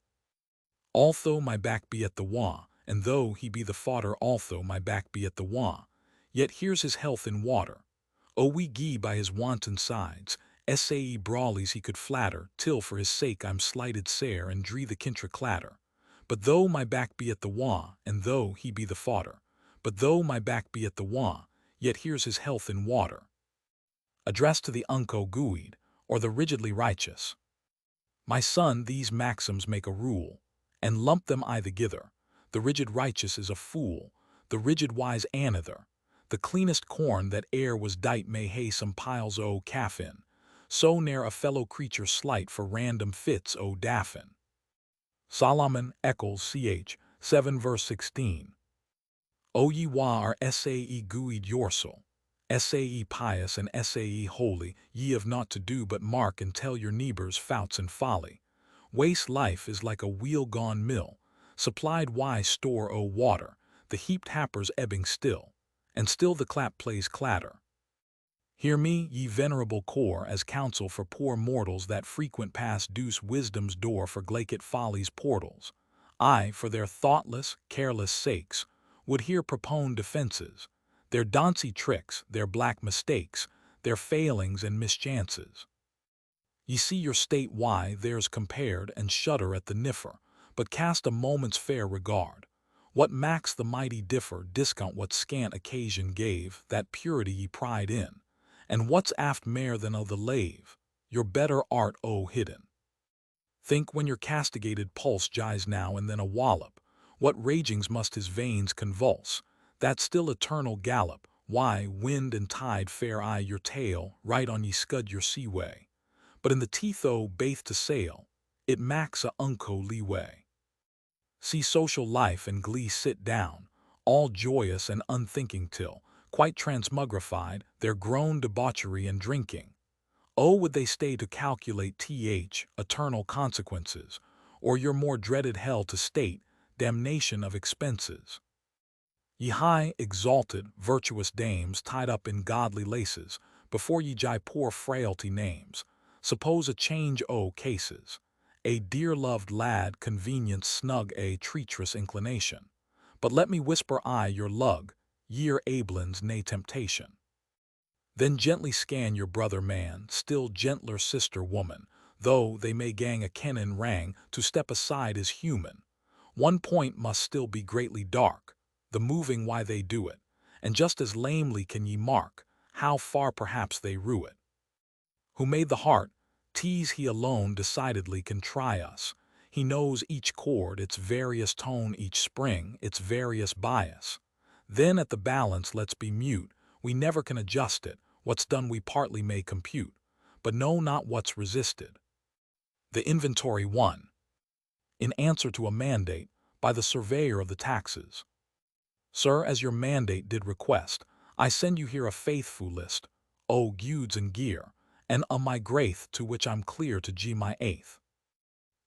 Although my back be at the wa, and though he be the fodder, although my back be at the wa, yet here's his health in water. O we gie by his wanton sides, sae brawlies he could flatter, till for his sake I'm slighted sair and dree the kintra clatter. But though my back be at the wa, and though he be the fodder, but though my back be at the wa, yet here's his health in water. Addressed to the unco guid, or the rigidly righteous. My son, these maxims make a rule, and lump them I thegither. The rigid righteous is a fool, the rigid wise another. The cleanest corn that e'er was dight may hae some piles o' calf in, so ne'er a fellow creature slight for random fits o' daffin. Solomon Eccles ch. 7 verse 16. O ye wa are sae guid yourself, sae pious and sae holy, ye have naught to do but mark and tell your neighbors fouts and folly. Waste life is like a wheel-gone mill, supplied wise store o' water, the heaped happers ebbing still, and still the clap plays clatter. Hear me, ye venerable core, as counsel for poor mortals that frequent past deuce wisdom's door for glaikit folly's portals. I, for their thoughtless, careless sakes, would here propone defenses, their doncy tricks, their black mistakes, their failings and mischances. Ye see your state why there's compared and shudder at the niffer, but cast a moment's fair regard. What macks the mighty differ, discount what scant occasion gave, that purity ye pride in, and what's aft mair than o' the lave, your better art o' hidden. Think when your castigated pulse gies now and then a wallop, what ragings must his veins convulse, that still eternal gallop, why, wind and tide fair eye your tail, right on ye scud your seaway. But in the teeth o' baith to sail, it macks a unco leeway. See social life and glee sit down, all joyous and unthinking till, quite transmogrified, their grown debauchery and drinking. Oh, would they stay to calculate eternal consequences, or your more dreaded hell to state, damnation of expenses. Ye high, exalted, virtuous dames tied up in godly laces, before ye jie poor frailty names, suppose a change o' cases. A dear-loved lad convenience snug a treacherous inclination. But let me whisper I your lug, ye're Abelins nae temptation. Then gently scan your brother man, still gentler sister woman, though they may gang a kennin rang, to step aside is human. One point must still be greatly dark, the moving why they do it, and just as lamely can ye mark, how far perhaps they rue it. Who made the heart, tease he alone decidedly can try us. He knows each chord, its various tone, each spring, its various bias. Then at the balance let's be mute, we never can adjust it, what's done we partly may compute, but know not what's resisted. The Inventory 1. In answer to a mandate, by the Surveyor of the Taxes. Sir, as your mandate did request, I send you here a faithful list, o gudes and gear, and my graith to which I'm clear to G my eighth.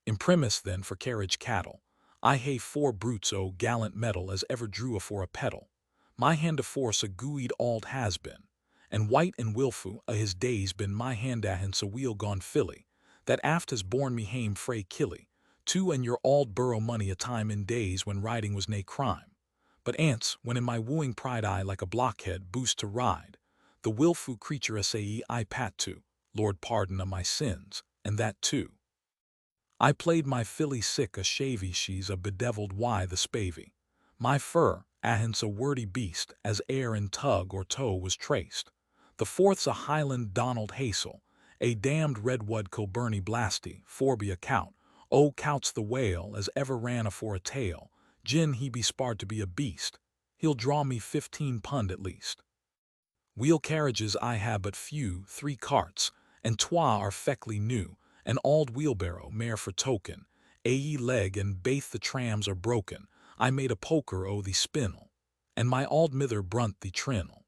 Imprimis then for carriage cattle, I hae 4 brutes o gallant metal as ever drew afore a pedal. My hand aforce a gooid auld has been, and white and wilfu a his days been my hand ahin so weel gone filly, that aft has borne me hame frae killy, to and your auld borough money a time in days when riding was nae crime. But ance, when in my wooing pride I like a blockhead boost to ride, the wilfu creature say I pat to, Lord pardon of my sins, and that too. I played my filly sick a shavey, she's a bedevilled why the spavey. My fur, ahence a wordy beast, as ere in tug or toe was traced. The fourth's a Highland Donald Hazel, a damned redwood Kilburny Blasty, forby a cout, o cout's the whale as ever ran afore a tail, gin he be sparred to be a beast, he'll draw me 15 pund at least. Wheel carriages I have but few, 3 carts, and twa are feckly new, an auld wheelbarrow, mare for token, a leg and baith the trams are broken, I made a poker o the spinel, and my auld mither brunt the trinel.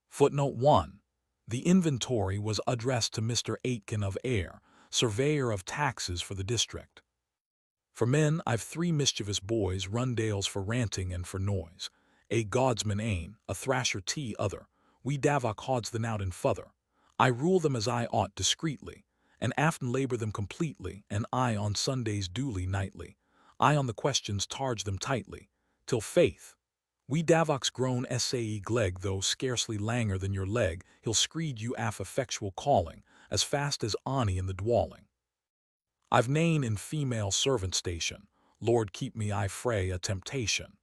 Footnote 1. The inventory was addressed to Mr. Aitken of Ayr, Surveyor of Taxes for the district. For men, I've 3 mischievous boys, rundales for ranting and for noise, a godsman ane, a thrasher t other, we davok hods them out in fother. I rule them as I ought discreetly, and aften labor them completely, and I on Sundays duly nightly. I on the questions targe them tightly, till faith. We davoks grown sae gleg, though scarcely langer than your leg, he'll screed you af effectual calling, as fast as Ani in the dwalling. I've nane in female servant station, Lord keep me I frae a temptation.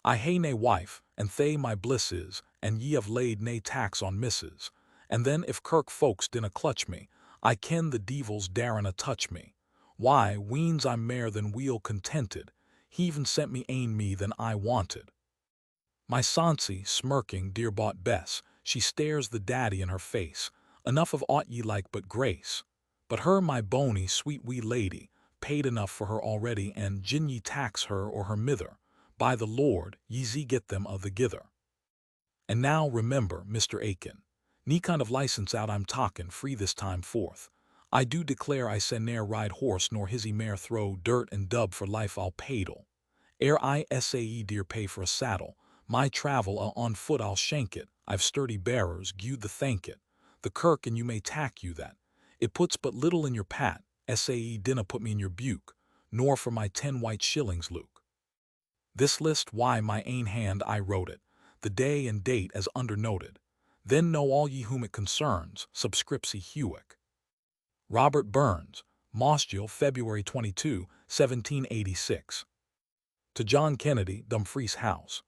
I hae nae wife, and they my bliss is, and ye have laid nae tax on misses. And then if kirk folks dinna clutch me, I ken the deevils darena touch me. Why, weens I'm mair than weel contented, he even sent me ane me than I wanted. My Sancy, smirking, dear bought Bess, she stares the daddy in her face, enough of aught ye like but grace. But her, my Bonie, sweet wee lady, paid enough for her already, and gin ye tax her or her mither, by the Lord, ye ze get them of the gither. And now remember, Mr. Aiken, nee kind of license out I'm talkin' free this time forth. I do declare I se ne'er ride horse nor hizzy mare throw dirt and dub for life I'll paidle. Ere I sae dear pay for a saddle, my travel on foot I'll shank it, I've sturdy bearers, gude the thank it. The kirk and you may tack you that. It puts but little in your pat, sae dinna put me in your buke, nor for my 10 white shillings Luke. This list why my ain hand I wrote it, the day and date as undernoted. Then know all ye whom it concerns, subscripsi Hewick. Robert Burns, Mossgiel, February 22, 1786. To John Kennedy, Dumfries House.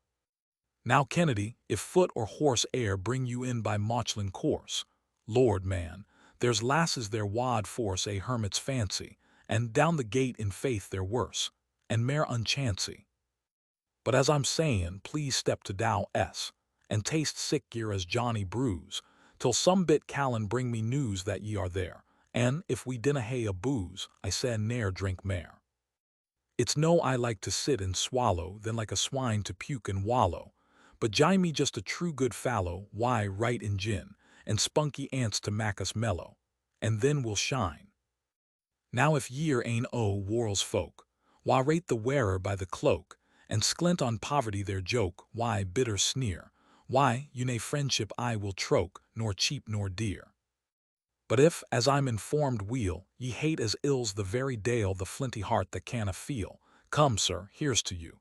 Now Kennedy, if foot or horse air bring you in by Mauchline course, Lord man, there's lasses there wad force a hermit's fancy, and down the gate in faith they're worse, and mair unchancy. But as I'm sayin', please step to Dow S, and taste sick gear as Johnny brews, till some bit Callan bring me news that ye are there, and if we dinna hae a booze, I say ne'er drink mair. It's no I like to sit and swallow, than like a swine to puke and wallow, but jie me just a true good fallow, why right in gin, and spunky ants to mak us mellow, and then we'll shine. Now if ye're ane o world's folk, why rate the wearer by the cloak, and sklint on poverty their joke, why bitter sneer, why you nae friendship I will troke, nor cheap nor dear. But if, as I'm informed weel, ye hate as ills the very dale the flinty heart that canna feel, come, sir, here's to you.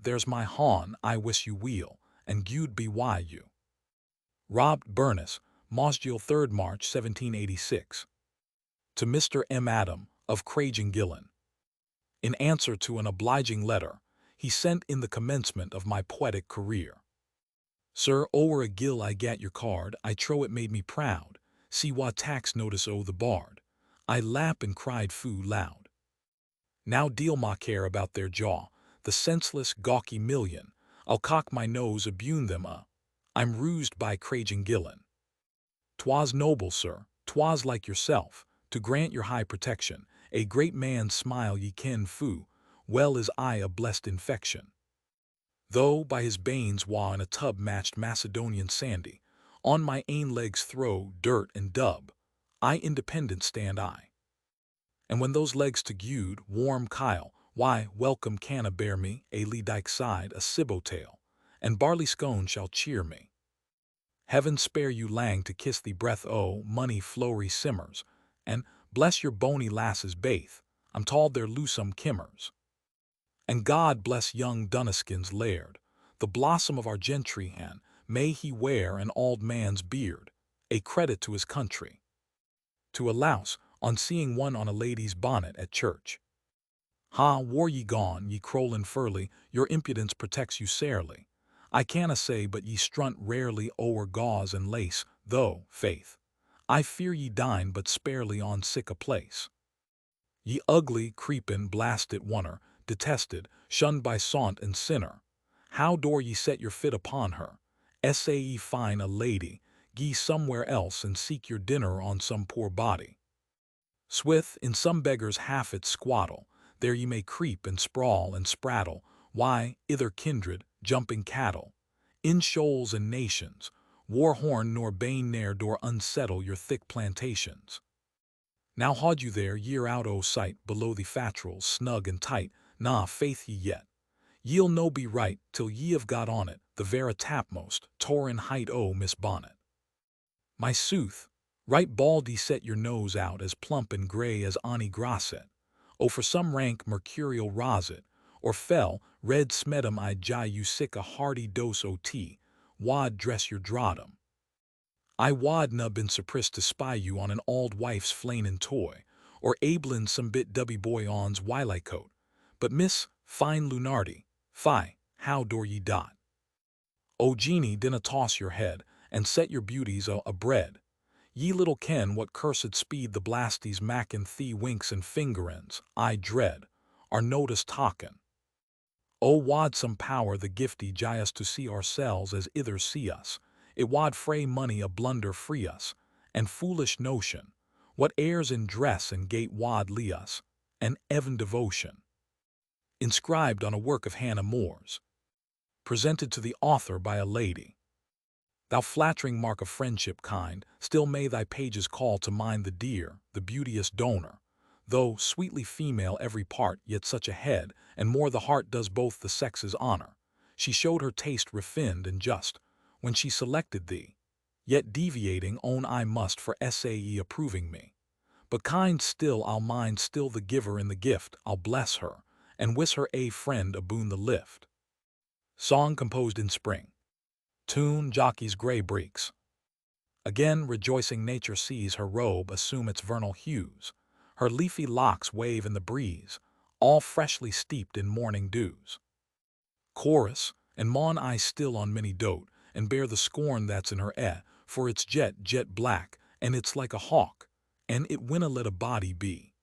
There's my hawn, I wish you weel, and gude be why you. Rob Burness, Mossgiel, 3rd March, 1786. To Mr. M. Adam, of Craigengillan. In answer to an obliging letter, he sent in the commencement of my poetic career. Sir, o'er a gill I gat your card, I trow it made me proud, see what tax notice o' the bard. I lap and cried foo loud. Now deal ma care about their jaw, the senseless, gawky million. I'll cock my nose abune them I'm roused by craging Gillen. 'Twas noble, sir, 'twas like yourself, to grant your high protection, a great man's smile ye ken foo, well is I a blessed infection. Though by his banes wa in a tub matched Macedonian sandy, on my ain legs throw dirt and dub, I independent stand I. And when those legs to gude, warm Kyle, why, welcome canna bear me, a lee dyke side, a sibbo tail, and barley scone shall cheer me. Heaven spare you lang to kiss thee breath o' money flowery simmers, and bless your bony lasses baith, I'm told they're loosome kimmers. And God bless young Dunniskin's laird, the blossom of our gentry, and may he wear an auld man's beard, a credit to his country. To a louse, on seeing one on a lady's bonnet at church. Ha, war ye gone, ye crowlin' furly, your impudence protects you sairly. I canna say but ye strunt rarely o'er gauze and lace, though, faith, I fear ye dine but sparely on sic a place. Ye ugly, creepin', blasted oner, detested, shunned by saunt and sinner, how dore ye set your fit upon her? Essay ye find a lady, ge somewhere else and seek your dinner on some poor body. Swith, in some beggar's half-it squattle, there ye may creep and sprawl and spraddle, why, ither kindred, jumping cattle, in shoals and nations, war horn nor bane ne'er dore unsettle your thick plantations. Now haud you there year out o' sight, below the fatrals, snug and tight, nah, faith ye yet. Ye'll no be right till ye have got on it, the vera tapmost, tore in height o' Miss Bonnet. My sooth, right bald ye set your nose out as plump and grey as Ani Grasset, o for some rank mercurial roset, or fell, red smedum I jai you sick a hearty dose o' tea, wad dress your drawdom. I wad na been surprised to spy you on an auld wife's flainin' toy, or ablin some bit dubby boy on's wylie-coat, but Miss, fine Lunardi, fie, how dore ye dot? O Jeannie, dinna toss your head, and set your beauties abread. Ye little ken what cursed speed the blasties mackin' thee winks and fingerins, I dread, are noticed talkin'. O wad some power the gifty gie us to see ourselves as ithers see us, it wad frae money a blunder free us, and foolish notion, what airs in dress and gait wad lee us, and even devotion. Inscribed on a work of Hannah More's. Presented to the author by a lady. Thou flattering mark of friendship kind, still may thy pages call to mind the dear, the beauteous donor, though sweetly female every part, yet such a head, and more the heart does both the sexes honor. She showed her taste refined and just, when she selected thee, yet deviating own I must for sae approving me. But kind still I'll mind still the giver in the gift, I'll bless her, and wish her a friend aboon the lift. Song composed in spring. Tune, jockey's grey breeks. Again rejoicing nature sees her robe assume its vernal hues, her leafy locks wave in the breeze, all freshly steeped in morning dews. Chorus, and maun I still on many dote, and bear the scorn that's in her for it's jet black, and it's like a hawk, and it winna let a body be.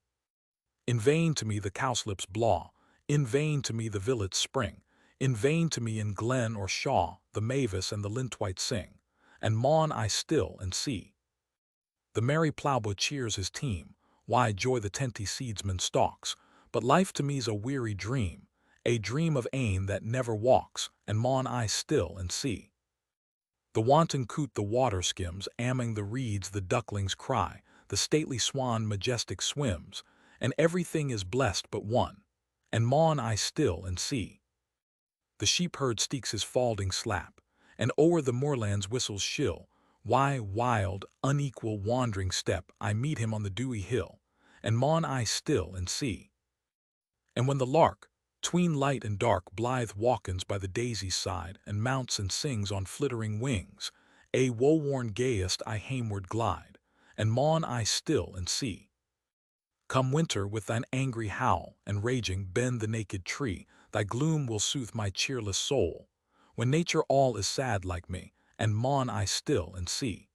In vain to me the cowslips blaw, in vain to me the villets spring, in vain to me in glen or shaw the mavis and the lintwhite sing, and maun I still and see. The merry ploughboy cheers his team, why joy the tenty seedsman stalks, but life to me's a weary dream, a dream of ain that never walks, and maun I still and see. The wanton coot the water skims, amming the reeds the ducklings cry, the stately swan majestic swims, and everything is blessed but one, and maun I still and see. The sheep-herd steeks his falding slap, and o'er the moorlands whistles shill, why wild, unequal wandering step I meet him on the dewy hill, and maun I still and see. And when the lark, tween light and dark blithe walkens by the daisy's side, and mounts and sings on flittering wings, a woe-worn gayest I hameward glide, and maun I still and see. Come winter with thine angry howl, and raging bend the naked tree, thy gloom will soothe my cheerless soul, when nature all is sad like me, and maun I still and see.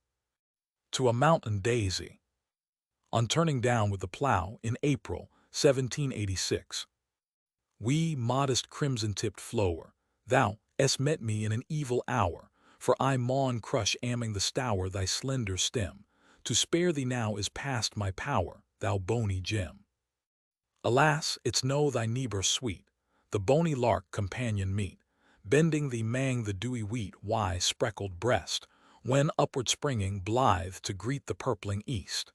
To a Mountain Daisy. On turning down with the plough in April 1786. Wee modest crimson-tipped flower, thou hast met me in an evil hour, for I maun crush among the stour thy slender stem. To spare thee now is past my power, thou bonny gem. Alas, it's no thy neighbour sweet, the bonny lark companion meet, bending thee mang the dewy wheat why spreckled breast, when upward springing blithe to greet the purpling east.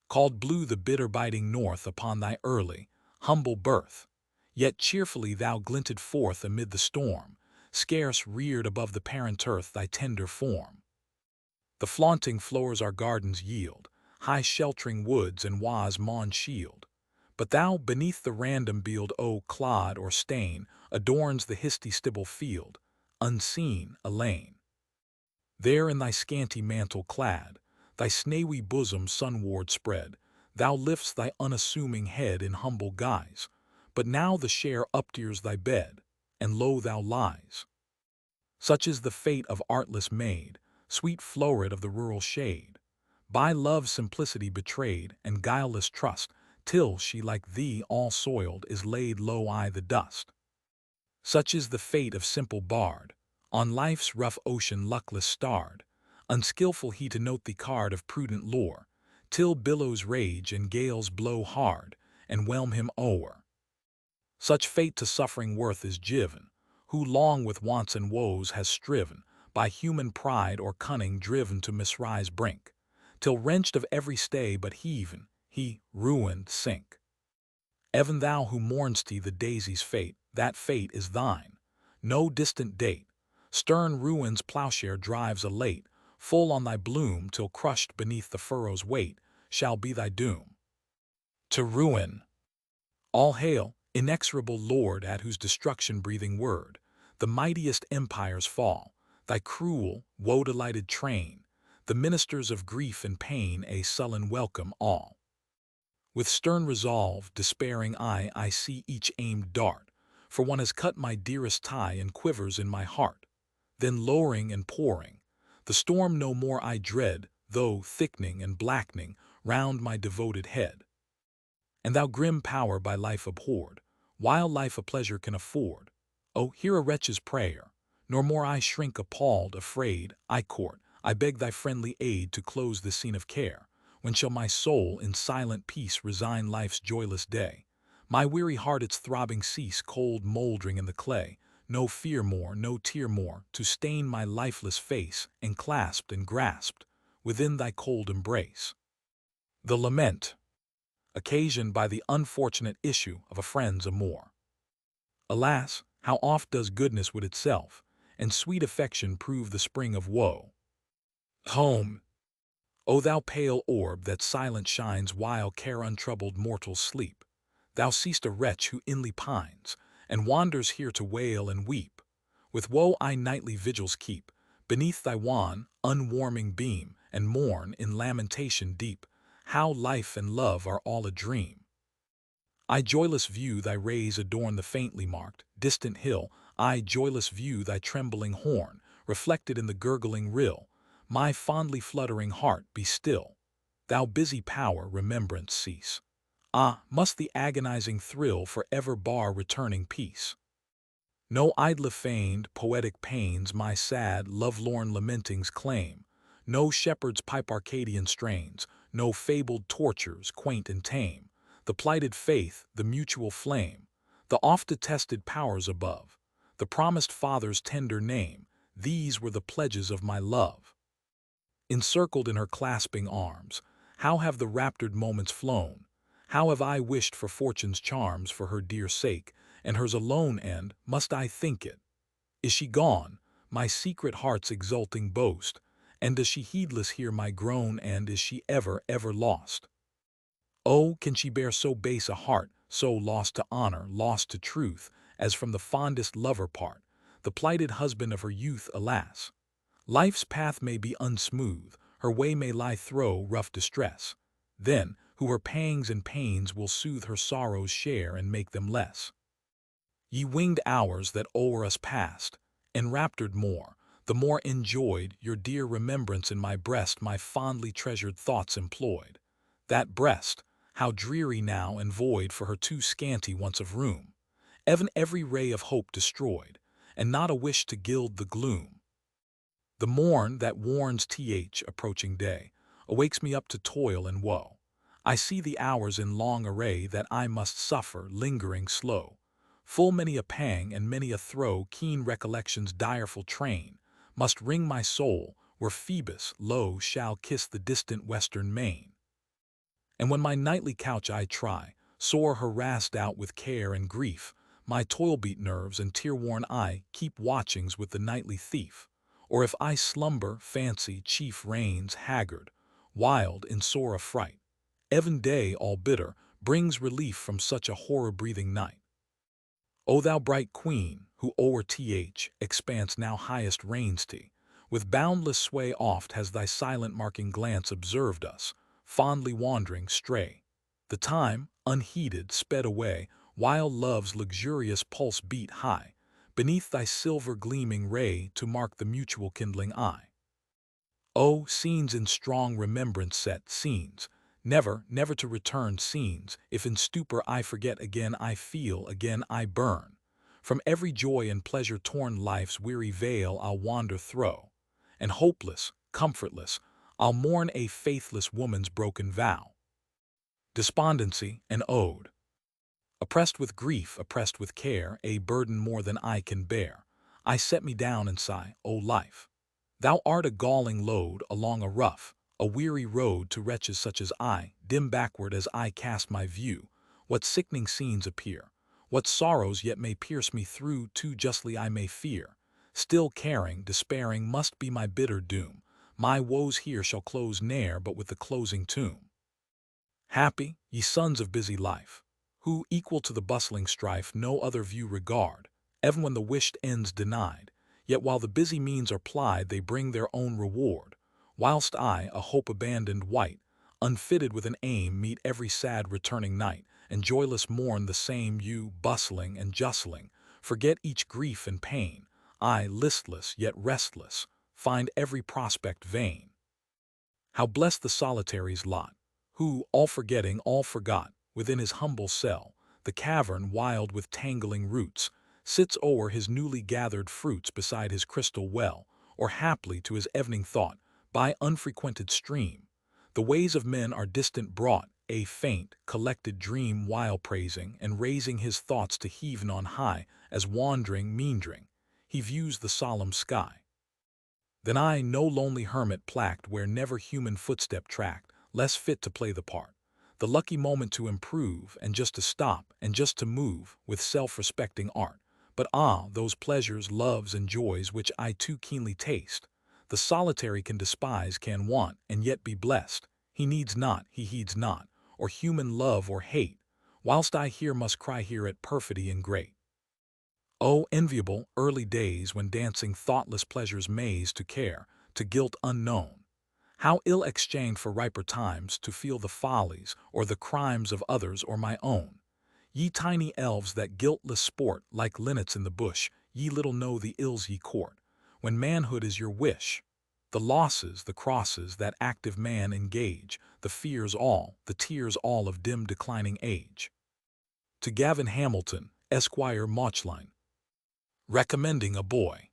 Called blue the bitter biting north upon thy early, humble birth, yet cheerfully thou glinted forth amid the storm, scarce reared above the parent earth thy tender form. The flaunting flowers our gardens yield, high sheltering woods and wa's maun shield, but thou beneath the random bield o' clod or stain adorns the histy stibble field, unseen, alane. There in thy scanty mantle clad, thy snawy bosom sunward spread, thou lifts thy unassuming head in humble guise, but now the share uptears thy bed, and low thou lies. Such is the fate of artless maid, sweet floweret of the rural shade, by love's simplicity betrayed and guileless trust, till she like thee all soiled is laid low i' the dust. Such is the fate of simple bard, on life's rough ocean luckless starred, unskilful he to note the card of prudent lore, till billows rage and gales blow hard, and whelm him o'er. Such fate to suffering worth is given, who long with wants and woes has striven, by human pride or cunning driven to misrise brink, till wrenched of every stay but heaven, he, ruined, sink. Even thou who mourn'st the daisy's fate, that fate is thine, no distant date. Stern ruin's plowshare drives elate, full on thy bloom till crushed beneath the furrow's weight, shall be thy doom. To ruin. All hail, inexorable Lord, at whose destruction-breathing word the mightiest empires fall, thy cruel, woe-delighted train, the ministers of grief and pain a sullen welcome all. With stern resolve, despairing eye, I see each aimed dart, for one has cut my dearest tie and quivers in my heart. Then lowering and pouring, the storm no more I dread, though thickening and blackening round my devoted head. And thou grim power by life abhorred, while life a pleasure can afford, oh, hear a wretch's prayer, nor more I shrink appalled, afraid, I court, I beg thy friendly aid to close the scene of care. When shall my soul in silent peace resign life's joyless day? My weary heart its throbbing cease, cold mouldering in the clay, no fear more, no tear more, to stain my lifeless face, enclasped and grasped within thy cold embrace. The lament, occasioned by the unfortunate issue of a friend's amour. Alas, how oft does goodness with itself, and sweet affection prove the spring of woe. Home! O thou pale orb that silent shines while care-untroubled mortals sleep, thou seest a wretch who inly pines, and wanders here to wail and weep. With woe I nightly vigils keep, beneath thy wan, unwarming beam, and mourn in lamentation deep, how life and love are all a dream. I joyless view thy rays adorn the faintly marked, distant hill, I joyless view thy trembling horn, reflected in the gurgling rill. My fondly fluttering heart, be still. Thou busy power, remembrance cease. Ah, must the agonizing thrill for ever bar returning peace? No idle feigned, poetic pains my sad, lovelorn lamentings claim, no shepherd's pipe Arcadian strains, no fabled tortures, quaint and tame, the plighted faith, the mutual flame, the oft-attested powers above, the promised Father's tender name, these were the pledges of my love. Encircled in her clasping arms, how have the raptured moments flown? How have I wished for fortune's charms for her dear sake, and hers alone, and must I think it? Is she gone, my secret heart's exulting boast, and does she heedless hear my groan, and is she ever, ever lost? Oh, can she bear so base a heart, so lost to honor, lost to truth, as from the fondest lover part, the plighted husband of her youth, alas! Life's path may be unsmooth, her way may lie through rough distress. Then, who her pangs and pains will soothe her sorrows share and make them less. Ye winged hours that o'er us passed, enraptured more, the more enjoyed your dear remembrance in my breast my fondly treasured thoughts employed. That breast, how dreary now and void for her too scanty once of room, even every ray of hope destroyed, and not a wish to gild the gloom. The morn that warns approaching day awakes me up to toil and woe. I see the hours in long array that I must suffer, lingering slow. Full many a pang and many a throe keen recollection's direful train must wring my soul where Phoebus, lo, shall kiss the distant western main. And when my nightly couch I try, sore harassed out with care and grief, my toil-beat nerves and tear-worn eye keep watchings with the nightly thief. Or if I slumber, fancy chief reigns haggard, wild in sore affright. Even day, all bitter, brings relief from such a horror-breathing night. O thou bright queen, who o'er expanse now highest reigns te, with boundless sway oft has thy silent marking glance observed us, fondly wandering stray. The time, unheeded, sped away, while love's luxurious pulse beat high, beneath thy silver gleaming ray to mark the mutual kindling eye. O scenes in strong remembrance set, scenes, never, never to return scenes, if in stupor I forget again I feel, again I burn. From every joy and pleasure torn life's weary veil I'll wander through, and hopeless, comfortless, I'll mourn a faithless woman's broken vow. Despondency, an ode. Oppressed with grief, oppressed with care, a burden more than I can bear, I set me down and sigh, O life! Thou art a galling load along a rough, a weary road to wretches such as I, dim backward as I cast my view, what sickening scenes appear, what sorrows yet may pierce me through, too justly I may fear. Still caring, despairing must be my bitter doom, my woes here shall close ne'er but with the closing tomb. Happy, ye sons of busy life, who, equal to the bustling strife, no other view regard, even when the wished end's denied, yet while the busy means are plied they bring their own reward, whilst I, a hope abandoned wight, unfitted with an aim, meet every sad returning night, and joyless mourn the same you, bustling and justling, forget each grief and pain, I, listless yet restless, find every prospect vain. How blessed the solitary's lot, who, all forgetting, all forgot, within his humble cell, the cavern wild with tangling roots, sits o'er his newly gathered fruits beside his crystal well, or haply to his evening thought, by unfrequented stream, the ways of men are distant brought, a faint, collected dream while praising and raising his thoughts to heaven on high, as wandering, meandering, he views the solemn sky. Then I, no lonely hermit placked where never human footstep tracked, less fit to play the part, the lucky moment to improve, and just to stop, and just to move, with self-respecting art. But those pleasures, loves, and joys which I too keenly taste, the solitary can despise, can want, and yet be blessed. He needs not, he heeds not, or human love or hate, whilst I here must cry here at perfidy and great. O enviable early days when dancing thoughtless pleasure's maze to care, to guilt unknown, how ill exchanged for riper times to feel the follies or the crimes of others or my own. Ye tiny elves that guiltless sport like linnets in the bush, ye little know the ills ye court, when manhood is your wish. The losses, the crosses that active man engage, the fears all, the tears all of dim declining age. To Gavin Hamilton, Esquire, Mauchline. Recommending a Boy.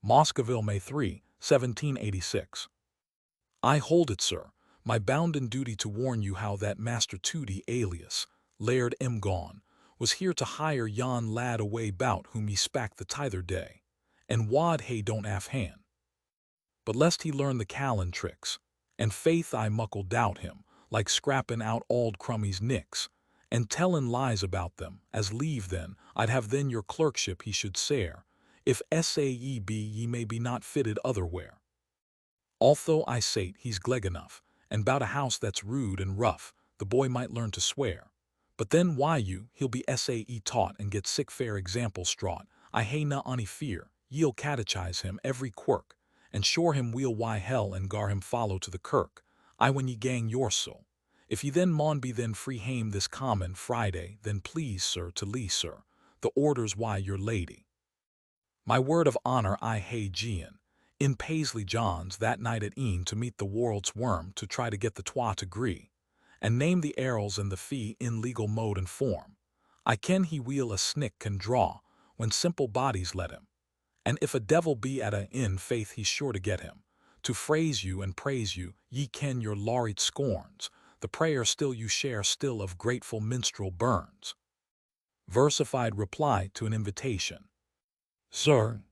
Moscoville, May 3, 1786. I hold it, sir, my bounden duty to warn you how that Master Tooty, alias Laird Gone, was here to hire yon lad away bout whom ye spak the tither day, and wad he don't hand. But lest he learn the Callan tricks, and faith I muckle doubt him, like scrappin' out auld Crummie's nicks, and tellin' lies about them, as leave then, I'd have then your clerkship he should sare, if sae be ye may be not fitted otherwhere. Although I sate he's gleg enough, and bout a house that's rude and rough, the boy might learn to swear. But then why he'll be sae taught and get sick fair example straught, I hae na ony fear, ye'll catechize him every quirk, and shore him we'll why hell and gar him follow to the kirk, I when ye gang your soul. If ye then maun be then free hame this common Friday, then please, sir, to lee, sir, the orders why your lady. My word of honor I hae Gian, In Paisley John's that night at e'en to meet the world's worm to try to get the twa to agree, and name the arrels and the fee in legal mode and form. I ken he weel a snick can draw when simple bodies let him, and if a devil be at a in faith he's sure to get him. To phrase you and praise you, ye ken your laureate scorns, the prayer still you share still of grateful minstrel Burns. Versified reply to an invitation. Sir,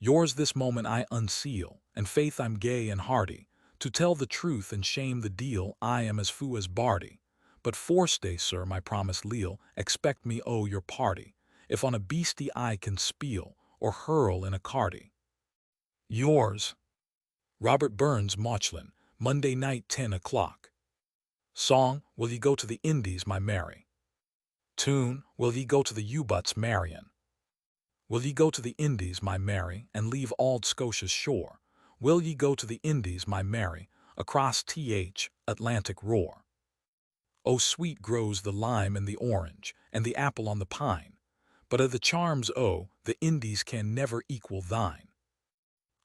yours this moment I unseal, and faith I'm gay and hearty, to tell the truth and shame the deal I am as fou as Barty. But forstay, sir, my promise leal, expect me your party, if on a beastie I can spiel, or hurl in a carty. Yours, Robert Burns Mauchline, Monday night 10 o'clock. Song, will ye go to the Indies, my Mary? Tune, will ye go to the U-Butts, Marion? Will ye go to the Indies, my Mary, and leave auld Scotia's shore? Will ye go to the Indies, my Mary, across th Atlantic roar? Oh, sweet grows the lime and the orange, and the apple on the pine, but of the charms, the Indies can never equal thine.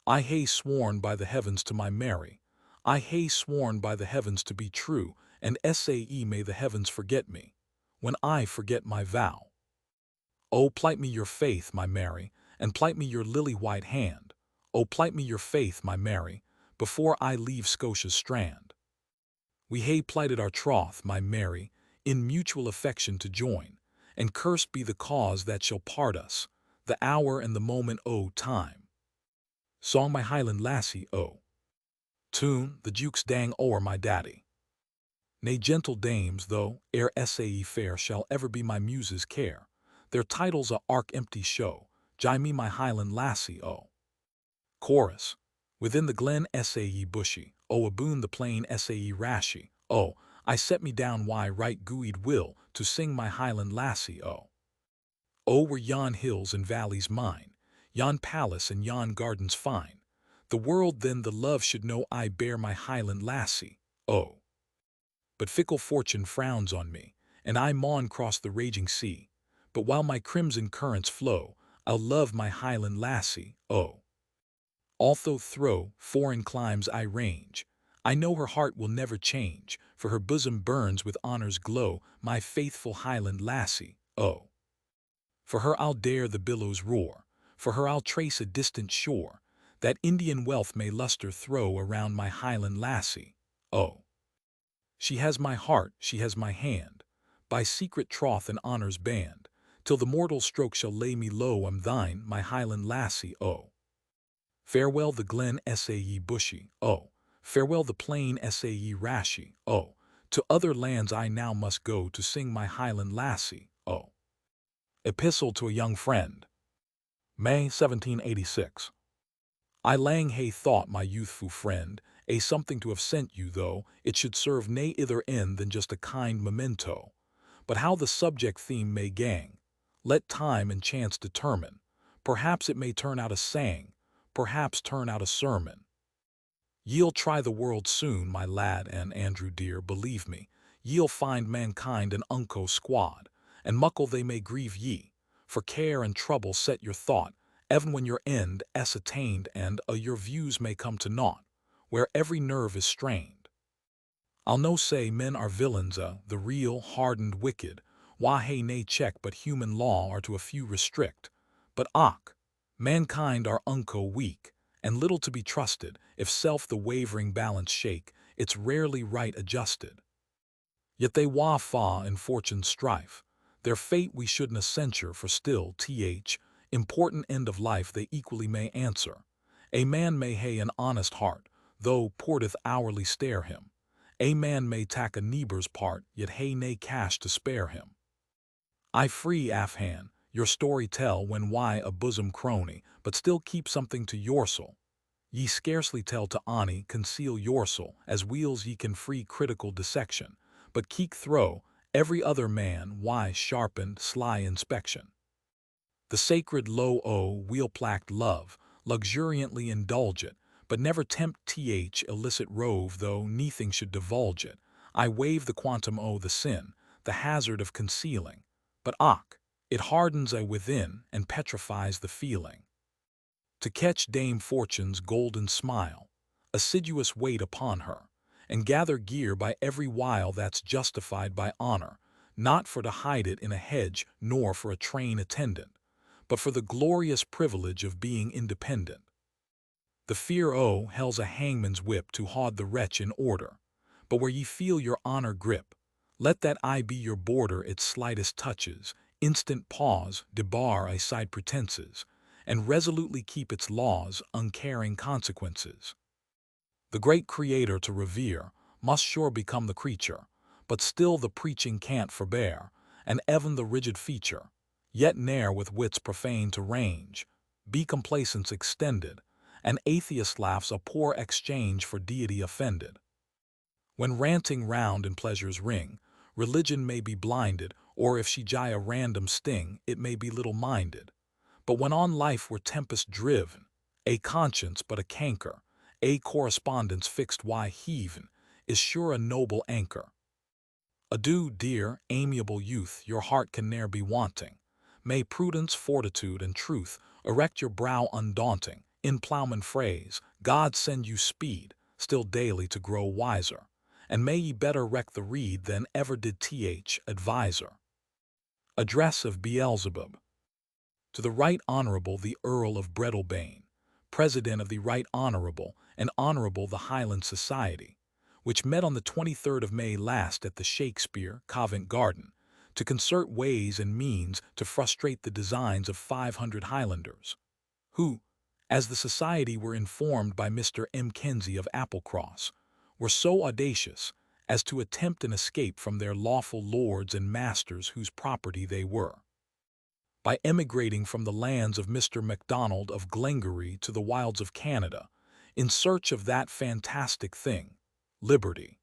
I hae sworn by the heavens to my Mary, I hae sworn by the heavens to be true, and sae may the heavens forget me, when I forget my vow. Oh, plight me your faith, my Mary, and plight me your lily-white hand. Oh, plight me your faith, my Mary, before I leave Scotia's strand. We hae plighted our troth, my Mary, in mutual affection to join, and cursed be the cause that shall part us, the hour and the moment, time. Song, my Highland lassie, Tune, the Duke's dang o'er my daddy. Nay, gentle dames, though, ere sae fair shall ever be my muse's care, their titles a ark empty show, jie me my Highland lassie, Chorus. Within the glen sae bushy, aboon the plain sae rashy, I set me down right gooied will to sing my Highland lassie, were yon hills and valleys mine, yon palace and yon gardens fine, the world then the love should know I bear my Highland lassie, But fickle fortune frowns on me, and I maun cross the raging sea, but while my crimson currents flow, I'll love my Highland lassie, Although thro' foreign climes I range, I know her heart will never change, for her bosom burns with honor's glow, my faithful Highland lassie, For her I'll dare the billows roar, for her I'll trace a distant shore, that Indian wealth may luster throw around my Highland lassie, She has my heart, she has my hand, by secret troth and honor's band, till the mortal stroke shall lay me low, I'm thine, my Highland lassie, Farewell the glen sae bushy, farewell the plain sae rashy, to other lands I now must go to sing my Highland lassie, Epistle to a Young Friend. May 1786. I lang hae thought, my youthful friend, something to have sent you, though it should serve nae ither end than just a kind memento. But how the subject theme may gang, let time and chance determine. Perhaps it may turn out a sang, perhaps turn out a sermon. Ye'll try the world soon, my lad, and Andrew dear, believe me, ye'll find mankind an unco squad, and muckle they may grieve ye, for care and trouble set your thought, even when your end is attained and your views may come to naught, where every nerve is strained. I'll no say men are villains, the real, hardened, wicked, wha hae nae check but human law are to a few restrict, but mankind are unco weak, and little to be trusted, if self the wavering balance shake, it's rarely right adjusted. Yet they wa fa in fortune's strife, their fate we shouldna censure, for still, important end of life they equally may answer. A man may hae an honest heart, though porteth hourly stare him. A man may tak a neighbour's part, yet hae nae cash to spare him. I free afhan, your story tell when why a bosom crony, but still keep something to yourself. Ye scarcely tell to Ani, conceal yourself, as wheels ye can free critical dissection, but keek throw every other man why sharpened, sly inspection. The sacred low wheel-placked love, luxuriantly indulge it, but never tempt illicit rove, though nothing should divulge it. I waive the quantum the sin, the hazard of concealing, but it hardens within and petrifies the feeling. to catch Dame Fortune's golden smile, assiduous wait upon her, and gather gear by every wile that's justified by honor, not for to hide it in a hedge nor for a train attendant, but for the glorious privilege of being independent. The fear o' hell's a hangman's whip to haud the wretch in order, but where ye feel your honor grip, let that eye be your border its slightest touches, instant pause, debar a side pretenses, and resolutely keep its laws, uncaring consequences. The great Creator to revere must sure become the creature, but still the preaching can't forbear, and even the rigid feature, yet ne'er with wits profane to range, be complacence extended, and atheist laughs a poor exchange for deity offended. When ranting round in pleasure's ring, religion may be blinded, or if she gie a random sting, it may be little-minded. But when on life we're tempest-driven, a conscience but a canker, a correspondence fixed why heaven, is sure a noble anchor. Adieu, dear, amiable youth, your heart can ne'er be wanting. May prudence, fortitude, and truth erect your brow undaunting. In ploughman phrase, God send you speed, still daily to grow wiser, and may ye better reck the reed than ever did Th. Adviser. Address of Beelzebub. To the Right Honourable the Earl of Breadalbane, President of the Right Honourable and Honourable the Highland Society, which met on the 23rd of May last at the Shakespeare, Covent Garden, to concert ways and means to frustrate the designs of 500 Highlanders, who, as the Society were informed by Mr. M. Kenzie of Applecross, were so audacious as to attempt an escape from their lawful lords and masters whose property they were, by emigrating from the lands of Mr. MacDonald of Glengarry to the wilds of Canada, in search of that fantastic thing, liberty.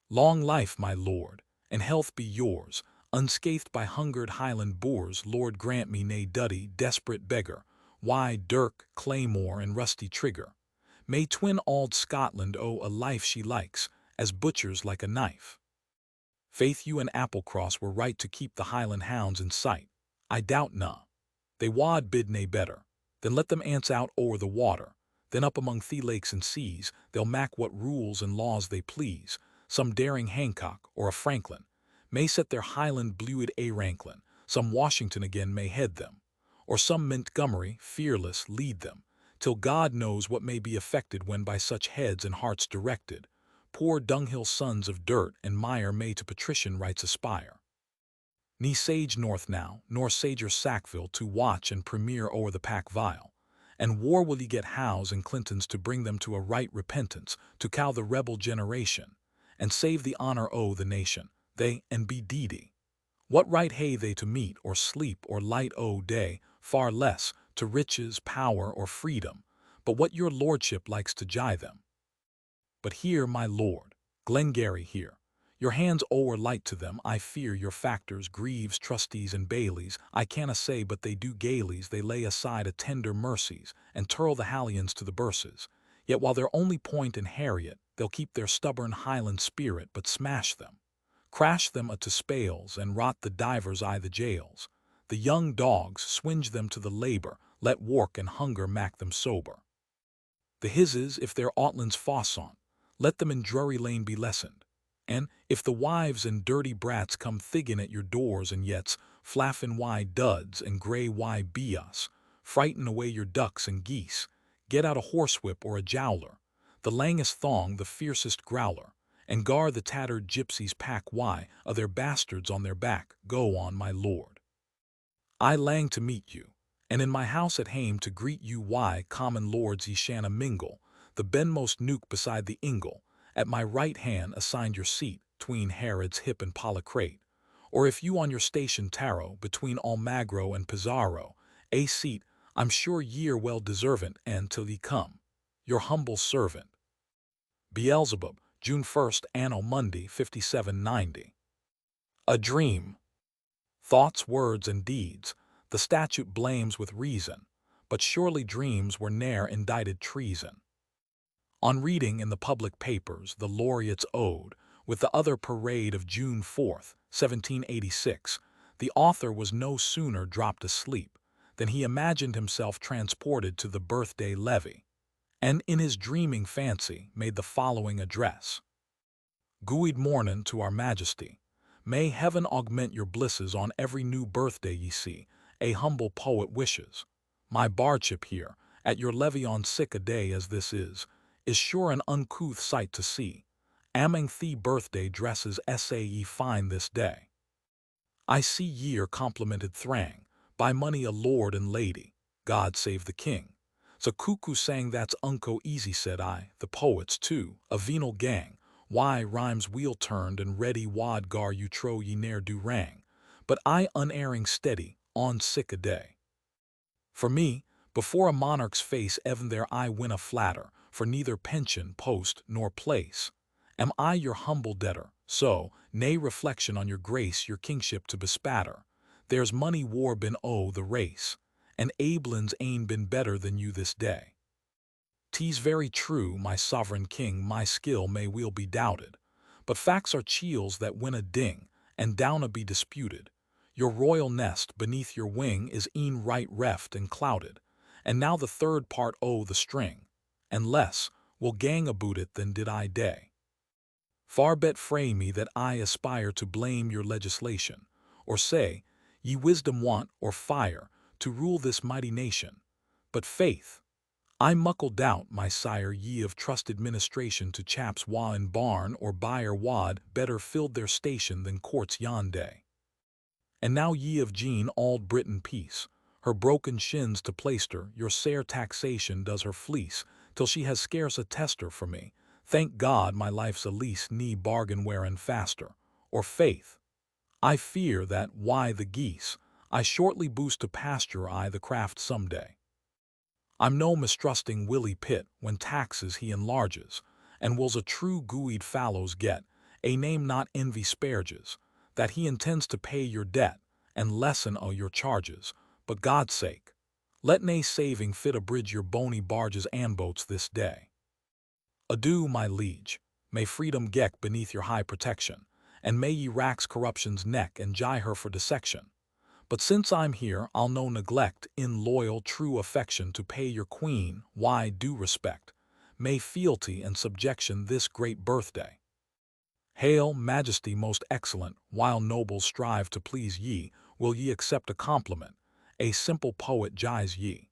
Long life, my lord, and health be yours, unscathed by hungered Highland boors. Lord grant me nae duddy, desperate beggar, why dirk, claymore, and rusty trigger. May twin auld Scotland owe a life she likes, as butchers like a knife. Faith, you and Applecross were right to keep the Highland hounds in sight. I doubt na. They wad bid nae better. Then let them ance out o'er the water. Then up among the lakes and seas, they'll mak what rules and laws they please. Some daring Hancock or a Franklin may set their Highland bluid a ranklin. Some Washington again may head them, or some Montgomery, fearless, lead them, till God knows what may be effected when by such heads and hearts directed, poor dunghill sons of dirt and mire may to patrician rights aspire. Ni sage North now, nor sager Sackville to watch and premier o'er the pack vile, and war will ye get Howes and Clintons to bring them to a right repentance, to cow the rebel generation, and save the honor o' the nation. They, and be deedy. What right hae they to meat or sleep or light o' day, far less to riches, power, or freedom, but what your lordship likes to gie them? But here, my lord, Glengarry here, your hands o'er light to them, I fear your factors, greaves, trustees, and bailies, I canna say but they do gailies, they lay aside a tender mercies, and turl the hallions to the burses, yet while their only point in Harriet, they'll keep their stubborn Highland spirit, but smash them, crash them a to spales, and rot the divers I the jails. The young dogs swinge them to the labor, let work and hunger mak them sober. The hises, if their outlands fawsont, let them in Drury Lane be lessened. And, if the wives and dirty brats come thiggin at your doors and yets, flaffin why duds and grey why be us, frighten away your ducks and geese, get out a horsewhip or a jowler, the langest thong, the fiercest growler, and gar the tattered gypsies pack why o' their bastards on their back. Go on, my lord. I lang to meet you, and in my house at hame to greet you why common lords ye shanna mingle, the benmost nuke beside the ingle, at my right hand assigned your seat, tween Herod's hip and Polycrate, or if you on your station tarrow, between Almagro and Pizarro, a seat, I'm sure ye're well deservant, and till ye come, your humble servant. Beelzebub, June 1st, Anno Mundi, 5790. A dream. Thoughts, words, and deeds, the statute blames with reason, but surely dreams were ne'er indicted treason. On reading in the public papers the laureate's ode, with the other parade of June 4th, 1786, the author was no sooner dropped asleep Then he imagined himself transported to the birthday levee, and in his dreaming fancy made the following address. Good mornin' to our Majesty. May heaven augment your blisses on every new birthday ye see. A humble poet wishes. My bardship here, at your levee on sick a day as this is sure an uncouth sight to see. Among the birthday dresses say ye fine this day. I see ye are complimented thrang, by money a lord and lady, God save the king. So cuckoo sang that's unco easy, said I, the poets too, a venal gang. Why, rhymes wheel turned and ready wad gar you tro ye ne'er do rang. But I unerring steady, on sick a day. For me, before a monarch's face even there I win a flatter, for neither pension, post, nor place. Am I your humble debtor, so, nay reflection on your grace your kingship to bespatter. There's money war been the race, and Abelins ain't been better than you this day. 'Tis very true, my sovereign king, my skill may weel be doubted, but facts are cheels that win a ding, and down a be disputed. Your royal nest beneath your wing is e'en right reft and clouded, and now the third part o' the string, and less, will gang aboot it than did I day. Far bet fray me that I aspire to blame your legislation, or say, ye wisdom want, or fire, to rule this mighty nation. But faith, I muckle doubt, my sire, ye of trusted ministration to chaps wa in barn or byre wad better filled their station than courts yon day. And now ye of Jean Auld Britain peace, her broken shins to plaister, your sair taxation does her fleece, till she has scarce a tester for me. Thank God my life's a lease nee bargain wearin' faster, or faith, I fear that, why the geese, I shortly boost to pasture I the craft some day. I'm no mistrusting Willie Pitt, when taxes he enlarges, and will's a true gooid fallows get, a name not envy sparges, that he intends to pay your debt, and lessen o' your charges, but God's sake, let nae saving fit abridge your bony barges and boats this day. Adieu, my liege, may freedom get beneath your high protection, and may ye rax corruption's neck and gie her for dissection. But since I'm here, I'll no neglect, in loyal, true affection, to pay your queen, why, due respect. May fealty and subjection this great birthday. Hail, Majesty most excellent, while nobles strive to please ye, will ye accept a compliment? A simple poet gies ye.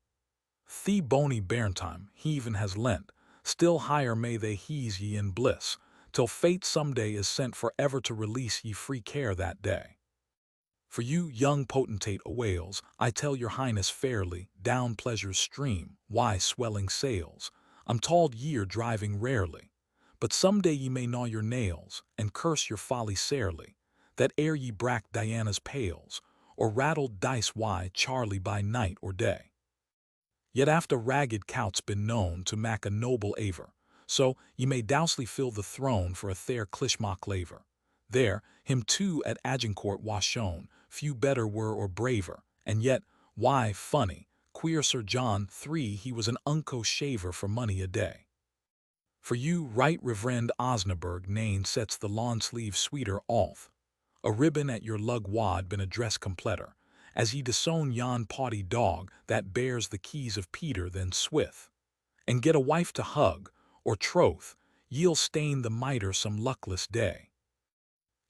The bony bairntime heaven has lent, still higher may they hease ye in bliss, till fate some day is sent for ever to release ye free care that day. For you, young potentate o' Wales, I tell your highness fairly, down pleasure's stream, why swelling sails, I'm told ye are driving rarely. But some day ye may gnaw your nails, and curse your folly sairly, that ere ye brack Diana's pails, or rattled dice why Charlie by night or day. Yet after ragged cout's been known to mak a noble aver, so ye may dousely fill the throne for a fair clishmock laver. There, him too at Agincourt was shown, few better were or braver, and yet, why, funny, queer Sir John III he was an unco shaver for money a day. For you, right reverend Osnaburg Nain sets the lawn sleeve sweeter alth, a ribbon at your lug wad been a dress completer, as ye disown yon paughty dog that bears the keys of Peter then swith, and get a wife to hug, or troth, ye'll stain the mitre some luckless day.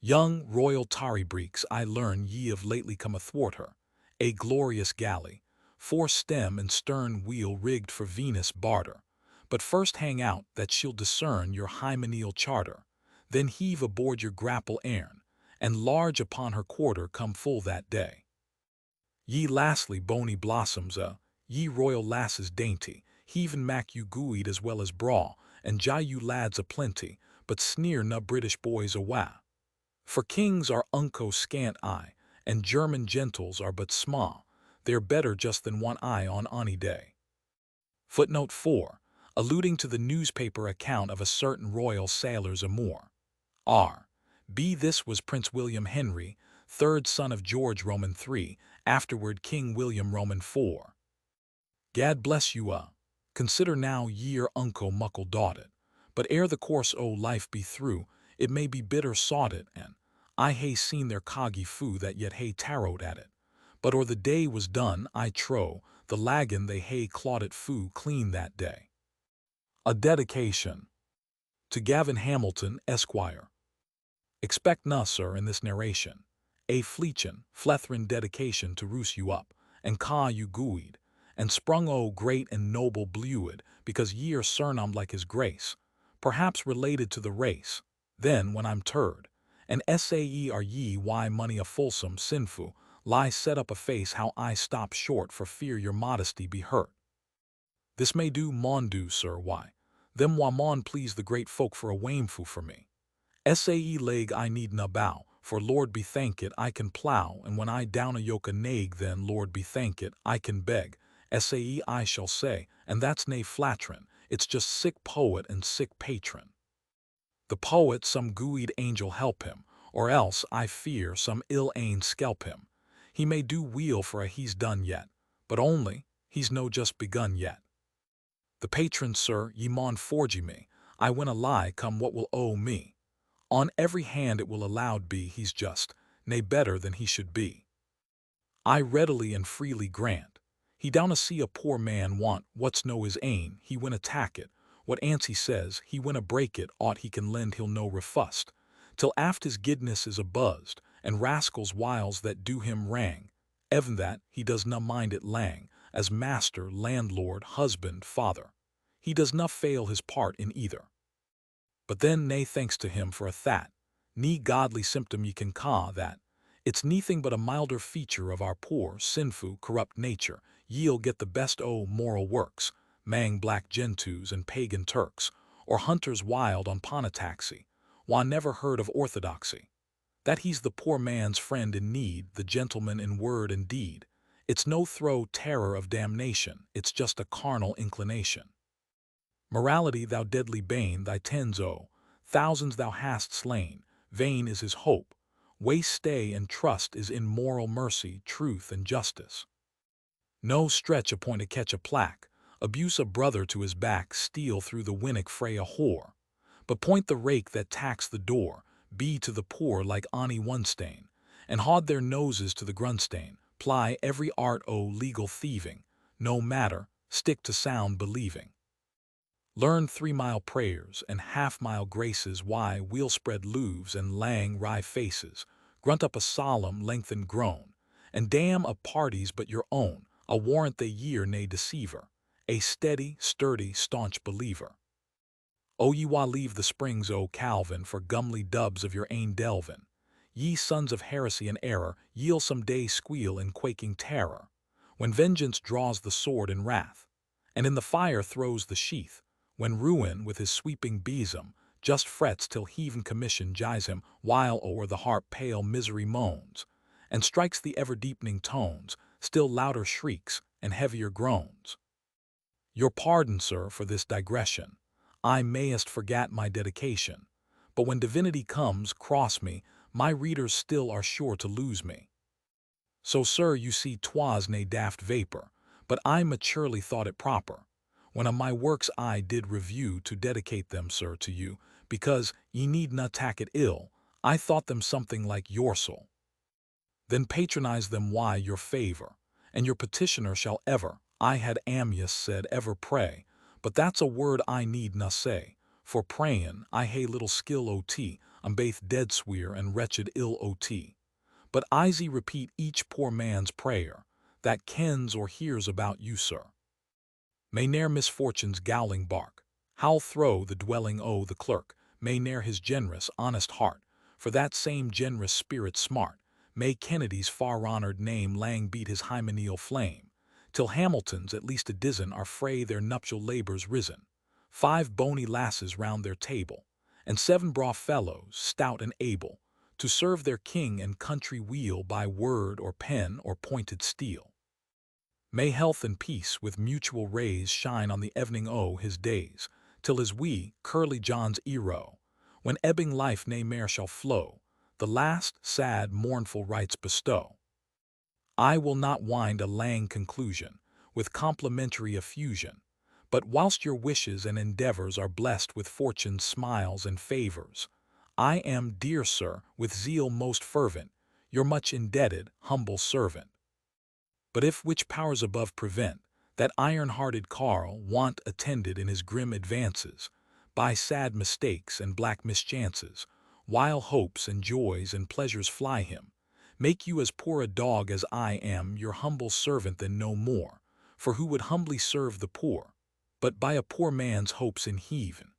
Young royal tarry breeks, I learn ye have lately come athwart her, a glorious galley, fore stem and stern wheel rigged for Venus barter. But first hang out that she'll discern your hymeneal charter, then heave aboard your grapple airn, and large upon her quarter come full that day. Ye lastly bonny blossoms, ye royal lasses dainty, heaven mak you gooid as well as braw, and jie you lads a plenty, but sneer na British boys awa. For kings are unco scant eye, and German gentles are but sma', they're better just than one eye on ony day. Footnote 4, alluding to the newspaper account of a certain royal sailor's amour. R.B. This was Prince William Henry, third son of George Roman III, afterward King William Roman IV. Gad bless you, consider now ye are unco muckle dawted, but ere the course o' life be through, it may be bitter sawted, and I hae seen their coggy foo that yet hae tarrowed at it. But or the day was done, I trow, the lagon they hae clotted fu clean that day. A dedication. To Gavin Hamilton, Esquire. Expect na, sir, in this narration, a fleechin, flethrin dedication to roose you up, and ca you gooid, and sprung o great and noble bluid, because ye are surnamed like his grace, perhaps related to the race. Then, when I'm turd, and sae are ye why money a fulsome sinfu, lie set up a face how I stop short for fear your modesty be hurt. This may do mon do, sir, why, them wa mon please the great folk for a wamefu for me. Sae leg I need na bow, for Lord be thank it I can plow, and when I down a yoke a naig then Lord be thank it I can beg. Sae I shall say, and that's nae flatterin, it's just sick poet and sick patron. The poet some gooeyed angel help him, or else I fear some ill ain skelp him. He may do weel for a he's done yet, but only he's no just begun yet. The patron, sir, ye maun forgy me, I win a lie come what will owe me. On every hand it will allowed be he's just, nay better than he should be. I readily and freely grant. He down a see a poor man want what's no his ain, he win attack it. What Ansi says, he win a break it, aught he can lend he'll no refust. Till aft his gidness is a buzzed, and rascals wiles that do him wrang. Even that, he does na mind it lang, as master, landlord, husband, father. He does na fail his part in either. But then nae thanks to him for a that, nee godly symptom ye can ca that. It's neething but a milder feature of our poor, sinfu, corrupt nature, ye'll get the best o' moral works, mang black gentoos and pagan Turks, or hunters wild on Ponataxi, wa never heard of orthodoxy. That he's the poor man's friend in need, the gentleman in word and deed. It's no throw terror of damnation, it's just a carnal inclination. Morality, thou deadly bane, thy tens o, thousands thou hast slain, vain is his hope, waste stay and trust is in moral mercy, truth, and justice. No stretch a point to catch a plaque, abuse a brother to his back, steal through the winnock fray a whore, but point the rake that tax the door, be to the poor like Ani Onestain, and haud their noses to the Grunstain, ply every art o legal thieving, no matter, stick to sound believing. Learn 3-mile prayers and half-mile graces, why wheel spread loaves and lang wry faces, grunt up a solemn lengthened groan, and damn a parties but your own, a warrant they year nae deceiver, a steady, sturdy, staunch believer. O ye wa leave the springs, O Calvin, for gumly dubs of your ain delvin. Ye sons of heresy and error, ye'll some day squeal in quaking terror, when vengeance draws the sword in wrath, and in the fire throws the sheath, when ruin with his sweeping besom just frets till heaven commission jies him, while o'er the harp pale misery moans, and strikes the ever-deepening tones, still louder shrieks and heavier groans. Your pardon, sir, for this digression. I mayest forget my dedication, but when divinity comes, cross me, my readers still are sure to lose me. So, sir, you see 'twas nae daft vapor, but I maturely thought it proper, when on my works I did review, to dedicate them, sir, to you, because ye need not tack it ill, I thought them something like your soul. Then patronize them why your favor, and your petitioner shall ever, I had Amyas said, ever pray, but that's a word I need na say, for prayin' I hae little skill ot, I'm baith dead sweer and wretched ill ot. But Izy repeat each poor man's prayer, that kens or hears about you, sir. May ne'er misfortune's gowling bark, howl throw the dwelling o' the clerk, may ne'er his generous, honest heart, for that same generous spirit smart, may Kennedy's far-honored name lang beat his hymeneal flame, till Hamilton's at least a dizen are frae their nuptial labors risen, 5 bony lasses round their table, and 7 braw fellows, stout and able, to serve their king and country weal by word or pen or pointed steel. May health and peace with mutual rays shine on the evening o' his days, till his wee, curly John's ero, when ebbing life nae mair shall flow, the last, sad, mournful rites bestow. I will not wind a lang conclusion, with complimentary effusion, but whilst your wishes and endeavors are blessed with fortune's smiles and favors, I am, dear sir, with zeal most fervent, your much indebted, humble servant. But if which powers above prevent, that iron-hearted Carl want attended in his grim advances, by sad mistakes and black mischances, while hopes and joys and pleasures fly him, make you as poor a dog as I am your humble servant than no more, for who would humbly serve the poor, but by a poor man's hopes in heaven?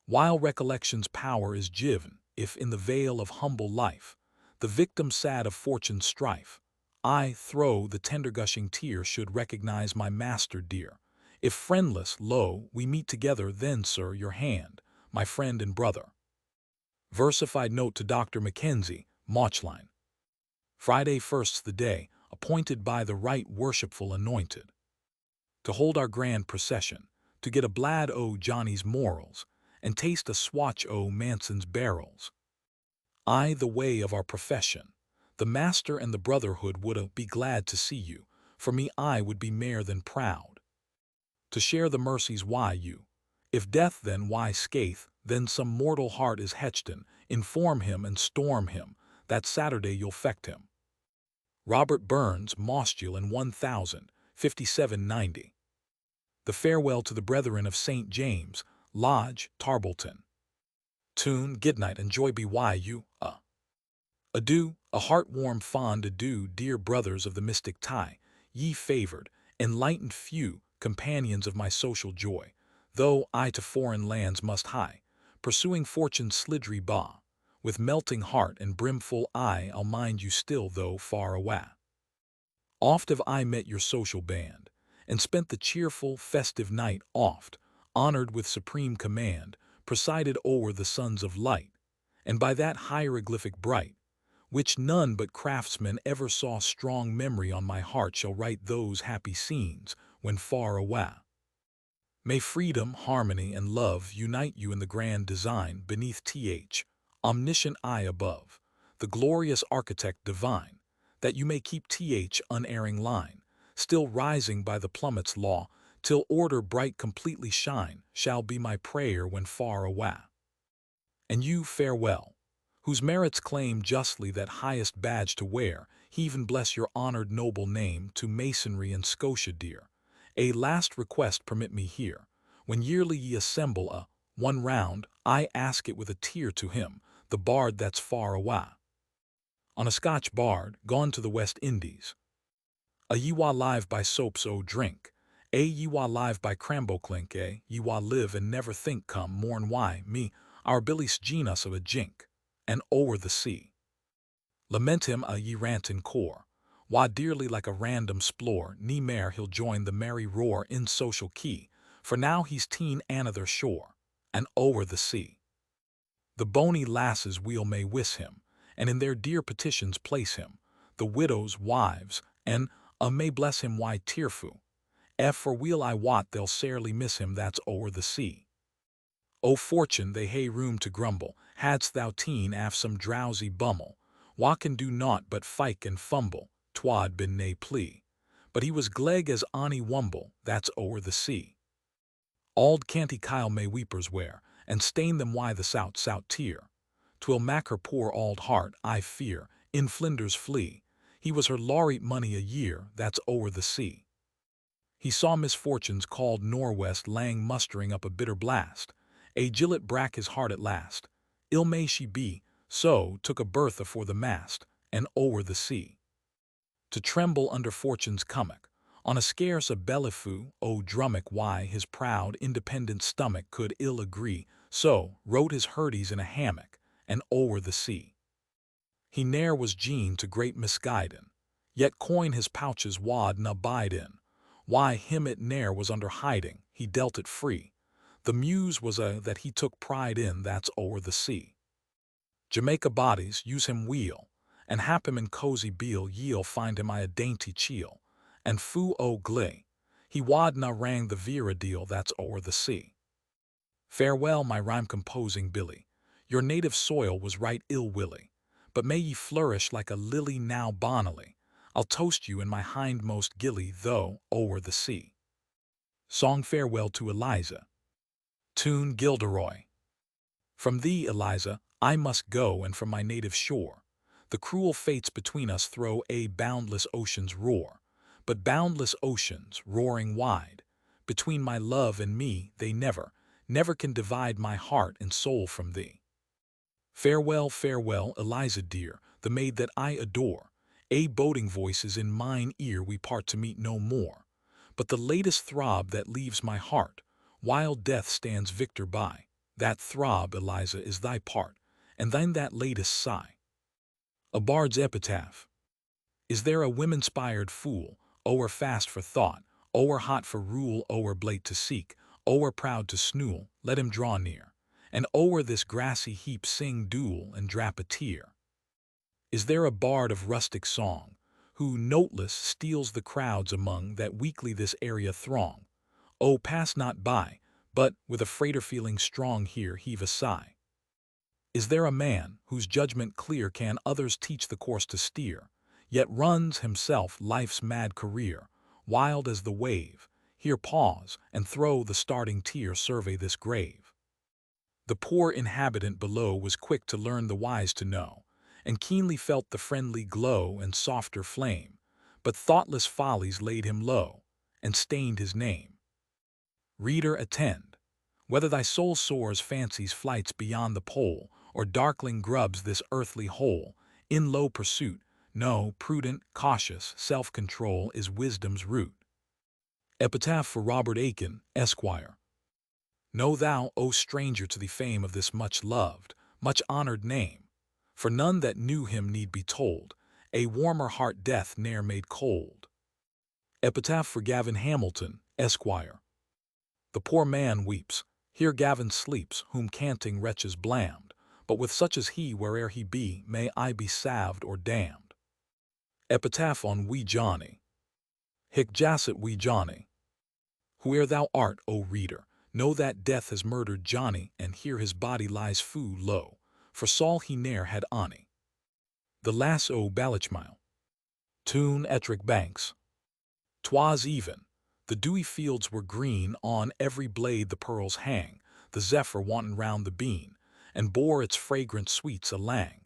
While recollection's power is given, if in the vale of humble life, the victim sad of fortune's strife, I throw the tender gushing tear should recognize my master dear. If friendless, lo, we meet together, then, sir, your hand, my friend and brother. Versified note to Dr. Mackenzie, Mauchline. Friday first's the day, appointed by the right worshipful anointed, to hold our grand procession, to get a blad o' Johnny's morals, and taste a swatch o' Manson's barrels. I, the way of our profession, the master and the brotherhood would be glad to see you, for me I would be mair than proud, to share the mercies why you, if death then why scathe, then some mortal heart is hetched inform him and storm him, that Saturday you'll fecht him. Robert Burns, Mostiel in 1057-90. The farewell to the brethren of St. James, Lodge, Tarbleton. Tune, Gidnight, and joy be why you, Adieu, a heart-warm fond adieu, dear brothers of the mystic tie, ye favored, enlightened few, companions of my social joy, though I to foreign lands must hie, pursuing fortune's slidry ba, with melting heart and brimful eye I'll mind you still though far away. Oft have I met your social band, and spent the cheerful, festive night oft, honored with supreme command, presided o'er the sons of light, and by that hieroglyphic bright, which none but craftsmen ever saw, strong memory on my heart shall write those happy scenes when far away. May freedom, harmony, and love unite you in the grand design beneath th, omniscient eye above, the glorious architect divine, that you may keep th unerring line, still rising by the plummet's law, till order bright completely shine, shall be my prayer when far away. And you farewell, whose merits claim justly that highest badge to wear, heaven bless your honored noble name to Masonry and Scotia dear. A last request permit me here, when yearly ye assemble one round, I ask it with a tear to him, the bard that's far away. On a Scotch bard, gone to the West Indies. A ye wa live by soaps o' drink, ye wa live by cramboclink, ye wa live and never think come morn why, me, our Billy's gene us of a jink, and o'er the sea. Lament him ye rant in core, why dearly like a random splore, ne mair he'll join the merry roar in social key, for now he's teen another shore, and o'er the sea. The bonny lasses weel may wiss him, and in their dear petitions place him, the widows' wives, and may bless him why tearfu, for weel I wot they'll sairly miss him that's o'er the sea. O fortune, they hae room to grumble, hadst thou teen af some drowsy bummel, wha can do naught but fyke and fumble, twad been nae plea, but he was gleg as ony wumble, that's o'er the sea. Auld canty Kyle may weepers wear, and stain them why the sout tear, 'twill mak her poor auld heart, I fear, in Flinders flee, he was her laureate money a year, that's o'er the sea. He saw misfortunes called Norwest lang mustering up a bitter blast, a gillet brack his heart at last, ill may she be, so took a berth afore the mast, and o'er the sea. To tremble under fortune's cummock, on a scarce a bellyfu, o drummock why his proud, independent stomach could ill agree, so wrote his hurdies in a hammock, and o'er the sea. He ne'er was gene to great misguidin', yet coin his pouches wad na bide in, why him it ne'er was under hiding, he dealt it free. The muse was that he took pride in, that's o'er the sea. Jamaica bodies use him weel, and hap him in cozy beel ye'll find him a dainty cheel, and foo o gley, he wad na rang the vera deal, that's o'er the sea. Farewell, my rhyme-composing Billy, your native soil was right ill-willy, but may ye flourish like a lily now bonnily, I'll toast you in my hindmost gilly though o'er the sea. Song Farewell to Eliza. Tune, Gilderoy. From thee, Eliza, I must go, and from my native shore. The cruel fates between us throw a boundless ocean's roar. but boundless oceans, roaring wide. Between my love and me they never can divide my heart and soul from thee. Farewell, farewell, Eliza dear, the maid that I adore. A boding voices in mine ear we part to meet no more. But the latest throb that leaves my heart, while death stands victor by, that throb, Eliza, is thy part, and thine that latest sigh. A bard's epitaph. Is there a women-spired fool, o'er fast for thought, o'er hot for rule, o'er blate to seek, o'er proud to snool, let him draw near, and o'er this grassy heap sing duel and drap a tear. Is there a bard of rustic song, who, noteless, steals the crowds among that weekly this area throng? Oh, pass not by, but, with a freighter feeling strong here heave a sigh. Is there a man, whose judgment clear can others teach the course to steer, yet runs himself life's mad career, wild as the wave? Here pause, and throw the starting tear, survey this grave. The poor inhabitant below was quick to learn the wise to know, and keenly felt the friendly glow and softer flame, but thoughtless follies laid him low, and stained his name. Reader, attend. Whether thy soul soars fancy's flights beyond the pole, or darkling grubs this earthly hole, in low pursuit, know, prudent, cautious, self-control is wisdom's root. Epitaph for Robert Aiken, Esquire. Know thou, O stranger, to the fame of this much-loved, much-honored name, for none that knew him need be told, a warmer heart death ne'er made cold. Epitaph for Gavin Hamilton, Esquire. The poor man weeps, here Gavin sleeps, whom canting wretches blamed, but with such as he, where'er he be, may I be salved or damned. Epitaph on Wee Johnny. Hic jacet Wee Johnny. Whoe'er thou art, O reader, know that death has murdered Johnny, and here his body lies foo low, for Saul he ne'er had ony. The Lass o' Ballochmyle. Tune Ettrick Banks. 'Twas even. The dewy fields were green, on every blade the pearls hang, the zephyr wanton round the bean, and bore its fragrant sweets alang.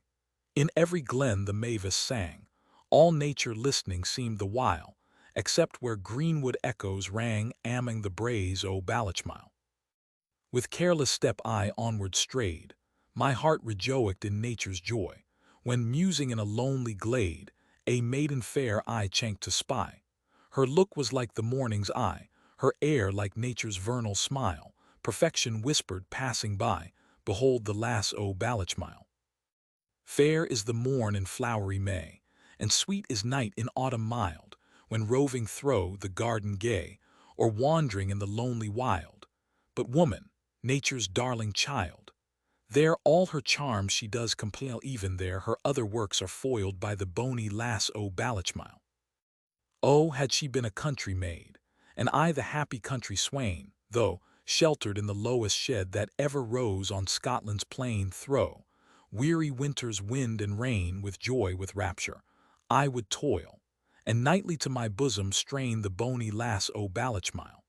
In every glen the mavis sang, all nature listening seemed the while, except where greenwood echoes rang among the braes o' Ballochmyle. With careless step I onward strayed, my heart rejoiced in nature's joy, when musing in a lonely glade, a maiden fair I chanced to spy. Her look was like the morning's eye, her air like nature's vernal smile, perfection whispered passing by, behold the lass o' Ballochmyle. Fair is the morn in flowery May, and sweet is night in autumn mild, when roving thro' the garden gay, or wandering in the lonely wild. But woman, nature's darling child, there all her charms she does compel, even there her other works are foiled by the bonny lass o' Ballochmyle. Oh, had she been a country maid, and I the happy country swain, though, sheltered in the lowest shed that ever rose on Scotland's plain thro' weary winter's wind and rain, with joy, with rapture, I would toil, and nightly to my bosom strain the bonny lass o' Ballochmyle.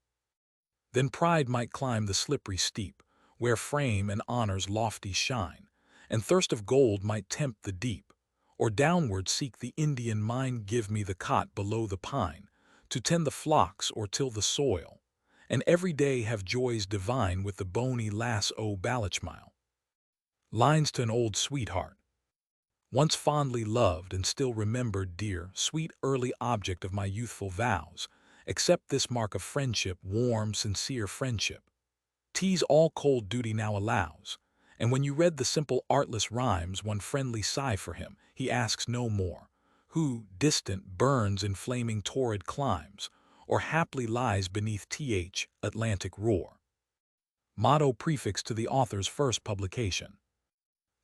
Then pride might climb the slippery steep, where fame and honor's lofty shine, and thirst of gold might tempt the deep, or downward seek the Indian mine. Give me the cot below the pine, to tend the flocks or till the soil, and every day have joys divine with the bonny lass o' Ballochmyle. Lines to an old sweetheart. Once fondly loved and still remembered, dear, sweet early object of my youthful vows, accept this mark of friendship, warm, sincere friendship. 'Tis all cold duty now allows, and when you read the simple artless rhymes, one friendly sigh for him, he asks no more, who, distant, burns in flaming torrid climes, or haply lies beneath th Atlantic roar. Motto prefixed to the author's first publication.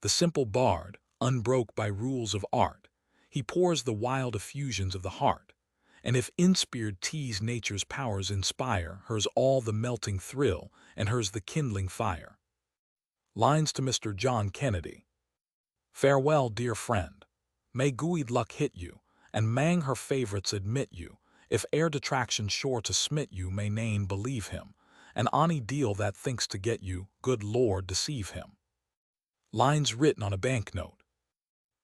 The simple bard, unbroke by rules of art, he pours the wild effusions of the heart, and if inspired tis nature's powers inspire, hers all the melting thrill, and hers the kindling fire. Lines to Mr. John Kennedy. Farewell, dear friend. May good luck hit you, and mang her favorites admit you, if e'er detraction sure to smit you, may nane believe him, and ony deal that thinks to get you, good Lord deceive him. Lines written on a banknote.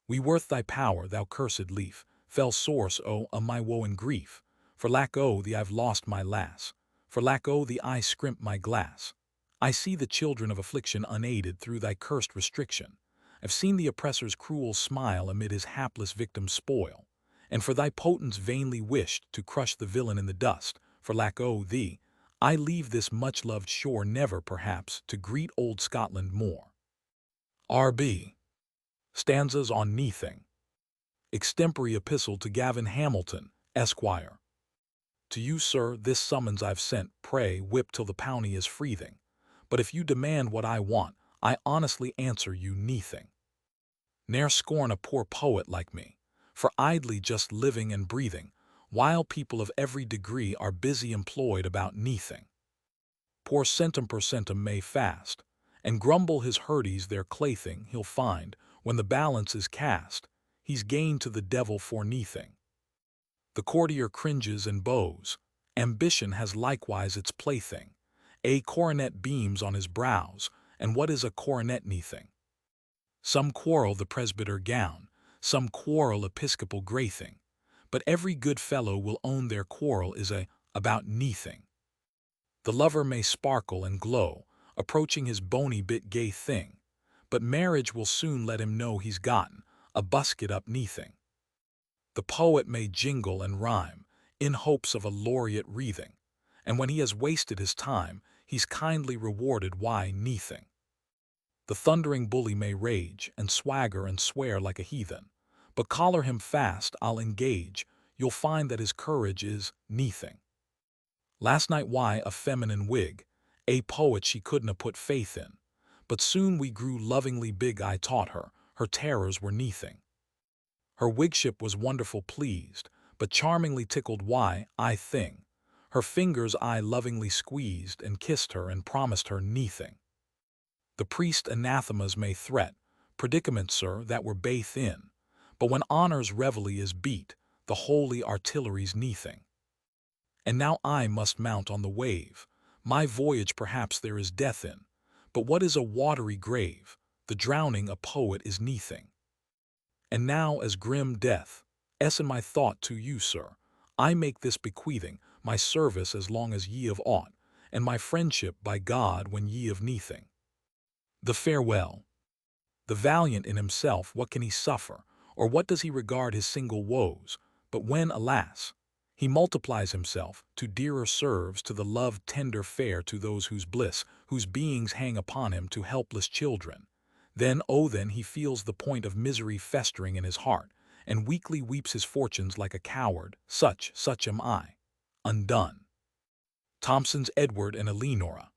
We worth thy power, thou cursed leaf, fell source, o' my woe and grief, For lack o' thee I've lost my lass, for lack o' thee I scrimp my glass. I see the children of affliction unaided through thy cursed restriction. I've seen the oppressor's cruel smile amid his hapless victim's spoil, and for thy potence vainly wished to crush the villain in the dust. For lack o' thee, I leave this much-loved shore never, perhaps, to greet old Scotland more. R.B. Stanzas on Neathing. Extempore Epistle to Gavin Hamilton, Esquire. To you, sir, this summons I've sent, pray whip till the powny is freething. But if you demand what I want, I honestly answer you neathing. Ne'er scorn a poor poet like me, for idly just living and breathing, while people of every degree are busy employed about neathing. Poor centum per centum may fast, and grumble his hurdies their claything. He'll find, when the balance is cast, he's gained to the devil for neathing. The courtier cringes and bows, ambition has likewise its plaything. A coronet beams on his brows, and what is a coronet neathing? Some quarrel the presbyter gown, some quarrel episcopal graithing, but every good fellow will own their quarrel is about neathing. The lover may sparkle and glow, approaching his bony bit gay thing, but marriage will soon let him know he's gotten a busket up neathing. The poet may jingle and rhyme, in hopes of a laureate wreathing, and when he has wasted his time, he's kindly rewarded why neathing. The thundering bully may rage, and swagger and swear like a heathen, but collar him fast, I'll engage, you'll find that his courage is neathing. Last night why a feminine wig, a poet she couldn't put faith in, but soon we grew lovingly big I taught her, her terrors were neathing. Her wigship was wonderful pleased, but charmingly tickled why, I thing. Her fingers I lovingly squeezed and kissed her and promised her neathing. The priest anathemas may threat, predicament, sir, that we're baith in, but when honor's reveille is beat, the holy artillery's neathing. And now I must mount on the wave, my voyage perhaps there is death in, but what is a watery grave? The drowning a poet is neathing. And now as grim death, in my thought to you, sir, I make this bequeathing, my service as long as ye of aught, and my friendship by God when ye of neathing. The farewell. The valiant in himself, what can he suffer, or what does he regard his single woes, but when, alas, he multiplies himself, to dearer serves to the love tender fair to those whose bliss, whose beings hang upon him, to helpless children. Then, oh then, he feels the point of misery festering in his heart, and weakly weeps his fortunes like a coward. Such am I. Undone. Thomson's Edward and Eleonora.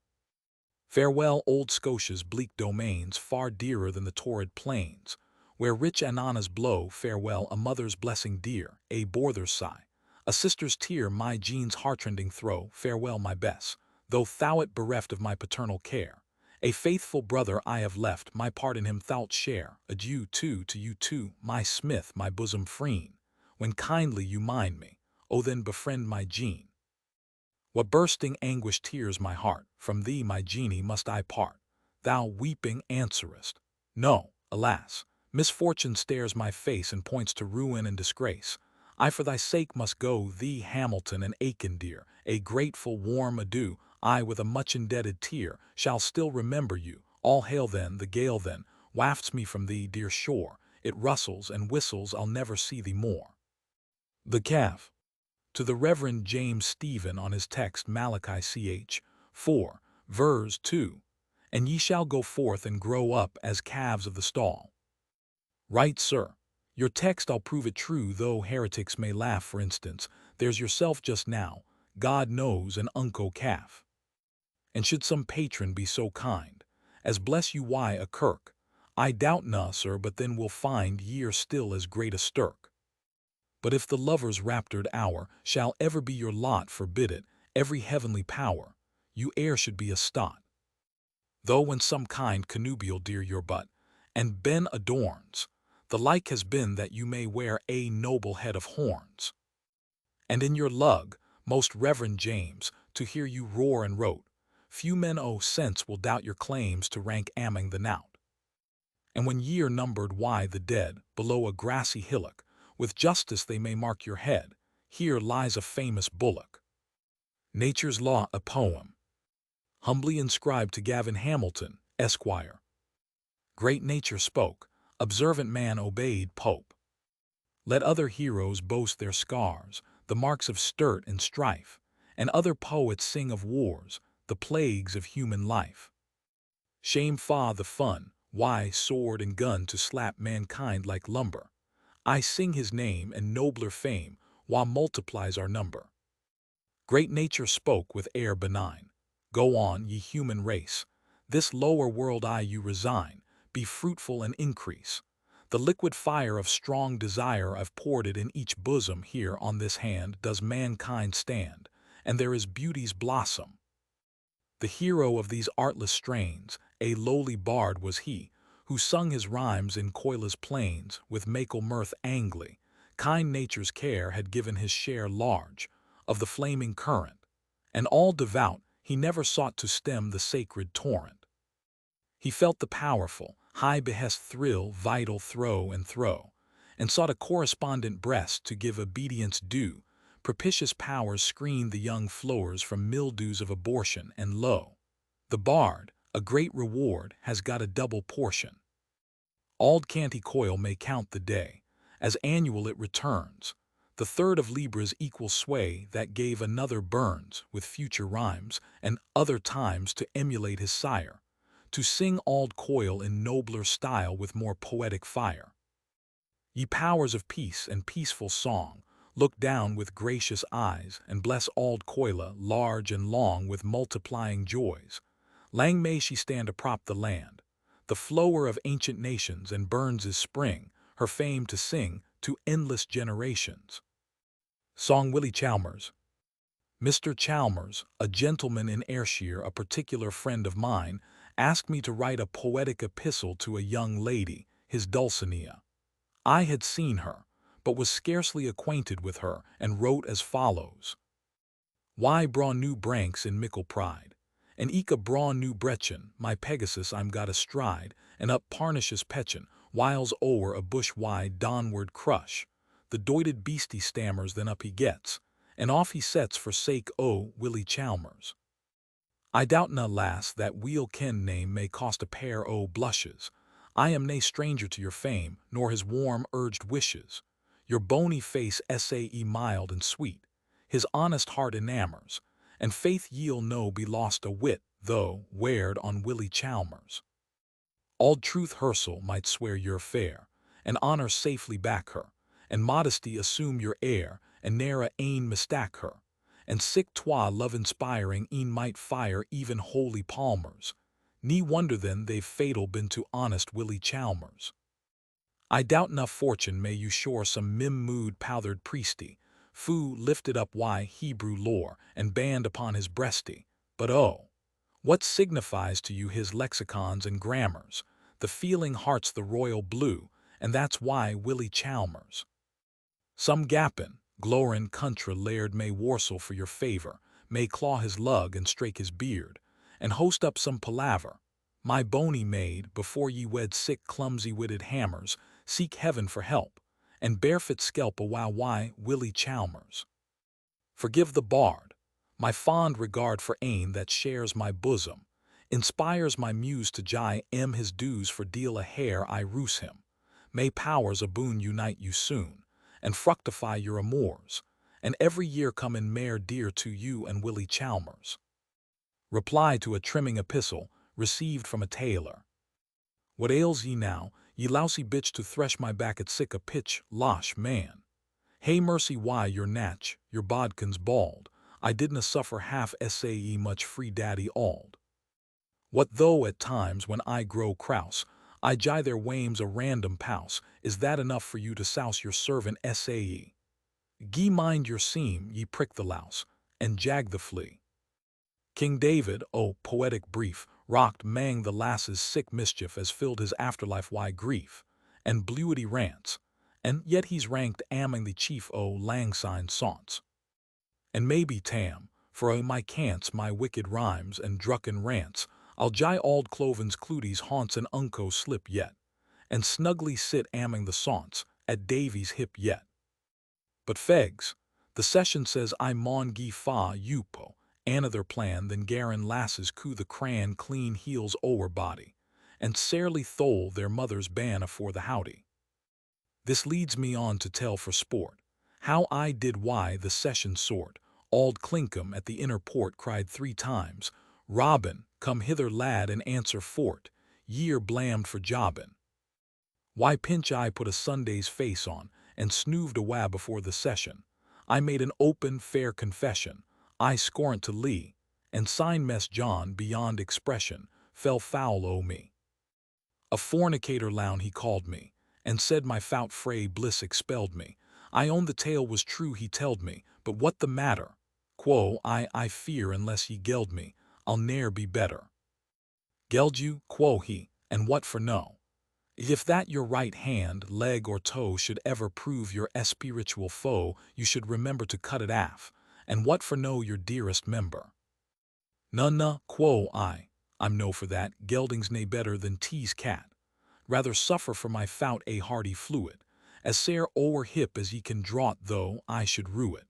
Farewell, old Scotia's bleak domains, far dearer than the torrid plains, where rich ananas blow. Farewell, a mother's blessing dear, a brother's sigh, a sister's tear my Jean's heartrending throe. Farewell, my Bess, though thou'rt bereft of my paternal care. A faithful brother I have left, my part in him thou'lt share. Adieu too to you too, my Smith, my bosom friend. When kindly you mind me, oh then befriend my Jean. What bursting anguish tears my heart, from thee, my Jeannie, must I part. Thou, weeping, answerest, no, alas, misfortune stares my face and points to ruin and disgrace. I for thy sake must go, thee, Hamilton and Aiken dear, a grateful warm adieu. I with a much indebted tear shall still remember you. All hail then, the gale then wafts me from thee, dear shore. It rustles and whistles, I'll never see thee more. The Calf. To the Reverend James Stephen on his text Malachi ch. 4, vers. 2, and ye shall go forth and grow up as calves of the stall. Right, sir. Your text I'll prove it true, though heretics may laugh. For instance, there's yourself just now, God knows, an unco calf. And should some patron be so kind as bless you, why a kirk, I doubt na, sir, but then we'll find ye're still as great a stirk. But if the lover's raptured hour shall ever be your lot, forbid it, every heavenly power, you e'er should be a stot. Though when some kind connubial dear your butt, and ben adorns, the like has been that you may wear a noble head of horns. And in your lug, most reverend James, to hear you roar and rote, few men o' sense will doubt your claims to rank among the knout. And when ye are numbered, why the dead, below a grassy hillock, with justice they may mark your head, here lies a famous bullock. Nature's Law, a poem, humbly inscribed to Gavin Hamilton, Esquire. Great nature spoke, observant man obeyed Pope. Let other heroes boast their scars, the marks of sturt and strife, and other poets sing of wars, the plagues of human life. Shame fa the fun, why sword and gun to slap mankind like lumber. I sing his name and nobler fame, while multiplies our number. Great nature spoke with air benign. Go on, ye human race. This lower world you resign. Be fruitful and increase. The liquid fire of strong desire I've poured it in each bosom. Here on this hand does mankind stand, and there is beauty's blossom. The hero of these artless strains, a lowly bard was he, who sung his rhymes in Coila's plains with makel mirth angly. Kind nature's care had given his share large of the flaming current, and all devout he never sought to stem the sacred torrent. He felt the powerful, high behest thrill, vital throw, and sought a correspondent breast to give obedience due. Propitious powers screened the young flowers from mildews of abortion, and lo, the bard, a great reward, has got a double portion. Auld Canty Coil may count the day, as annual it returns. The third of Libra's equal sway that gave another burns with future rhymes, and other times to emulate his sire, to sing Auld Coil in nobler style with more poetic fire. Ye powers of peace and peaceful song, look down with gracious eyes, and bless Auld Coila large and long with multiplying joys. Lang may she stand aprop the land, the flower of ancient nations, and Burns' spring, her fame to sing to endless generations. Song Willie Chalmers. Mr. Chalmers, a gentleman in Ayrshire, a particular friend of mine, asked me to write a poetic epistle to a young lady, his Dulcinea. I had seen her, but was scarcely acquainted with her, and wrote as follows. Why braw new branks in mickle pride, and eke a braw new brechin, my Pegasus I'm got astride, and up Parnish's petchin, whiles o'er a bush wide downward crush. The doited beastie stammers, then up he gets, and off he sets for sake o' Willie Chalmers. I doubt na, lass, that we'll ken name may cost a pair o' blushes. I am nae stranger to your fame, nor his warm urged wishes. Your bony face sae mild and sweet, his honest heart enamors, and faith ye'll no be lost a whit, though weared on Willie Chalmers. Auld truth hersel might swear you're fair, and honor safely back her, and modesty assume your air, and ne'er a ane mistake her, and sic twa love-inspiring e'en might fire even holy palmers. Ne wonder then they've fatal been to honest Willie Chalmers. I doubt na fortune may you shore some mim-mood powthered priesty, foo lifted up why Hebrew lore, and band upon his breasty, but oh, what signifies to you his lexicons and grammars? The feeling heart's the royal blue, and that's why Willie Chalmers. Some gappin, glorin contra laird may warsel for your favor, may claw his lug and strake his beard, and host up some palaver. My bony maid, before ye wed sick clumsy-witted hammers, seek heaven for help, and barefit skelp a why Willie Chalmers. Forgive the bard. My fond regard for ane that shares my bosom, inspires my muse to jie his dues for deal a hair I roose him. May powers aboon unite you soon, and fructify your amours, and every year come in mair dear to you and Willie Chalmers. Reply to a trimming epistle, received from a tailor. What ails ye now, ye lousy bitch, to thresh my back at sic a pitch, losh, man? Hey mercy, why your natch, your bodkins bald, I didna suffer half sae much free daddy auld. What though at times when I grow crouse, I jie their wames a random pouse, is that enough for you to souse your servant sae? Gie mind your seam, ye prick the louse, and jag the flea. King David, poetic brief, rocked mang the lass's sick mischief as filled his afterlife why grief, and bluity rants, and yet he's ranked among the chief lang-syne saunts. And maybe tam, for o' my cants, my wicked rhymes and drucken rants, I'll jie auld Cloven's cluties haunts and unco slip yet, and snugly sit among the saunts, at Davy's hip yet. But fegs, The session says I maun gie fa yupo, another plan than Garin lasses coo the cran clean heels ower body, and sairly thole their mother's ban afore the howdy. This leads me on to tell for sport, how I did why the session sort. Auld Clinkum at the inner port cried 3 times, Robin, come hither lad and answer fort, ye're blammed for jobbin'. Why pinch I put a Sunday's face on, and snooved awa before the session. I made an open, fair confession, I scorn't to lee, and sign Mess John beyond expression, fell foul o' me. A fornicator loun he called me, and said my fout fray bliss expelled me. I own the tale was true he telled me, but what the matter? Quo I fear unless ye geld me, I'll ne'er be better. Geld you, quo he, and what for no? If that your right hand, leg, or toe should ever prove your spiritual foe, you should remember to cut it aff, and what for no your dearest member. Nunna, quo I'm no for that, gelding's nae better than tease cat. Rather suffer for my fout a hearty fluid, as sair ower hip as ye can draught though I should rue it.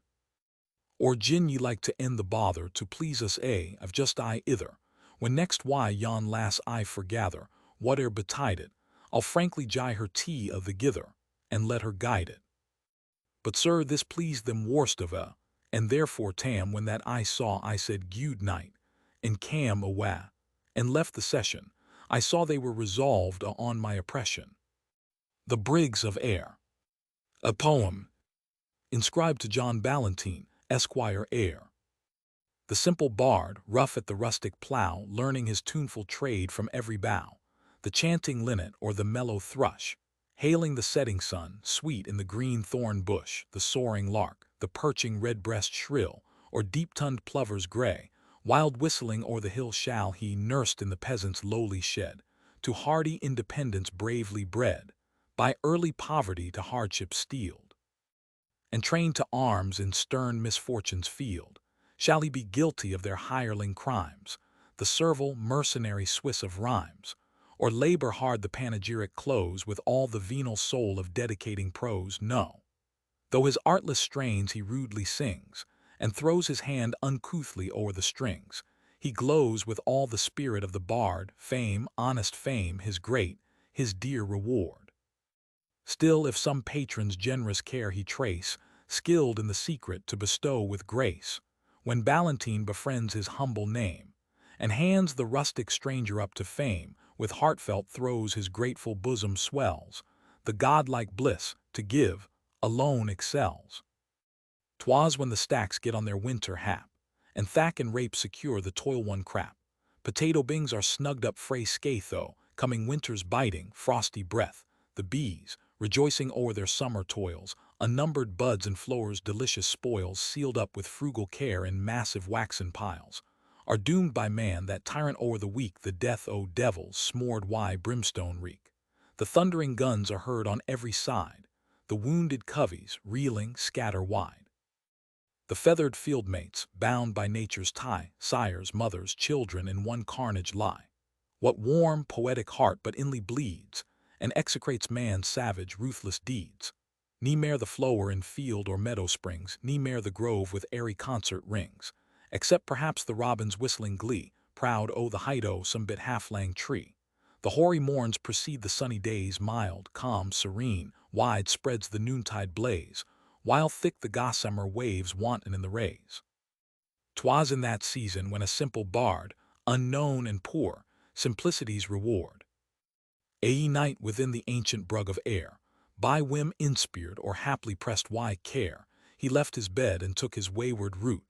Or gin ye like to end the bother to please us I've just ither, when next why yon lass I forgather, whate'er betided, I'll frankly gie her tea of the gither, and let her guide it. But sir, this pleased them worst of and therefore tam when that I saw I said good night, and cam awa, and left the session. I saw they were resolved on my oppression. The Briggs of Ayr. A poem inscribed to John Ballantyne, Esquire Ayr. The simple bard, rough at the rustic plough, learning his tuneful trade from every bough, the chanting linnet or the mellow thrush, hailing the setting sun, sweet in the green thorn bush, the soaring lark, the perching redbreast shrill, or deep-toned plovers gray, wild whistling o'er the hill shall he, nursed in the peasant's lowly shed, to hardy independence bravely bred, by early poverty to hardship steeled, and trained to arms in stern misfortune's field, shall he be guilty of their hireling crimes, the servile, mercenary Swiss of rhymes, or labor hard the panegyric close with all the venal soul of dedicating prose? No. Though his artless strains he rudely sings, and throws his hand uncouthly o'er the strings, he glows with all the spirit of the bard, fame, honest fame, his great, his dear reward. Still, if some patron's generous care he trace, skilled in the secret to bestow with grace, when Ballantyne befriends his humble name, and hands the rustic stranger up to fame, with heartfelt throes his grateful bosom swells, the godlike bliss, to give, alone excels. 'Twas when the stacks get on their winter hap, and thack and rape secure the toil-won crap. Potato bings are snugged up frae scatho, coming winter's biting, frosty breath, the bees, rejoicing o'er their summer toils, unnumbered buds and flowers delicious spoils sealed up with frugal care in massive waxen piles, are doomed by man that tyrant o'er the weak, the death o' devils, smored brimstone reek. The thundering guns are heard on every side, the wounded coveys, reeling, scatter wide. The feathered fieldmates, bound by nature's tie, sires, mothers, children, in one carnage lie. What warm, poetic heart but inly bleeds, and execrates man's savage, ruthless deeds? Ni mair the flower in field or meadow springs, ni mair the grove with airy concert rings, except perhaps the robin's whistling glee, proud o' the height o' some bit half-lang tree. The hoary morns precede the sunny days, mild, calm, serene, wide spreads the noontide blaze, while thick the gossamer waves wanton in the rays. 'Twas in that season when a simple bard, unknown and poor, simplicity's reward, a night within the ancient brug of Ayr, by whim inspired or haply pressed care, he left his bed and took his wayward route,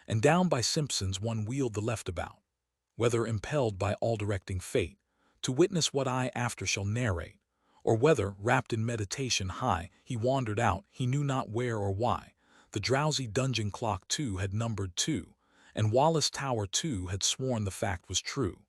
and down by Simpson's one wheeled the left about, whether impelled by all-directing fate, to witness what I after shall narrate, or whether, wrapped in meditation high, he wandered out, he knew not where or why. The drowsy dungeon clock too had numbered 2, and Wallace Tower too had sworn the fact was true.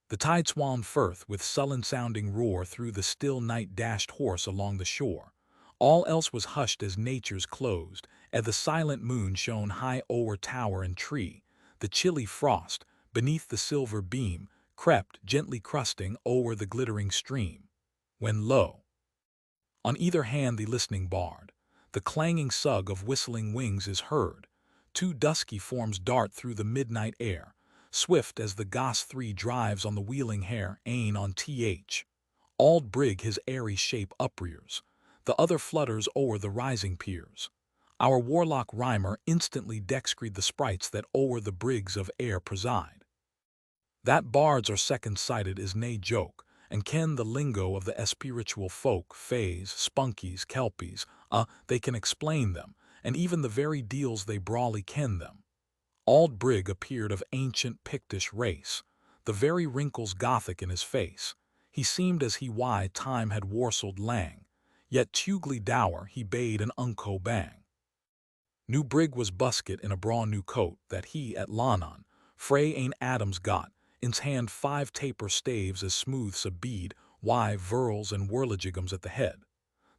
The tide swam Firth with sullen-sounding roar through the still night dashed hoarse along the shore. All else was hushed as nature's closed, ere the silent moon shone high o'er tower and tree. The chilly frost, beneath the silver beam, crept, gently crusting, o'er the glittering stream. When lo! On either hand the listening bard, The clanging sug of whistling wings is heard. Two dusky forms dart through the midnight air, swift as the Goss 3 drives on the wheeling hare, Ain on Th. Auld brig his airy shape uprears, the other flutters o'er the rising piers. Our warlock rhymer instantly dexcreed the sprites that o'er the brigs of air preside. That bards are second-sighted is nae joke, and ken the lingo of the spiritual folk, fays, spunkies, kelpies, they can explain them, and even the very deals they brawly ken them. Auld brig appeared of ancient Pictish race, the very wrinkles Gothic in his face. He seemed as he why time had warseled lang, yet tugly dour he bade an unco bang. New brig was busket in a braw new coat that he at Lonon, frae ane Adams got, in's hand 5 taper staves as smooth's a bead, why verls and whirligiggums at the head.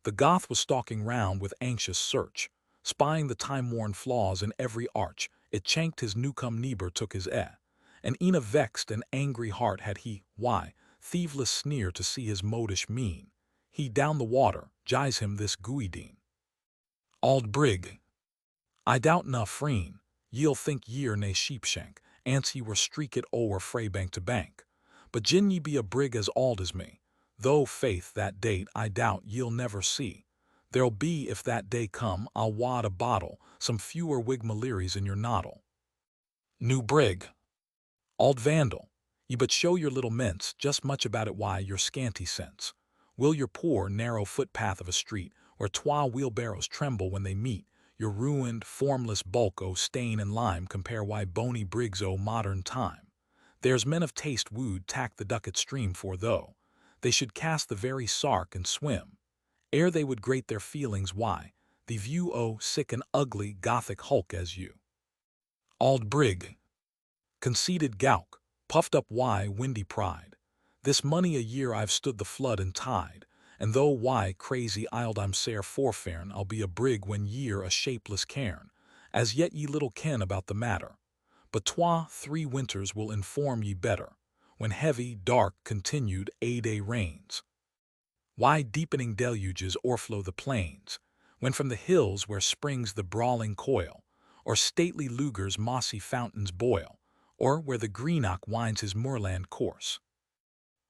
The Goth was stalking round with anxious search, spying the time-worn flaws in every arch. It chanked his newcome neighbour took his and e'en a vexed and angry heart had he, why, thieveless sneer to see his modish mien. He down the water, gies him this guideen. Auld brig, I doubt na freen, ye'll think ye're nae sheepshank, ance ye were streakit o'er frae bank to bank. But gin ye be a brig as auld as me, though faith that date I doubt ye'll never see. There'll be, if that day come, I'll wad a bottle, some fewer wigmaleries in your noddle. New brig, auld vandal, ye but show your little mince, just much about it why your scanty sense. Will your poor, narrow footpath of a street, where twa wheelbarrows tremble when they meet, your ruined, formless bulk o' stain and lime compare why bony brigs o' modern time. There's men of taste would tack the ducket stream for though they should cast the very sark and swim, ere they would grate their feelings why the view o' sick and ugly Gothic hulk as you. Auld brig, conceited gowk, puffed up why windy pride. This mony a year I've stood the flood and tide, and though why crazy isled I'm sair forfairn, I'll be a brig when ye're a shapeless cairn. As yet ye little ken about the matter, but 3 winters will inform ye better, when heavy, dark, continued a-day rains. Why deepening deluges o'erflow the plains, when from the hills where springs the brawling coil, or stately Luger's mossy fountains boil, or where the Greenock winds his moorland course,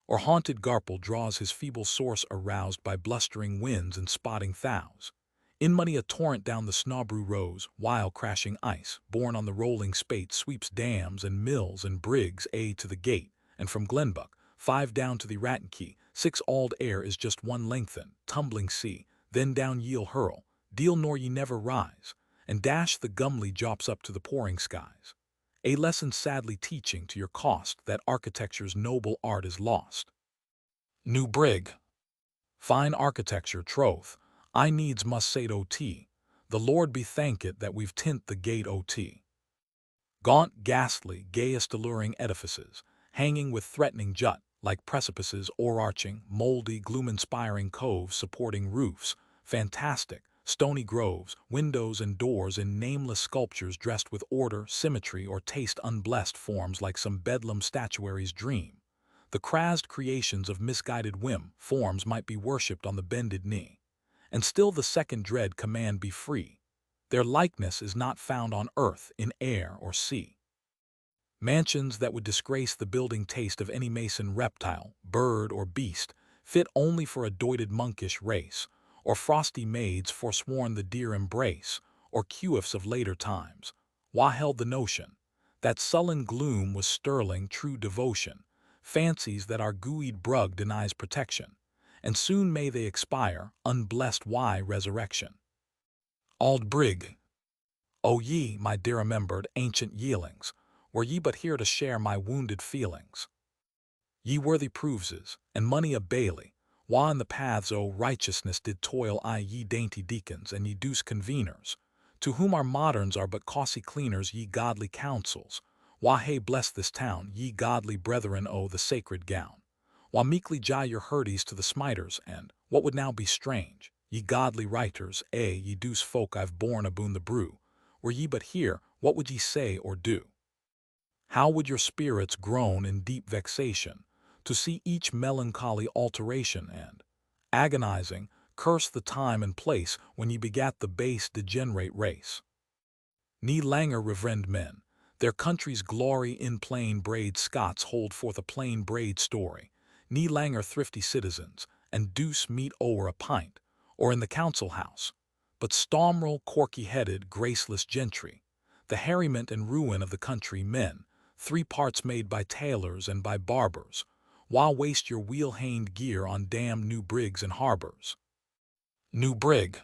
or haunted Garple draws his feeble source aroused by blustering winds and spotting thows. In many a torrent down the Snawbrew rows, while crashing ice, borne on the rolling spate, sweeps dams and mills and brigs to the gate, and from Glenbuck, 5 down to the Rattenkey, 6 auld air is just one lengthen, tumbling sea, then down ye'll hurl, deal nor ye never rise, and dash the gumly jops up to the pouring skies. A lesson sadly teaching to your cost that architecture's noble art is lost. New brig, fine architecture, troth, I needs must say o.t. The Lord be thankit that we've tint the gate o.t. Gaunt, ghastly, gayest alluring edifices, hanging with threatening jut, like precipices o'erarching, mouldy, gloom-inspiring coves supporting roofs, fantastic, stony groves, windows and doors in nameless sculptures dressed with order, symmetry, or taste unblessed forms like some bedlam statuary's dream. The crazed creations of misguided whim, forms might be worshipped on the bended knee. And still the second dread command be free. Their likeness is not found on earth, in air, or sea. Mansions that would disgrace the building taste of any mason reptile, bird, or beast, fit only for a doited monkish race, or frosty maids forsworn the dear embrace, or cuiffs of later times. Wha held the notion that sullen gloom was sterling true devotion, fancies that our gooeyed brug denies protection, and soon may they expire, unblessed why resurrection. Auld brig, O ye, my dear remembered ancient yealings, were ye but here to share my wounded feelings. Ye worthy proveses, and money a bailey, wha in the paths o' righteousness did toil, ye dainty deacons and ye douce conveners, to whom our moderns are but cawsy cleaners, ye godly counsels, wha hae blessed this town, ye godly brethren o' the sacred gown, wha meekly gie your hurdies to the smiters, and, what would now be strange, ye godly writers, ye douce folk I've borne aboon the brew, were ye but here, what would ye say or do? How would your spirits groan in deep vexation, to see each melancholy alteration and, agonizing, curse the time and place when ye begat the base degenerate race. Nie langer reverend men, their country's glory in plain braid Scots hold forth a plain braid story, nie langer thrifty citizens, and deuce meet o'er a pint, or in the council house, but stomrel corky-headed, graceless gentry, the harryment and ruin of the country men, 3 parts made by tailors and by barbers, while waste your wheel-haned gear on damned new brigs and harbors. New brig.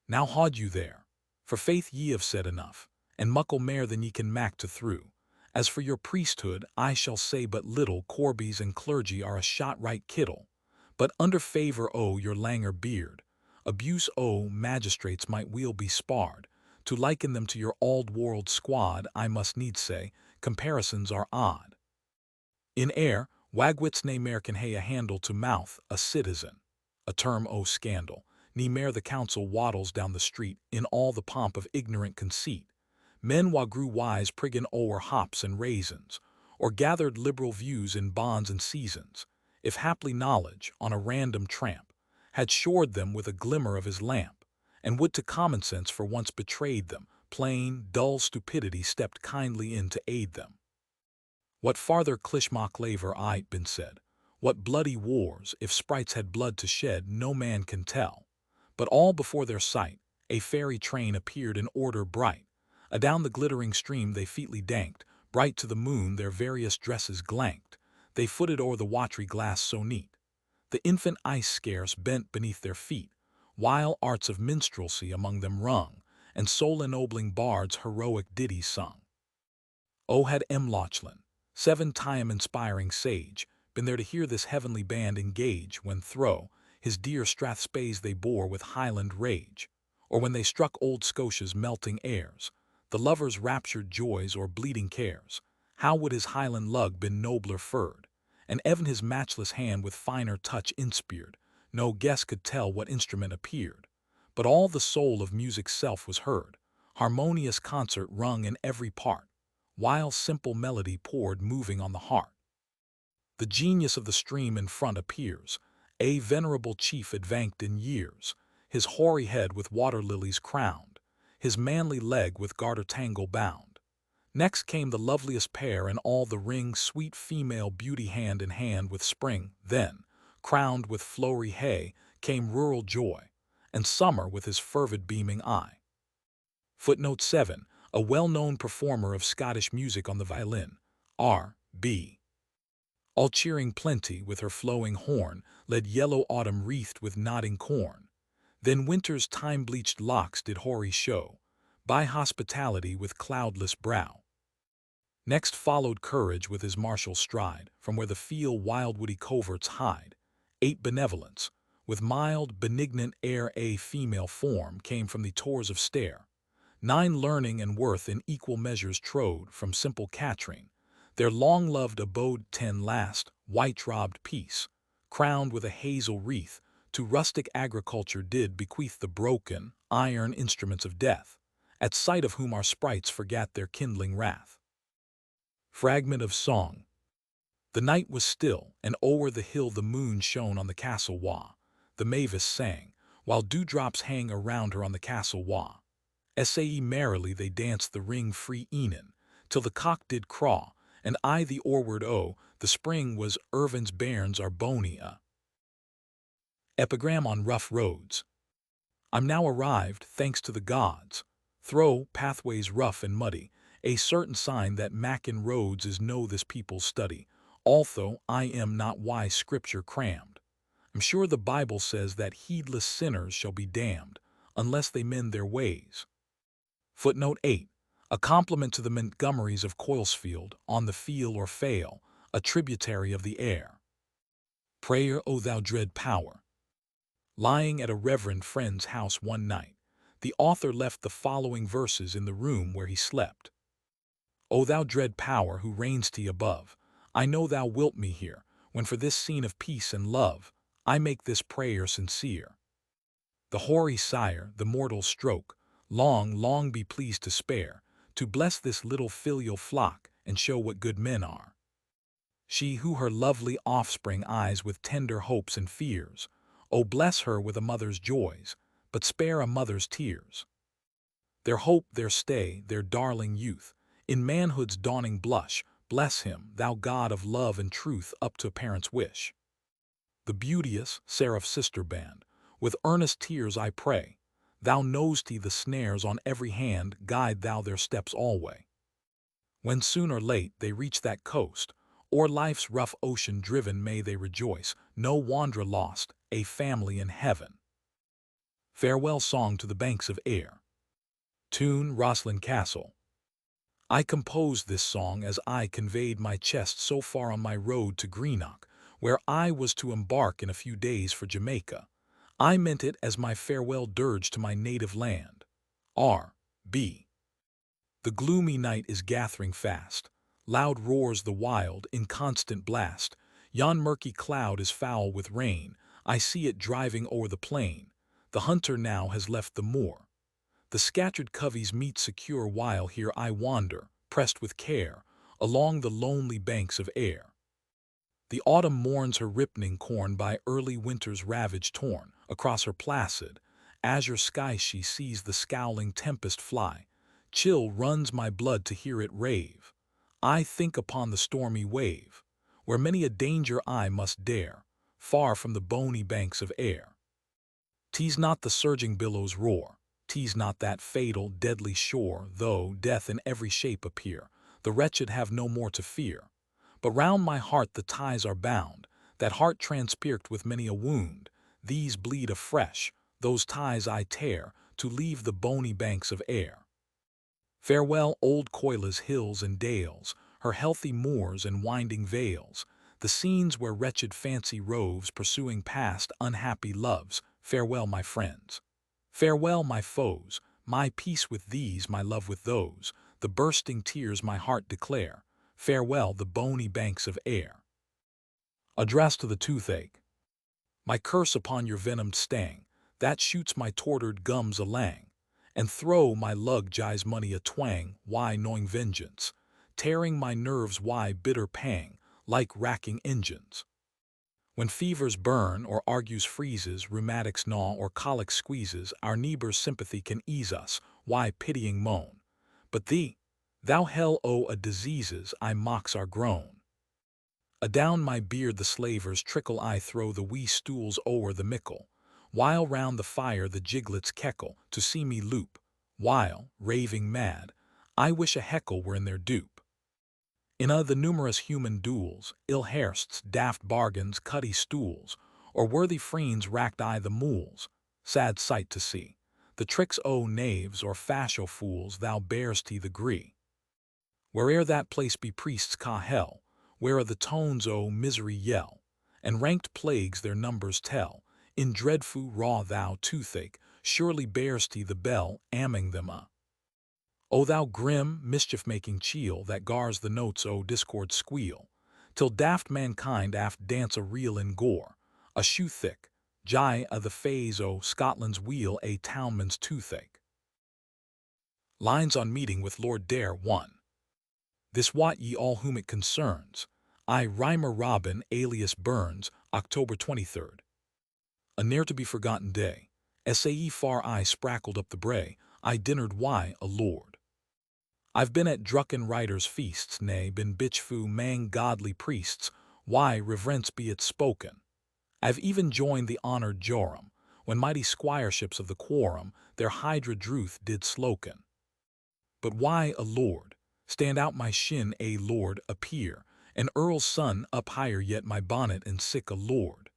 Now haud you there, for faith ye have said enough, and muckle mair than ye can mack to through. As for your priesthood, I shall say but little. Corbies and clergy are a shot right kittle, but under favour o' your langer beard, abuse o' magistrates might weel be sparred. To liken them to your old-world squad, I must needs say, comparisons are odd. In air, wagwits nae mair can hae a handle to mouth a citizen, a term o' scandal, nie mair the council waddles down the street in all the pomp of ignorant conceit. Men wha grew wise priggin' o'er hops and raisins, or gathered liberal views in bonds and seasons, if haply knowledge, on a random tramp, had shored them with a glimmer of his lamp, and would to common sense for once betrayed them, plain, dull stupidity stepped kindly in to aid them. What farther clishmock laver I'd been said, what bloody wars, if sprites had blood to shed, no man can tell. But all before their sight, a fairy train appeared in order bright. Adown the glittering stream they featly danked, bright to the moon their various dresses glanked. They footed o'er the watery glass so neat, the infant ice scarce bent beneath their feet, while arts of minstrelsy among them rung, and soul-ennobling bards heroic ditties sung. O had Loch-Ness, 7-time inspiring sage, been there to hear this heavenly band engage, when thro' his dear strathspeys they bore with Highland rage, or when they struck old Scotia's melting airs, the lover's raptured joys or bleeding cares, how would his Highland lug been nobler furred, and even his matchless hand with finer touch inspired, no guess could tell what instrument appeared, but all the soul of music's self was heard, harmonious concert rung in every part, while simple melody poured moving on the heart. The genius of the stream in front appears, a venerable chief advanced in years, his hoary head with water lilies crowned, his manly leg with garter tangle bound. Next came the loveliest pair in all the ring, sweet female beauty hand in hand with spring. Then, crowned with flowery hay, came rural joy, and summer with his fervid beaming eye. Footnote 7. A well-known performer of Scottish music on the violin, R.B. All cheering plenty with her flowing horn led yellow autumn wreathed with nodding corn. Then winter's time-bleached locks did hoary show, by hospitality with cloudless brow. Next followed courage with his martial stride, from where the feel wild woody coverts hide. 8 benevolence, with mild, benignant air. A female form came from the tors of stair. 9 learning and worth in equal measures trode from simple Katrine, their long-loved abode. 10 last, white-robbed peace, crowned with a hazel wreath, to rustic agriculture did bequeath the broken, iron instruments of death, at sight of whom our sprites forgat their kindling wrath. Fragment of Song. The night was still, and o'er the hill the moon shone on the castle wa. The mavis sang, while dewdrops hang around her on the castle wa. Sae merrily they danced the ring-free e'en, till the cock did craw, and I the orward o', the spring was Irvin's bairns are Bonie a. Epigram on rough roads. I'm now arrived, thanks to the gods, thro' pathways rough and muddy, a certain sign that mackin roads is no this people's study, although I am not wise scripture crammed. I'm sure the Bible says that heedless sinners shall be damned, unless they mend their ways. Footnote 8. A compliment to the Montgomerys of Coilsfield, on the Feel or Fail, a tributary of the Aire. Prayer, O thou dread power. Lying at a reverend friend's house one night, the author left the following verses in the room where he slept. O thou dread power who reign'st above, I know thou wilt me hear, when for this scene of peace and love, I make this prayer sincere. The hoary sire, the mortal stroke, long, long be pleased to spare, to bless this little filial flock, and show what good men are. She who her lovely offspring eyes with tender hopes and fears, O bless her with a mother's joys, but spare a mother's tears. Their hope, their stay, their darling youth, in manhood's dawning blush, bless him, thou God of love and truth, up to a parent's wish. The beauteous, seraph sister band, with earnest tears I pray, thou know'st the snares on every hand, guide thou their steps alway. When soon or late they reach that coast, o'er life's rough ocean driven, may they rejoice, no wanderer lost, a family in heaven. Farewell Song to the Banks of Ayr. Tune, Roslin Castle. I composed this song as I conveyed my chest so far on my road to Greenock, where I was to embark in a few days for Jamaica. I meant it as my farewell dirge to my native land. R.B. The gloomy night is gathering fast. Loud roars the wild, inconstant blast. Yon murky cloud is foul with rain. I see it driving o'er the plain. The hunter now has left the moor. The scattered coveys meet secure, while here I wander, pressed with care, along the lonely banks of Ayr. The autumn mourns her ripening corn, by early winter's ravage torn. Across her placid, azure sky she sees the scowling tempest fly. Chill runs my blood to hear it rave. I think upon the stormy wave, where many a danger I must dare, far from the bony banks of Ayr. 'Tis not the surging billows' roar, 'tis not that fatal, deadly shore, though death in every shape appear, the wretched have no more to fear. But round my heart the ties are bound, that heart transpierced with many a wound. These bleed afresh, those ties I tear, to leave the bony banks of Ayr. Farewell old Coila's hills and dales, her healthy moors and winding vales, the scenes where wretched fancy roves, pursuing past unhappy loves. Farewell my friends. Farewell my foes, my peace with these, my love with those, the bursting tears my heart declare. Farewell the bony banks of Ayr. Address to the Toothache. My curse upon your venomed stang, that shoots my tortured gums alang, and throw my lug jies money a twang, why knowing vengeance, tearing my nerves, why bitter pang, like racking engines. When fevers burn or argues freezes, rheumatics gnaw or colic squeezes, our neighbor's sympathy can ease us, why pitying moan? But thee, thou hell a diseases, I mocks our groan. Adown my beard the slavers trickle, I throw the wee stools o'er the mickle, while round the fire the giglets keckle, to see me loop, while, raving mad, I wish a heckle were in their dupe. In the numerous human duels, ill hairsts, daft bargains, cutty stools, or worthy friends racked I the mools, sad sight to see. The tricks o' knaves or fash o' fools, thou bear'st the gree. Where'er that place be priests ca hell, where the tones o' misery yell, and ranked plagues their numbers tell, in dreadful raw thou Toothache, surely bear'st the bell, amming them O thou grim, mischief-making chiel, that gars the notes o' discord squeal, till daft mankind aft dance a reel in gore, a shoe thick, jye the phase o' Scotland's wheel, a townman's toothache. Lines on meeting with Lord Dare 1. This wot ye all whom it concerns. I, Rhymer Robin, alias Burns, October 23rd. A ne'er-to-be-forgotten day. Sae far I sprackled up the brae, I dinnered why a lord. I've been at drucken riders' feasts, nay, been bitch-fu mang godly priests, why reverence be it spoken. I've even joined the honored Joram, when mighty squireships of the quorum their hydra druth did sloken. But why a lord? Stand out my shin, a lord, appear, an earl's son up higher yet my bonnet, and sick a lord.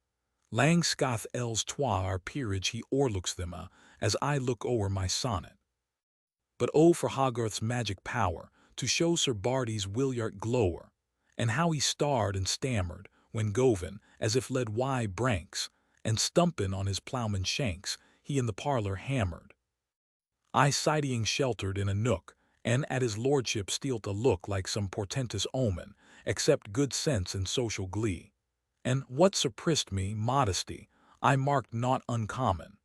Lang scoth els twa our peerage he o'erlooks them as I look o'er my sonnet. But for Hogarth's magic power, to show Sir Barty's Williart glower, and how he starred and stammered, when Govan, as if led why branks, and stumpin' on his ploughman shanks, he in the parlour hammered. I sighting sheltered in a nook, and at his lordship stealt a look like some portentous omen, except good sense and social glee. And what surprised me, modesty, I marked naught uncommon.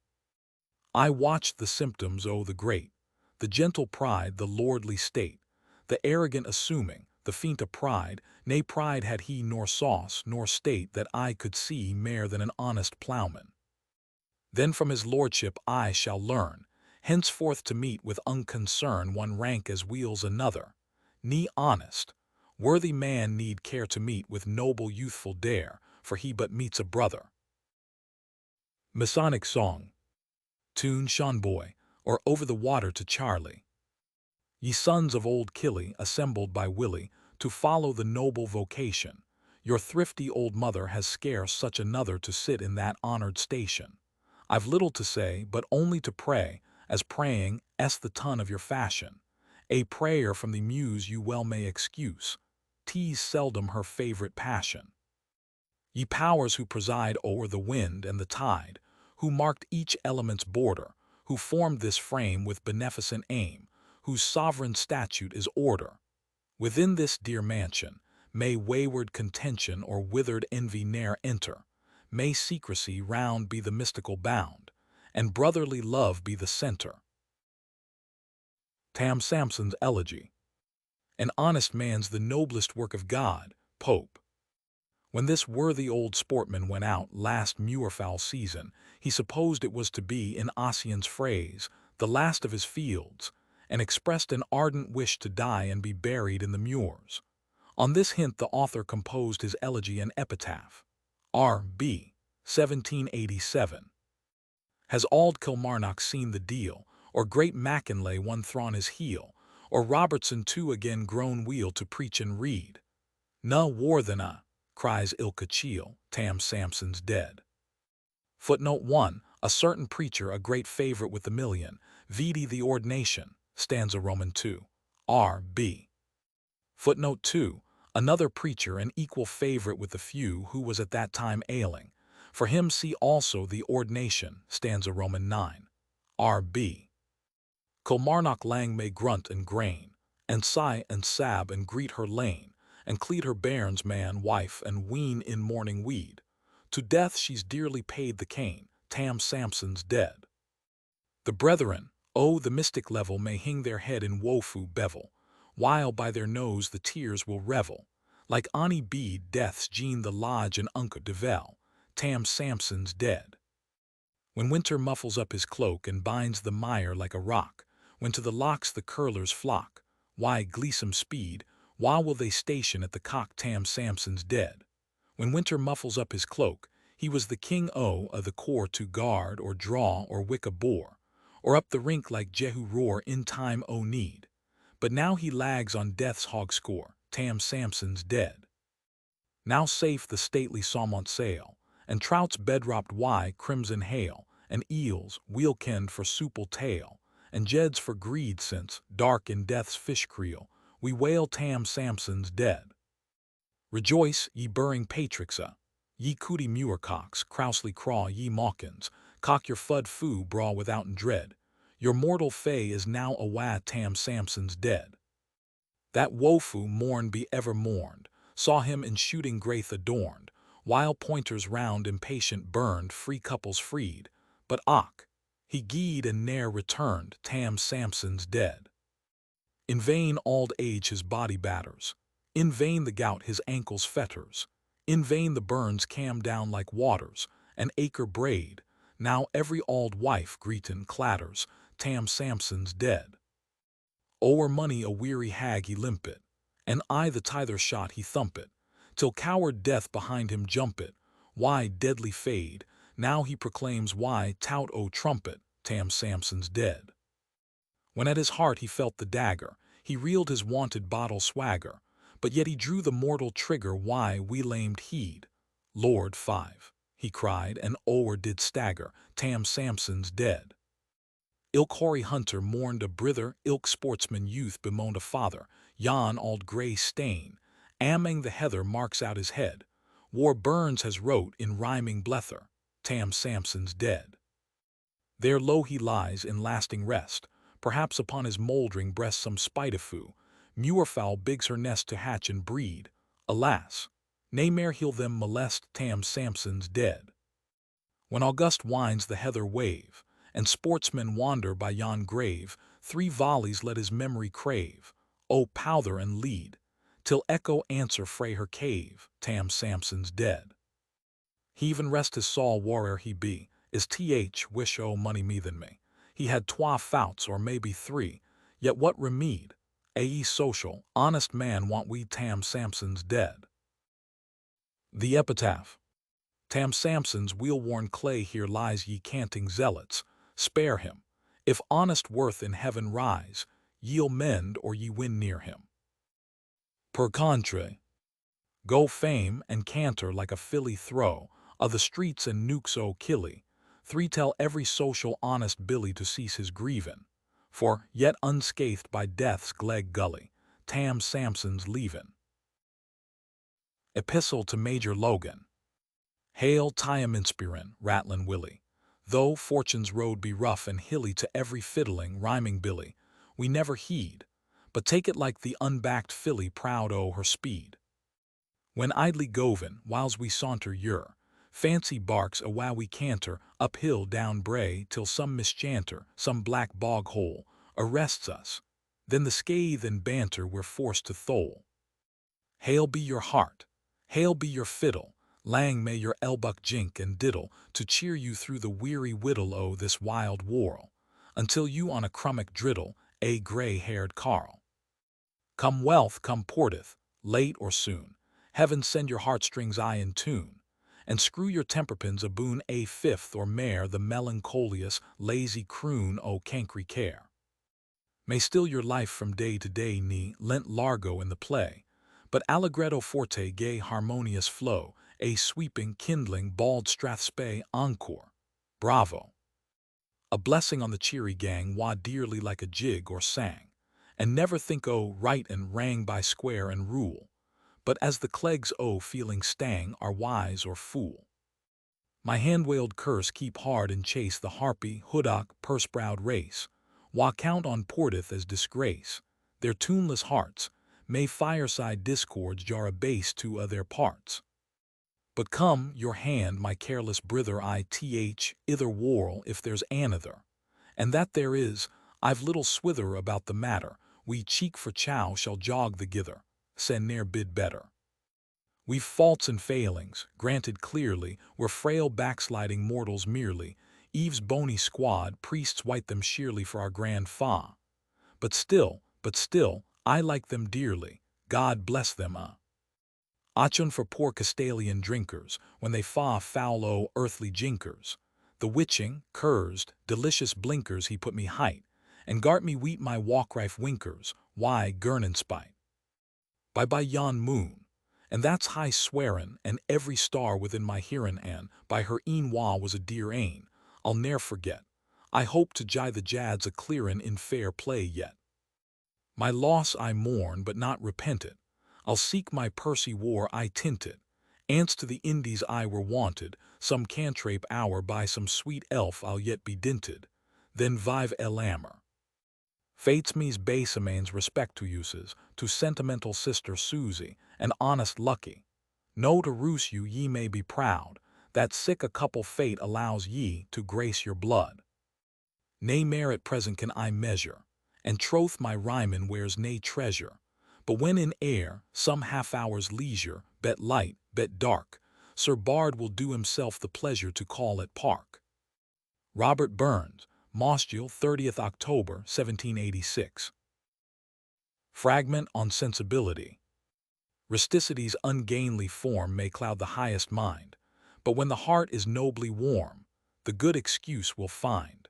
I watched the symptoms o' the great, the gentle pride, the lordly state, the arrogant assuming, the feint of pride, nay pride had he nor sauce nor state that I could see mair than an honest ploughman. Then from his lordship I shall learn, henceforth to meet with unconcern one rank as wheels another. Ne honest, worthy man need care to meet with noble youthful dare, for he but meets a brother. Masonic Song. Tune Boy, or Over the Water to Charlie. Ye sons of old Killy, assembled by Willie, to follow the noble vocation, your thrifty old mother has scarce such another to sit in that honored station. I've little to say, but only to pray, as praying s the ton of your fashion. A prayer from the muse you well may excuse, 'tis seldom her favorite passion. Ye powers who preside o'er the wind and the tide, who marked each element's border, who formed this frame with beneficent aim, whose sovereign statute is order. Within this dear mansion, may wayward contention or withered envy ne'er enter, may secrecy round be the mystical bound, and brotherly love be the center. Tam Samson's Elegy. An honest man's the noblest work of God, Pope. When this worthy old sportman went out last moorfowl season, he supposed it was to be, in Ossian's phrase, the last of his fields, and expressed an ardent wish to die and be buried in the moors. On this hint the author composed his elegy and epitaph. R.B. 1787. Has Auld Kilmarnock seen the deal, or great Mackinlay one thrawn his heel, or Robertson too again grown wheel to preach and read? Na war than a, cries ilka chiel, Tam Samson's dead. Footnote 1. A certain preacher, a great favorite with the million, vide the ordination, stanza Roman 2. R.B. Footnote 2. Another preacher, an equal favorite with the few, who was at that time ailing. For him see also the ordination, stanza Roman 9. R.B. Kilmarnock lang may grunt and grain, and sigh and sab and greet her lane, and cleed her bairns man, wife, and wean in mourning weed. To death she's dearly paid the cane, Tam Samson's dead. The brethren, the mystic level, may hang their head in woeful bevel, while by their nose the tears will revel. Like Ani Bede death's Jean the lodge and Unca Devel, Tam Samson's dead. When winter muffles up his cloak and binds the mire like a rock, when to the locks the curlers flock, why gleesome speed, why will they station at the cock? Tam Samson's dead. When winter muffles up his cloak, he was the king o' the corps to guard or draw or wick a boar, or up the rink like Jehu roar in time o' need. But now he lags on death's hog score, Tam Samson's dead. Now safe the stately Saumont sail, and trout's bedropped wye crimson hail, and eels, weel-kenned for supple tail, and jeds for greed since, dark in death's fish creel, we wail Tam Samson's dead. Rejoice, ye burring patrixa, ye cooty muircocks, crousely craw, ye mawkins, cock your fud foo braw withouten dread. Your mortal fay is now awa, Tam Samson's dead. That woeful morn be ever mourned, saw him in shooting graith adorned, while pointers round impatient burned, free couples freed, but och, he gied and ne'er returned, Tam Samson's dead. In vain auld age his body batters, in vain the gout his ankles fetters, in vain the burns cam down like waters, an acre braid, now every auld wife greetin clatters, Tam Samson's dead. O'er money a weary hag he limpet, and I the tither shot he thumpet, till coward death behind him jumpet, why deadly fade, now he proclaims why tout o trumpet, Tam Samson's dead. When at his heart he felt the dagger, he reeled his wonted bottle swagger, but yet he drew the mortal trigger, why we lamed heed. Lord 5, he cried, and o'er did stagger, Tam Samson's dead. Ilk hoary hunter mourned a brither, ilk sportsman youth bemoaned a father, yon auld grey stain, amang the heather marks out his head, War Burns has wrote in rhyming blether, Tam Samson's dead. There low he lies in lasting rest, perhaps upon his mouldering breast some spiteful moorfowl bigs her nest to hatch and breed. Alas, nay mair he'll them molest, Tam Samson's dead. When August winds the heather wave, and sportsmen wander by yon grave, 3 volleys let his memory crave, O powther and lead, till echo answer frae her cave, Tam Samson's dead. He even rest his saul whare'er he be, is th wish o money me than me. He had twa fouts or maybe three, yet what remeed? A social, honest man want we Tam Sampson's dead. The epitaph. Tam Sampson's wheel-worn clay here lies, ye canting zealots, spare him. If honest worth in heaven rise, ye'll mend or ye win near him. Per contra, go fame and canter like a filly throw, of the streets and nukes o' Killy, three tell every social honest Billy to cease his grievin', for, yet unscathed by death's gleg gully, Tam Sampson's leavin'. Epistle to Major Logan. Hail Tiam Inspirin, Ratlin Willie. Though fortune's road be rough and hilly to every fiddling, rhyming Billy, we never heed, but take it like the unbacked filly proud o' her speed. When idly govin, whiles we saunter ure, fancy barks a while we canter, uphill down brae till some mischanter, some black bog hole, arrests us. Then the scathe and banter we're forced to thole. Hail be your heart, hail be your fiddle, lang may your elbuck jink and diddle to cheer you through the weary whittle o' this wild whorl, until you on a crummock driddle, a gray-haired carl. Come wealth, come porteth, late or soon, heaven send your heartstrings aye in tune, and screw your temperpins aboon a fifth or mare the melancholious, lazy croon o' cankry care. May still your life from day to day ne lent largo in the play, but allegretto forte gay harmonious flow, a sweeping, kindling, bald strathspey encore. Bravo! A blessing on the cheery gang wa dearly like a jig or sang, and never think o' right and rang by square and rule, but as the clegs o' feeling stang are wise or fool. My hand-wailed curse keep hard and chase the harpy, hoodok, purse-browed race, wa count on porteth as disgrace, their tuneless hearts, may fireside discords jar a bass to their parts. But come, your hand, my careless brither, I th ither whorl if there's another, and that there is, I've little swither about the matter, we cheek for chow shall jog the gither, sen ne'er bid better. We've faults and failings, granted clearly, we're frail backsliding mortals merely, Eve's bony squad, priests white them sheerly for our grand fa. But still, I like them dearly, God bless them Achun for poor Castalian drinkers, when they fa foul o' earthly jinkers. The witching, cursed, delicious blinkers he put me height, and gart me weep my walk-rife winkers, why gurn in spite. By yon moon, and that's high swearin', and every star within my hearin', and by her een wa was a dear ain, I'll ne'er forget. I hope to jie the jads a clearin' in fair play yet. My loss I mourn, but not repent it. I'll seek my Percy war I tint it. Ants to the Indies I were wanted, some cantrape hour by some sweet elf I'll yet be dinted. Then vive Elammer. Fates me's basemains respect to uses, to sentimental sister Susie, and honest Lucky. No to roose you ye may be proud, that sick a couple fate allows ye to grace your blood. Nay mere at present can I measure, and troth my rhymin' wears nae treasure. But when in air, some half-hour's leisure, bet light, bet dark, Sir Bard will do himself the pleasure to call at Park. Robert Burns, Mostial, 30th October, 1786. Fragment on Sensibility. Rusticity's ungainly form may cloud the highest mind, but when the heart is nobly warm, the good excuse will find.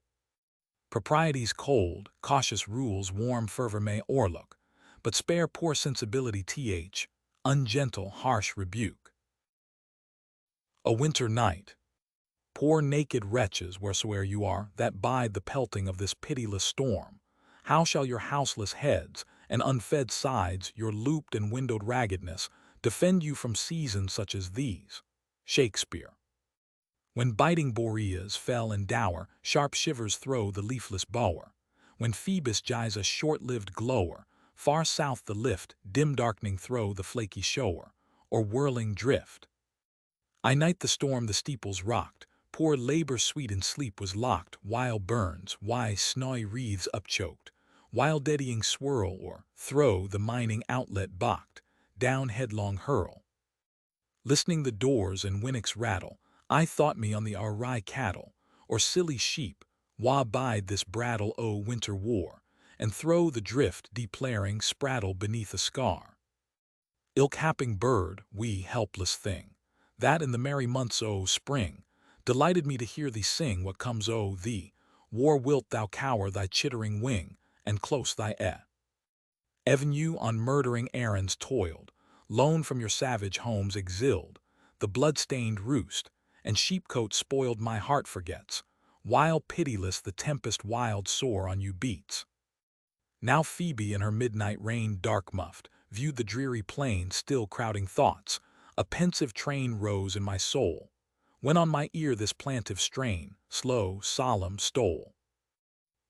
Propriety's cold, cautious rules warm fervor may o'erlook, but spare poor sensibility th, ungentle, harsh rebuke. A winter night. Poor naked wretches, wheresoe'er you are, that bide the pelting of this pitiless storm, how shall your houseless heads and unfed sides, your looped and windowed raggedness, defend you from seasons such as these? Shakespeare. When biting boreas fell and dour, sharp shivers throw the leafless bower. When Phoebus jies a short-lived glower, far south the lift, dim darkening throw the flaky shower, or whirling drift. I night the storm the steeples rocked, poor labor sweet in sleep was locked, while burns, why snowy wreaths upchoked, while eddying swirl or throw the mining outlet balked, down headlong hurl. Listening the doors and winnocks rattle, I thought me on the awry cattle, or silly sheep, wha bide this brattle o' winter war, and throw the drift deplaring spraddle beneath a scar. Ilk happing bird, wee helpless thing, that in the merry months o' spring, delighted me to hear thee sing what comes o' thee, war wilt thou cower thy chittering wing, and close thy avenue on murdering errands toiled, lone from your savage homes exiled, the blood-stained roost, and sheepcote spoiled my heart forgets, while pitiless the tempest wild sore on you beats. Now Phoebe in her midnight rain dark-muffed, viewed the dreary plain still crowding thoughts, a pensive train rose in my soul, when on my ear this plaintive strain, slow, solemn, stole.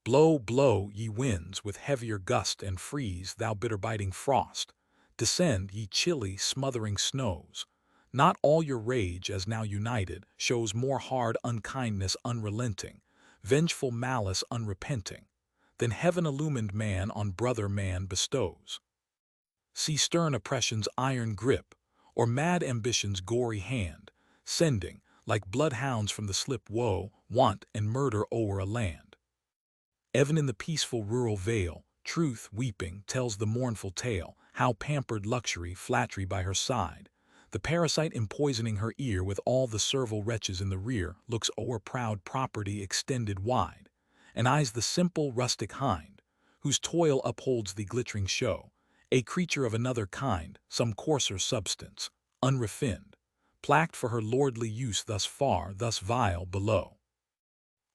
Blow, blow, ye winds, with heavier gust and freeze, thou bitter-biting frost. Descend, ye chilly, smothering snows. Not all your rage, as now united, shows more hard unkindness unrelenting, vengeful malice unrepenting, than heaven-illumined man on brother man bestows. See stern oppression's iron grip, or mad ambition's gory hand, sending, like bloodhounds from the slip woe, want, and murder o'er a land. Even in the peaceful rural vale, truth, weeping, tells the mournful tale, how pampered luxury, flattery by her side, the parasite empoisoning her ear with all the servile wretches in the rear, looks o'er proud property extended wide, and eyes the simple rustic hind, whose toil upholds the glittering show, a creature of another kind, some coarser substance, unrefined, placked for her lordly use thus far, thus vile below.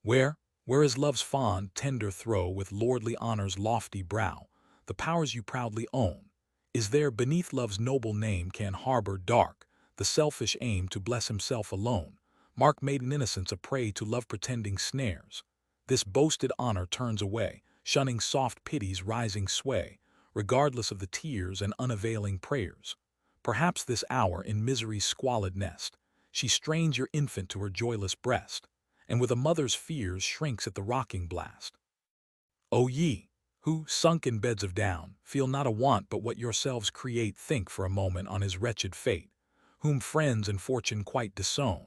Where is love's fond, tender throe with lordly honor's lofty brow, the powers you proudly own? Is there, beneath love's noble name, can harbor dark, the selfish aim to bless himself alone, mark maiden innocence a prey to love-pretending snares? This boasted honor turns away, shunning soft pity's rising sway, regardless of the tears and unavailing prayers. Perhaps this hour, in misery's squalid nest, she strains your infant to her joyless breast, and with a mother's fears shrinks at the rocking blast. O ye, who, sunk in beds of down, feel not a want but what yourselves create, think for a moment on his wretched fate, whom friends and fortune quite disown.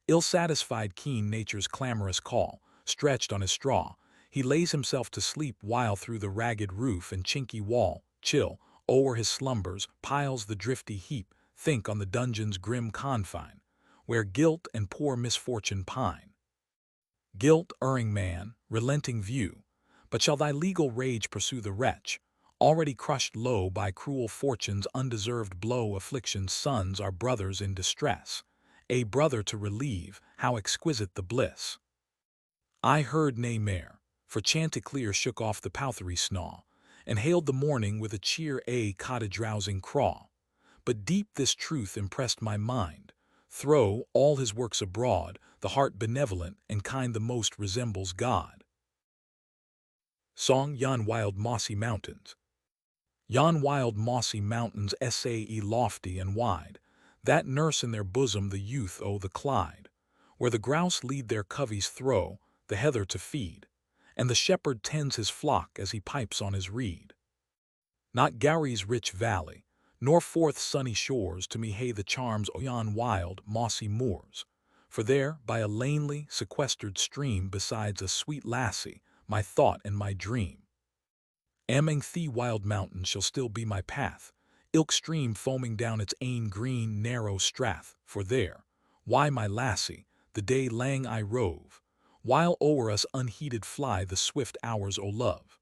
Ill-satisfied keen nature's clamorous call, stretched on his straw, he lays himself to sleep while through the ragged roof and chinky wall, chill, o'er his slumbers, piles the drifty heap, think on the dungeon's grim confine, where guilt and poor misfortune pine. Guilt, erring man, relenting view, but shall thy legal rage pursue the wretch, already crushed low by cruel fortune's undeserved blow? Affliction's sons are brothers in distress, a brother to relieve, how exquisite the bliss! I heard nay mere, for Chanticleer shook off the Pouthery snaw, and hailed the morning with a cheer, a cottage rousing craw. But deep this truth impressed my mind, throw all his works abroad, the heart benevolent and kind the most resembles God. Song. Yon wild mossy mountains. Yon wild mossy mountains, sae lofty and wide, that nurse in their bosom the youth o' the Clyde, where the grouse lead their coveys throw, the heather to feed, and the shepherd tends his flock as he pipes on his reed. Not Gowrie's rich valley, nor Forth's sunny shores to me hae the charms o' yon wild, mossy moors, for there, by a lanely, sequestered stream, besides a sweet lassie, my thought and my dream. Among the wild mountains shall still be my path, ilk stream foaming down its ain green, narrow strath, for there, why, my lassie, the day lang I rove, while o'er us unheeded fly the swift hours o' love.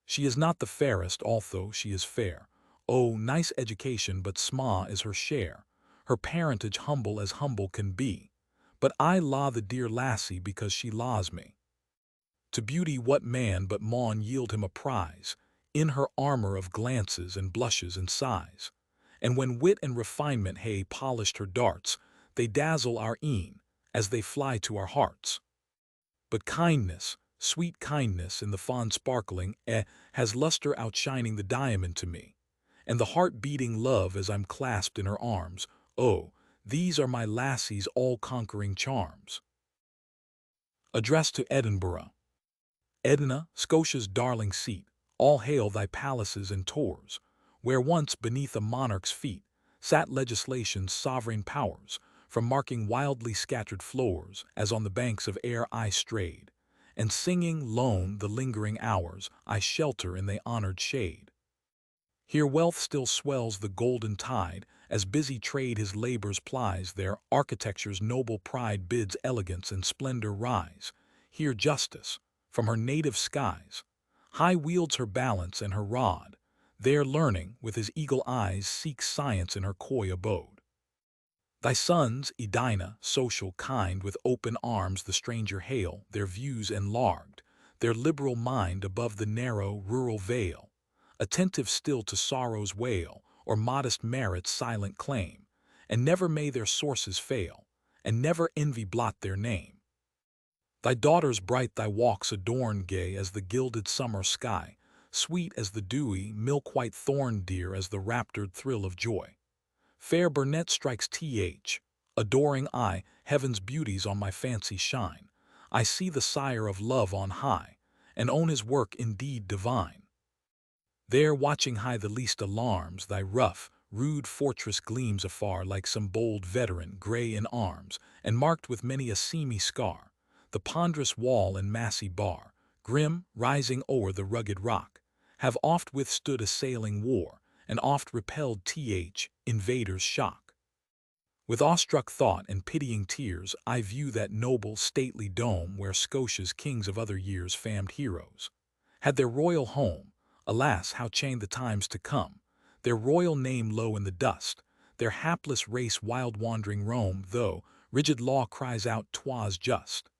She is not the fairest, although she is fair. Oh, nice education, but sma is her share, her parentage humble as humble can be. But I law the dear lassie because she laws me. To beauty what man but maun yield him a prize, in her armor of glances and blushes and sighs? And when wit and refinement hae polished her darts, they dazzle our een, as they fly to our hearts. But kindness, sweet kindness in the fond sparkling, has luster outshining the diamond to me, and the heart-beating love as I'm clasped in her arms. Oh, these are my lassie's all-conquering charms. Address to Edinburgh. Edina, Scotia's darling seat, all hail thy palaces and tors, where once beneath a monarch's feet sat legislation's sovereign powers, from marking wildly scattered floors, as on the banks of air I strayed, and singing lone the lingering hours I shelter in the honored shade. Here wealth still swells the golden tide, as busy trade his labors plies, there architecture's noble pride bids elegance and splendor rise. Here justice, from her native skies, high wields her balance and her rod, there learning, with his eagle eyes, seeks science in her coy abode. Thy sons, Edina, social, kind, with open arms the stranger hail, their views enlarged, their liberal mind above the narrow, rural vale, attentive still to sorrow's wail, or modest merit's silent claim, and never may their sources fail, and never envy blot their name. Thy daughters bright thy walks adorn, gay as the gilded summer sky, sweet as the dewy, milk-white thorn, dear as the raptured thrill of joy. Fair Burnett strikes th, adoring eye, heaven's beauties on my fancy shine. I see the sire of love on high, and own his work indeed divine. There watching high the least alarms, thy rough, rude fortress gleams afar like some bold veteran, gray in arms, and marked with many a seamy scar. The ponderous wall and massy bar, grim, rising o'er the rugged rock, have oft withstood assailing war, and oft repelled invaders' shock. With awestruck thought and pitying tears, I view that noble, stately dome where Scotia's kings of other years, famed heroes, had their royal home. Alas, how chained the times to come, their royal name low in the dust, their hapless race wild wandering roam, though rigid law cries out 'twas just.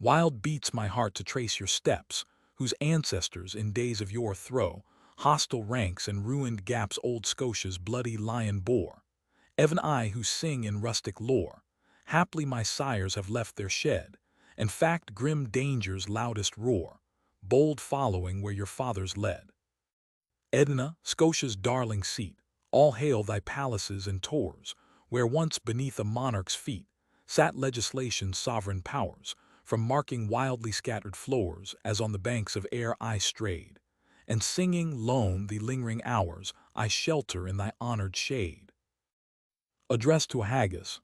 Wild beats my heart to trace your steps, whose ancestors in days of yore throw hostile ranks and ruined gaps old Scotia's bloody lion bore. Even I who sing in rustic lore, haply my sires have left their shed, and fact grim danger's loudest roar, bold following where your fathers led. Edina, Scotia's darling seat, all hail thy palaces and tors, where once beneath a monarch's feet sat legislation's sovereign powers, from marking wildly scattered floors, as on the banks of air I strayed, and singing lone the lingering hours I shelter in thy honored shade. Addressed to a haggis.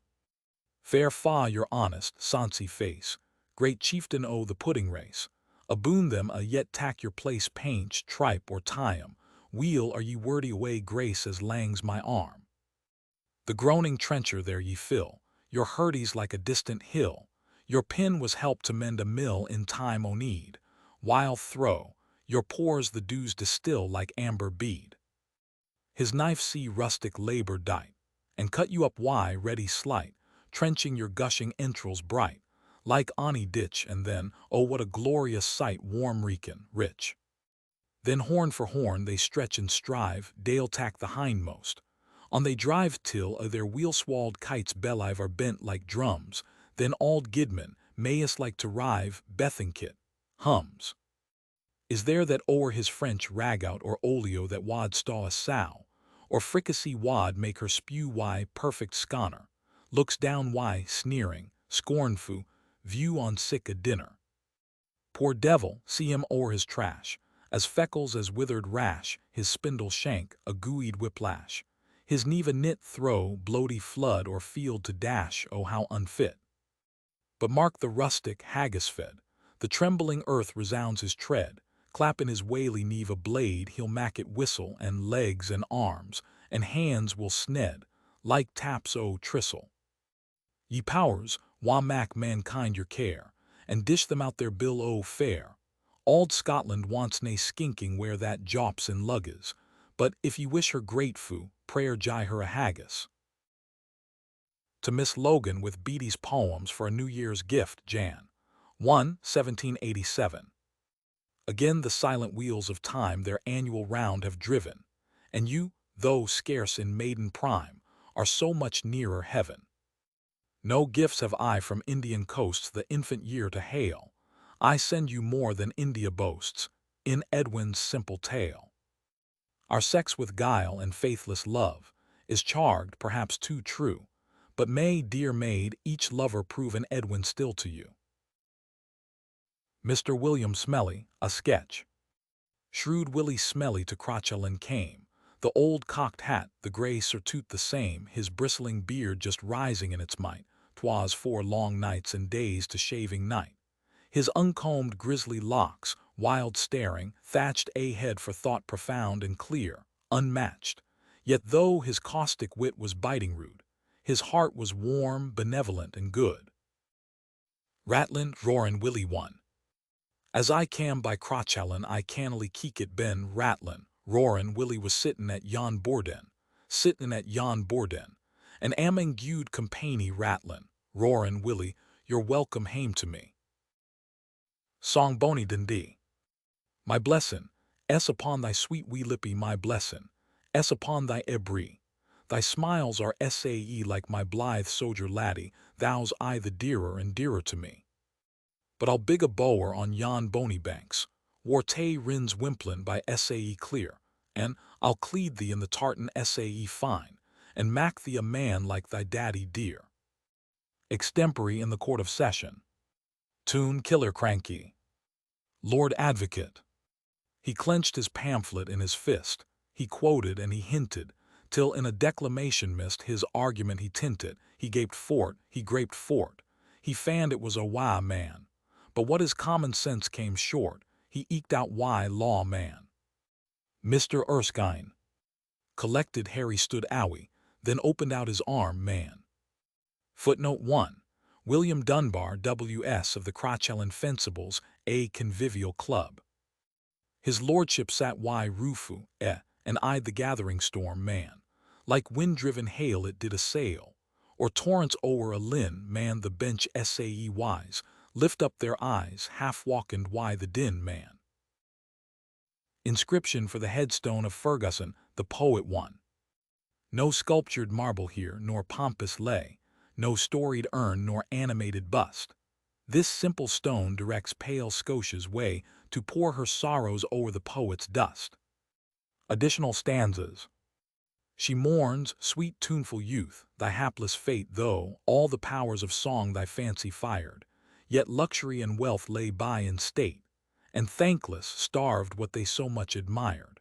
Fair fa your honest, sonsie face, great chieftain o' the pudding race, aboon them a yet tack your place painch, tripe or time, wheel are ye wordy away grace as langs my arm. The groaning trencher there ye fill, your hurdies like a distant hill, your pin was helped to mend a mill in time o' need, while throw, your pores the dews distill like amber bead. His knife see rustic labor dight, and cut you up ready slight, trenching your gushing entrails bright, like any ditch, and then, oh what a glorious sight, warm reekin, rich. Then horn for horn they stretch and strive, dale tack the hindmost. On they drive till their wheel-swalled kites bellive are bent like drums, then auld Gidman, mayest like to rive, Bethinkit, hums. Is there that o'er his French ragout or olio that wad staw a sow, or fricassee wad make her spew perfect sconner, looks down sneering, scornful, view on sick a dinner. Poor devil, see him o'er his trash, as feckles as withered rash, his spindle shank, a gooeyed whiplash, his neva knit throw, bloaty flood or field to dash, oh how unfit. But mark the rustic, haggis-fed, the trembling earth resounds his tread, clap in his whaley neve a blade, he'll mack it whistle, and legs and arms, and hands will sned, like taps o' tristle. Ye powers, mack mankind your care, and dish them out their bill o' fare. Auld Scotland wants nae skinking where that jops in lugges, but if ye wish her grateful, prayer jye her a haggis. To Miss Logan with Beattie's Poems for a New Year's Gift, Jan. 1, 1787. Again the silent wheels of time their annual round have driven, and you, though scarce in maiden prime, are so much nearer heaven. No gifts have I from Indian coasts the infant year to hail. I send you more than India boasts, in Edwin's simple tale. Our sex with guile and faithless love is charged, perhaps too true, but may, dear maid, each lover prove an Edwin still to you. Mr. William Smellie, a sketch. Shrewd Willie Smellie to Crochelin came, The old cocked hat, the grey surtout the same, his bristling beard just rising in its might, 'twas 4 long nights and days to shaving night. His uncombed grisly locks, wild staring, thatched a head for thought profound and clear, unmatched. Yet though his caustic wit was biting rude, his heart was warm, benevolent, and good. Ratlin, roarin' Willie one. As I cam by Crochallen, I cannily keekit ben Ratlin, roarin' Willie was sittin' at yon borden, and aming gude company Ratlin, roarin' Willie, you're welcome hame to me. Song Bonie Dundee. My blessin', s upon thy sweet wee lippy, my blessin', s upon thy ebry. Thy smiles are sae like my blithe sojer laddie, thou's aye the dearer and dearer to me. But I'll big a bower on yon bony banks, whar tay rins wimplin by sae clear, and I'll cleed thee in the tartan sae fine, and mak thee a man like thy daddy dear. Extempore in the Court of Session. Tune Killer Cranky. Lord Advocate. He clenched his pamphlet in his fist, he quoted and he hinted, till in a declamation mist his argument he tinted, he gaped fort, he graped fort, he fanned it was a why man, but what his common sense came short, he eked out why law man. Mr. Erskine. Collected Harry stood owie, then opened out his arm man. Footnote 1. William Dunbar, W.S. of the Crochallen Fencibles, a convivial club. His lordship sat rufu, and eyed the gathering storm man. Like wind-driven hail it did assail, or torrents o'er a linn man the bench sae wise, lift up their eyes, half-walkened why the din man. Inscription for the headstone of Ferguson, the poet one. No sculptured marble here, nor pompous lay, no storied urn nor animated bust. This simple stone directs pale Scotia's way to pour her sorrows o'er the poet's dust. Additional stanzas. She mourns, sweet tuneful youth, thy hapless fate, though all the powers of song thy fancy fired, yet luxury and wealth lay by in state, and thankless, starved what they so much admired.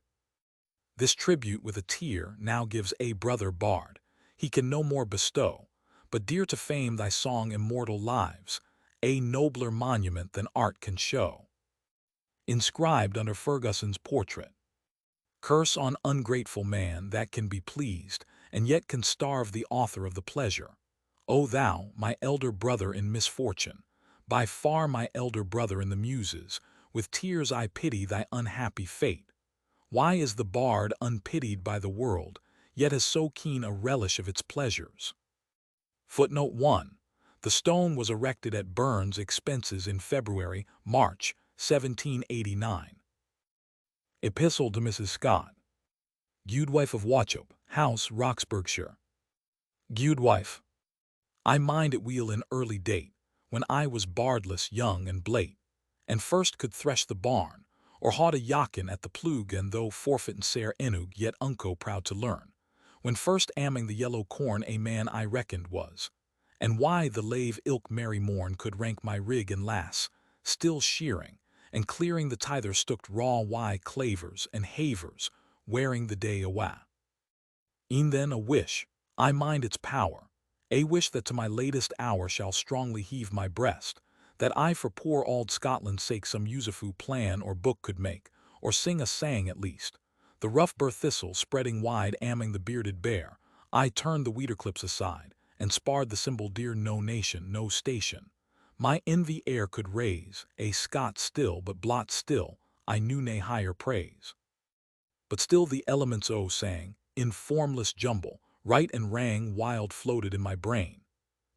This tribute with a tear now gives a brother bard, he can no more bestow, but dear to fame thy song immortal lives, a nobler monument than art can show. Inscribed under Ferguson's portrait. Curse on ungrateful man that can be pleased, and yet can starve the author of the pleasure. O thou, my elder brother in misfortune, by far my elder brother in the muses, with tears I pity thy unhappy fate. Why is the bard unpitied by the world, yet has so keen a relish of its pleasures? Footnote 1. The stone was erected at Burns' expenses in February, March, 1789. Epistle to Mrs. Scott. Gudewife of Wauchope, House, Roxburghshire. Gudewife. I mind it weel in early date, when I was bardless, young, and blate, and first could thresh the barn, or haud a yachin at the plug, and though forfeitin' sair enug, yet unco proud to learn. When first amming the yellow corn a man I reckoned was, and why the lave ilk merry morn could rank my rig and lass, still shearing, and clearing the tither stooked raw clavers and havers, wearing the day awa. E'en then a wish, I mind its power, a wish that to my latest hour shall strongly heave my breast, that I for poor auld Scotland's sake some useful plan or book could make, or sing a sang at least. The rough burr thistle spreading wide amming the bearded bear, I turned the weeder clips aside, and sparred the symbol dear no nation, no station. My envy e'er could raise, a Scot still, but blot still, I knew nae higher praise. But still the elements sang, in formless jumble, right and wrang wild floated in my brain.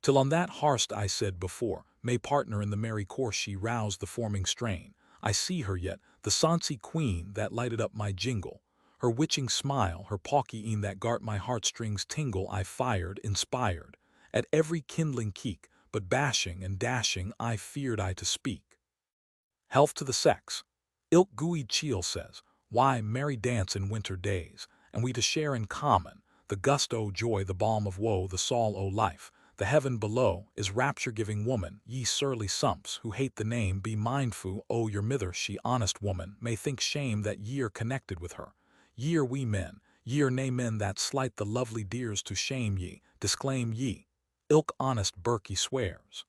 Till on that harst I said before, may partner in the merry course she roused the forming strain. I see her yet, the sonsie queen that lighted up my jingle. Her witching smile, her pawky een that gart my heartstrings tingle, I fired, inspired, at every kindling keek, but bashing and dashing I feared I to speak. Health to the sex. Ilk gooey cheel says, why merry dance in winter days, and we to share in common, the gust o' joy, the balm of woe, the sol o' life, the heaven below, is rapture-giving woman, ye surly sumps, who hate the name, be mindful o' your mither, she honest woman, may think shame that ye are connected with her. Ye are we men, Ye are nae men that slight the lovely deers to shame ye, disclaim ye, ilk honest Berkey swears.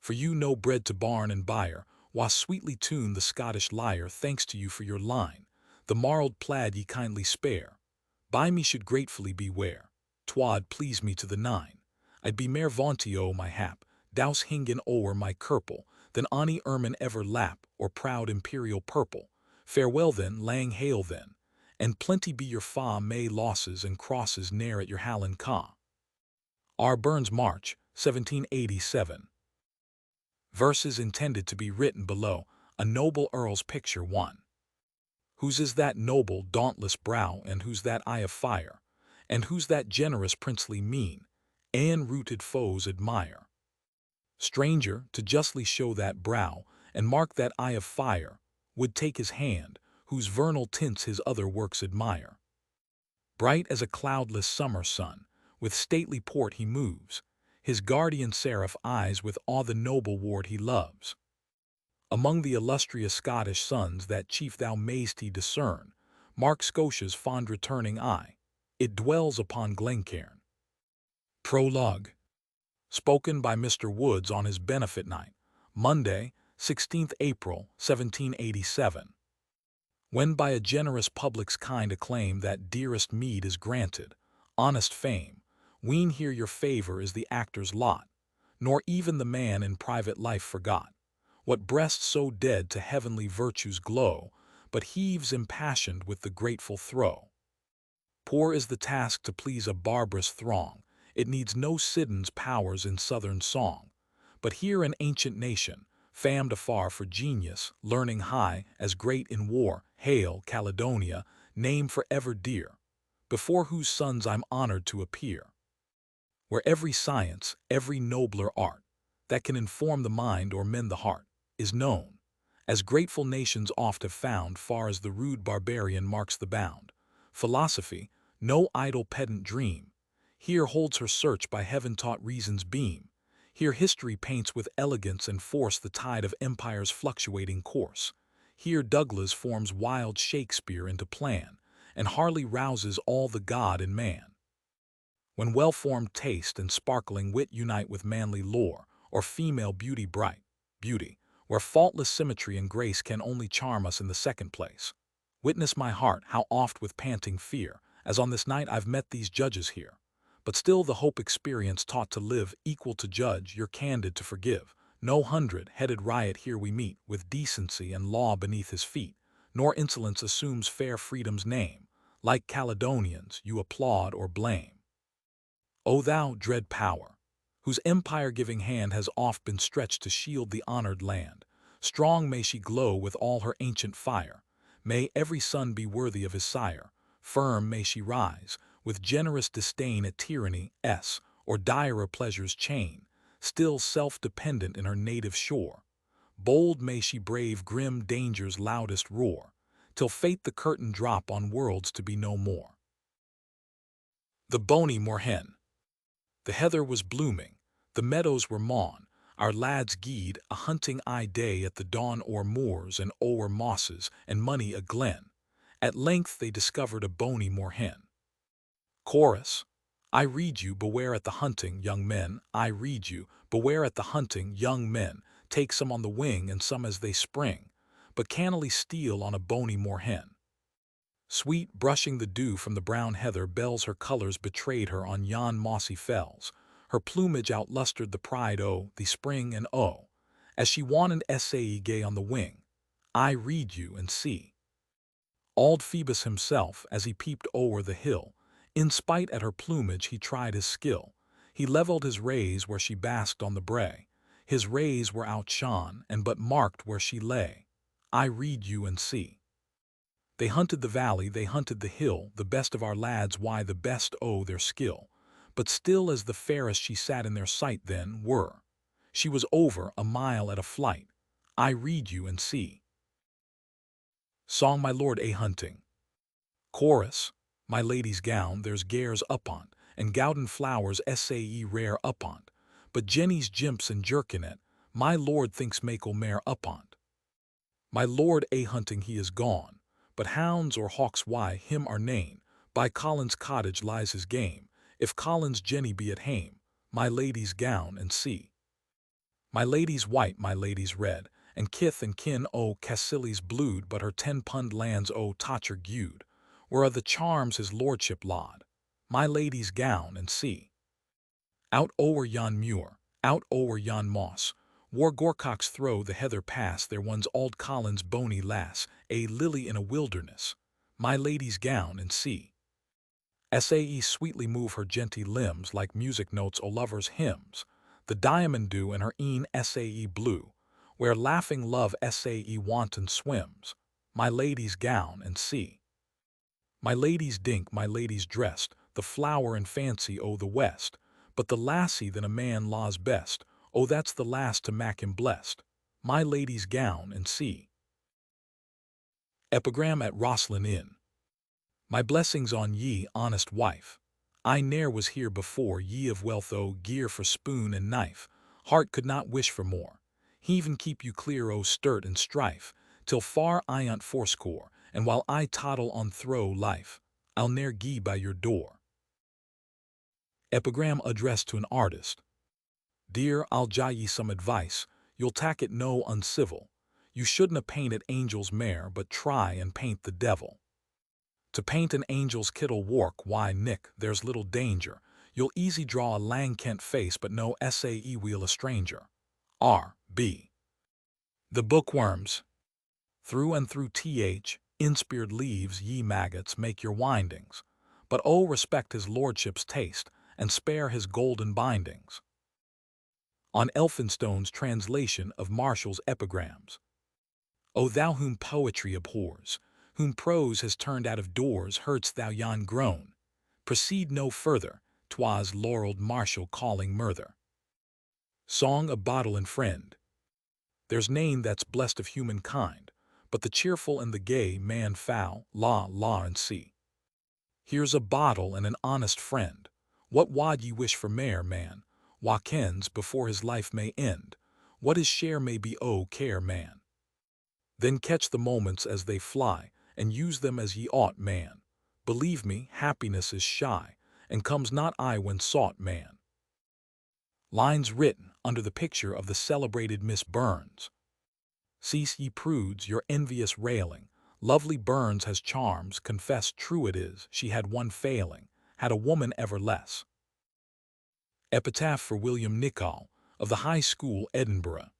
For you no bread to barn and byre, while sweetly tune the Scottish lyre thanks to you for your line, the marled plaid ye kindly spare. By me should gratefully beware, twad please me to the nine. I'd be mair vaunty o' my hap, douse hingen o'er my kirple, than ony ermine ever lap, or proud imperial purple. Farewell then, lang hail then, and plenty be your fa may losses and crosses ne'er at your Hallen Ca. R. Burns, March, 1787. Verses intended to be written below a noble earl's picture. 1. Whose is that noble, dauntless brow, and whose that eye of fire? And whose that generous princely mien, e'en rooted foes admire? Stranger, to justly show that brow, and mark that eye of fire, would take his hand, whose vernal tints his other works admire. Bright as a cloudless summer sun, with stately port he moves, his guardian seraph eyes with awe the noble ward he loves. Among the illustrious Scottish sons that chief thou mayst he discern, mark Scotia's fond returning eye, it dwells upon Glencairn. Prologue. Spoken by Mr. Woods on his benefit night, Monday, 16th April, 1787. When by a generous public's kind acclaim that dearest meed is granted, honest fame, ween here your favor is the actor's lot, nor even the man in private life forgot. What breast so dead to heavenly virtues glow, but heaves impassioned with the grateful throe? Poor is the task to please a barbarous throng, it needs no Siddon's powers in southern song. But here an ancient nation, famed afar for genius, learning high, as great in war, hail Caledonia, name for ever dear, before whose sons I'm honored to appear. Where every science, every nobler art, that can inform the mind or mend the heart, is known, as grateful nations oft have found, far as the rude barbarian marks the bound. Philosophy, no idle pedant dream, here holds her search by heaven-taught reason's beam. Here history paints with elegance and force the tide of empire's fluctuating course. Here Douglas forms wild Shakespeare into plan, and Harley rouses all the god in man. When well-formed taste and sparkling wit unite with manly lore, or female beauty bright, beauty, where faultless symmetry and grace can only charm us in the second place. Witness my heart, how oft with panting fear, as on this night I've met these judges here. But still the hope experience taught to live, equal to judge, you're candid to forgive. No hundred-headed riot here we meet, with decency and law beneath his feet, nor insolence assumes fair freedom's name. Like Caledonians, you applaud or blame. O thou, dread power, whose empire-giving hand has oft been stretched to shield the honored land, strong may she glow with all her ancient fire. May every son be worthy of his sire. Firm may she rise, with generous disdain at tyranny's or direr pleasure's chain, still self-dependent in her native shore. Bold may she brave grim danger's loudest roar, till fate the curtain drop on worlds to be no more. The Bonie Moor-Hen. The heather was blooming, the meadows were mawn, our lads gied a hunting day at the dawn o'er moors and o'er mosses and mony a glen. At length they discovered a Bonie Moor-Hen. Chorus. I read you, beware at the hunting, young men. I read you, beware at the hunting, young men. Take some on the wing and some as they spring, but cannily steal on a Bonie Moor-Hen. Sweet, brushing the dew from the brown heather bells, her colors betrayed her on yon mossy fells. Her plumage outlustered the pride o' the spring, and oh, as she wantoned essay gay on the wing, I read you and see. Auld Phoebus himself, as he peeped o'er the hill, in spite at her plumage he tried his skill. He levelled his rays where she basked on the brae. His rays were outshone, and but marked where she lay. I read you and see. They hunted the valley, they hunted the hill, the best of our lads, why the best o' their skill. But still as the fairest she sat in their sight then were. She was over a mile at a flight. I read you and see. Song My Lord a Hunting. Chorus. My lady's gown there's gares upont, and gowden flowers sae rare upont, but Jenny's jimps and jerkinet, my lord thinks makel mair upont. My lord a hunting he is gone, but hounds or hawks why him are nane, By Colin's cottage lies his game, if Colin's Jenny be at hame, my lady's gown and see. My lady's white, my lady's red, and kith and kin o' Cassili's blued, but her 10 pund lands o' Tocher gewed, where are the charms his lordship laud, my lady's gown and see. Out o'er yon muir, out o'er yon moss, war gorcocks throw the heather pass, there one's auld Colin's bonny lass, a lily in a wilderness, my lady's gown and see. Sae sweetly move her genty limbs like music notes o' lovers' hymns, the diamond dew in her een sae blue, where laughing love sae wanton swims, my lady's gown and see. My lady's dink, my lady's dressed, the flower and fancy o' the west, but the lassie than a man laws best, oh that's the lass to mak him blessed, my lady's gown and see. Epigram at Roslin Inn. My blessings on ye, honest wife. I ne'er was here before, ye of wealth o' gear for spoon and knife, heart could not wish for more. Heaven keep you clear o' sturt and strife, till far I unt fourscore, and while I toddle on through life, I'll ne'er gie by your door. Epigram addressed to an artist. Dear, I'll gie ye some advice, you'll tak it no uncivil. You shouldna paint at angel's mare, but try and paint the devil. To paint an angel's kittle work, why, Nick, there's little danger. You'll easy draw a lang kent face, but no sae wheel a stranger. R.B. The bookworms. Through and through inspired leaves, ye maggots, make your windings, but oh, respect his lordship's taste, and spare his golden bindings. On Elphinstone's translation of Marshall's epigrams. O thou whom poetry abhors, whom prose has turned out of doors, heardst thou yon groan? Proceed no further, 'twas laureled Marshall calling murther. Song of Bottle and Friend. There's nane that's blessed of humankind, but the cheerful and the gay man foul, law and see. Here's a bottle and an honest friend. What wad ye wish for mair, man? Wha kens, before his life may end, what his share may be o' care, man? Then catch the moments as they fly, and use them as ye ought, man. Believe me, happiness is shy, and comes not I when sought, man. Lines written under the picture of the celebrated Miss Burns. Cease, ye prudes, your envious railing. Lovely Burns has charms, confess true it is, she had one failing, had a woman ever less. Epitaph for William Nicol, of the High School, Edinburgh.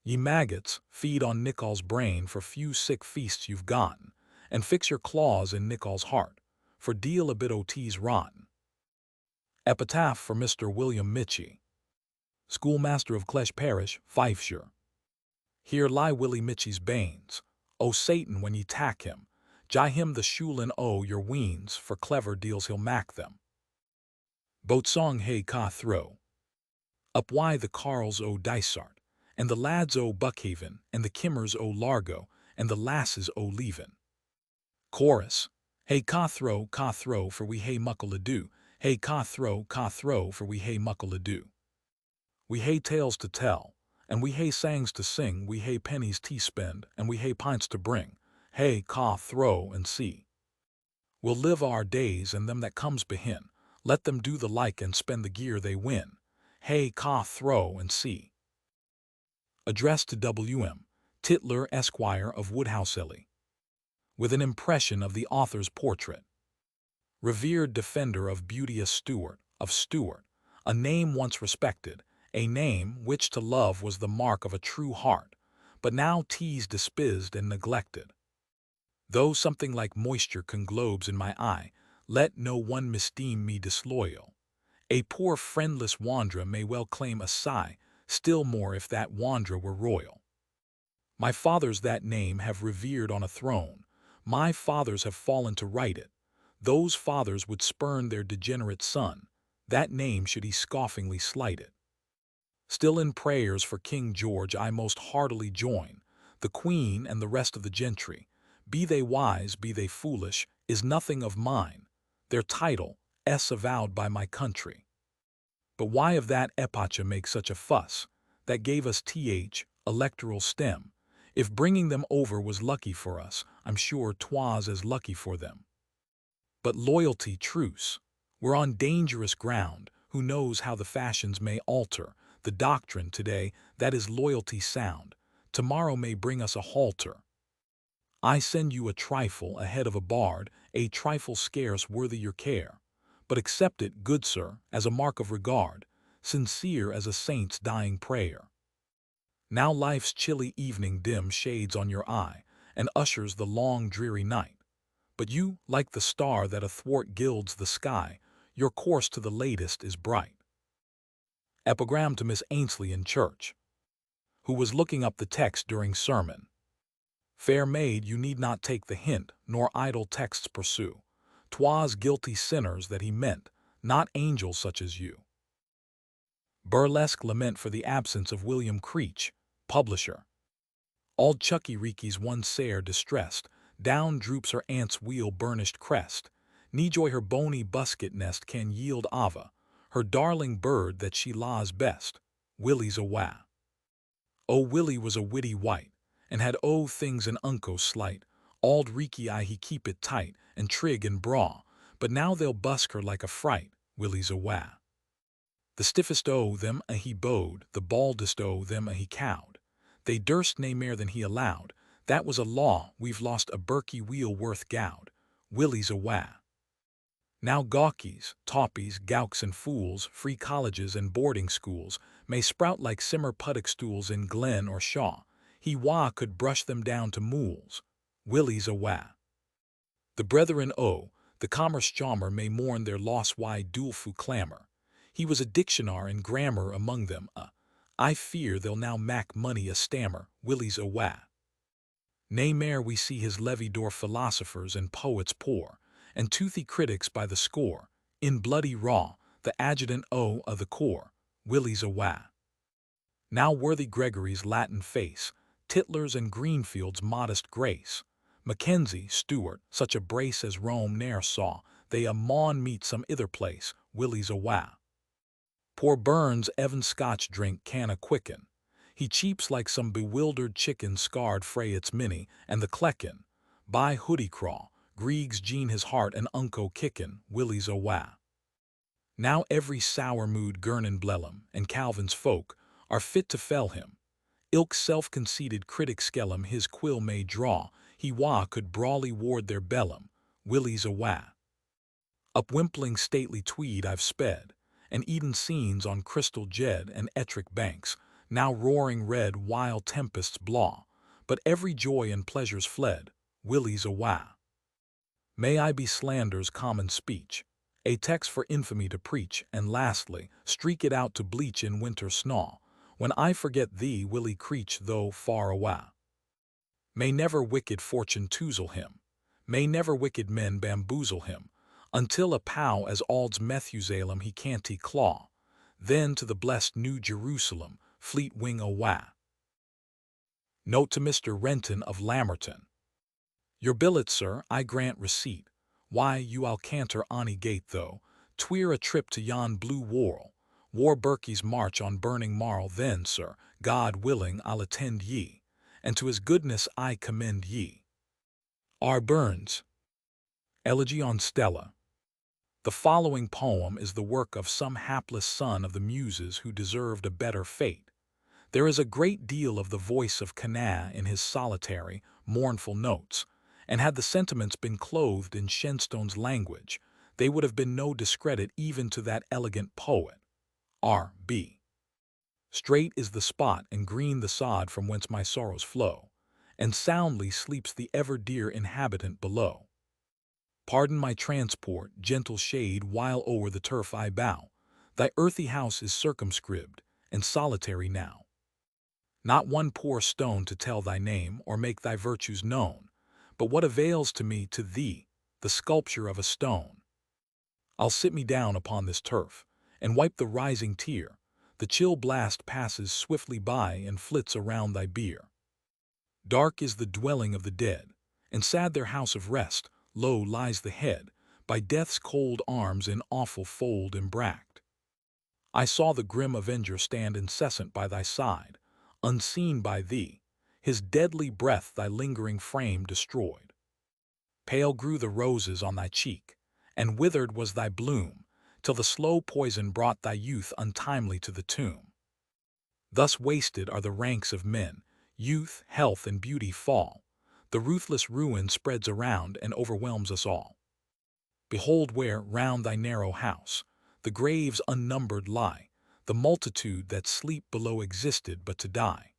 Ye maggots, feed on Nicol's brain for few sick feasts you've gotten, and fix your claws in Nicol's heart, for deal a bit o' tea's rotten. Epitaph for Mr. William Mitchie, schoolmaster of Clesh Parish, Fifeshire. Here lie Willie Mitchie's banes. O Satan, when ye tack him, gie him the shulin o' your weans, for clever deals he'll mak them. Boat Song Hey Ca Throw. Up why the carles o' Dysart, and the lads o' Buckhaven, and the kimmers o' Largo, and the lasses o' Leven. Chorus. Hey ca throw, for we hae muckle ado. Hey ca throw, for we hae muckle ado. We hae tales to tell, and we hae sangs to sing, we hae pennies to spend, and we hae pints to bring. Hey ca throw and see. We'll live our days, and them that comes behin, let them do the like and spend the gear they win. Hey ca throw and see. Addressed to W.M. Titler, Esquire of Woodhouseley, with an impression of the author's portrait. Revered defender of beauteous Stuart, a name once respected, a name which to love was the mark of a true heart, but now 'tis despised and neglected. Though something like moisture conglobes in my eye, let no one misdeem me disloyal. A poor friendless wanderer may well claim a sigh, still more if that wanderer were royal. My fathers that name have revered on a throne, my fathers have fallen to write it. Those fathers would spurn their degenerate son, that name should he scoffingly slight it. Still in prayers for King George I most heartily join, the Queen and the rest of the gentry, be they wise, be they foolish, is nothing of mine, their title, avowed by my country. But why of that epocha make such a fuss, that gave us electoral stem? If bringing them over was lucky for us, I'm sure 'twas as lucky for them. But loyalty truce. We're on dangerous ground. Who knows how the fashions may alter? The doctrine today, that is loyalty sound, tomorrow may bring us a halter. I send you a trifle ahead of a bard, a trifle scarce worthy your care. But accept it, good sir, as a mark of regard, sincere as a saint's dying prayer. Now life's chilly evening dim shades on your eye, and ushers the long dreary night. But you, like the star that athwart gilds the sky, your course to the latest is bright. Epigram to Miss Ainslie in church, who was looking up the text during sermon. Fair maid, you need not take the hint, nor idle texts pursue. 'Twas guilty sinners that he meant, not angels such as you. Burlesque lament for the absence of William Creech, publisher. Auld Chucky Reeky's one sair distressed, down droops her aunt's wheel-burnished crest. Nejoy her bony busket nest can yield Ava, her darling bird that she laws best, Willie's awa. O Willie was a witty wight, and had things in unco slight. Auld Reeky he keep it tight, and trig and braw, but now they'll busk her like a fright, Willie's awa. The stiffest them he bowed, the baldest them he cowed. They durst nae mair than he allowed. That was a law. We've lost a Berkey wheel worth gowd, Willie's awa. Now gawkies, toppies, gowks and fools, free colleges and boarding schools, may sprout like simmer puttock stools in glen or shaw. He could brush them down to mools, Willie's awa. The brethren the commerce jommer may mourn their loss why Dulfu clamor. He was a dictionar and grammar among them, I fear they'll now mac money a stammer, Willie's awa. Nay mair we see his levee door philosophers and poets pour, and toothy critics by the score, in bloody raw, the adjutant of the corps, Willie's awa. Now worthy Gregory's Latin face, Tytler's and Greenfield's modest grace, Mackenzie, Stewart, such a brace as Rome ne'er saw, they a maun meet some ither place, Willie's awa. Poor Burns Evan Scotch drink canna quicken, he cheeps like some bewildered chicken scarred frae its minnie, and the cleckin, by hoodie craw, Grieg's Jean his heart and unco kickin, Willie's awa. Now every sour mood Gernon Blellum and Calvin's folk are fit to fell him. Ilk self-conceited critic skellum his quill may draw, he could brawly ward their bellum, Willie's awa. Up wimpling stately Tweed I've sped, and Eden scenes on crystal Jed and Ettrick banks, now roaring red while tempests blaw, but every joy and pleasure's fled, Willie's awa. May I be slander's common speech, a text for infamy to preach, and lastly, streak it out to bleach in winter snaw, when I forget thee, Willie Creech, though far awa. May never wicked fortune touzle him, may never wicked men bamboozle him, until a pow as Ald's Methusalem he can't claw, then to the blessed New Jerusalem, fleet wing awa. Note to Mr. Renton of Lamerton. Your billet, sir, I grant receipt. Why, you I'll canter ony gate though, tweer a trip to yon blue whorl, war Berkey's march on burning marl, then, sir, God willing, I'll attend ye, and to his goodness I commend ye. R. Burns. Elegy on Stella. The following poem is the work of some hapless son of the Muses who deserved a better fate. There is a great deal of the voice of Cana in his solitary, mournful notes, and had the sentiments been clothed in Shenstone's language, they would have been no discredit even to that elegant poet. R.B. Straight is the spot and green the sod from whence my sorrows flow, and soundly sleeps the ever-dear inhabitant below. Pardon my transport, gentle shade, while o'er the turf I bow. Thy earthy house is circumscribed, and solitary now. Not one poor stone to tell thy name, or make thy virtues known, but what avails to me, to thee, the sculpture of a stone? I'll sit me down upon this turf, and wipe the rising tear. The chill blast passes swiftly by and flits around thy bier. Dark is the dwelling of the dead, and sad their house of rest. Low lies the head, by death's cold arms in awful fold embracked. I saw the grim avenger stand incessant by thy side, unseen by thee, his deadly breath thy lingering frame destroyed. Pale grew the roses on thy cheek, and withered was thy bloom, till the slow poison brought thy youth untimely to the tomb. Thus wasted are the ranks of men, youth, health, and beauty fall. The ruthless ruin spreads around and overwhelms us all. Behold where, round thy narrow house, the graves unnumbered lie, the multitude that sleep below existed but to die.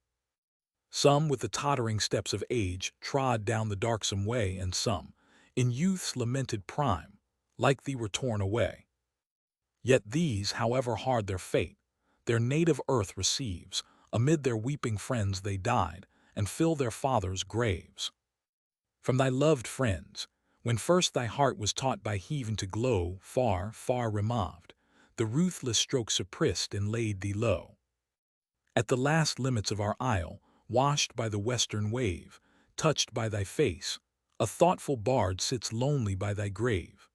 Some with the tottering steps of age trod down the darksome way, and some, in youth's lamented prime, like thee were torn away. Yet these, however hard their fate, their native earth receives, amid their weeping friends they died, and fill their fathers' graves. From thy loved friends, when first thy heart was taught by heaven to glow, far, far removed, the ruthless stroke suppressed and laid thee low. At the last limits of our isle, washed by the western wave, touched by thy face, a thoughtful bard sits lonely by thy grave.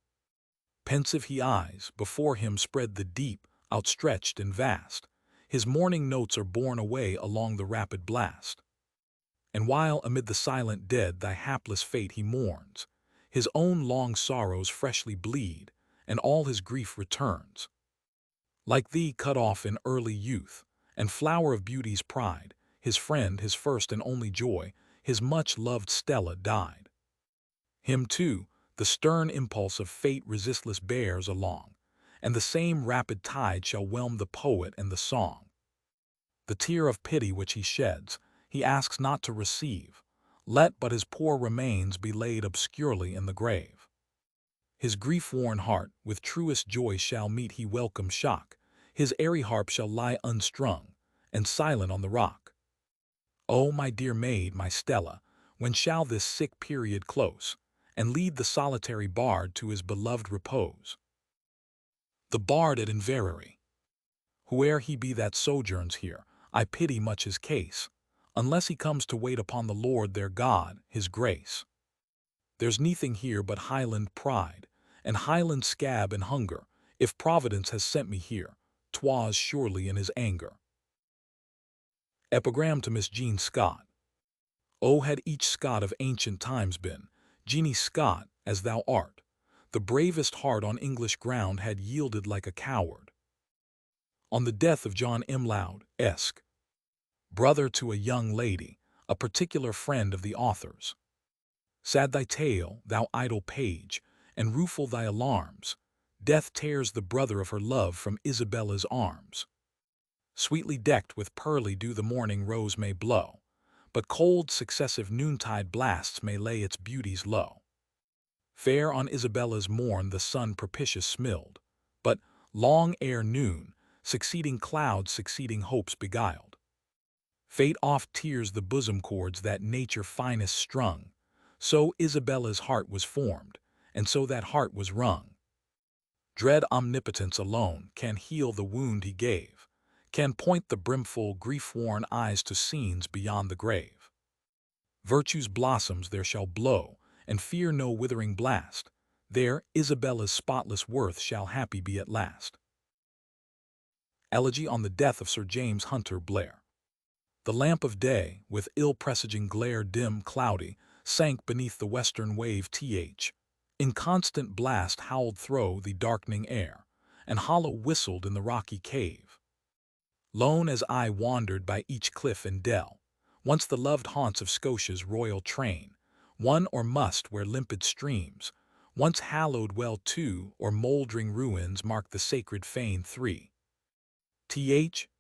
Pensive he eyes, before him spread the deep, outstretched and vast. His mourning notes are borne away along the rapid blast. And while amid the silent dead thy hapless fate he mourns, his own long sorrows freshly bleed, and all his grief returns. Like thee cut off in early youth, and flower of beauty's pride, his friend, his first and only joy, his much-loved Stella died. Him, too, the stern impulse of fate resistless bears along, and the same rapid tide shall whelm the poet and the song. The tear of pity which he sheds, he asks not to receive, let but his poor remains be laid obscurely in the grave. His grief-worn heart with truest joy shall meet he welcome shock, his airy harp shall lie unstrung, and silent on the rock. O my dear maid, my Stella, when shall this sick period close, and lead the solitary bard to his beloved repose? The Bard at Inverary. Whoe'er he be that sojourns here, I pity much his case, unless he comes to wait upon the Lord their God, his grace. There's neathing here but Highland pride, and Highland scab and hunger. If Providence has sent me here, 'twas surely in his anger. Epigram to Miss Jean Scott. O had each Scot of ancient times been, Jeannie Scott, as thou art, the bravest heart on English ground had yielded like a coward. On the death of John Imlaud, Esq., brother to a young lady, a particular friend of the author's. Sad thy tale, thou idle page, and rueful thy alarms. Death tears the brother of her love from Isabella's arms. Sweetly decked with pearly dew the morning rose may blow, but cold successive noontide blasts may lay its beauties low. Fair on Isabella's morn the sun propitious smiled, but, long ere noon, succeeding clouds succeeding hopes beguiled. Fate oft tears the bosom chords that nature finest strung, so Isabella's heart was formed, and so that heart was wrung. Dread omnipotence alone can heal the wound he gave, can point the brimful, grief-worn eyes to scenes beyond the grave. Virtue's blossoms there shall blow, and fear no withering blast. There Isabella's spotless worth shall happy be at last. Elegy on the Death of Sir James Hunter Blair. The lamp of day, with ill-presaging glare dim, cloudy, sank beneath the western wave. Inconstant blast howled through the darkening air, and hollow whistled in the rocky cave. Lone as I wandered by each cliff and dell, once the loved haunts of Scotia's royal train, one or must where limpid streams, once hallowed well too, or mouldering ruins mark the sacred fane.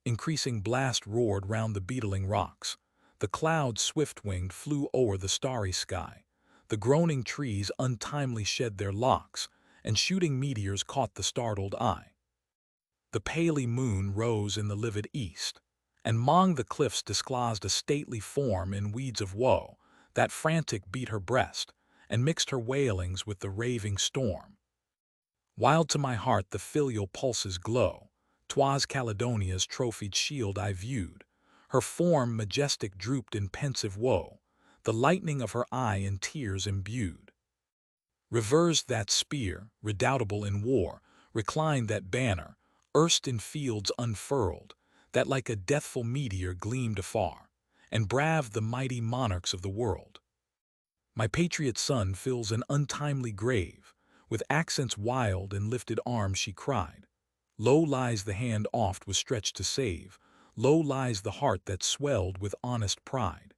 Increasing blast roared round the beetling rocks. The clouds swift-winged flew o'er the starry sky. The groaning trees untimely shed their locks, and shooting meteors caught the startled eye. The paly moon rose in the livid east, and 'mong the cliffs disclosed a stately form in weeds of woe, that frantic beat her breast, and mixed her wailings with the raving storm. While to my heart the filial pulses glow, 'twas Caledonia's trophied shield I viewed. Her form majestic drooped in pensive woe, the lightning of her eye in tears imbued. Reversed that spear, redoubtable in war, reclined that banner, erst in fields unfurled, that like a deathful meteor gleamed afar, and braved the mighty monarchs of the world. My patriot son fills an untimely grave, With accents wild and lifted arms she cried, "Low lies the hand oft was stretched to save, low lies the heart that swelled with honest pride.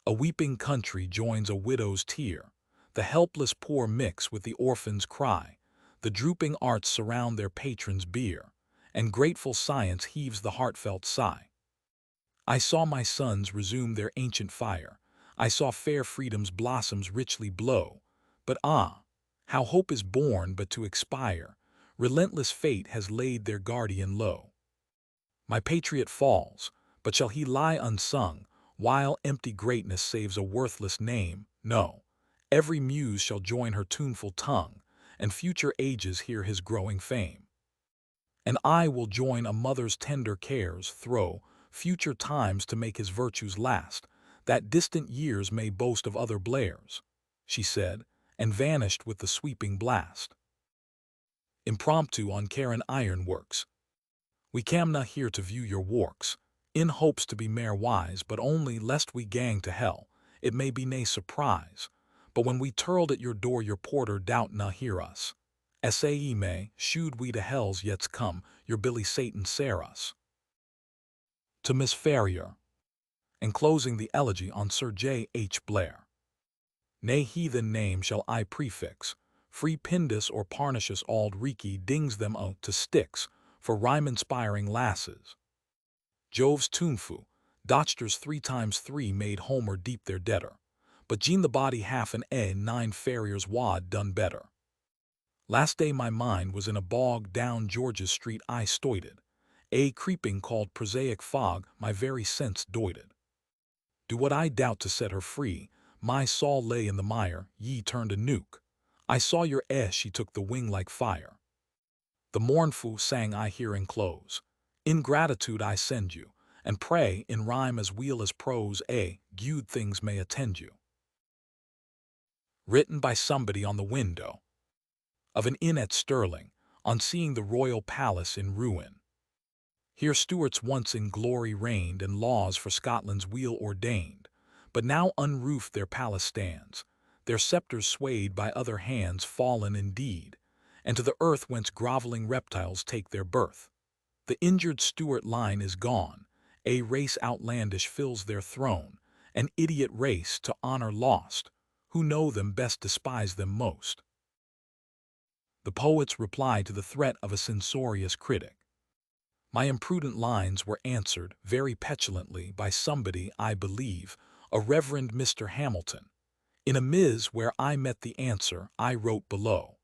A weeping country joins a widow's tear, the helpless poor mix with the orphan's cry, the drooping arts surround their patron's bier, and grateful science heaves the heartfelt sigh. I saw my sons resume their ancient fire, I saw fair freedom's blossoms richly blow, but ah, how hope is born but to expire, relentless fate has laid their guardian low. My patriot falls, but shall he lie unsung, while empty greatness saves a worthless name? No, every muse shall join her tuneful tongue, and future ages hear his growing fame. And I will join a mother's tender cares, throw future times to make his virtues last, that distant years may boast of other Blairs," she said, and vanished with the sweeping blast. Impromptu on Cairn Ironworks. We cam na here to view your works, in hopes to be mair wise, but only lest we gang to hell, it may be nae surprise. But when we tirled at your door your porter doubt na hear us. Say may, should we to hell's yet come, your Billy Satan sare us. To Miss Ferrier. Enclosing the Elegy on Sir J. H. Blair. Nae heathen name shall I prefix, free Pindus or Parnasius ald Reeky dings them out to sticks, for rhyme-inspiring lasses. Jove's tuneful, Dochters 3 times 3 made Homer deep their debtor, but Jean the body half an 9 Ferriers wad done better. Last day my mind was in a bog down George's Street I stoided, a creeping called prosaic fog my very sense doited. Do what I doubt to set her free, my soul lay in the mire, ye turned a nuke. I saw your she took the wing like fire. The mournful sang I here enclose. In gratitude I send you, and pray in rhyme as weal as prose, good things may attend you. Written by somebody on the window of an inn at Stirling, on seeing the royal palace in ruin. Here Stuarts once in glory reigned, and laws for Scotland's weal ordained, but now unroofed their palace stands, their scepters swayed by other hands fallen indeed, and to the earth whence groveling reptiles take their birth. The injured Stuart line is gone, a race outlandish fills their throne, an idiot race to honor lost, who know them best despise them most. The poet's reply to the threat of a censorious critic. My imprudent lines were answered very petulantly by somebody, I believe, a Reverend Mr. Hamilton. In a Ms. where I met the answer, I wrote below.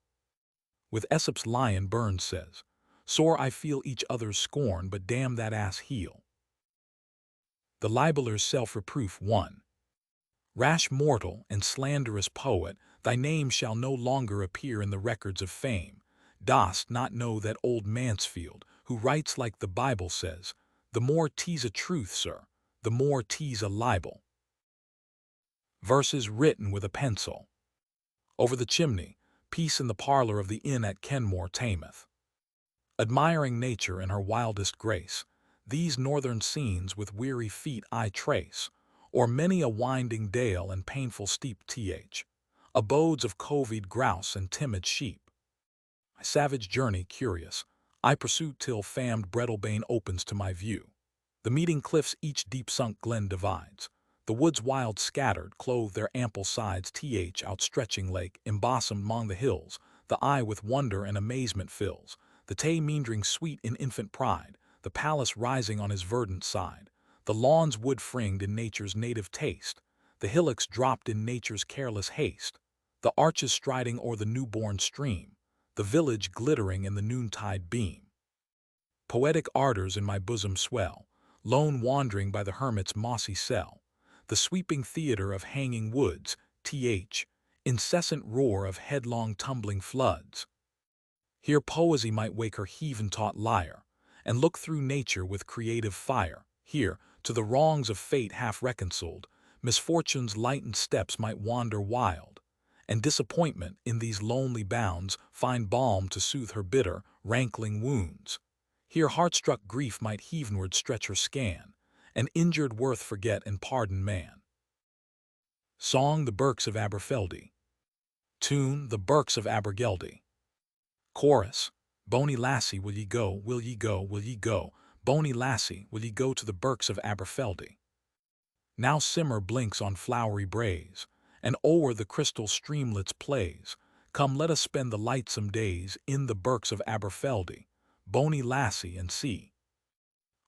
With Aesop's lion Burns says, "Sore I feel each other's scorn, but damn that ass heel." The Libeler's Self-Reproof 1. Rash mortal and slanderous poet, thy name shall no longer appear in the records of fame. Dost not know that old Mansfield, who writes like the Bible says, the more 'tis a truth, sir, the more 'tis a libel. Verses written with a pencil. Over the chimney, peace in the parlor of the inn at Kenmore, Taymouth. Admiring nature in her wildest grace, these northern scenes with weary feet I trace, o'er many a winding dale and painful steep abodes of covied grouse and timid sheep. My savage journey curious, I pursue till famed Breadalbane opens to my view. The meeting cliffs each deep-sunk glen divides, the woods wild scattered clothe their ample sides, outstretching lake embosomed 'mong the hills, the eye with wonder and amazement fills, the Tay meandering sweet in infant pride, the palace rising on his verdant side, the lawns wood-fringed in nature's native taste, the hillocks dropped in nature's careless haste, the arches striding o'er the newborn stream, the village glittering in the noontide beam. Poetic ardors in my bosom swell, lone wandering by the hermit's mossy cell, the sweeping theater of hanging woods, incessant roar of headlong tumbling floods. Here poesy might wake her heaven-taught lyre, and look through nature with creative fire. Here, to the wrongs of fate half reconciled, misfortune's lightened steps might wander wild, and disappointment in these lonely bounds find balm to soothe her bitter, rankling wounds. Here heart-struck grief might heavenward stretch her scan, and injured worth forget and pardon man. Song the Burkes of Aberfeldy. Tune, The Birks of Abergeldy. Chorus. Bonie lassie, will ye go, will ye go, will ye go? Bonie lassie, will ye go to the Birks of Aberfeldy? Now simmer blinks on flowery braes, and o'er the crystal streamlets plays. Come, let us spend the lightsome days in the Birks of Aberfeldy, Bonie lassie, and see.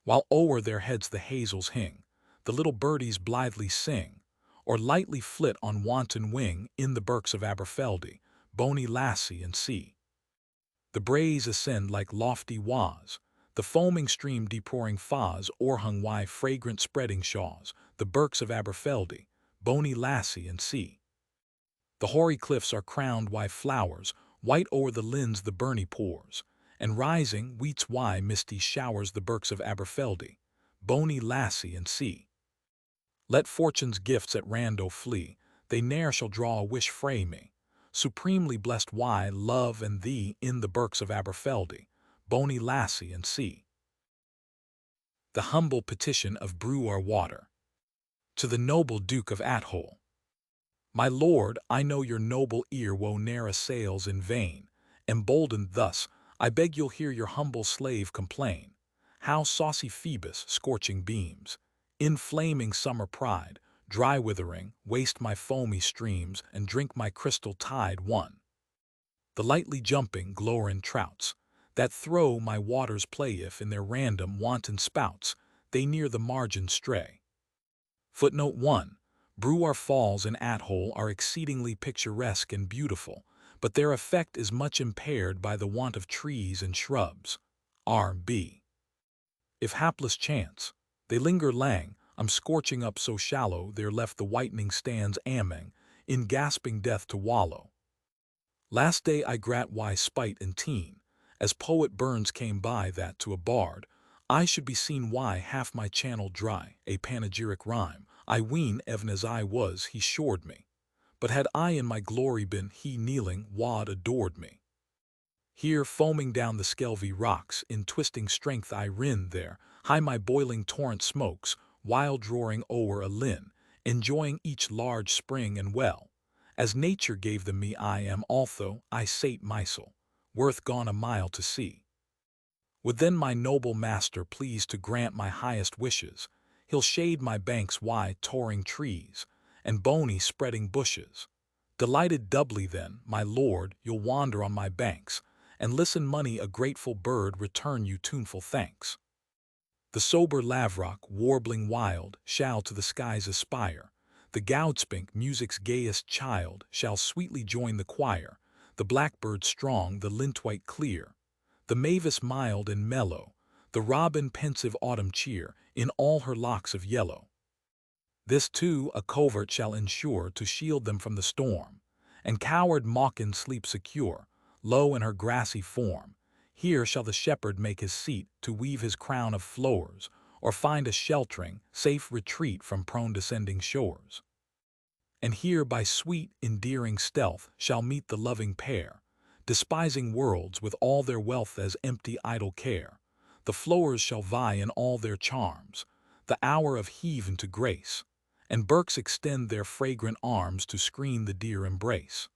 While o'er their heads the hazels hing, the little birdies blithely sing, or lightly flit on wanton wing in the Birks of Aberfeldy, Bonie lassie, and see. The braes ascend like lofty wa's, the foaming stream depouring fa's o'erhung wy fragrant spreading shaws, the Birks of Aberfeldy, Bonie lassie, and see. The hoary cliffs are crowned wy flowers, white o'er the linns the burnie pours, and rising wheats wy misty showers the Birks of Aberfeldy, Bonie lassie, and see. Let fortune's gifts at rando flee, they ne'er shall draw a wish frae me. Supremely blessed wy love and thee in the Birks of Aberfeldy, Bonie lassie, and see. The humble petition of Brewer Water. To the noble Duke of Athole. My lord, I know your noble ear woe ne'er assails in vain. Emboldened thus, I beg you'll hear your humble slave complain. How saucy Phoebus, scorching beams, in flaming summer pride, dry withering, waste my foamy streams, and drink my crystal tide one. The lightly jumping, glowering trouts, that throw my waters play if in their random, wanton spouts, they near the margin stray. Footnote 1. Brewer Falls in Athole are exceedingly picturesque and beautiful, but their effect is much impaired by the want of trees and shrubs. R.B. If hapless chance, they linger lang, scorching up so shallow there left the whitening stands amming, in gasping death to wallow. Last day I grat why spite and teen, as poet Burns came by that to a bard, I should be seen why half my channel dry, a panegyric rhyme, I ween even as I was he shored me. But had I in my glory been, he kneeling wad adored me. Here foaming down the skelvy rocks, in twisting strength I rin there, high my boiling torrent smokes, wild roaring o'er a linn, enjoying each large spring and well. As nature gave them me I am although I sate mysel, worth gone a mile to see. Would then my noble master please to grant my highest wishes, he'll shade my banks wy touring trees, and bony spreading bushes. Delighted doubly then, my lord, you'll wander on my banks, and listen money a grateful bird return you tuneful thanks. The sober lavrock, warbling wild, shall to the skies aspire. The goudspink, music's gayest child, shall sweetly join the choir. The blackbird strong, the lintwhite clear, the mavis mild and mellow, the robin pensive autumn cheer, in all her locks of yellow. This too a covert shall ensure to shield them from the storm, and coward mawkin sleep secure, low in her grassy form. Here shall the shepherd make his seat to weave his crown of flowers, or find a sheltering, safe retreat from prone descending shores. And here by sweet, endearing stealth shall meet the loving pair, despising worlds with all their wealth as empty idle care. The flowers shall vie in all their charms, the hour of heave into grace, and birks extend their fragrant arms to screen the dear embrace.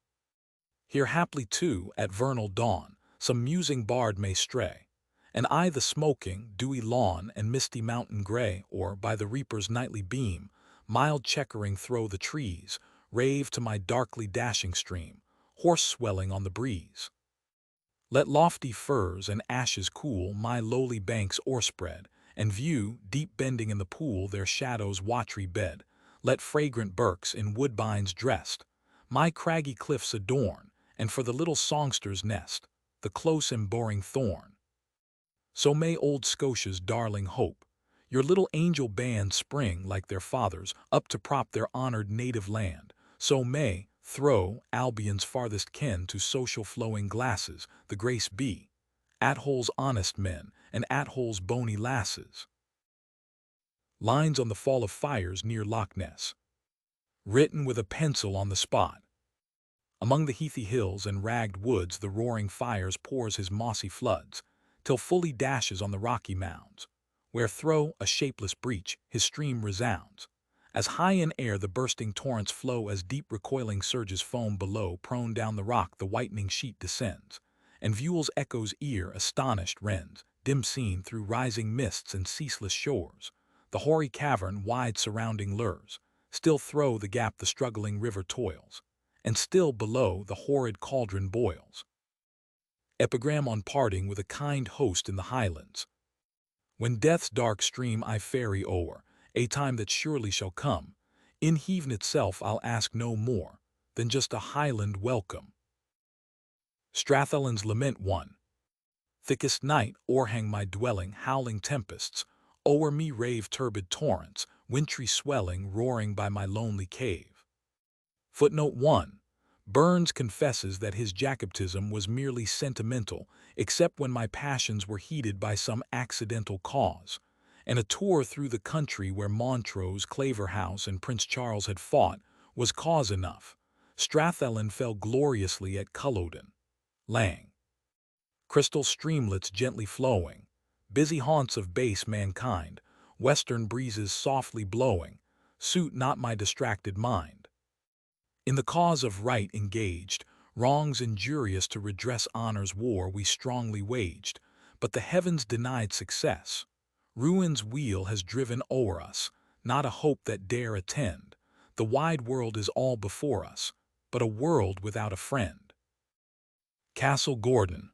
Here haply too, at vernal dawn, some musing bard may stray, and I the smoking, dewy lawn and misty mountain gray, or by the reaper's nightly beam, mild checkering through the trees, rave to my darkly dashing stream, hoarse swelling on the breeze. Let lofty firs and ashes cool my lowly banks o'erspread, and view, deep bending in the pool, their shadows' watery bed. Let fragrant birks in woodbines dressed my craggy cliffs adorn, and for the little songster's nest, the close emboring thorn. So may old Scotia's darling hope, your little angel band spring like their fathers up to prop their honored native land. So may, throw Albion's farthest ken to social flowing glasses, the grace be Athole's honest men and Athole's bony lasses. Lines on the fall of fires near Loch-Ness. Written with a pencil on the spot. Among the heathy hills and ragged woods the roaring fires pours his mossy floods, till fully dashes on the rocky mounds, where through a shapeless breach his stream resounds. As high in air the bursting torrents flow, as deep recoiling surges foam below, prone down the rock the whitening sheet descends, and Vuel's echoes ear astonished rends, dim seen through rising mists and ceaseless shores. The hoary cavern wide surrounding lures, still through the gap the struggling river toils, and still below the horrid cauldron boils. Epigram on parting with a kind host in the highlands. When death's dark stream I ferry o'er, a time that surely shall come, in heaven itself I'll ask no more than just a highland welcome. Strathallan's Lament 1. Thickest night o'erhang my dwelling, howling tempests o'er me rave, turbid torrents, wintry swelling, roaring by my lonely cave. Footnote 1. Burns confesses that his Jacobitism was merely sentimental, except when my passions were heated by some accidental cause, and a tour through the country where Montrose, Claverhouse, and Prince Charles had fought was cause enough. Strathallan fell gloriously at Culloden. Lang. Crystal streamlets gently flowing, busy haunts of base mankind, western breezes softly blowing, suit not my distracted mind. In the cause of right engaged, wrongs injurious to redress honor's war we strongly waged, but the heavens denied success. Ruin's wheel has driven o'er us, not a hope that dare attend. The wide world is all before us, but a world without a friend. Castle Gordon.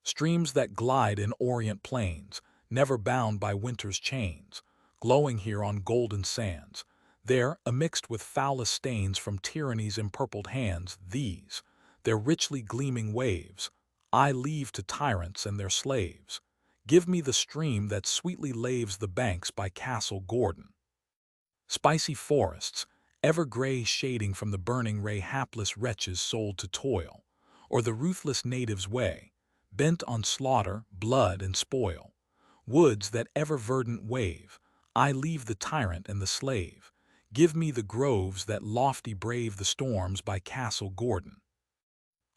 Streams that glide in orient plains, never bound by winter's chains, glowing here on golden sands, there, amixed with foulest stains from tyranny's empurpled hands, these, their richly gleaming waves, I leave to tyrants and their slaves. Give me the stream that sweetly laves the banks by Castle Gordon. Spicy forests, ever gray shading from the burning ray hapless wretches sold to toil, or the ruthless natives' way, bent on slaughter, blood, and spoil. Woods that ever verdant wave, I leave the tyrant and the slave. Give me the groves that lofty brave the storms by Castle Gordon.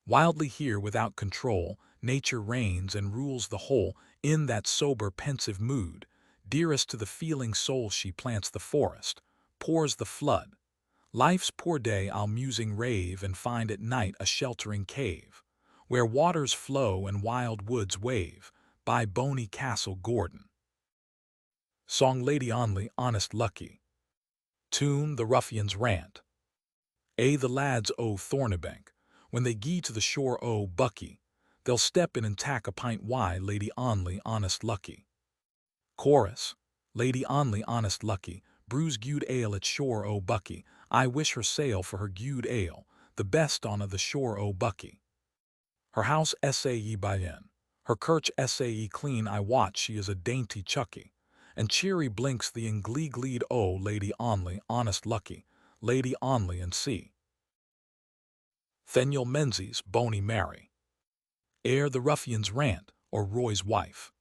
Wildly here without control, nature reigns and rules the whole. In that sober pensive mood, dearest to the feeling soul, she plants the forest, pours the flood. Life's poor day I'll musing rave, and find at night a sheltering cave, where waters flow and wild woods wave, by bonny Castle Gordon. Song Lady Only Honest Lucky. Tune The Ruffian's Rant. The lads o' Thornabank, when they gie to the shore o' Bucky, they'll step in and tack a pint why Lady Only Honest Lucky. Chorus. Lady Only Honest Lucky, brews gude ale at shore o' Bucky, I wish her sail for her gude ale, the best on a the shore o' Bucky. Her house sae by in, her kirch sae clean, I watch she is a dainty chucky, and cheery blinks the ingleed o' Lady Only Honest Lucky, Lady Only and see. Theniel Menzies, Bonie Mary. The Ruffian's Rant, or Roy's Wife.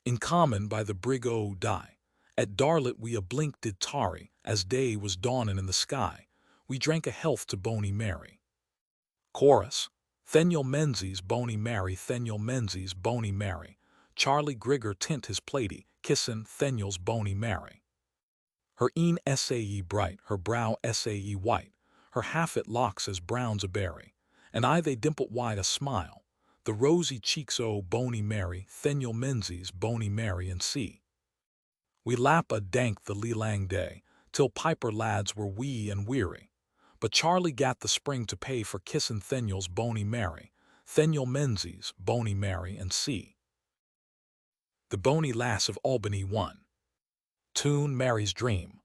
In common by the brig o' Die, at Darlet we a blink did tarry, as day was dawning in the sky, we drank a health to Bonie Mary. Chorus. Theniel Menzies, Bonie Mary, Theniel Menzies, Bonie Mary, Charlie Grigger tint his platy, kissin' Theniel's Bonie Mary. Her een sae bright, her brow sae white, her half-it locks as brown's a berry, and I they dimpled wide a smile, the rosy cheeks o' Bonie Mary, Theniel Menzies, Bonie Mary and see. We lap a dank the lee-lang day, till piper lads were wee and weary, but Charlie gat the spring to pay for kissin' Theniel's Bonie Mary, Theniel Menzies, Bonie Mary and see. The Bonny Lass of Albany 1. Tune Mary's Dream.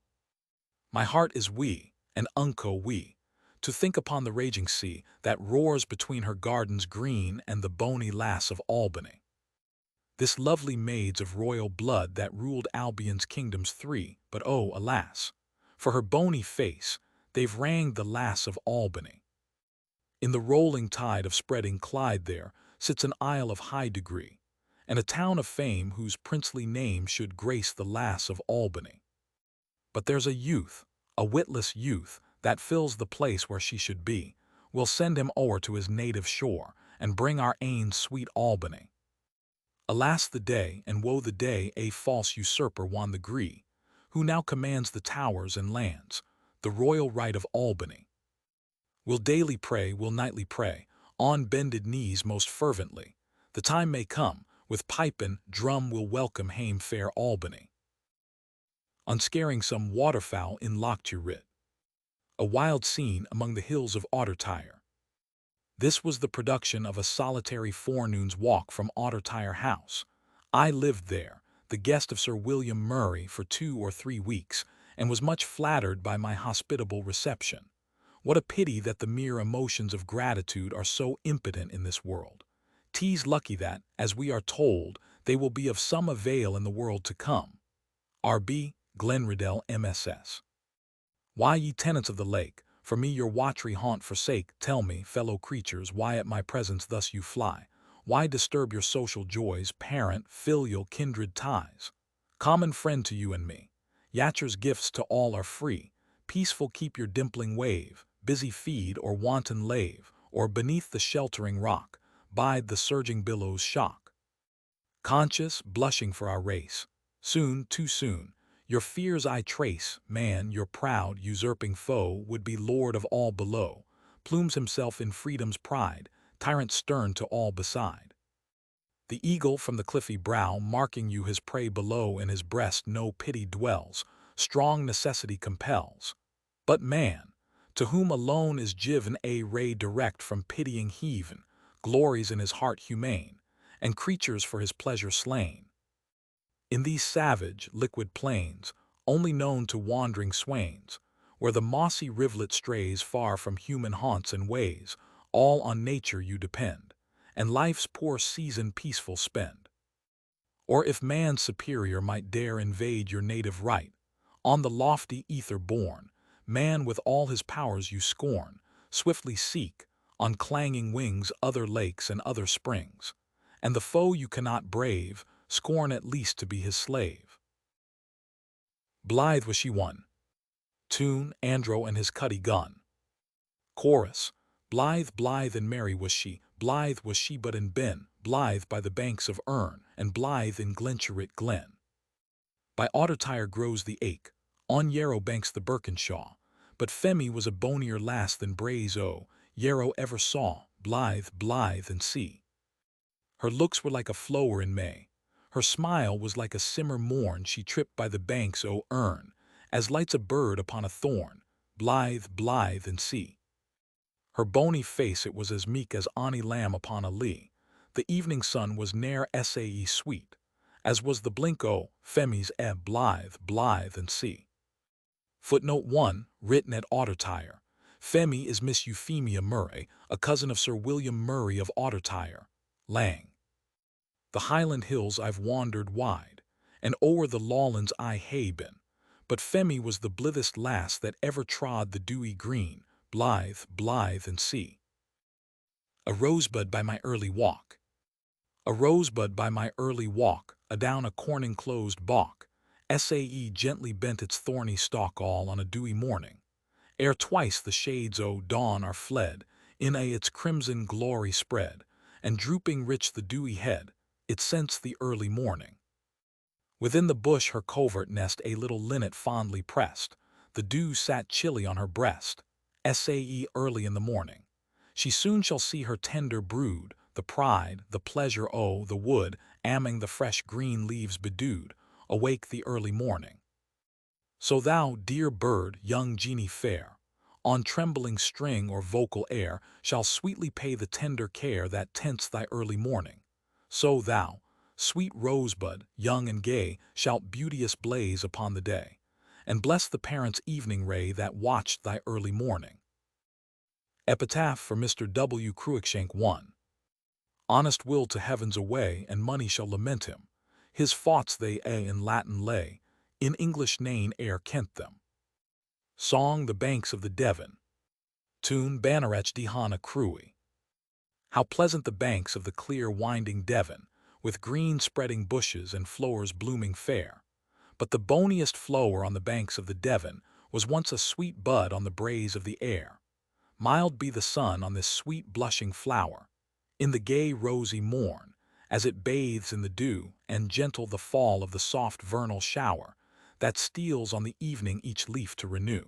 My heart is wee, and unco wee, to think upon the raging sea that roars between her gardens green and the Bonny Lass of Albany. This lovely maid's of royal blood that ruled Albion's kingdoms 3, but oh, alas, for her bony face, they've ranged the Lass of Albany. In the rolling tide of spreading Clyde there sits an isle of high degree, and a town of fame whose princely name should grace the Lass of Albany. But there's a youth, a witless youth, that fills the place where she should be. We'll send him o'er to his native shore, and bring our ain sweet Albany. Alas the day, and woe the day, a false usurper won the gree, who now commands the towers and lands, the royal right of Albany. Will daily pray, will nightly pray, on bended knees most fervently. The time may come, with pipe and drum will welcome hame fair Albany. On scaring some waterfowl in Loch-Turit, a wild scene among the hills of Ottertyre. This was the production of a solitary forenoon's walk from Ottertyre House. I lived there, the guest of Sir William Murray for 2 or 3 weeks, and was much flattered by my hospitable reception. What a pity that the mere emotions of gratitude are so impotent in this world. 'Tis lucky that, as we are told, they will be of some avail in the world to come. R.B. Glenriddell, MSS. Why, ye tenants of the lake, for me your watery haunt forsake? Tell me, fellow creatures, why at my presence thus you fly? Why disturb your social joys, parent, filial, kindred ties? Common friend to you and me, Yatcher's gifts to all are free. Peaceful keep your dimpling wave, busy feed or wanton lave, or beneath the sheltering rock, bide the surging billows' shock. Conscious, blushing for our race, soon, too soon, your fears I trace. Man, your proud, usurping foe, would be lord of all below, plumes himself in freedom's pride, tyrant stern to all beside. The eagle from the cliffy brow, marking you his prey below, in his breast no pity dwells, strong necessity compels. But man, to whom alone is given a ray direct from pitying heaven, glories in his heart humane, and creatures for his pleasure slain. In these savage, liquid plains, only known to wandering swains, where the mossy rivulet strays far from human haunts and ways, all on nature you depend, and life's poor season peaceful spend. Or if man's superior might dare invade your native right, on the lofty ether borne, man with all his powers you scorn, swiftly seek, on clanging wings, other lakes and other springs, and the foe you cannot brave, scorn at least to be his slave. Blythe was she one. Tune, Andro and his cuddy gun. Chorus. Blythe, blithe and merry was she but in Ben, Blythe by the banks of Erne, and Blythe in Glenturit Glen. By Ottertyre grows the ache, on Yarrow banks the Birkinshaw, but Femi was a bonier lass than Braes o' Yarrow ever saw, Blythe, blithe and see. Her looks were like a flower in May, her smile was like a simmer morn. She tripped by the banks o' Erne, as lights a bird upon a thorn, Blythe, blithe and see. Her bony face it was as meek as ony lamb upon a lea. The evening sun was ne'er sae sweet, as was the blink o' Femi's ebb, Blythe, blithe and see. Footnote 1, written at Ottertyre. Femi is Miss Euphemia Murray, a cousin of Sir William Murray of Ottertyre, Lang. The Highland hills I've wandered wide, and o'er the lowlands I hae been, but Femi was the blithest lass that ever trod the dewy green, Blythe, blithe and see. A rosebud by my early walk. A rosebud by my early walk, adown a corn-enclosed balk, sae gently bent its thorny stalk all on a dewy morning, ere twice the shades o' dawn are fled, in its crimson glory spread, and drooping rich the dewy head, it scents the early morning. Within the bush her covert nest a little linnet fondly pressed, the dew sat chilly on her breast, sae early in the morning. She soon shall see her tender brood, the pride, the pleasure o' the wood, amming the fresh green leaves bedewed, awake the early morning. So thou, dear bird, young Jeannie fair, on trembling string or vocal air, shall sweetly pay the tender care that tents thy early morning. So thou, sweet rosebud, young and gay, shalt beauteous blaze upon the day, and bless the parent's evening ray that watched thy early morning. Epitaph for Mr. W. Cruikshank 1. Honest will to heaven's away, and money shall lament him. His thoughts they in Latin lay, in English nane ere kent them. Song the banks of the Devon. Tune Bannerech de Hana Cruy. How pleasant the banks of the clear winding Devon, with green spreading bushes and flowers blooming fair. But the boniest flower on the banks of the Devon was once a sweet bud on the braes of the air. Mild be the sun on this sweet blushing flower, in the gay rosy morn, as it bathes in the dew, and gentle the fall of the soft vernal shower, that steals on the evening each leaf to renew.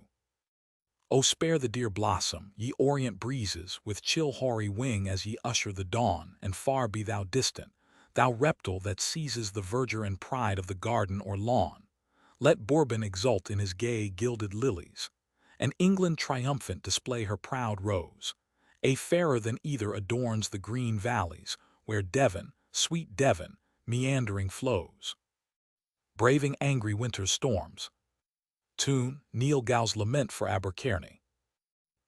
O spare the dear blossom, ye orient breezes, with chill hoary wing as ye usher the dawn, and far be thou distant, thou reptile that seizes the verdure and pride of the garden or lawn. Let Bourbon exult in his gay gilded lilies, and England triumphant display her proud rose. A fairer than either adorns the green valleys, where Devon, sweet Devon, meandering flows, braving angry winter's storms. Tune, Neil Gow's Lament for Abercairny.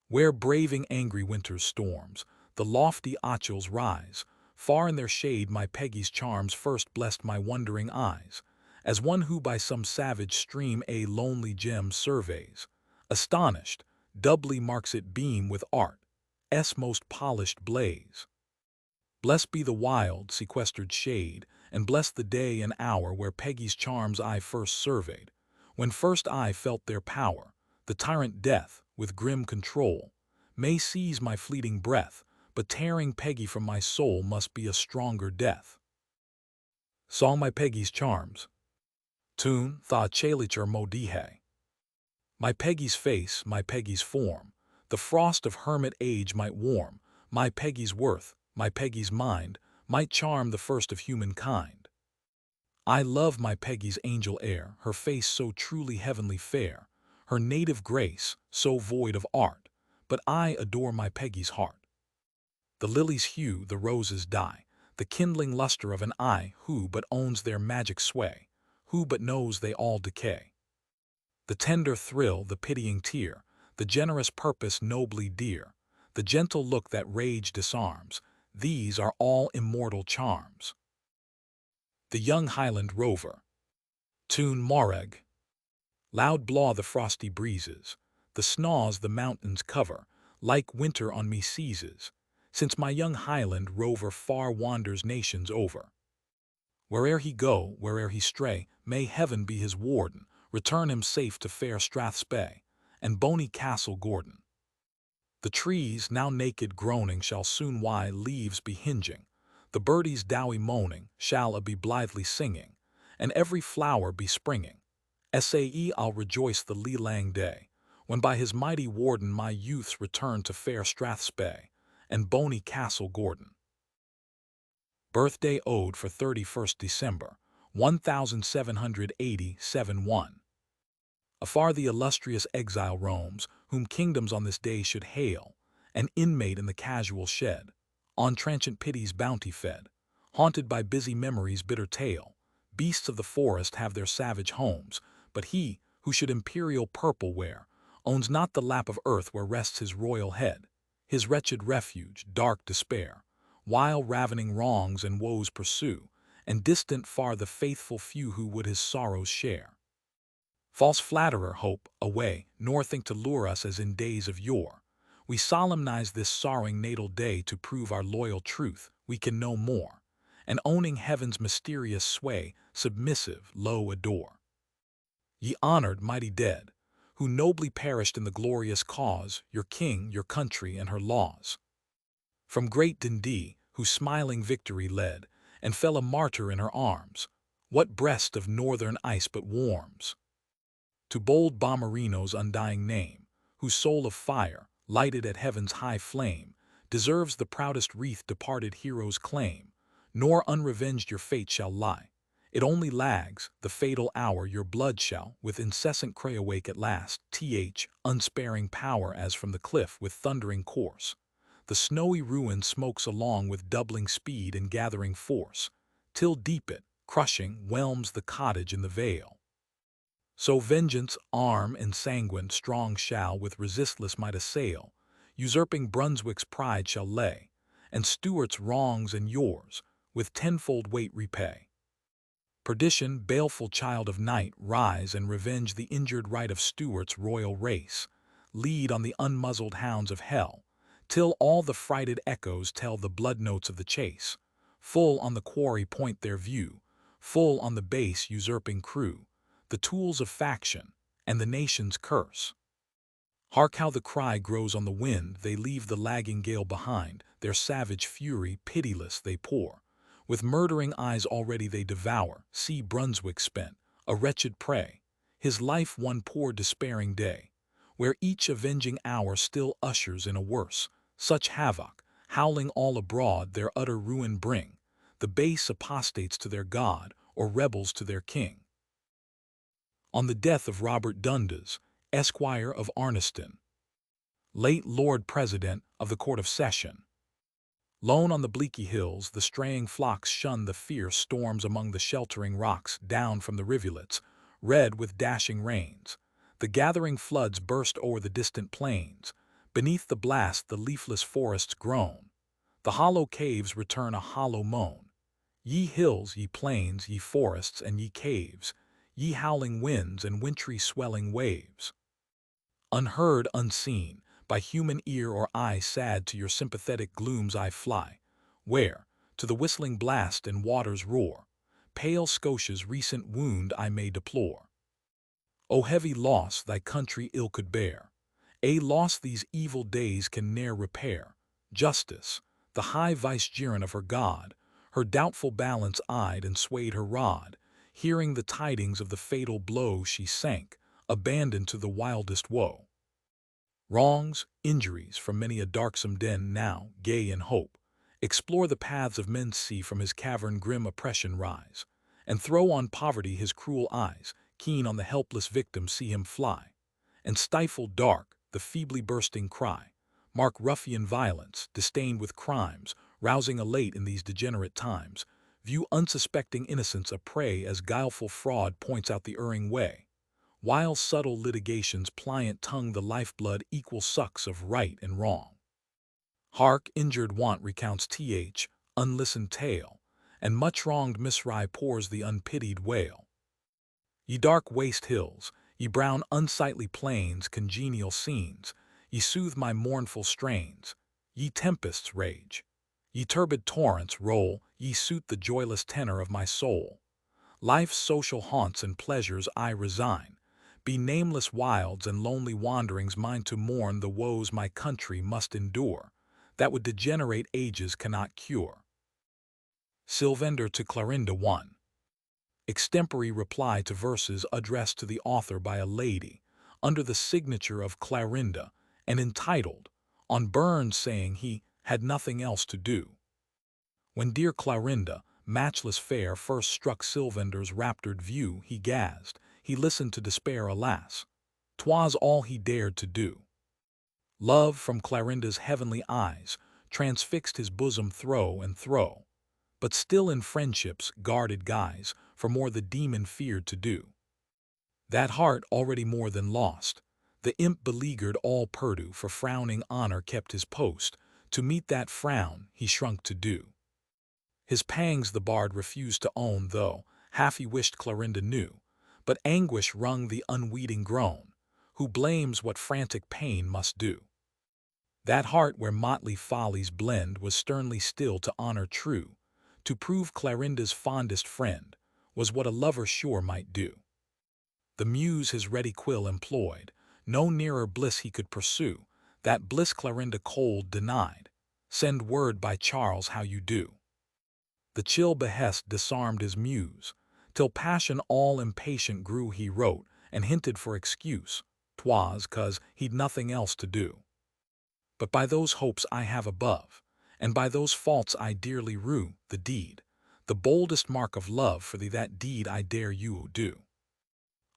Where braving angry winter's storms, the lofty Ochils rise, far in their shade my Peggy's charms first blessed my wondering eyes, as one who by some savage stream a lonely gem surveys, astonished, doubly marks it beam with art's most polished blaze. Blessed be the wild, sequestered shade, and blessed the day and hour where Peggy's charms I first surveyed, when first I felt their power. The tyrant death, with grim control, may seize my fleeting breath, but tearing Peggy from my soul must be a stronger death. Song My Peggy's Charms. Tune, Tha Chalicher Modihe. My Peggy's face, my Peggy's form, the frost of hermit age might warm, my Peggy's worth, my Peggy's mind, might charm the first of humankind. I love my Peggy's angel air, her face so truly heavenly fair, her native grace, so void of art, but I adore my Peggy's heart. The lily's hue, the rose's dye, the kindling luster of an eye, who but owns their magic sway, who but knows they all decay? The tender thrill, the pitying tear, the generous purpose nobly dear, the gentle look that rage disarms, these are all immortal charms. The Young Highland Rover. Tune Morag. Loud blaw the frosty breezes, the snaws the mountains cover, like winter on me seizes, since my young Highland rover far wanders nations over. Where'er he go, where'er he stray, may heaven be his warden, return him safe to fair Strathspey, and bonny Castle Gordon. The trees, now naked groaning, shall soon leaves be hinging, the birdies dowie moaning, shall be blithely singing, and every flower be springing. Sae I'll rejoice the lee-lang day, when by his mighty warden my youths return to fair Strathspey, and bonny Castle Gordon. Birthday Ode for 31st December, 1780-71. Afar the illustrious exile roams, whom kingdoms on this day should hail, an inmate in the casual shed, on transient pity's bounty fed, haunted by busy memory's bitter tale. Beasts of the forest have their savage homes, but he, who should imperial purple wear, owns not the lap of earth where rests his royal head, his wretched refuge, dark despair, while ravening wrongs and woes pursue, and distant far the faithful few who would his sorrows share. False flatterer, hope, away, nor think to lure us as in days of yore. We solemnize this sorrowing natal day to prove our loyal truth, we can no more, and owning heaven's mysterious sway, submissive, low adore. Ye honored, mighty dead, who nobly perished in the glorious cause, your king, your country, and her laws. From great Dundee, who smiling victory led, and fell a martyr in her arms, what breast of northern ice but warms? To bold Bomarino's undying name, whose soul of fire, lighted at heaven's high flame, deserves the proudest wreath departed heroes claim, nor unrevenged your fate shall lie. It only lags, the fatal hour your blood shall, with incessant cry awake at last, unsparing power as from the cliff with thundering course. The snowy ruin smokes along with doubling speed and gathering force, till deep it, crushing, whelms the cottage in the vale. So vengeance, arm and sanguine strong shall with resistless might assail, usurping Brunswick's pride shall lay, and Stuart's wrongs and yours with tenfold weight repay. Perdition, baleful child of night, rise and revenge the injured right of Stuart's royal race, lead on the unmuzzled hounds of hell, till all the frighted echoes tell the blood notes of the chase, full on the quarry point their view, full on the base usurping crew, the tools of faction, and the nation's curse. Hark how the cry grows on the wind, they leave the lagging gale behind, their savage fury pitiless they pour. With murdering eyes already they devour, see Brunswick spent, a wretched prey. his life one poor despairing day, where each avenging hour still ushers in a worse, such havoc, howling all abroad their utter ruin bring, the base apostates to their God, or rebels to their king. On the death of Robert Dundas, Esquire of Arniston, late Lord President of the Court of Session. Lone on the bleaky hills, the straying flocks shun the fierce storms among the sheltering rocks down from the rivulets, red with dashing rains. The gathering floods burst o'er the distant plains. Beneath the blast the leafless forests groan. The hollow caves return a hollow moan. Ye hills, ye plains, ye forests, and ye caves, ye howling winds and wintry swelling waves. Unheard, unseen, by human ear or eye, sad to your sympathetic glooms I fly, where, to the whistling blast and water's roar, pale Scotia's recent wound I may deplore. O heavy loss thy country ill could bear, a loss these evil days can ne'er repair. Justice, the high vicegerent of her God, her doubtful balance eyed and swayed her rod. Hearing the tidings of the fatal blow, she sank, abandoned to the wildest woe. Wrongs, injuries from many a darksome den now, gay in hope, explore the paths of men, see from his cavern grim oppression rise, and throw on poverty his cruel eyes, keen on the helpless victim see him fly, and stifle dark the feebly bursting cry, mark ruffian violence, disdained with crimes, rousing elate in these degenerate times, view unsuspecting innocence a prey as guileful fraud points out the erring way, while subtle litigation's pliant tongue the lifeblood equal sucks of right and wrong. Hark, injured want recounts th unlistened tale, and much wronged misrye pours the unpitied wail. Ye dark waste hills, ye brown unsightly plains, congenial scenes, ye soothe my mournful strains. Ye tempests rage, ye turbid torrents roll, ye suit the joyless tenor of my soul. Life's social haunts and pleasures I resign, be nameless wilds and lonely wanderings mine to mourn the woes my country must endure, that would degenerate ages cannot cure. Sylvander to Clarinda 1. Extempore reply to verses addressed to the author by a lady, under the signature of Clarinda, and entitled, On Burns saying he had nothing else to do. When dear Clarinda, matchless fair, first struck Sylvander's raptured view, he gasped, he listened to despair, alas, 'twas all he dared to do. Love from Clarinda's heavenly eyes transfixed his bosom throe and throe, but still in friendship's guarded guise, for more the demon feared to do. That heart already more than lost, the imp beleaguered all purdu, for frowning honor kept his post, to meet that frown he shrunk to do. His pangs the bard refused to own, though half he wished Clarinda knew, but anguish wrung the unweeting groan, who blames what frantic pain must do. That heart where motley follies blend was sternly still to honor true, to prove Clarinda's fondest friend was what a lover sure might do. The muse his ready quill employed, no nearer bliss he could pursue, that bliss Clarinda cold denied. Send word by Charles how you do. The chill behest disarmed his muse, till passion all impatient grew he wrote, and hinted for excuse, 'twas 'cause he'd nothing else to do. But by those hopes I have above, and by those faults I dearly rue, the deed, the boldest mark of love for thee, that deed I dare you do.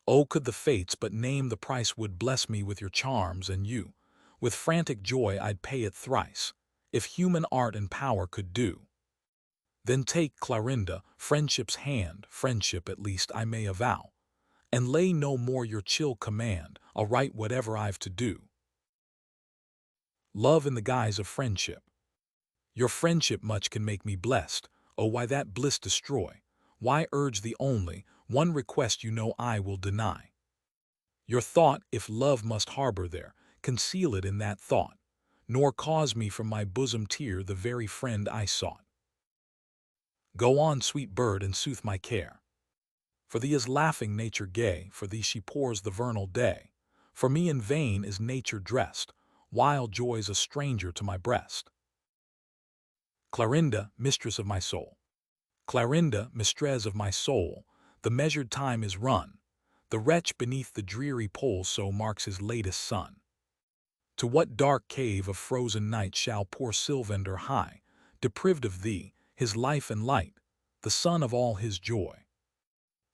Oh, could the fates but name the price, would bless me with your charms, and you, with frantic joy I'd pay it thrice, if human art and power could do. Then take, Clarinda, friendship's hand, friendship at least I may avow, and lay no more your chill command, I'll write whatever I've to do. Love in the guise of friendship. Your friendship much can make me blessed, oh why that bliss destroy, why urge the only one request you know I will deny. Your thought, if love must harbor there, conceal it in that thought, nor cause me from my bosom tear the very friend I sought. Go on, sweet bird, and soothe my care. For thee is laughing nature gay, for thee she pours the vernal day. For me in vain is nature dressed, while joy's a stranger to my breast. Clarinda, mistress of my soul. Clarinda, mistress of my soul, the measured time is run, The wretch beneath the dreary pole so marks his latest sun. To what dark cave of frozen night shall poor Sylvander hie, deprived of thee, his life and light, the sun of all his joy?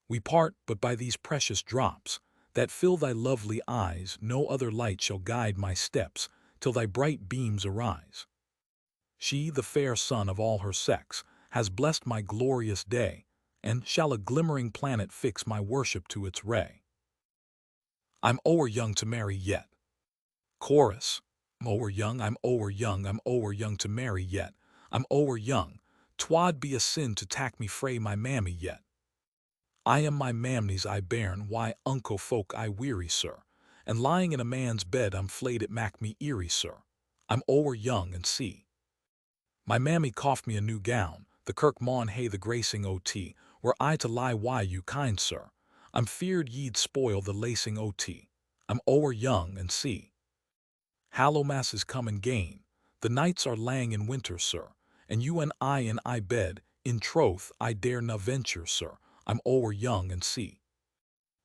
We part but by these precious drops, that fill thy lovely eyes. No other light shall guide my steps, till thy bright beams arise. She, the fair sun of all her sex, has blessed my glorious day, and shall a glimmering planet fix my worship to its ray. I'm o'er young to marry yet. Chorus. I'm o'er young, I'm o'er young, I'm o'er young to marry yet. I'm o'er young, 'twad be a sin to tack me frae my mammy yet. I am my mammies I bairn, why unco folk I weary, sir, and lying in a man's bed I'm flayed it mak me eerie, sir. I'm o'er young and see. My mammy coughed me a new gown, the kirk maun hae the gracing o' were I to lie why you kind sir, I'm feared ye'd spoil the lacing o' I'm o'er young and see. Hallowmass is come and gane, the nights are lang in winter, sir, and you and I in bed, in troth I dare na venture, sir, I'm o'er young and see.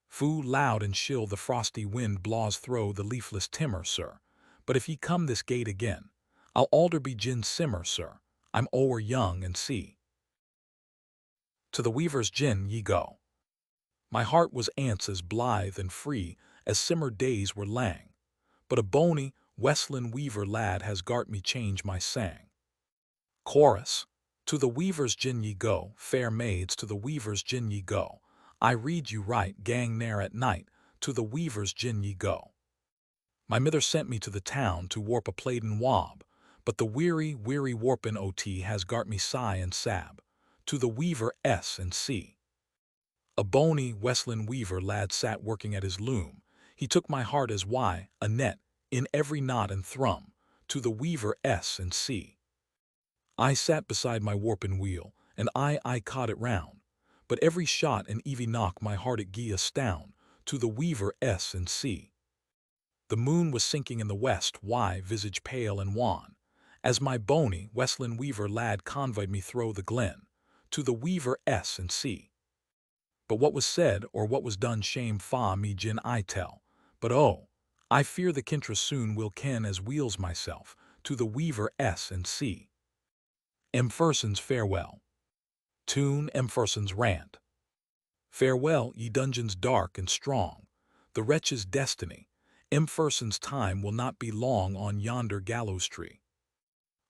Fu loud and chill the frosty wind blaws thro' the leafless timmer, sir, but if ye come this gate again, I'll alder be gin simmer, sir, I'm o'er young and see. To the weaver's gin ye go. My heart was ance as blithe and free as simmer days were lang, but a Bonie Roslin weaver lad has gart me change my sang. Chorus. To the weaver's gin ye go, fair maids, to the weaver's gin ye go. I read you right, gang ne'er at night, to the weaver's gin ye go. My mither sent me to the town to warp a plaiden wob, but the weary warpin' o' has gart me sigh and sab, to the weaver S and C. A Bonie Roslin weaver lad sat working at his loom. He took my heart as why, a net, in every knot and thrum, to the weaver S and C. I sat beside my warpin' wheel, and I caught it round, but every shot and evie knock my heart it gie astound, to the weaver S and C. The moon was sinking in the west, why, visage pale and wan, as my Bonie Roslin weaver lad conveyed me thro' the glen, to the weaver S and C. But what was said or what was done shame fa me gin I tell, but oh, I fear the kintra soon will ken as wheels myself, to the weaver S and C. Macpherson's Farewell. Tune Macpherson's Rant. Farewell, ye dungeons dark and strong, the wretch's destiny, Macpherson's time will not be long on yonder gallows tree.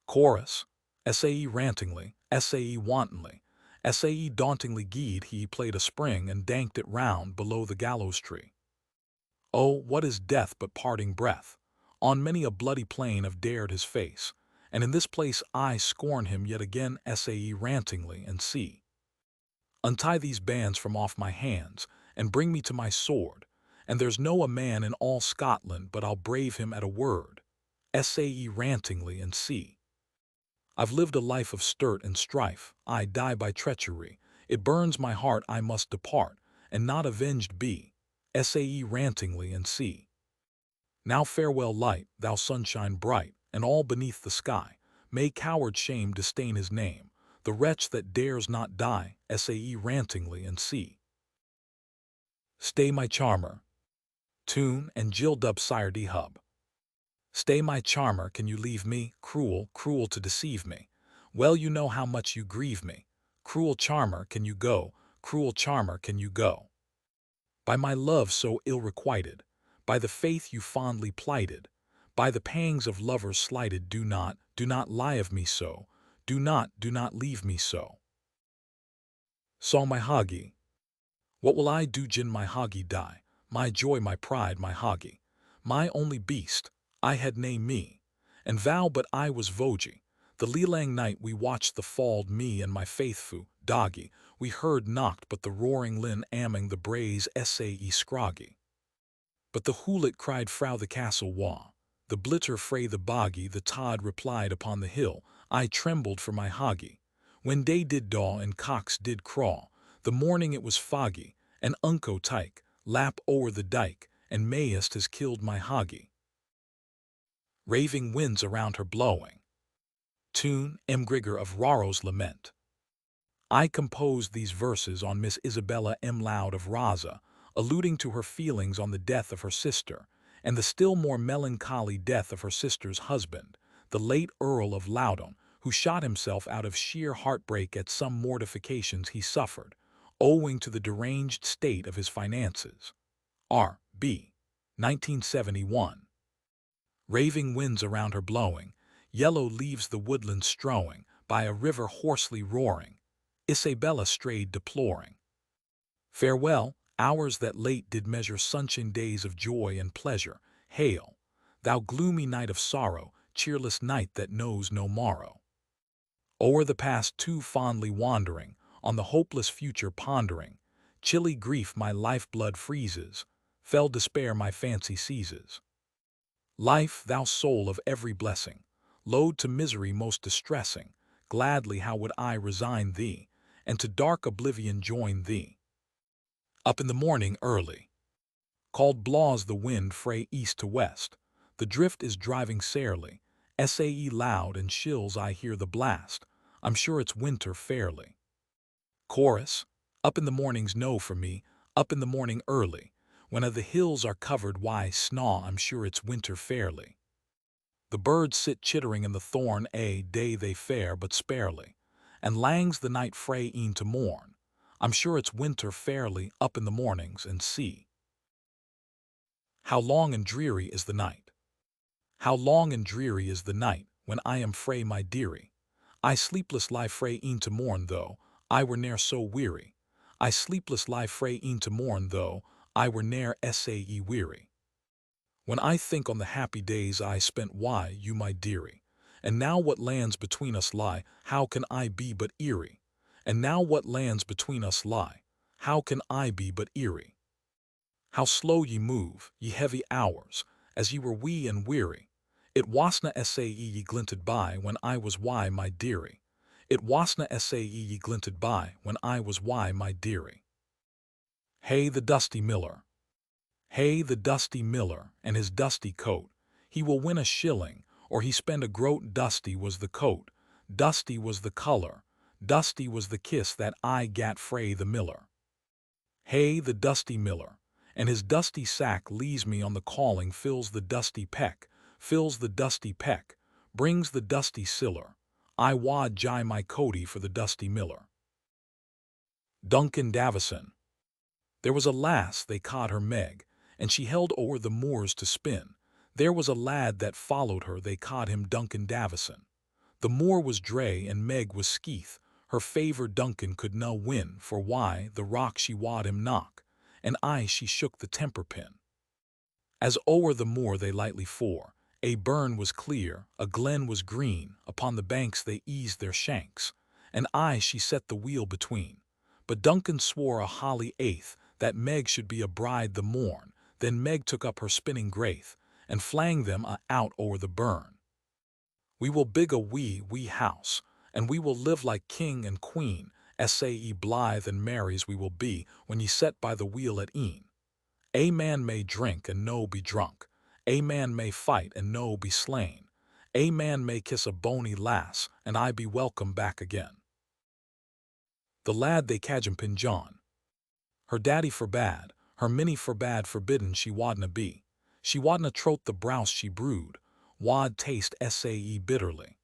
Chorus. Sae rantingly, sae wantonly, sae dauntingly gied he played a spring and danked it round below the gallows tree. Oh, what is death but parting breath? On many a bloody plain have dared his face, and in this place I scorn him yet again, sae rantingly, and see. Untie these bands from off my hands, and bring me to my sword, and there's no a man in all Scotland but I'll brave him at a word, sae rantingly, and see. I've lived a life of sturt and strife, I die by treachery, it burns my heart I must depart, and not avenged be, sae rantingly, and see. Now farewell light, thou sunshine bright, and all beneath the sky, may coward shame disdain his name, the wretch that dares not die, sae rantingly, and see. Stay my charmer. Tune and Jill Dub Sire D Hub. Stay my charmer, can you leave me, cruel, cruel to deceive me? Well you know how much you grieve me. Cruel charmer, can you go, cruel charmer, can you go? By my love so ill requited, by the faith you fondly plighted, by the pangs of lovers slighted, do not lie of me so, do not leave me so. Saw my hoggie. What will I do gin my hoggie die, my joy, my pride, my hoggie, my only beast, I had nae me, and vow but I was vogie, the lealang night we watched the fald me and my faithfu, doggie, we heard knocked but the roaring lin amming the braes sae scroggy. But the hoolet cried frou the castle wa, the blitter frae the boggie, the tod replied upon the hill, I trembled for my hoggie. When day did daw and cocks did craw, the morning it was foggy, and unco tyke, lap o'er the dike, and mayest has killed my hoggie. Raving winds around her blowing. Tune Grigor of Roro's Lament. I composed these verses on Miss Isabella M. Loud of Raza, alluding to her feelings on the death of her sister, and the still more melancholy death of her sister's husband, the late Earl of Loudon, who shot himself out of sheer heartbreak at some mortifications he suffered, owing to the deranged state of his finances. R.B. 1971. Raving winds around her blowing, yellow leaves the woodland strowing, by a river hoarsely roaring, Isabella strayed deploring. Farewell, hours that late did measure sunshine days of joy and pleasure. Hail, thou gloomy night of sorrow, cheerless night that knows no morrow. O'er the past too fondly wandering, on the hopeless future pondering, chilly grief my life-blood freezes, fell despair my fancy seizes. Life, thou soul of every blessing, load to misery most distressing, gladly how would I resign thee, and to dark oblivion join thee. Up in the morning early, called blaws the wind frae east to west, the drift is driving sairly, sae loud and shills I hear the blast, I'm sure it's winter fairly. Chorus, up in the morning's no for me, up in the morning early, when the hills are covered why snaw I'm sure it's winter fairly. The birds sit chittering in the thorn a day they fare but sparely, and langs the night frae e'en to morn, I'm sure it's winter fairly up in the mornings and see. How long and dreary is the night. How long and dreary is the night, when I am frae my dearie. I sleepless lie frae e'en to morn though, I were ne'er so weary. I sleepless lie frae e'en to morn though, I were ne'er sae weary. When I think on the happy days I spent why, you my dearie, and now what lands between us lie, how can I be but eerie? And now what lands between us lie, how can I be but eerie? How slow ye move, ye heavy hours, as ye were wee and weary. It wasna sae ye glinted by when I was why, my dearie. It wasna sae ye glinted by when I was why, my dearie. Hey the dusty miller. Hey the dusty miller and his dusty coat. He will win a shilling, or he spend a groat. Dusty was the coat, dusty was the color, dusty was the kiss that I gat frae the miller. Hey the dusty miller, and his dusty sack leaves me on the calling, fills the dusty peck, brings the dusty siller. I wad jye my coatie for the dusty miller. Duncan Davison. There was a lass, they ca'd her Meg, and she held o'er the moors to spin. There was a lad that followed her, they ca'd him Duncan Davison. The moor was dray and Meg was skeeth, her favour Duncan could na win, for why, the rock she wad him knock, and aye she shook the temper pin. As o'er the moor they lightly fore, a burn was clear, a glen was green, upon the banks they eased their shanks, and aye she set the wheel between. But Duncan swore a holly aith that Meg should be a bride the morn. Then Meg took up her spinning graith, and flang them out o'er the burn. We will big a wee house, and we will live like king and queen, sae blithe and merries we will be when ye set by the wheel at e'en. A man may drink and no be drunk, a man may fight and no be slain, a man may kiss a bonny lass, and I be welcome back again. The lad they cadgem Pin John. Her daddy forbade, her minnie forbade, forbidden she wadna be. She wadna trote the browse she brewed, wad taste sae bitterly.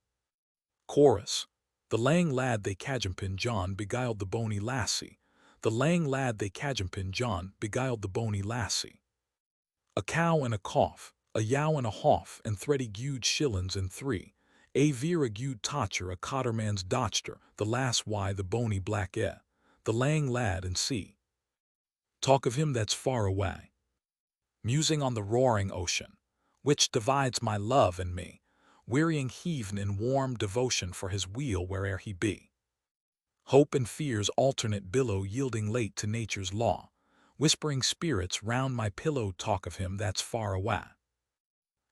Chorus. The lang lad they cadgem Pin John beguiled the bonny lassie. The lang lad they cadgem Pin John beguiled the bonny lassie. A cow and a cough, a yow and a hoff, and thready gude shillins and three. A veer a gude totcher, a cotterman's dotchter, the lass why the bonny black the lang lad and see. Talk of him that's far away, musing on the roaring ocean, which divides my love and me, wearying heav'n in warm devotion for his wheel where'er he be. Hope and fear's alternate billow yielding late to nature's law, whispering spirits round my pillow talk of him that's far away.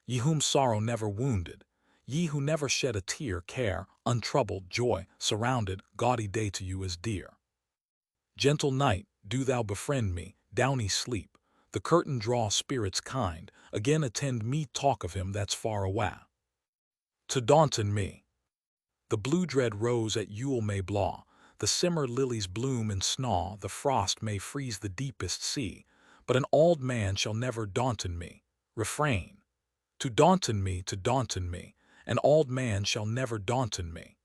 Ye whom sorrow never wounded, ye who never shed a tear, care, untroubled, joy, surrounded, gaudy day to you is dear. Gentle night, do thou befriend me, downy sleep, the curtain draw, spirits kind, again attend me, talk of him that's far away. To Daunton Me. The blue dread rose at Yule may blaw, the simmer lilies bloom and snaw, the frost may freeze the deepest sea, but an auld man shall never Daunton me. Refrain. To Daunton me, an auld man shall never Daunton me.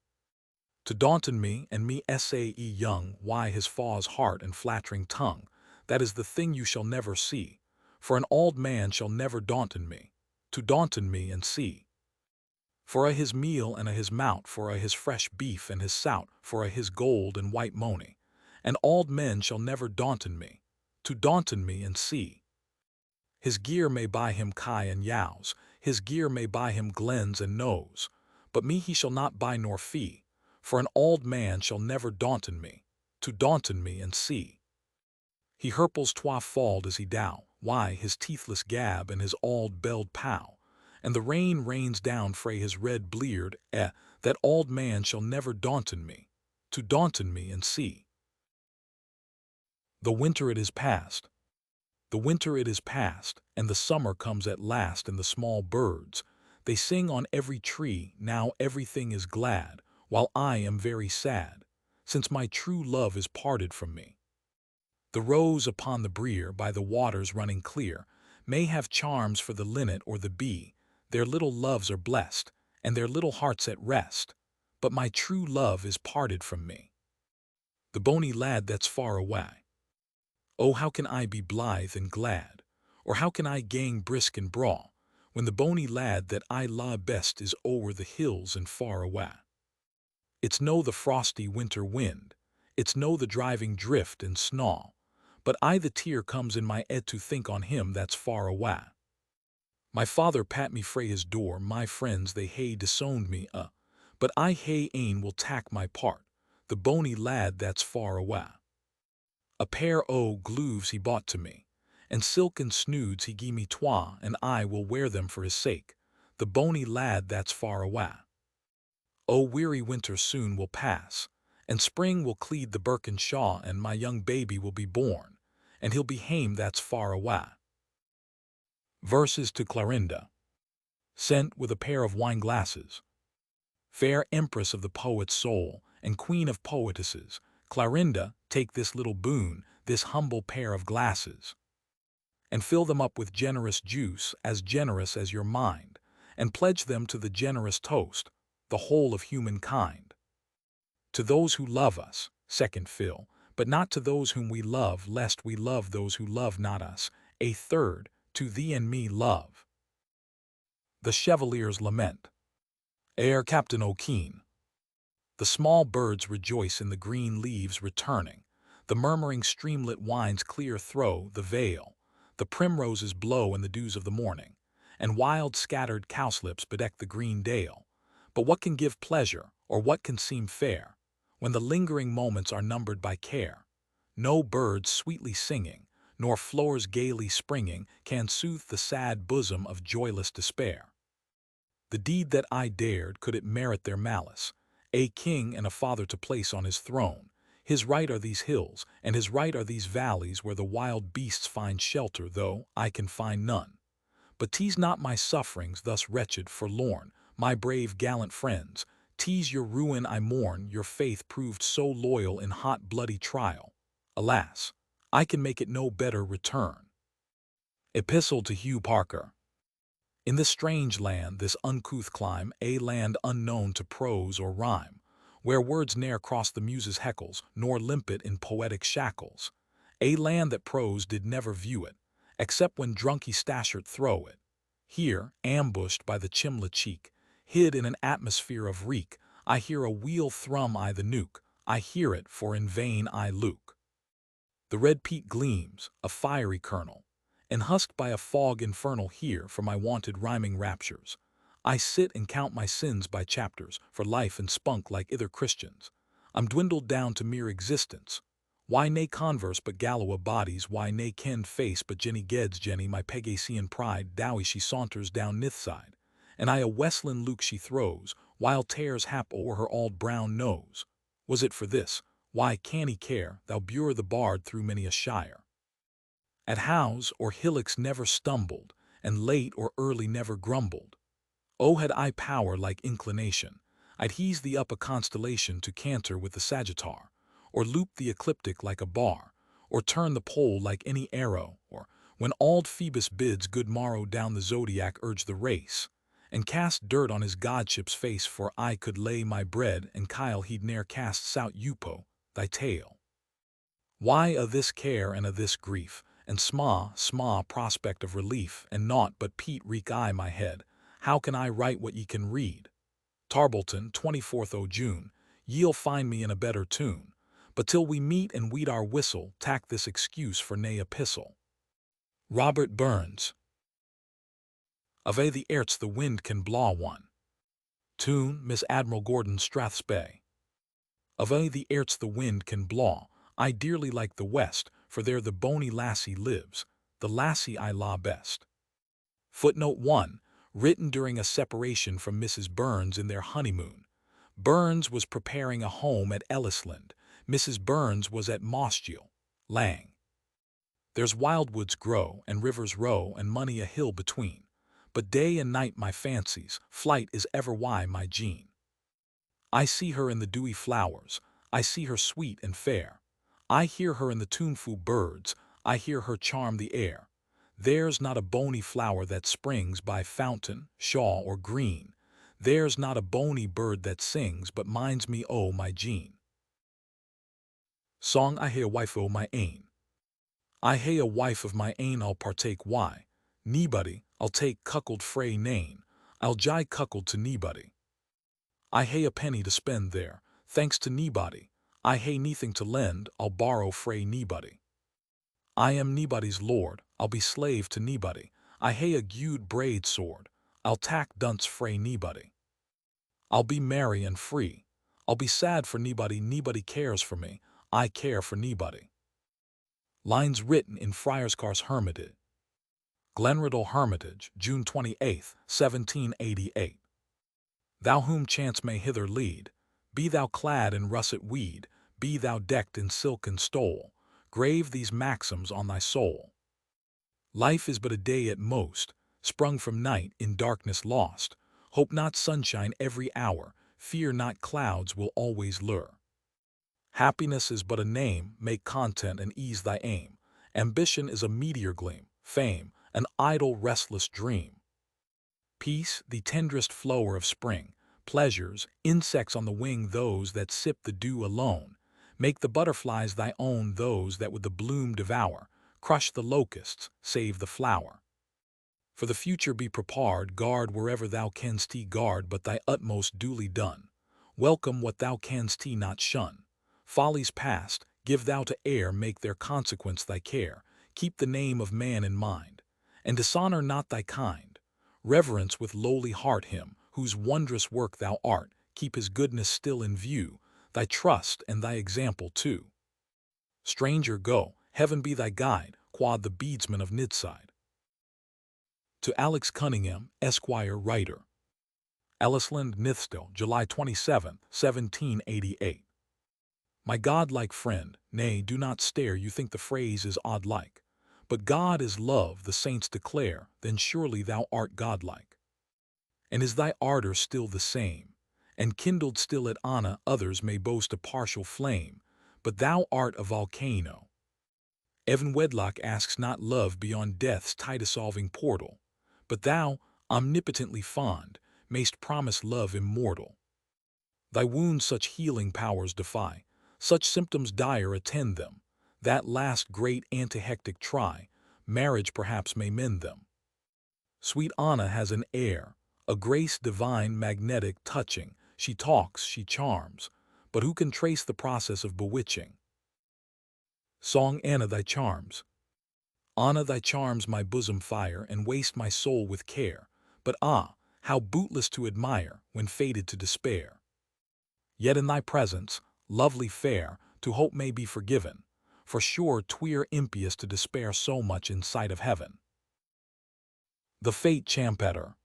To Daunton me, and me sae young, why his faw's heart and flattering tongue, that is the thing you shall never see, for an auld man shall never Daunton me. To Daunton me and see. For a his meal and a his mout, for a his fresh beef and his sout, for a his gold and white money, and auld men shall never Daunton me. To Daunton me and see. His gear may buy him kye and yows, his gear may buy him glens and knows, but me he shall not buy nor fee, for an auld man shall never Daunton me. To Daunton me and see. He herples twa fald as he dow, why his teethless gab and his auld belled pow, and the rain rains down frae his red bleard, that auld man shall never Daunton me. To Daunton me and see. The winter it is past. The winter it is past, and the summer comes at last, and the small birds, they sing on every tree, now everything is glad, while I am very sad, since my true love is parted from me. The rose upon the brier, by the waters running clear, may have charms for the linnet or the bee, their little loves are blessed, and their little hearts at rest, but my true love is parted from me. The bonny lad that's far away. Oh, how can I be blithe and glad, or how can I gang brisk and braw, when the bonny lad that I la best is o'er the hills and far away? It's no the frosty winter wind, it's no the driving drift and snaw, but I the tear comes in my ed to think on him that's far away. My father pat me frae his door, my friends they hae disowned me, but I hae ane will tak my part, the bonny lad that's far away. A pair o' gloves he bought to me, and silken snoods he gie me twa, and I will wear them for his sake, the bonny lad that's far away. O weary winter soon will pass, and spring will cleed the birken shaw, and my young baby will be born, and he'll be hame that's far away. Verses to Clarinda. Sent with a pair of wine glasses. Fair empress of the poet's soul, and queen of poetesses, Clarinda, take this little boon, this humble pair of glasses, and fill them up with generous juice, as generous as your mind, and pledge them to the generous toast, the whole of humankind. To those who love us, second fill, but not to those whom we love, lest we love those who love not us, a third, to thee and me love. The Chevalier's Lament. Ere Captain O'Keen. The small birds rejoice in the green leaves returning, the murmuring streamlet winds clear through the vale, the primroses blow in the dews of the morning, and wild scattered cowslips bedeck the green dale. But what can give pleasure, or what can seem fair, when the lingering moments are numbered by care? No birds sweetly singing, nor flowers gaily springing, can soothe the sad bosom of joyless despair. The deed that I dared, could it merit their malice, a king and a father to place on his throne, his right are these hills, and his right are these valleys where the wild beasts find shelter, though I can find none. But tease not my sufferings thus wretched, forlorn, my brave gallant friends, tease your ruin I mourn, your faith proved so loyal in hot bloody trial. Alas, I can make it no better return. Epistle to Hugh Parker. In this strange land, this uncouth clime, a land unknown to prose or rhyme, where words ne'er cross the muse's heckles, nor limp it in poetic shackles, a land that prose did never view it, except when drunk he stashert throw it. Here, ambushed by the chimla cheek, hid in an atmosphere of reek, I hear a wheel thrum I the nuke, I hear it, for in vain I look. The red peat gleams, a fiery kernel, and husked by a fog infernal here for my wanted rhyming raptures. I sit and count my sins by chapters, for life and spunk like ither Christians. I'm dwindled down to mere existence. Why nae converse but Gallowa bodies, why nae ken face but Jenny Ged's Jenny, my Pegasean pride, dowie she saunters down Nithside, and I a Westland Luke she throws, while tears hap o'er her auld brown nose. Was it for this? Why canny care, thou bure the bard through many a shire? At house or hillocks never stumbled, and late or early never grumbled. Oh, had I power like inclination, I'd hease thee up a constellation to canter with the Sagittar, or loop the ecliptic like a bar, or turn the pole like any arrow, or when auld Phoebus bids good morrow down the zodiac urge the race, and cast dirt on his godship's face, for I could lay my bread, and Kyle he'd ne'er cast sout Upo, thy tale. Why a this care and a this grief, and sma prospect of relief, and naught but peat reek I my head, how can I write what ye can read? Tarbleton, 24th o' June, ye'll find me in a better tune, but till we meet and weed our whistle, tack this excuse for nae epistle. Robert Burns. Ave the airts the wind can blaw one. Tune, Miss Admiral Gordon Strathspey. Ave the airts the wind can blaw, I dearly like the west, for there the bonny lassie lives, the lassie I law best. Footnote 1, written during a separation from Mrs. Burns in their honeymoon. Burns was preparing a home at Ellisland, Mrs. Burns was at Mostiel, Lang. There's wildwoods grow, and rivers row, and mony a hill between, but day and night my fancies, flight is ever why my Jean. I see her in the dewy flowers, I see her sweet and fair, I hear her in the tuneful birds, I hear her charm the air. There's not a bony flower that springs by fountain, shaw, or green, there's not a bony bird that sings but minds me o' my Jean. Song I hae a wife o' my ain. I hae a wife of my ain, I'll partake why. Nebody, I'll take cuckold frae nane, I'll jye cuckold to nebody. I hae a penny to spend there, thanks to nebody, I hae neething to lend, I'll borrow frae nebody. I am neebody's lord, I'll be slave to nebody, I hae a gude braid sword, I'll tack dunce frae nebody. I'll be merry and free, I'll be sad for nebody cares for me, I care for nebody. Lines written in Friarscar's Hermitage. Glenriddle Hermitage, June 28, 1788. Thou whom chance may hither lead, be thou clad in russet weed, be thou decked in silken stole, grave these maxims on thy soul. Life is but a day at most, sprung from night, in darkness lost. Hope not sunshine every hour, fear not clouds will always lure. Happiness is but a name, make content and ease thy aim. Ambition is a meteor gleam, fame, an idle restless dream. Peace, the tenderest flower of spring, pleasures, insects on the wing, those that sip the dew alone. Make the butterflies thy own, those that with the bloom devour, crush the locusts, save the flower. For the future be prepared, guard wherever thou canst guard, but thy utmost duly done. Welcome what thou canst not shun. Follies past, give thou to air, make their consequence thy care. Keep the name of man in mind, and dishonor not thy kind. Reverence with lowly heart him, whose wondrous work thou art, keep his goodness still in view, thy trust and thy example too. Stranger, go, heaven be thy guide, quod the beadsman of Nidside. To Alex Cunningham, Esquire, writer. Ellisland, Nithsdale, July 27, 1788. My godlike friend, nay, do not stare, you think the phrase is odd-like. But God is love, the saints declare, then surely thou art godlike. And is thy ardor still the same, and kindled still at Anna, others may boast a partial flame, but thou art a volcano. Evan wedlock asks not love beyond death's tie-dissolving portal, but thou, omnipotently fond, mayst promise love immortal. Thy wounds such healing powers defy, such symptoms dire attend them, that last great antihectic try, marriage perhaps may mend them. Sweet Anna has an air, a grace divine, magnetic, touching, she talks, she charms, but who can trace the process of bewitching? Song Anna thy charms. Anna thy charms my bosom fire, and waste my soul with care, but ah, how bootless to admire, when fated to despair. Yet in thy presence, lovely fair, to hope may be forgiven, for sure 'twere impious to despair so much in sight of heaven. The Fate Champetter.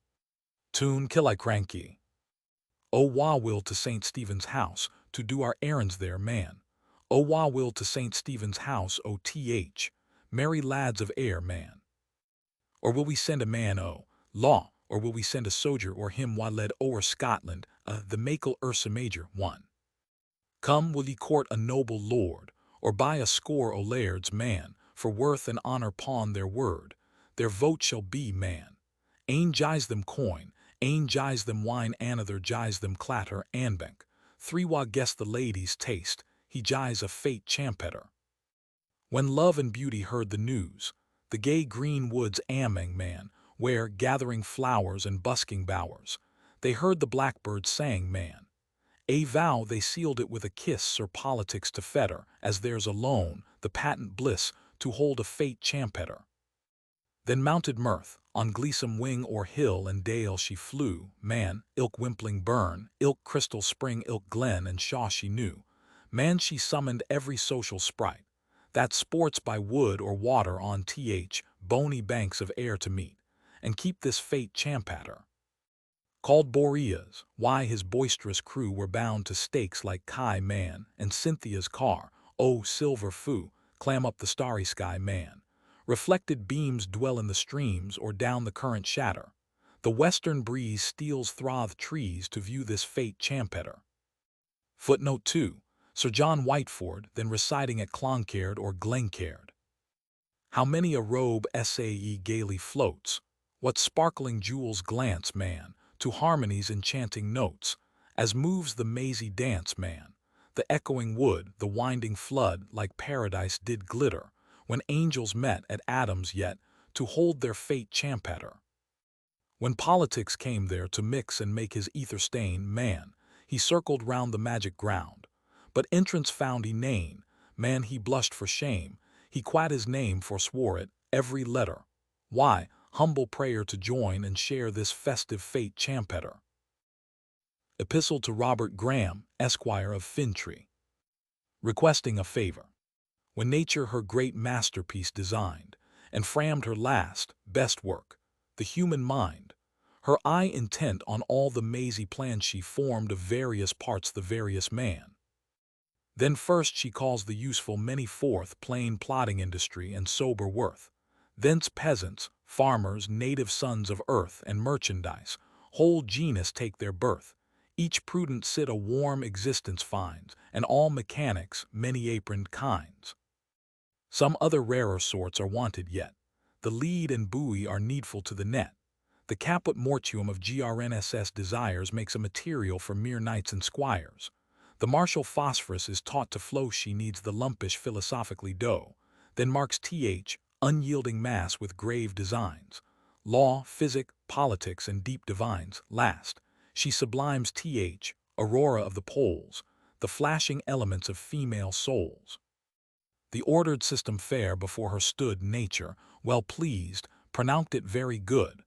Tune Killicranky. O wha will to St. Stephen's house, to do our errands there, man. O wha will to St. Stephen's house, O.T.H., merry lads of air, man. Or will we send a man o' law, or will we send a soldier or him wha led o'er Scotland, the Makel Ursa Major, one? Come, will ye court a noble lord, or buy a score o' laird's man, for worth and honour pawn their word, their vote shall be man. Ane gies them coin, ane gies them wine, another gies them clatter anbank. Three wa guess the lady's taste, he gies a fate champetter. When love and beauty heard the news, the gay green woods amang man, where, gathering flowers and busking bowers, they heard the blackbird sang man. A vow they sealed it with a kiss, Sir Politics to fetter, as theirs alone, the patent bliss, to hold a fate champetter. Then mounted mirth, on gleesome wing o'er hill and dale she flew, man, ilk wimpling burn, ilk crystal spring, ilk glen and shaw she knew. Man, she summoned every social sprite that sports by wood or water on bony banks of air to meet, and keep this fate champatter. Called Boreas, why his boisterous crew were bound to stakes like Kai man, and Cynthia's car, O silver foo, clam up the starry sky man. Reflected beams dwell in the streams or down the current shatter. The western breeze steals through trees to view this fate champetter. Footnote 2. Sir John Whiteford, then residing at Cloncaird or Glencaird. How many a robe sae gaily floats, what sparkling jewels glance, man, to harmony's enchanting notes, as moves the mazy dance, man. The echoing wood, the winding flood, like paradise did glitter, when angels met at Adam's yet, to hold their fate champetter. When politics came there to mix and make his ether stain, man, he circled round the magic ground. But entrance found he nane, man, he blushed for shame, he quat his name forswore it, every letter. Why, humble prayer to join and share this festive fate champetter. Epistle to Robert Graham, Esquire of Fintry. Requesting a favor. When nature her great masterpiece designed, and framed her last, best work, the human mind, her eye intent on all the mazy plans she formed of various parts the various man. Then first she calls the useful many forth, plain plodding industry and sober worth. Thence peasants, farmers, native sons of earth, and merchandise, whole genus take their birth. Each prudent cit a warm existence finds, and all mechanics, many-aproned kinds. Some other rarer sorts are wanted yet. The lead and buoy are needful to the net. The caput mortuum of GRNSS desires makes a material for mere knights and squires. The martial phosphorus is taught to flow, she needs the lumpish philosophically dough. Then marks unyielding mass with grave designs. Law, physic, politics, and deep divines. Last, she sublimes aurora of the poles, the flashing elements of female souls. The ordered system fair before her stood nature, well pleased, pronounced it very good.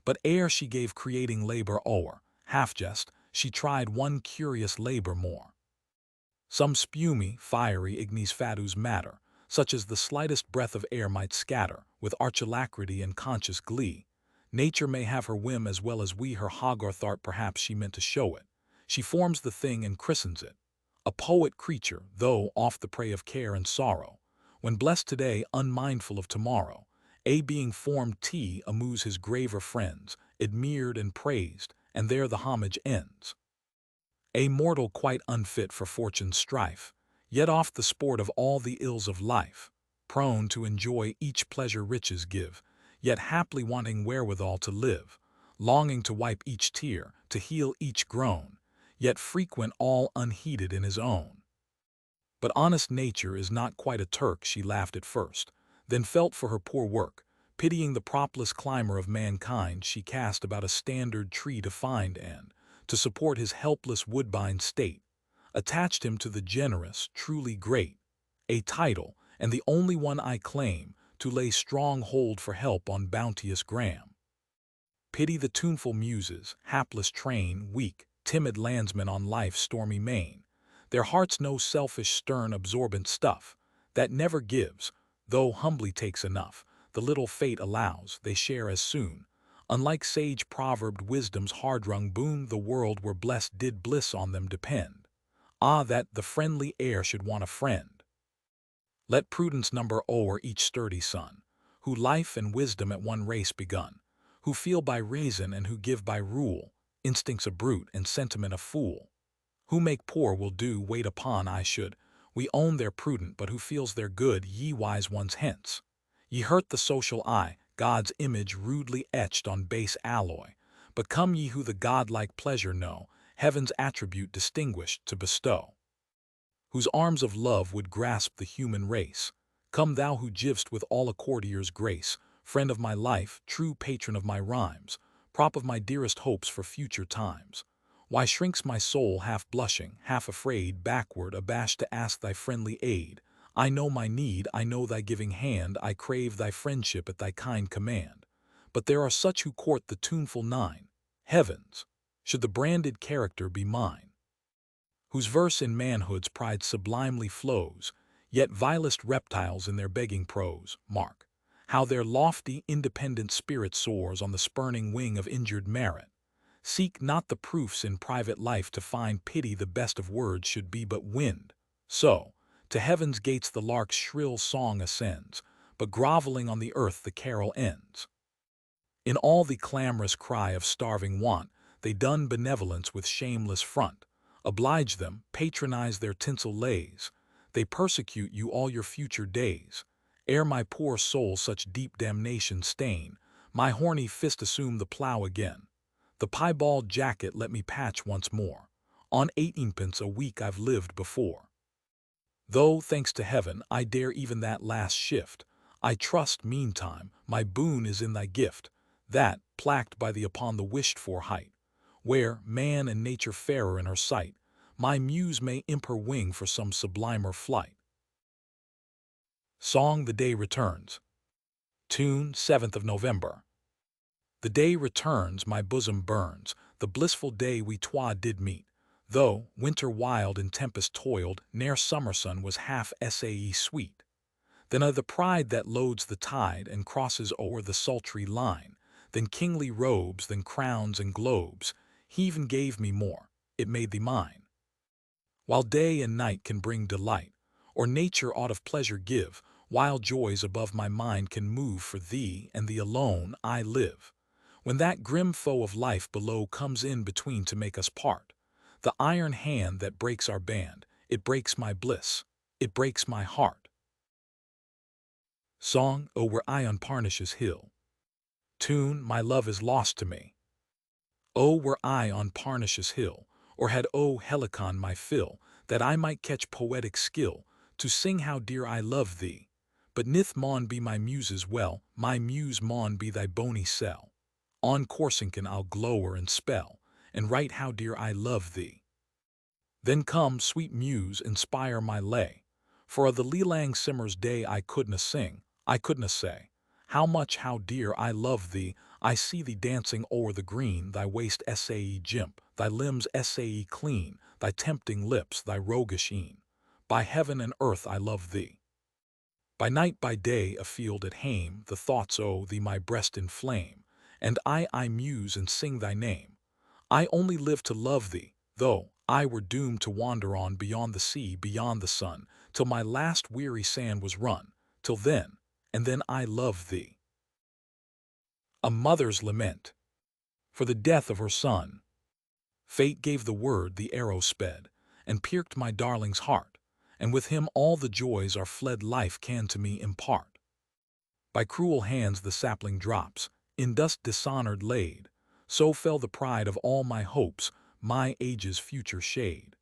But ere she gave creating labor o'er, half-jest, she tried one curious labor more. Some spumy, fiery ignis fatus matter, such as the slightest breath of air might scatter, with arch alacrity and conscious glee. Nature may have her whim as well as we her Hogarth perhaps she meant to show it. She forms the thing and christens it. A poet creature, though oft the prey of care and sorrow, when blessed today, unmindful of tomorrow, a being formed amuse his graver friends, admired and praised, and there the homage ends. A mortal quite unfit for fortune's strife, yet oft the sport of all the ills of life, prone to enjoy each pleasure riches give, yet haply wanting wherewithal to live, longing to wipe each tear, to heal each groan, yet frequent all unheeded in his own. But honest nature is not quite a Turk, she laughed at first, then felt for her poor work, pitying the propless climber of mankind she cast about a standard tree to find and, to support his helpless woodbine state, attached him to the generous, truly great, a title, and the only one I claim, to lay strong hold for help on bounteous Graham. Pity the tuneful muses, hapless train, weak, timid landsmen on life's stormy main, their hearts no selfish, stern, absorbent stuff, that never gives, though humbly takes enough, the little fate allows, they share as soon. Unlike sage proverbed wisdom's hard-wrung boon, the world were blessed did bliss on them depend. Ah, that the friendly heir should want a friend. Let prudence number o'er each sturdy son, who life and wisdom at one race begun, who feel by reason and who give by rule, instincts a brute and sentiment a fool, who make poor will do wait upon I should, We own they're prudent, but who feels they're good, ye wise ones hence? Ye hurt the social eye, God's image rudely etched on base alloy. But come ye who the godlike pleasure know, heaven's attribute distinguished to bestow. Whose arms of love would grasp the human race. Come thou who giv'st with all a courtier's grace, friend of my life, true patron of my rhymes, prop of my dearest hopes for future times. Why shrinks my soul half blushing, half afraid, backward, abashed to ask thy friendly aid? I know my need, I know thy giving hand, I crave thy friendship at thy kind command. But there are such who court the tuneful nine. Heavens, should the branded character be mine? Whose verse in manhood's pride sublimely flows, yet vilest reptiles in their begging prose, mark, how their lofty, independent spirit soars on the spurning wing of injured merit. Seek not the proofs in private life to find pity, the best of words should be but wind. So, to heaven's gates the lark's shrill song ascends, but groveling on the earth the carol ends. In all the clamorous cry of starving want, they dun benevolence with shameless front. Oblige them, patronize their tinsel lays. They persecute you all your future days. Ere my poor soul such deep damnation stain, my horny fist assume the plough again. The piebald jacket let me patch once more. On 18pence a week I've lived before. Though, thanks to heaven, I dare even that last shift, I trust, meantime, my boon is in thy gift, that, placked by thee upon the wished-for height, where, man and nature fairer in her sight, my muse may imp her wing for some sublimer flight. Song, The Day Returns. Tune, 7th of November. The day returns, my bosom burns, the blissful day we twa did meet, though, winter wild and tempest toiled, ne'er summer sun was half sae sweet. Then the pride that loads the tide and crosses o'er the sultry line, then kingly robes, then crowns and globes, he even gave me more, it made thee mine. While day and night can bring delight, or nature aught of pleasure give, while joys above my mind can move, for thee and thee alone I live. When that grim foe of life below comes in between to make us part, the iron hand that breaks our band, it breaks my bliss, it breaks my heart. Song, O Were I on Parnash's Hill. Tune, My Love is Lost to Me. O were I on Parnash's Hill, or had O Helicon my fill, that I might catch poetic skill, to sing how dear I love thee. But nith maun be my muse's well, my muse maun be thy bony cell. On Corsican I'll glower and spell, and write how dear I love thee. Then come, sweet muse, inspire my lay, for o' the lelang simmer's day I couldna sing, I couldna say, how much, how dear I love thee. I see thee dancing o'er the green, thy waist sae jimp, thy limbs sae clean, thy tempting lips, thy roguish een. By heaven and earth I love thee. By night, by day, afield at hame, the thoughts o' thee my breast inflame, and I muse and sing thy name. I only live to love thee, though I were doomed to wander on beyond the sea, beyond the sun, till my last weary sand was run, till then, and then I love thee. A Mother's Lament. For the death of her son. Fate gave the word, the arrow sped, and pierced my darling's heart, and with him all the joys our fled life can to me impart. By cruel hands the sapling drops, in dust dishonored laid, so fell the pride of all my hopes, my age's future shade.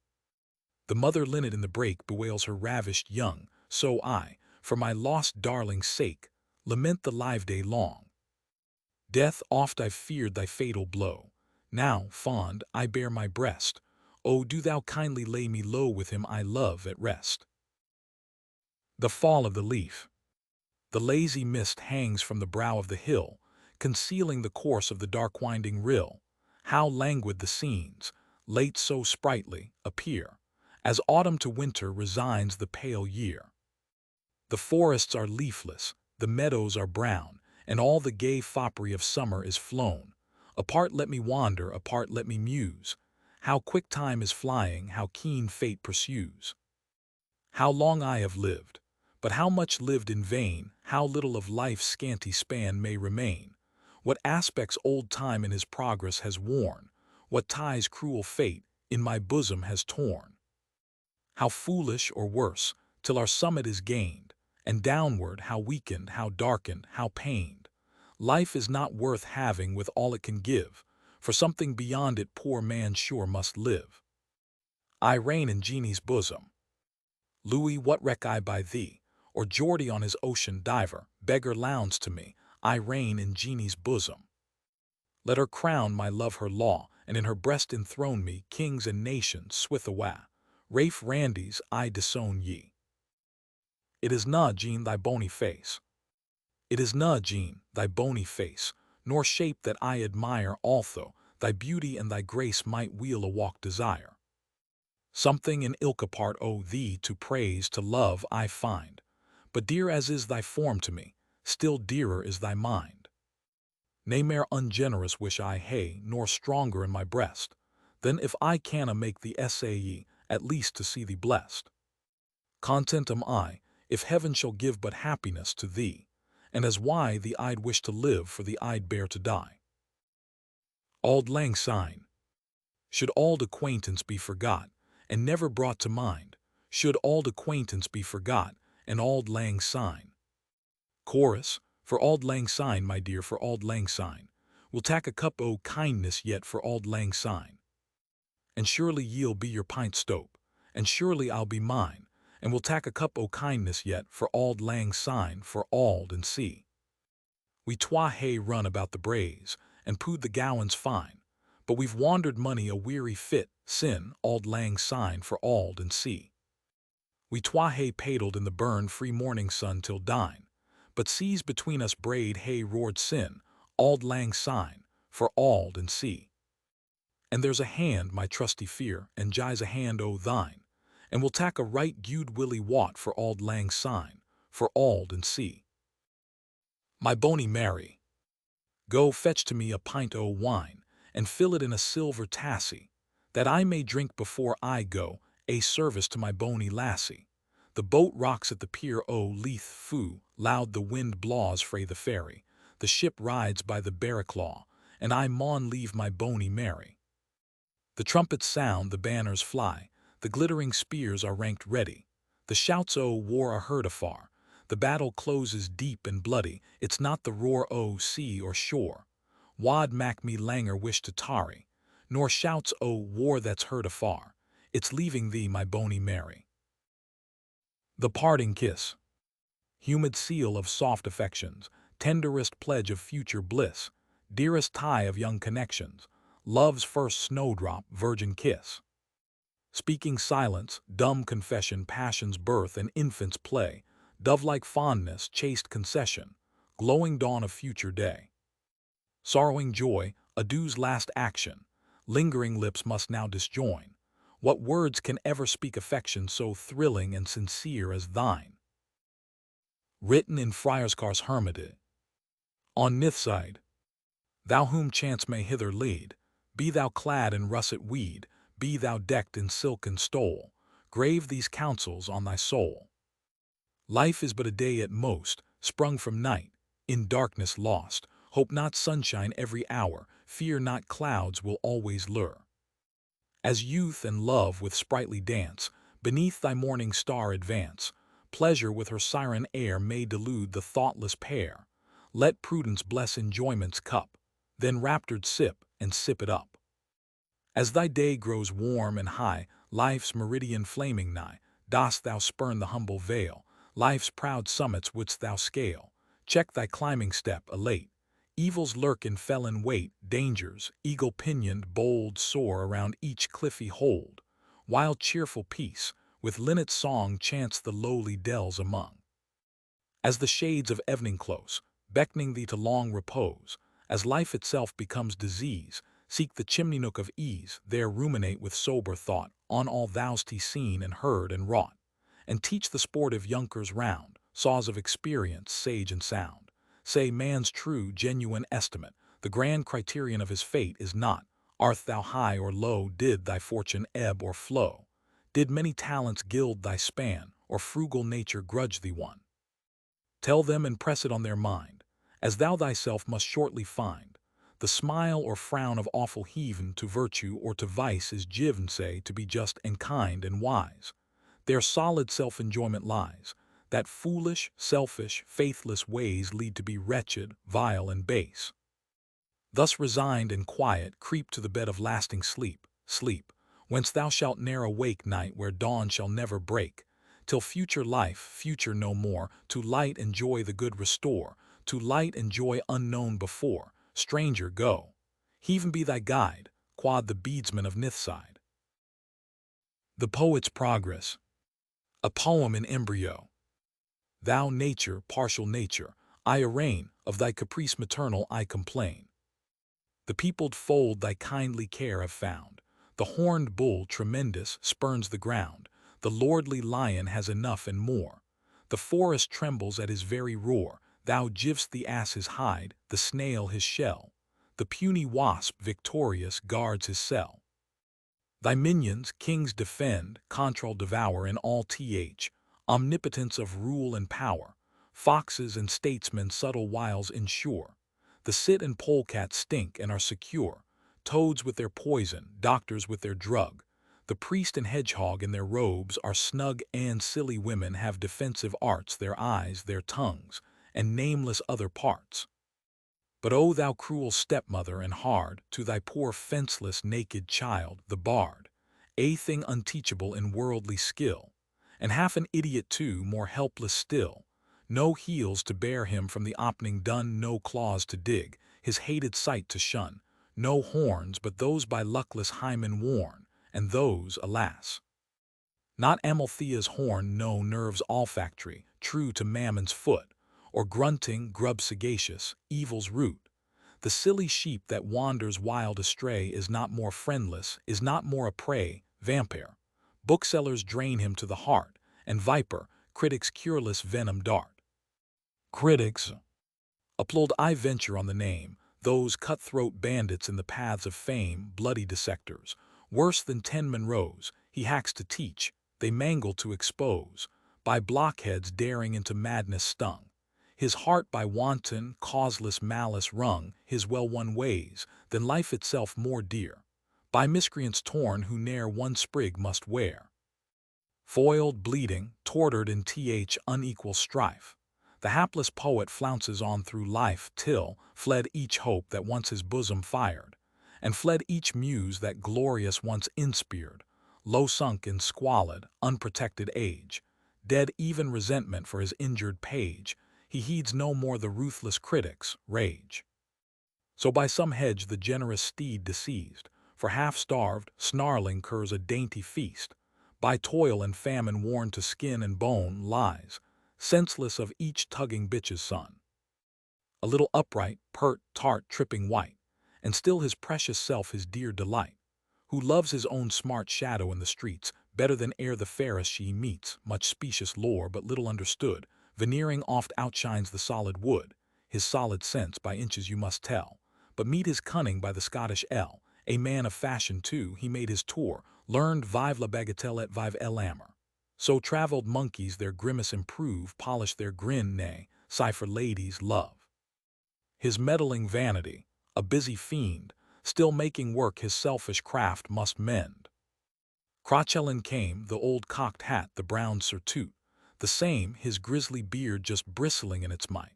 The mother linnet in the brake bewails her ravished young, so I, for my lost darling's sake, lament the live day long. Death, oft I've feared thy fatal blow. Now, fond, I bear my breast. O do thou kindly lay me low with him I love at rest. The Fall of the Leaf. The lazy mist hangs from the brow of the hill, concealing the course of the dark winding rill. How languid the scenes, late so sprightly, appear, as autumn to winter resigns the pale year. The forests are leafless, the meadows are brown, and all the gay foppery of summer is flown. Apart let me wander, apart let me muse. How quick time is flying, how keen fate pursues. How long I have lived, but how much lived in vain, how little of life's scanty span may remain. What aspects old time in his progress has worn, what ties cruel fate in my bosom has torn. how foolish or worse, till our summit is gained, and downward how weakened, how darkened, how pained. Life is not worth having with all it can give, for something beyond it poor man sure must live. I reign in Jeannie's bosom. Louis, what reck I by thee? Or Geordie on his ocean diver, beggar lounds to me, I reign in Jeannie's bosom. Let her crown my love her law, and in her breast enthrone me, kings and nations, swithawa. Rafe Randy's I disown ye. It is na, Jean, thy bony face. It is na, Jean, thy bony face, nor shape that I admire, although thy beauty and thy grace might wheel a walk desire. Something in ilka part o' thee to praise, to love I find, but dear as is thy form to me, still dearer is thy mind. Nay mair ungenerous wish I hae, nor stronger in my breast, than if I canna make thee saye, at least to see thee blessed. Content am I, if heaven shall give but happiness to thee, and as why thee I'd wish to live, for thee I'd bear to die. Auld Lang Syne. Should auld acquaintance be forgot, and never brought to mind, should auld acquaintance be forgot, and auld lang syne. Chorus, for auld lang syne, my dear, for auld lang syne, we'll tak a cup o' kindness yet for auld lang syne. And surely ye'll be your pint stoup, and surely I'll be mine, and we'll tak a cup o' kindness yet for auld lang syne, for auld and see. We twa hae run about the braes, and pooed the gowans fine, but we've wandered money a weary fit, sin, auld lang syne, for auld and see. We twa hae paddled in the burn free morning sun till dine, but seas between us braid hae roared sin, auld lang syne, for auld and see. And there's a hand, my trusty fear, and Jai's a hand o' thine, and we'll tak a right gude willy wat for auld lang syne, for auld and see. My Bonie Mary, go fetch to me a pint o' wine, and fill it in a silver tassie, that I may drink before I go, a service to my bonny lassie. The boat rocks at the pier o' Leith Fu, loud the wind blaws frae the ferry, the ship rides by the Barraclaw, and I maun leave my Bonie Mary. The trumpets sound, the banners fly, the glittering spears are ranked ready, the shouts o' war are heard afar, the battle closes deep and bloody, it's not the roar o' sea or shore, wad mak me langer wish to tarry, nor shouts o' war that's heard afar, it's leaving thee, my Bonie Mary. The parting kiss. Humid seal of soft affections, tenderest pledge of future bliss, dearest tie of young connections, love's first snowdrop, virgin kiss. Speaking silence, dumb confession, passion's birth and infant's play, dove-like fondness, chaste concession, glowing dawn of future day. Sorrowing joy, adew's last action, lingering lips must now disjoin. What words can ever speak affection so thrilling and sincere as thine? Written in Friarscar's Hermitage. On Nithside. Thou whom chance may hither lead, be thou clad in russet weed, be thou decked in silken stole, grave these counsels on thy soul. Life is but a day at most, sprung from night, in darkness lost, hope not sunshine every hour, fear not clouds will always lure. As youth and love with sprightly dance, beneath thy morning star advance, pleasure with her siren air may delude the thoughtless pair. Let prudence bless enjoyment's cup, then raptured sip and sip it up. As thy day grows warm and high, life's meridian flaming nigh, dost thou spurn the humble vale, life's proud summits wouldst thou scale, check thy climbing step, elate. Evils lurk in felon wait, dangers, eagle-pinioned, bold, soar around each cliffy hold, while cheerful peace, with linnet song chants the lowly dells among. As the shades of evening close, beckoning thee to long repose, as life itself becomes disease, seek the chimney nook of ease, there ruminate with sober thought on all thou'st seen and heard and wrought, and teach the sportive younkers round, saws of experience, sage and sound. Say man's true, genuine estimate, the grand criterion of his fate is not, art thou high or low, did thy fortune ebb or flow, did many talents gild thy span, or frugal nature grudge thee one. Tell them and press it on their mind, as thou thyself must shortly find, the smile or frown of awful heaven to virtue or to vice is given say to be just and kind and wise. Their solid self-enjoyment lies, that foolish, selfish, faithless ways lead to be wretched, vile, and base. Thus resigned and quiet, creep to the bed of lasting sleep, sleep, whence thou shalt ne'er awake, night where dawn shall never break, till future life, future no more, to light and joy the good restore, to light and joy unknown before. Stranger, go. Heaven be thy guide, quod the beadsman of Nithside. The Poet's Progress. A poem in embryo. Thou nature, partial nature, I arraign, of thy caprice maternal I complain. The peopled fold thy kindly care have found. The horned bull, tremendous, spurns the ground. The lordly lion has enough and more. The forest trembles at his very roar. Thou giv'st the ass his hide, the snail his shell. The puny wasp, victorious, guards his cell. Thy minions, kings defend, control devour in all th, omnipotence of rule and power. Foxes and statesmen subtle wiles ensure. The cit and polecat stink and are secure. Toads with their poison, doctors with their drug. The priest and hedgehog in their robes are snug, and silly women have defensive arts, their eyes, their tongues, and nameless other parts. But O thou cruel stepmother and hard, to thy poor fenceless naked child, the bard, a thing unteachable in worldly skill, and half an idiot too, more helpless still, no heels to bear him from the opening dun, no claws to dig, his hated sight to shun, no horns but those by luckless Hymen worn, and those, alas, not Amalthea's horn, no nerves olfactory, true to Mammon's foot, or grunting, grub sagacious, evil's root. The silly sheep that wanders wild astray is not more friendless, is not more a prey, vampire. Booksellers drain him to the heart, and viper, critics cureless venom dart. Critics applaud, I venture on the name, those cutthroat bandits in the paths of fame, bloody dissectors, worse than 10 Monroes, he hacks to teach, they mangle to expose, by blockheads daring into madness stung. His heart by wanton, causeless malice wrung, his well-won ways, than life itself more dear, by miscreants torn who ne'er one sprig must wear. Foiled, bleeding, tortured in unequal strife, the hapless poet flounces on through life till, fled each hope that once his bosom fired, and fled each muse that glorious once inspired, low sunk in squalid, unprotected age, dead even resentment for his injured page, he heeds no more the ruthless critic's rage. So by some hedge the generous steed deceased, for half-starved, snarling curs a dainty feast, by toil and famine worn to skin and bone, lies, senseless of each tugging bitch's son. A little upright, pert, tart, tripping white, and still his precious self his dear delight, who loves his own smart shadow in the streets, better than e'er the fairest she meets, much specious lore but little understood, veneering oft outshines the solid wood, his solid sense by inches you must tell, but meet his cunning by the Scottish ell, a man of fashion too, he made his tour, learned vive la bagatelle et vive l'amour. So travelled monkeys their grimace improve, polish their grin, nay, sigh for ladies' love. His meddling vanity, a busy fiend, still making work his selfish craft must mend. Crotchelin came, the old cocked hat, the brown surtout, the same, his grisly beard just bristling in its might.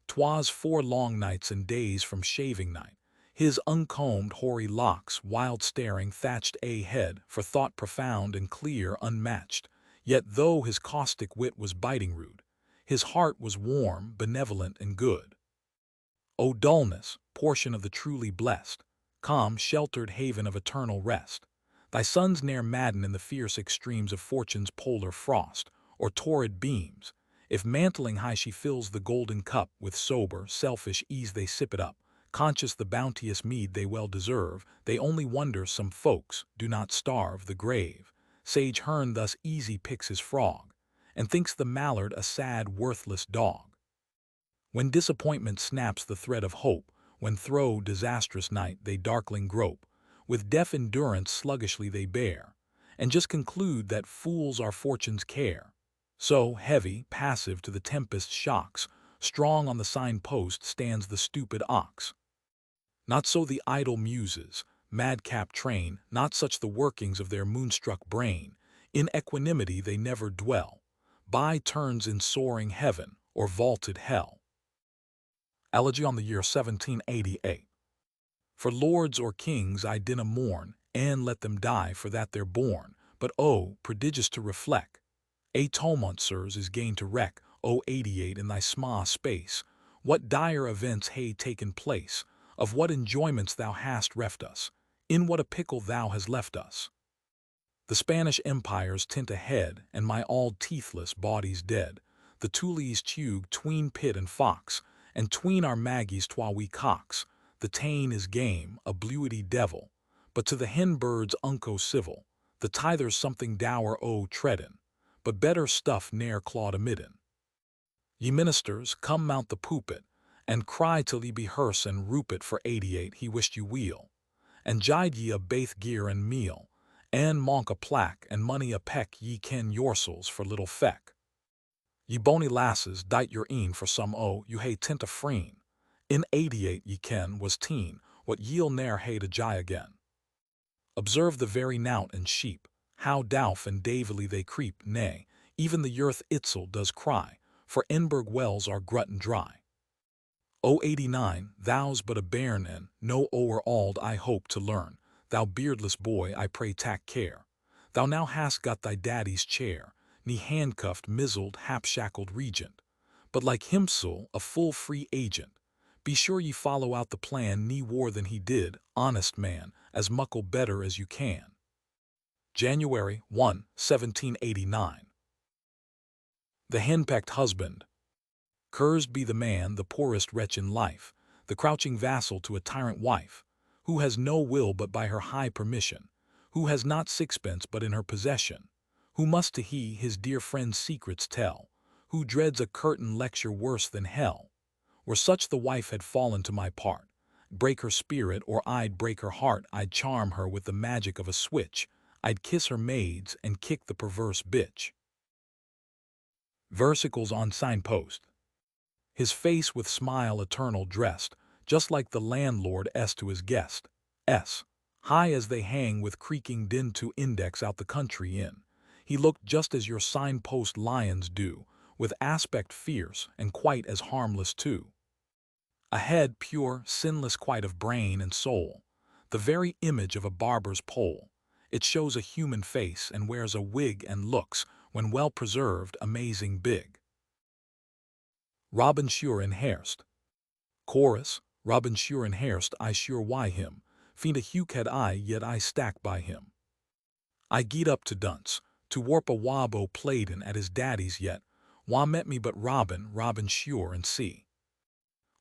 'Twas 4 long nights and days from shaving night, his uncombed hoary locks, wild staring, thatched a head, for thought profound and clear unmatched, yet though his caustic wit was biting rude, his heart was warm, benevolent, and good. O dullness, portion of the truly blessed, calm, sheltered haven of eternal rest, thy sons ne'er madden in the fierce extremes of fortune's polar frost, or torrid beams. If mantling high she fills the golden cup, with sober, selfish ease they sip it up, conscious the bounteous meed they well deserve, they only wonder some folks do not starve. The grave sage Herne thus easy picks his frog, and thinks the mallard a sad, worthless dog. When disappointment snaps the thread of hope, when through disastrous night they darkling grope, with deaf endurance sluggishly they bear, and just conclude that fools are fortune's care. So, heavy, passive to the tempest's shocks, strong on the sign-post stands the stupid ox. Not so the idle muses, madcap train, not such the workings of their moonstruck brain, In equanimity they never dwell, by turns in soaring heaven or vaulted hell. Elegy on the year 1788. For lords or kings I dinna mourn, and let them die for that they're born, but oh, prodigious to reflect, a tumult, sirs, is gain to wreck, O 88 in thy sma space, what dire events hae taken place, of what enjoyments thou hast reft us, in what a pickle thou hast left us. The Spanish Empire's tint ahead, and my all teethless body's dead, the Tulies tug tween pit and fox, and tween our Maggies twa wee cocks, the tane is game, a bluety devil, but to the hen birds unco civil, the tither's something dour o treadin', but better stuff ne'er clawed amidden. Ye ministers, come mount the poopit, and cry till ye be hearse and roupit for 88 he wished you weal, and jide ye a baith gear and meal, and monk a plack and money a peck ye ken yourselves for little feck. Ye bony lasses, dite your een for some you hae tint a freen, in 88 ye ken was teen, what ye'll ne'er hae to jye again. Observe the very knout and sheep, how douf and davily they creep, nay, even the earth itself does cry, for Edinburgh wells are grut and dry. O 89, thou's but a bairn and no o'er ald I hope to learn, thou beardless boy I pray tak care, thou now hast got thy daddy's chair, ne handcuffed, mizzled, hap-shackled regent, but like himsel a full free agent. Be sure ye follow out the plan ne war than he did, honest man, as muckle better as you can. January 1, 1789. The henpecked husband. Cursed be the man, the poorest wretch in life, the crouching vassal to a tyrant wife, who has no will but by her high permission, who has not sixpence but in her possession, who must to he his dear friend's secrets tell, who dreads a curtain lecture worse than hell. Were such the wife had fallen to my part, break her spirit or I'd break her heart, I'd charm her with the magic of a switch, I'd kiss her maids and kick the perverse bitch. Versicles on signpost. His face with smile eternal dressed, just like the landlord S to his guest, S. High as they hang with creaking din to index out the country in. He looked just as your signpost lions do, with aspect fierce and quite as harmless too. A head pure, sinless quite of brain and soul, the very image of a barber's pole. It shows a human face and wears a wig and looks, when well preserved, amazing big. Robin sure in hairst. Chorus, Robin sure in hairst, I sure why him, fiend a huke had I, yet I stack by him. I geet up to dunce, to warp a wob o Playdon at his daddy's yet, wa met me but Robin, Robin sure and see.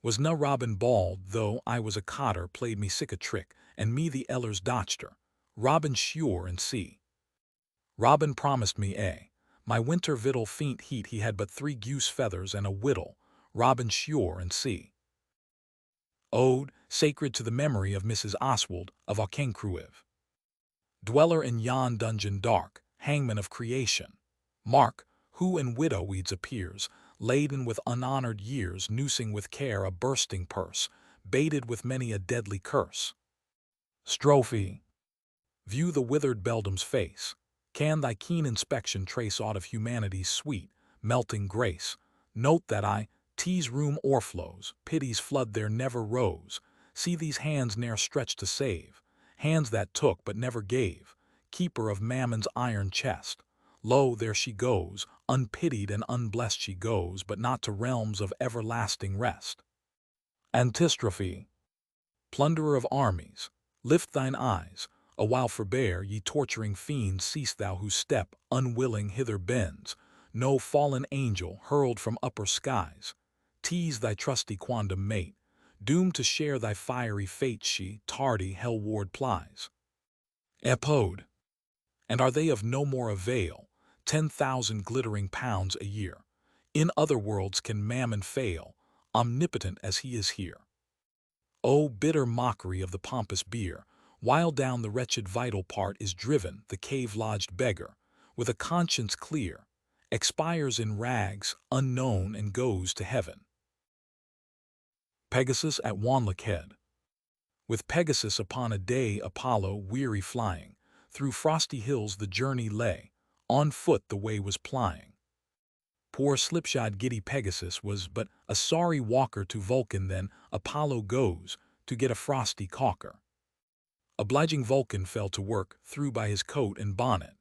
Was na Robin bald, though I was a cotter, played me sick a trick, and me the ellers dotched her. Robin sure and see. Robin promised me my winter victual faint heat he had but 3 goose feathers and a whittle, Robin sure and see. Ode, sacred to the memory of Mrs. Oswald of Auchencruive. Dweller in yon dungeon dark, hangman of creation, mark, who in widow weeds appears, laden with unhonored years, noosing with care a bursting purse, baited with many a deadly curse. Strophe. View the withered beldam's face. Can thy keen inspection trace aught of humanity's sweet, melting grace? Note that tease room o'erflows, pity's flood there never rose. See these hands ne'er stretched to save, hands that took but never gave, keeper of Mammon's iron chest. Lo, there she goes, unpitied and unblessed she goes, but not to realms of everlasting rest. Antistrophe. Plunderer of armies, lift thine eyes, a while forbear, ye torturing fiends, cease thou whose step, unwilling, hither bends, no fallen angel hurled from upper skies. Tease thy trusty quondam mate, doomed to share thy fiery fate, she, tardy, hell-ward plies. Epode. And are they of no more avail, 10,000 glittering pounds a year? In other worlds can Mammon fail, omnipotent as he is here? O bitter mockery of the pompous beer, while down the wretched vital part is driven the cave-lodged beggar, with a conscience clear, expires in rags, unknown, and goes to heaven. Pegasus at Wanlock Head. With Pegasus upon a day Apollo, weary flying, through frosty hills the journey lay, On foot the way was plying. Poor slipshod giddy Pegasus was but a sorry walker to Vulcan. Then Apollo goes to get a frosty caulker. Obliging Vulcan fell to work, threw by his coat and bonnet,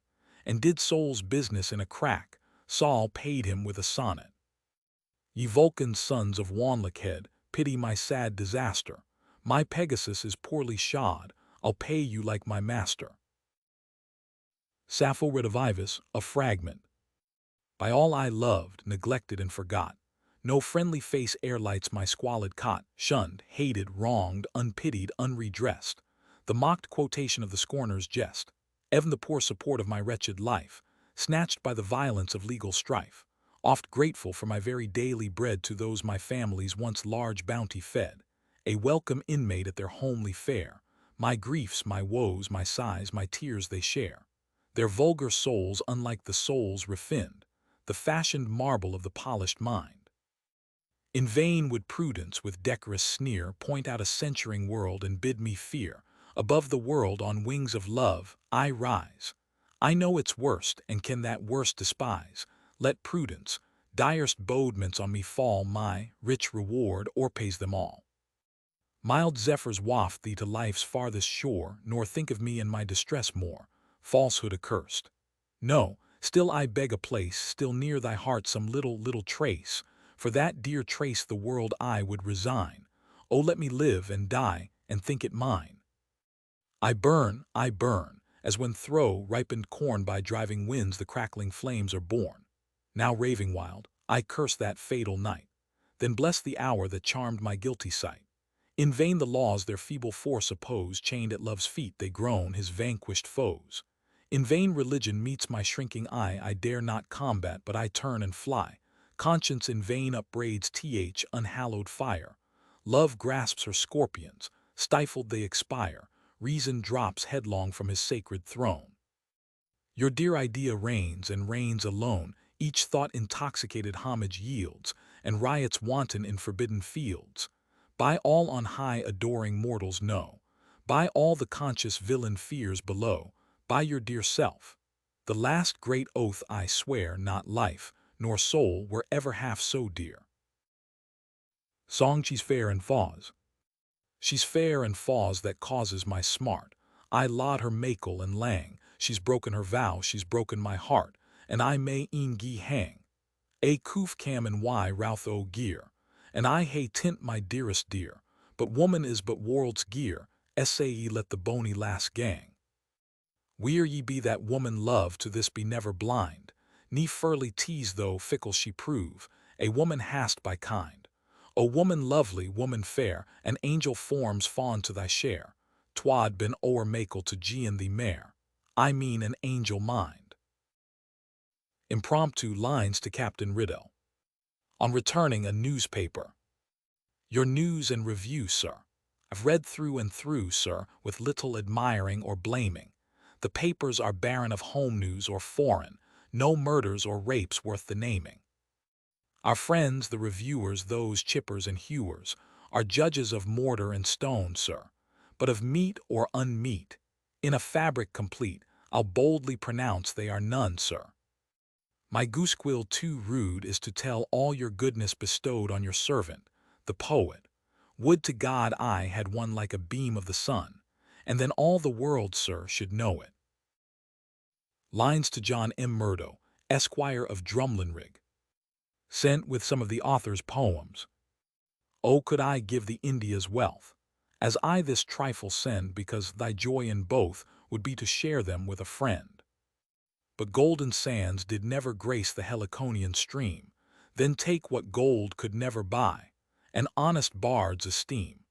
and did Sol's business in a crack. Sol paid him with a sonnet. Ye Vulcan's sons of Wanlock-head, pity my sad disaster. My Pegasus is poorly shod, I'll pay you like my master. Sappho Redivivus, a fragment. By all I loved, neglected and forgot, no friendly face e'er lights my squalid cot, shunned, hated, wronged, unpitied, unredressed, the mocked quotation of the scorner's jest, even the poor support of my wretched life, snatched by the violence of legal strife, oft grateful for my very daily bread to those my family's once large bounty fed, a welcome inmate at their homely fare, my griefs, my woes, my sighs, my tears they share, their vulgar souls unlike the souls refined, the fashioned marble of the polished mind. In vain would prudence with decorous sneer point out a censuring world and bid me fear. Above the world on wings of love I rise. I know its worst and can that worst despise. Let prudence, direst bodements on me fall, my rich reward o'erpays them all. Mild zephyrs waft thee to life's farthest shore, nor think of me in my distress more, falsehood accursed. No, still I beg a place, still near thy heart some little trace, for that dear trace the world I would resign. Oh, let me live and die and think it mine. I burn, as when through ripened corn by driving winds the crackling flames are born. Now raving wild, I curse that fatal night, then bless the hour that charmed my guilty sight. In vain the laws their feeble force oppose, chained at love's feet they groan his vanquished foes. In vain religion meets my shrinking eye, I dare not combat, but I turn and fly. Conscience in vain upbraids unhallowed fire. Love grasps her scorpions, stifled they expire. Reason drops headlong from his sacred throne. Your dear idea reigns and reigns alone, each thought intoxicated homage yields, and riots wanton in forbidden fields. By all on high adoring mortals know, by all the conscious villain fears below, by your dear self. The last great oath I swear, not life, nor soul were ever half so dear. Song. She's fair and fause. She's fair and fause that causes my smart. I laud her makel and lang. She's broken her vow, she's broken my heart, and I may e'en gie hang. A coof cam and why routh o gear, and I hae tint my dearest dear, but woman is but world's gear, ye let the bony lass gang. Weir ye be that woman love to this be never blind, ne furly tease though fickle she prove, a woman hast by kind. O woman lovely, woman fair, and angel forms fawn to thy share, twad been o'er makel to gien thee mare, I mean an angel mind. Impromptu lines to Captain Riddell. On returning a newspaper. Your news and review, sir. I've read through and through, sir, with little admiring or blaming. The papers are barren of home news or foreign, no murders or rapes worth the naming. Our friends, the reviewers, those chippers and hewers, are judges of mortar and stone, sir, but of meat or unmeat, in a fabric complete, I'll boldly pronounce they are none, sir. My goosequill too rude is to tell all your goodness bestowed on your servant, the poet. Would to God I had one like a beam of the sun, and then all the world, sir, should know it. Lines to John M. Murdo, Esquire of Drumlinrig. Sent with some of the author's poems. Oh, could I give thee India's wealth, as I this trifle send, because thy joy in both would be to share them with a friend. But golden sands did never grace the Heliconian stream, then take what gold could never buy, an honest bard's esteem.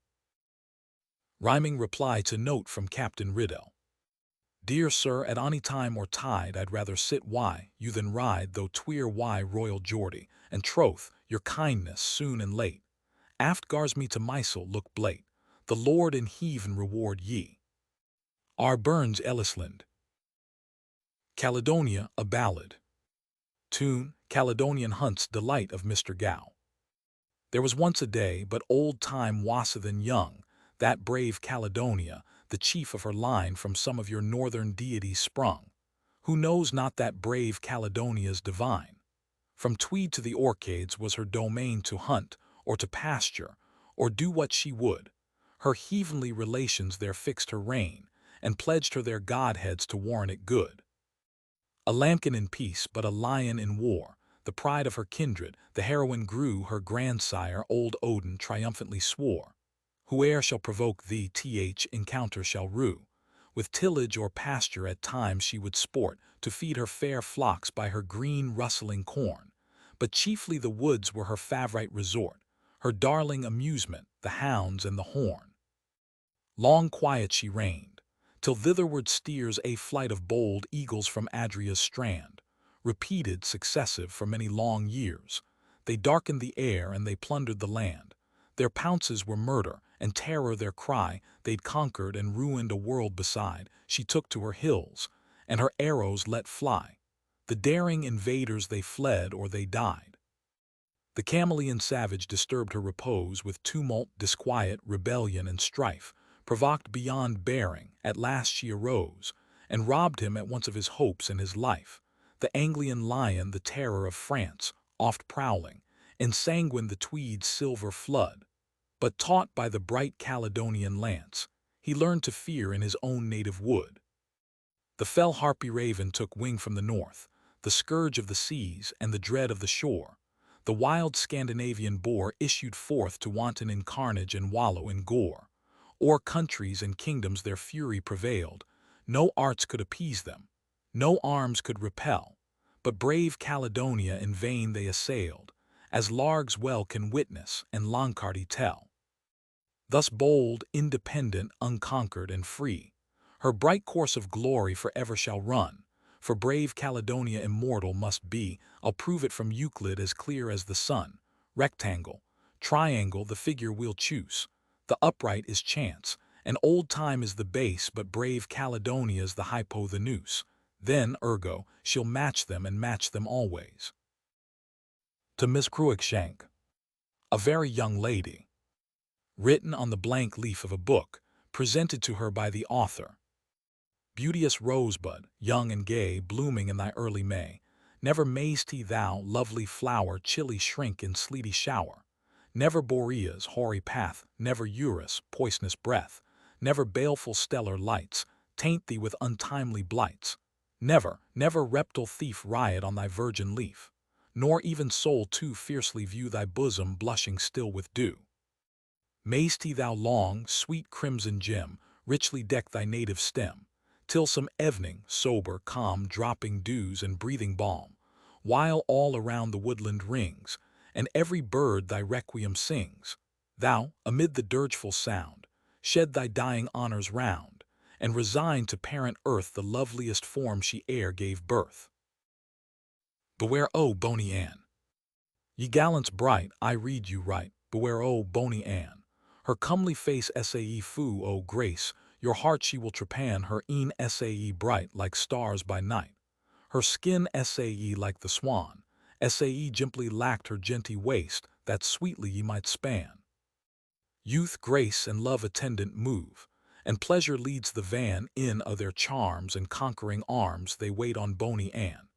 Rhyming reply to note from Captain Riddell. Dear sir, at any time or tide I'd rather sit why you than ride, though tweer why Royal Geordie, and troth, your kindness soon and late, aft gars me to mysel look blate, the Lord in heaven reward ye. R. Burns Ellisland. Caledonia, a ballad. Tune, Caledonian Hunt's Delight of Mr. Gow. There was once a day, but old time wasser than young, that brave Caledonia, the chief of her line from some of your northern deities sprung, Who knows not that brave Caledonia's divine? From Tweed to the Orcades was her domain to hunt, or to pasture, or do what she would. Her heavenly relations there fixed her reign, and pledged her their godheads to warrant it good. A lambkin in peace, but a lion in war, the pride of her kindred, the heroine grew, her grandsire, old Odin, triumphantly swore, whoe'er shall provoke thee, encounter shall rue. With tillage or pasture at times she would sport, to feed her fair flocks by her green rustling corn. But chiefly the woods were her favorite resort, her darling amusement, the hounds and the horn. Long quiet she reigned, till thitherward steers a flight of bold eagles from Adria's strand, repeated, successive, for many long years. They darkened the air and they plundered the land. Their pounces were murder, and terror their cry. They'd conquered and ruined a world beside. She took to her hills, and her arrows let fly. The daring invaders they fled or they died. The chameleon savage disturbed her repose with tumult, disquiet, rebellion, and strife. Provoked beyond bearing, at last she arose, and robbed him at once of his hopes and his life. The Anglian lion, the terror of France, oft prowling, ensanguined the Tweed's silver flood. But taught by the bright Caledonian lance, he learned to fear in his own native wood. The fell harpy raven took wing from the north, the scourge of the seas and the dread of the shore. The wild Scandinavian boar issued forth to wanton in carnage and wallow in gore. O'er countries and kingdoms their fury prevailed. No arts could appease them, no arms could repel. But brave Caledonia in vain they assailed, as Largs well can witness and Lancarty tell. Thus bold, independent, unconquered, and free, her bright course of glory forever shall run. For brave Caledonia immortal must be. I'll prove it from Euclid as clear as the sun. Rectangle, triangle, the figure we'll choose. The upright is chance, and old time is the base, but brave Caledonia's the hypotenuse. Then, ergo, she'll match them and match them always. To Miss Cruikshank, a very young lady. Written on the blank leaf of a book, presented to her by the author. Beauteous rosebud, young and gay, blooming in thy early May, never mayst thou, lovely flower, chilly shrink in sleety shower. Never Boreas, hoary path, never Eurus, poisonous breath, never baleful stellar lights, taint thee with untimely blights. Never, never reptile thief riot on thy virgin leaf, nor even soul too fiercely view thy bosom blushing still with dew. Mayst thou long, sweet crimson gem, richly deck thy native stem, till some evening, sober, calm, dropping dews and breathing balm, while all around the woodland rings, and every bird thy requiem sings, thou, amid the dirgeful sound, shed thy dying honors round, and resign to parent earth the loveliest form she e'er gave birth. Beware, O Bonie Ann. Ye gallants bright, I read you right. Beware, O Bonie Ann. Her comely face sae fou, O grace, your heart she will trepan. Her een sae bright like stars by night. Her skin sae like the swan, sae jimply lacked her genty waist, that sweetly ye might span. Youth, grace, and love attendant move, and pleasure leads the van. In o' their charms and conquering arms they wait on Bonie Ann.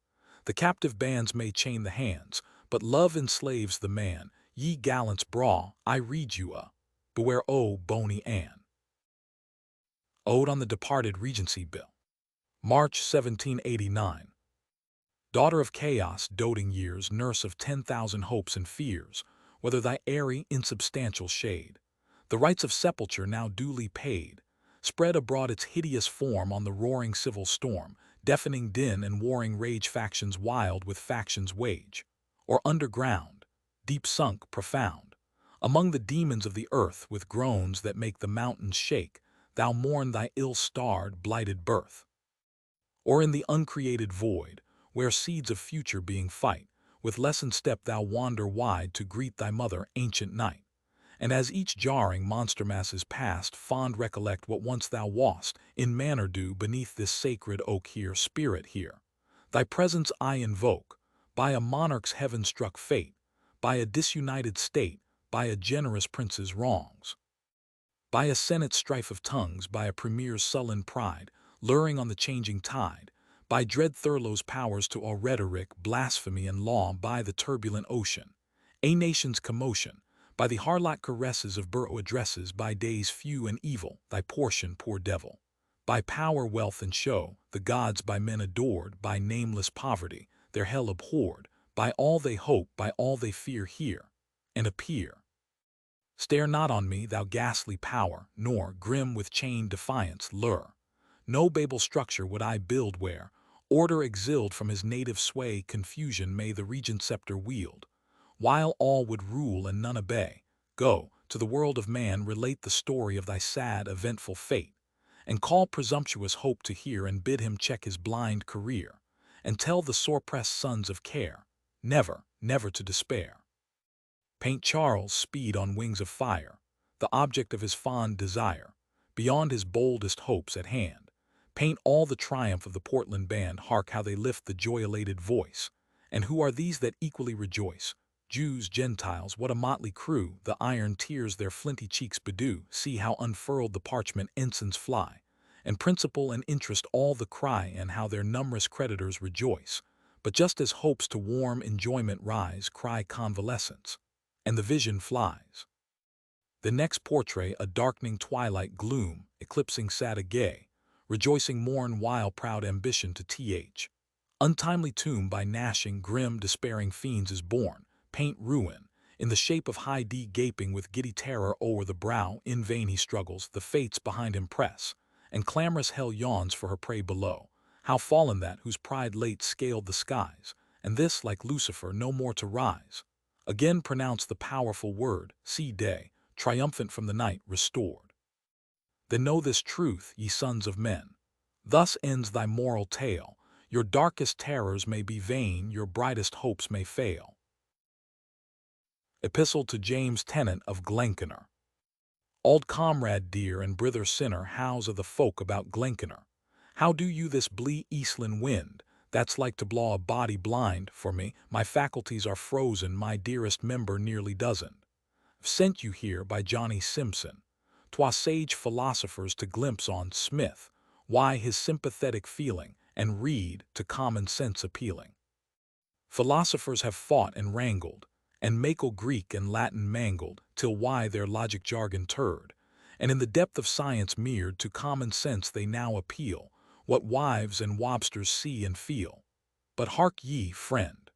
The captive bands may chain the hands, but love enslaves the man. Ye gallants braw, I read you beware, O Bonie Ann. Ode on the Departed Regency Bill. March 1789. Daughter of chaos, doting years, nurse of 10,000 hopes and fears, whether thy airy, insubstantial shade, the rites of sepulture now duly paid, spread abroad its hideous form on the roaring civil storm, deafening din and warring rage, factions wild with factions wage, or underground, deep sunk, profound, among the demons of the earth, with groans that make the mountains shake, thou mourn thy ill-starred, blighted birth. Or in the uncreated void, where seeds of future being fight, with lessened step thou wander wide to greet thy mother, ancient night. And as each jarring monster mass is past, fond recollect what once thou wast, in manner due beneath this sacred oak here, spirit here. Thy presence I invoke, by a monarch's heaven-struck fate, by a disunited state, by a generous prince's wrongs, by a senate's strife of tongues, by a premier's sullen pride, luring on the changing tide, by dread Thurloe's powers to awe rhetoric, blasphemy, and law, by the turbulent ocean, a nation's commotion, by the harlot caresses of borough addresses, by days few and evil, thy portion, poor devil, by power, wealth, and show, the gods by men adored, by nameless poverty, their hell abhorred, by all they hope, by all they fear, hear and appear. Stare not on me, thou ghastly power, nor, grim with chained defiance, lure. No Babel structure would I build where order exiled from his native sway, confusion may the regent scepter wield, while all would rule and none obey. Go, to the world of man relate the story of thy sad, eventful fate, and call presumptuous hope to hear, and bid him check his blind career, and tell the sore-pressed sons of care, never, never to despair. Paint Charles' speed on wings of fire, the object of his fond desire, beyond his boldest hopes at hand. Paint all the triumph of the Portland band, hark how they lift the joy-elated voice. And who are these that equally rejoice? Jews, Gentiles, what a motley crew, the iron tears their flinty cheeks bedew. See how unfurled the parchment ensigns fly, and principle and interest all the cry, and how their numerous creditors rejoice. But just as hopes to warm enjoyment rise, cry convalescence, and the vision flies. The next portrait, a darkening twilight gloom, eclipsing sad a gay, rejoicing morn, while proud ambition to th. Untimely tomb by gnashing, grim, despairing fiends is born. Paint ruin, in the shape of high D gaping with giddy terror o'er the brow. In vain he struggles, the fates behind him press, and clamorous hell yawns for her prey below. How fallen that whose pride late scaled the skies, and this, like Lucifer, no more to rise. Again pronounce the powerful word, see day, triumphant from the night, restored. Then know this truth, ye sons of men. Thus ends thy moral tale. Your darkest terrors may be vain, your brightest hopes may fail. Epistle to James Tennant of Glenconner. Auld comrade dear and brither sinner, how's o' the folk about Glenconner? How do you this blee eastland wind, that's like to blaw a body blind? For me, my faculties are frozen, my dearest member nearly dozened. I've sent you here by Johnny Simpson, 'twas sage philosophers to glimpse on Smith, why his sympathetic feeling, and read, to common sense appealing. Philosophers have fought and wrangled, and Makel Greek and Latin mangled, till why their logic jargon turd, and in the depth of science mirrored, to common sense they now appeal, what wives and wobsters see and feel. But hark ye, friend,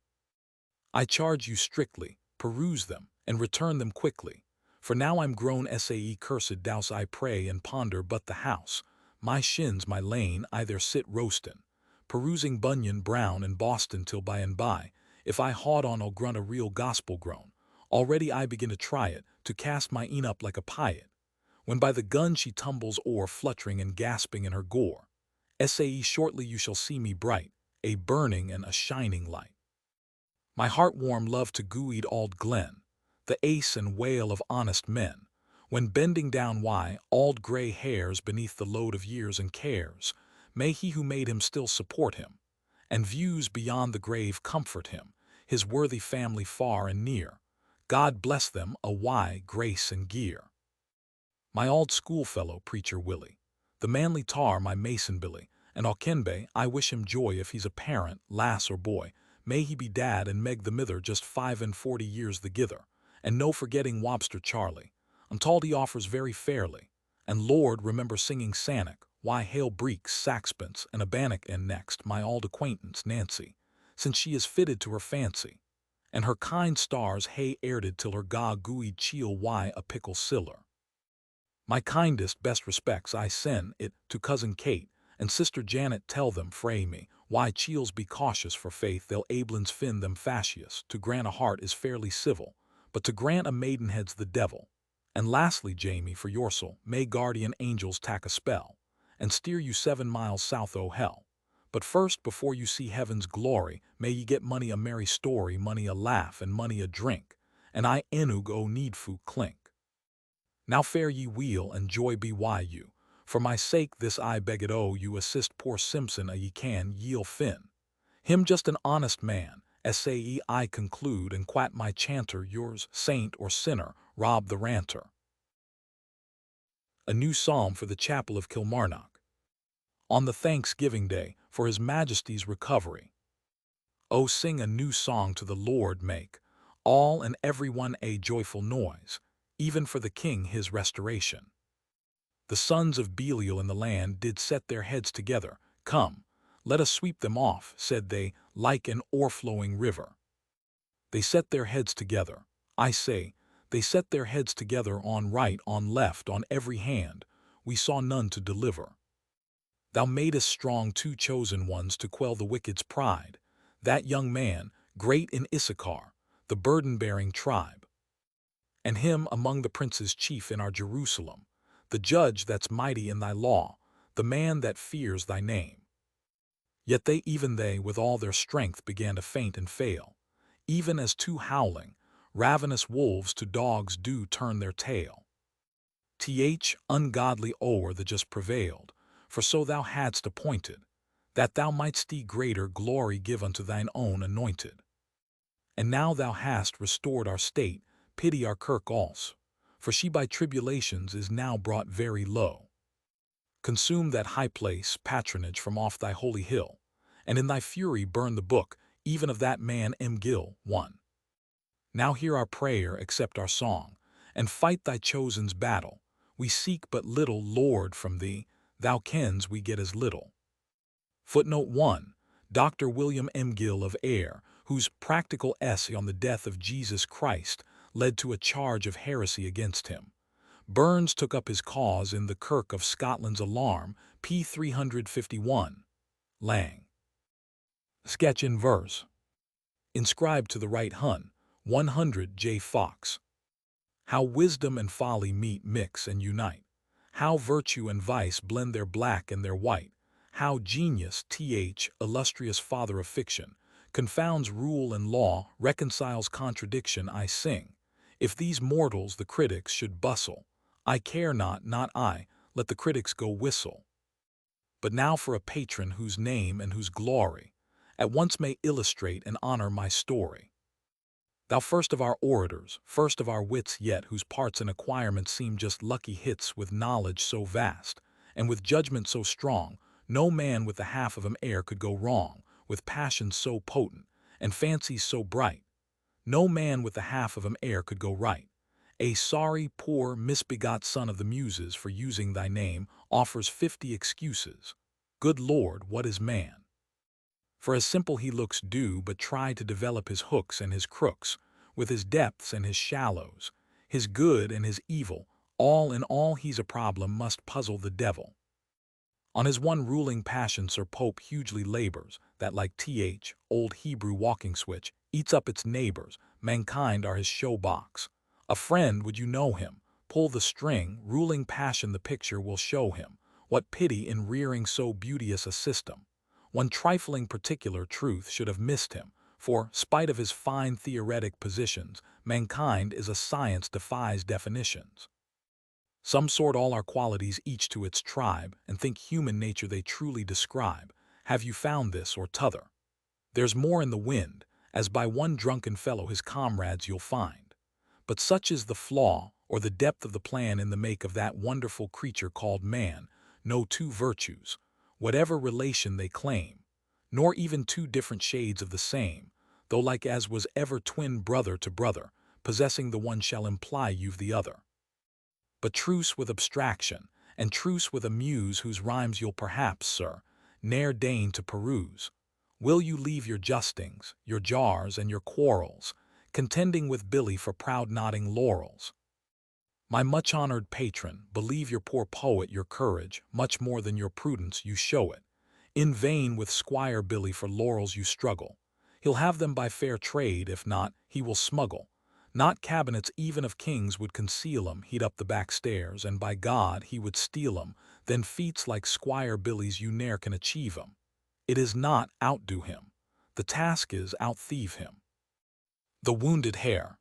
I charge you strictly, peruse them, and return them quickly, for now I'm grown sae cursed douse I pray and ponder but the house, my shins, my lane, I there sit roastin', perusing Bunyan, Brown, and Boston, till by and by, if I haud on I'll grunt a real gospel groan. Already I begin to try it, to cast my een up like a pyet, when by the gun she tumbles o'er, fluttering and gasping in her gore. Sae shortly you shall see me bright, a burning and a shining light. My heart warm love to Guid Auld Glen, the ace and whale of honest men, when bending down auld grey hairs beneath the load of years and cares, may he who made him still support him, and views beyond the grave comfort him, his worthy family far and near. God bless them, grace and gear. My auld schoolfellow, Preacher Willie, the manly tar, my Mason Billy, and Auchenbay, I wish him joy if he's a parent, lass or boy. May he be dad and Meg the mither, just 45 years the gither, and no forgetting Wobster Charlie. I'm told he offers very fairly, and Lord remember singing Sannock, why hail breeks, saxpence, and a bannock. And next my auld acquaintance Nancy, since she is fitted to her fancy, and her kind stars hae airded till her ga gooid cheel a pickle siller. My kindest, best respects I send it to cousin Kate and sister Janet. Tell them frae me, why cheels be cautious, for faith they'll aiblins fin them fascious. To grant a heart is fairly civil, but to grant a maidenhead's the devil. And lastly, Jamie, for your soul, may guardian angels tack a spell, and steer you 7 miles south o' hell. But first, before you see heaven's glory, may ye get money a merry story, money a laugh, and money a drink, and I enug o needfu clink. Now fare ye weel, and joy be you. For my sake this I beg it o' you, assist poor Simpson a ye can, ye'll fin him just an honest man, sae I conclude, and quat my chanter, yours, saint or sinner, Rob the ranter. A new psalm for the chapel of Kilmarnock. on the Thanksgiving Day for His Majesty's recovery. O sing a new song to the Lord, make all and every one a joyful noise, even for the King His restoration. The sons of Belial in the land did set their heads together. Come, let us sweep them off, said they, like an o'erflowing river. They set their heads together, I say, they set their heads together on right, on left, on every hand. We saw none to deliver. Thou madest strong 2 chosen ones to quell the wicked's pride, that young man, great in Issachar, the burden-bearing tribe, and him among the princes chief in our Jerusalem, the judge that's mighty in thy law, the man that fears thy name. Yet they, even they, with all their strength began to faint and fail, even as 2 howling, ravenous wolves to dogs do turn their tail. Ungodly o'er the just prevailed, for so thou hadst appointed, that thou mightst greater glory give unto thine own anointed. And now thou hast restored our state, pity our kirk also, for she by tribulations is now brought very low. Consume that high place, patronage, from off thy holy hill, and in thy fury burn the book, even of that man Gill. 1. Now hear our prayer, accept our song, and fight thy chosen's battle. We seek but little, Lord, from thee, thou kens we get as little. Footnote 1. Dr. William Gill of Ayr, whose practical essay on the death of Jesus Christ led to a charge of heresy against him. Burns took up his cause in the Kirk of Scotland's Alarm, p. 351. Lang. Sketch in verse. Inscribed to the right Hun, 100 J. Fox. How wisdom and folly meet, mix, and unite. How virtue and vice blend their black and their white. How genius, illustrious father of fiction, confounds rule and law, reconciles contradiction. I sing. If these mortals, the critics, should bustle, I care not, not I, let the critics go whistle. But now for a patron whose name and whose glory at once may illustrate and honor my story. Thou first of our orators, first of our wits yet, whose parts and acquirements seem just lucky hits, with knowledge so vast, and with judgment so strong, no man with the half of 'em e'er could go wrong, with passions so potent, and fancies so bright, no man with the half of 'em e'er could go right. A sorry, poor, misbegot son of the Muses, for using thy name, offers 50 excuses. Good Lord, what is man? For as simple he looks do but try to develop his hooks and his crooks, with his depths and his shallows, his good and his evil, all in all he's a problem must puzzle the devil. On his one ruling passion Sir Pope hugely labors, that like old Hebrew walking switch, eats up its neighbors, mankind are his show box. A friend, would you know him, pull the string, ruling passion the picture will show him, what pity in rearing so beauteous a system. One trifling particular truth should have missed him, for, spite of his fine theoretic positions, mankind is a science defies definitions. Some sort all our qualities each to its tribe, and think human nature they truly describe. Have you found this or t'other? There's more in the wind, as by one drunken fellow his comrades you'll find. But such is the flaw, or the depth of the plan in the make of that wonderful creature called man, no 2 virtues, whatever relation they claim, nor even 2 different shades of the same, though like as was ever twin brother to brother, possessing the one shall imply you've the other. But truce with abstraction, and truce with a muse whose rhymes you'll perhaps, sir, ne'er deign to peruse. Will you leave your justings, your jars, and your quarrels, contending with Billy for proud nodding laurels? My much-honored patron, believe your poor poet your courage, much more than your prudence you show it. In vain with Squire Billy for laurels you struggle. He'll have them by fair trade, if not, he will smuggle. Not cabinets even of kings would conceal 'em, he'd up the back stairs, and by God he would steal 'em. Then feats like Squire Billy's you ne'er can achieve 'em. It is not outdo him. The task is out-thieve him. The wounded hare.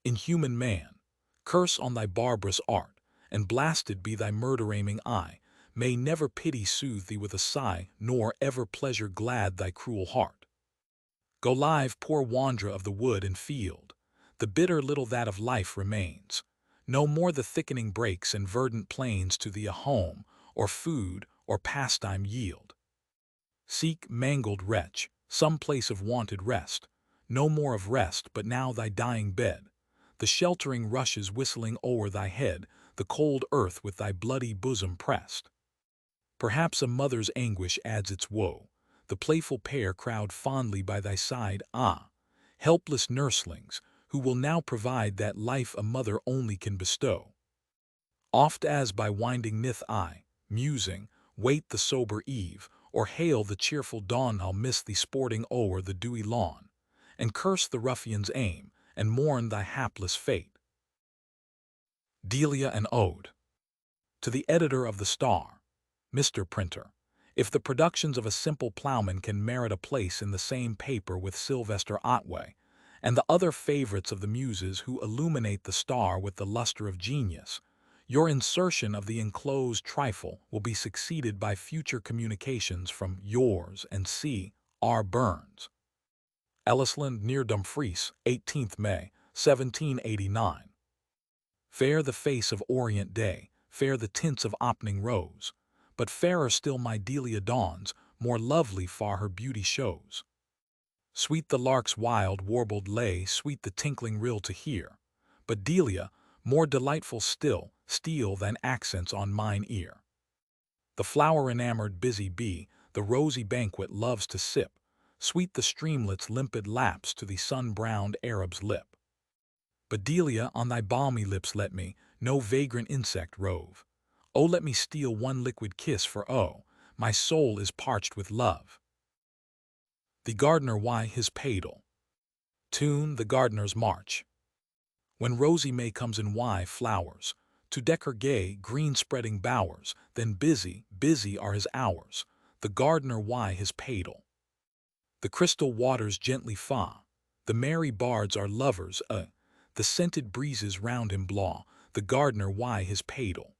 Inhuman man, curse on thy barbarous art, and blasted be thy murder-aiming eye, may never pity soothe thee with a sigh, nor ever pleasure glad thy cruel heart. Go live, poor wanderer of the wood and field, the bitter little that of life remains. No more the thickening brakes and verdant plains to thee a home, or food, or pastime yield. Seek, mangled wretch, some place of wonted rest, no more of rest, but now thy dying bed, the sheltering rushes whistling o'er thy head, the cold earth with thy bloody bosom pressed. Perhaps a mother's anguish adds its woe, the playful pair crowd fondly by thy side, helpless nurslings, who will now provide that life a mother only can bestow. Oft as by winding Nith I, musing, wait the sober eve, or hail the cheerful dawn, I'll miss thee sporting o'er the dewy lawn, and curse the ruffian's aim, and mourn thy hapless fate. Delia, an Ode. To the Editor of the Star, Mr. Printer, if the productions of a simple ploughman can merit a place in the same paper with Sylvester Otway, and the other favorites of the Muses who illuminate the Star with the luster of genius, your insertion of the enclosed trifle will be succeeded by future communications from yours and C. R. Burns. Ellisland near Dumfries, 18th May, 1789. Fair the face of orient day, fair the tints of opening rose, but fairer still my Delia dawns, more lovely far her beauty shows. Sweet the lark's wild warbled lay, sweet the tinkling rill to hear, but Delia, more delightful still, steal thine accents on mine ear. The flower-enamored busy bee, the rosy banquet loves to sip, sweet the streamlet's limpid lapse to the sun-browned Arab's lip. But Delia, on thy balmy lips let me no vagrant insect rove. Oh, let me steal one liquid kiss, for oh, my soul is parched with love. The Gardener why his Padle. Tune, the Gardener's March. When rosy May comes in flowers, to deck her gay, green-spreading bowers, then busy, busy are his hours, the Gardener why his Padle. The crystal waters gently fa, the merry bards are lovers, the scented breezes round him blaw, the Gardener why his Padle.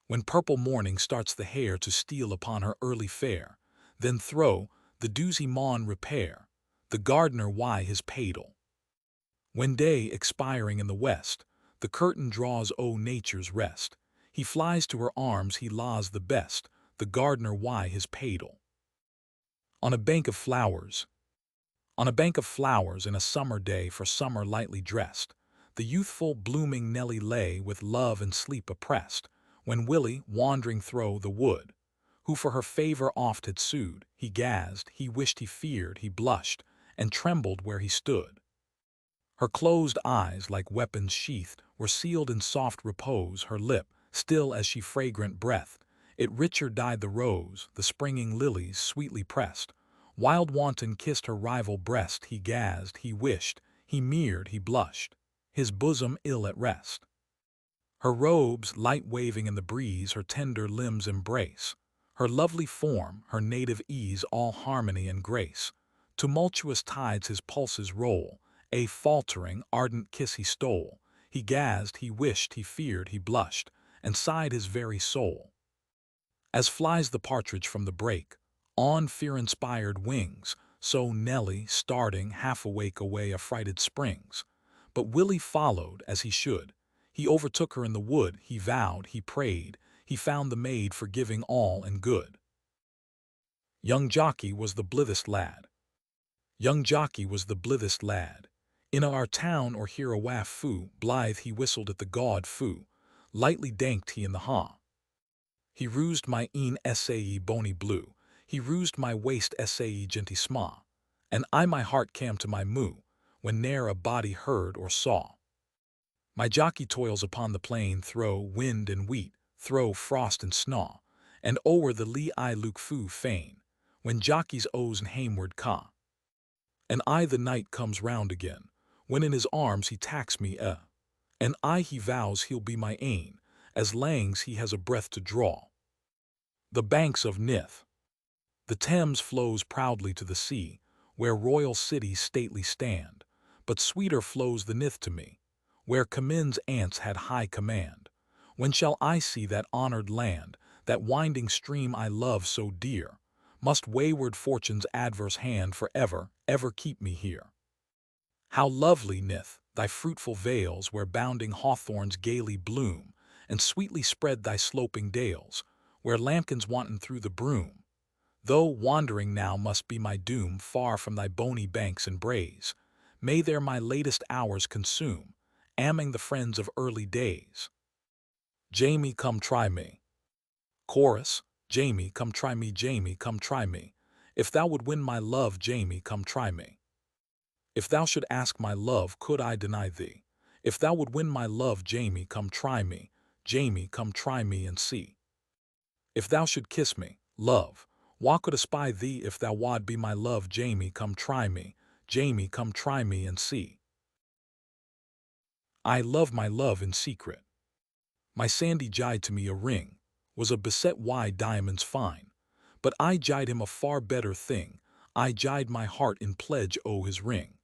When purple morning starts the hare to steal upon her early fare, then throw, the dewsy mawn repair, the Gardener why his Padle. When day, expiring in the west, the curtain draws nature's rest, he flies to her arms, he laws the best, the Gardener why his Padle. On a bank of flowers. On a bank of flowers in a summer day for summer lightly dressed, the youthful blooming Nelly lay with love and sleep oppressed, when Willie, wandering thro' the wood, who for her favor oft had sued, he gazed, he wished, he feared, he blushed, and trembled where he stood. Her closed eyes, like weapons sheathed, were sealed in soft repose, her lip, still as she fragrant breathed, it richer dyed the rose, the springing lilies sweetly pressed, wild wanton kissed her rival breast, he gazed, he wished, he mirrored, he blushed, his bosom ill at rest. Her robes, light waving in the breeze, her tender limbs embrace, her lovely form, her native ease, all harmony and grace. Tumultuous tides his pulses roll, a faltering, ardent kiss he stole, he gazed, he wished, he feared, he blushed, and sighed his very soul. As flies the partridge from the brake, on fear-inspired wings, so Nelly, starting, half awake, away affrighted springs. But Willie followed, as he should. He overtook her in the wood, he vowed, he prayed, he found the maid forgiving all and good. Young Jockey was the blithest lad. Young Jockey was the blithest lad. In our town or here a waff foo, blithe he whistled at the gawd foo, lightly danked he in the haw. He roused my een sae bony blue, he roused my waist sae genty sma, and I my heart cam to my moo, when ne'er a body heard or saw. My jockey toils upon the plain thro' wind and wheat, thro' frost and snaw, and o'er the lee I look foo fain, when jockeys ows and hameward ca. And I the night comes round again, when in his arms he tacks me and I he vows he'll be my ain, as langs he has a breath to draw. The banks of Nith. The Thames flows proudly to the sea, where royal cities stately stand, but sweeter flows the Nith to me, where Comyn's aunts had high command. When shall I see that honored land, that winding stream I love so dear? Must wayward fortune's adverse hand for ever, ever keep me here? How lovely, Nith, thy fruitful vales, where bounding hawthorns gaily bloom, and sweetly spread thy sloping dales, where lambkins wanton through the broom. Though wandering now must be my doom, far from thy bony banks and braes, may there my latest hours consume, among the friends of early days. Jamie, come try me. Chorus. Jamie, come try me, Jamie, come try me. If thou would win my love, Jamie, come try me. If thou should ask my love, could I deny thee? If thou would win my love, Jamie, come try me. Jamie, come try me and see. If thou should kiss me, love, wha could espy thee? If thou wad be my love, Jamie, come try me. Jamie, come try me and see. I love my love in secret. My Sandy jied to me a ring, was a beset wide diamonds fine, but I jied him a far better thing. I jied my heart in pledge o' his ring.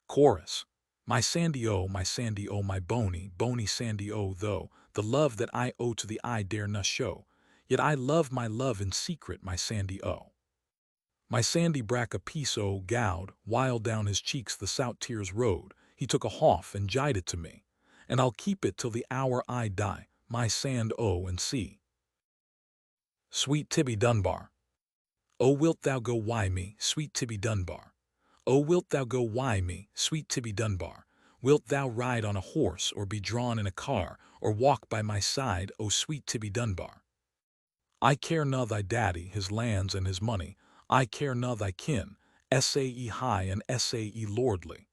Chorus. My Sandy, oh, my Sandy, oh, my Bonie, Bonie Sandy, oh, though the love that I owe to thee I dare not show, yet I love my love in secret, my Sandy, oh. My Sandy brak a piece o' gowd, while down his cheeks the sout tears rode. He took a hoff and jied it to me, and I'll keep it till the hour I die, my Sand, oh, and see. Sweet Tibby Dunbar. Oh, wilt thou go wy me, sweet Tibby Dunbar? Oh, wilt thou go wy me, sweet Tibby Dunbar? Wilt thou ride on a horse, or be drawn in a car, or walk by my side, oh, sweet Tibby Dunbar? I care na thy daddy, his lands and his money, I care na thy kin, sae high and sae lordly,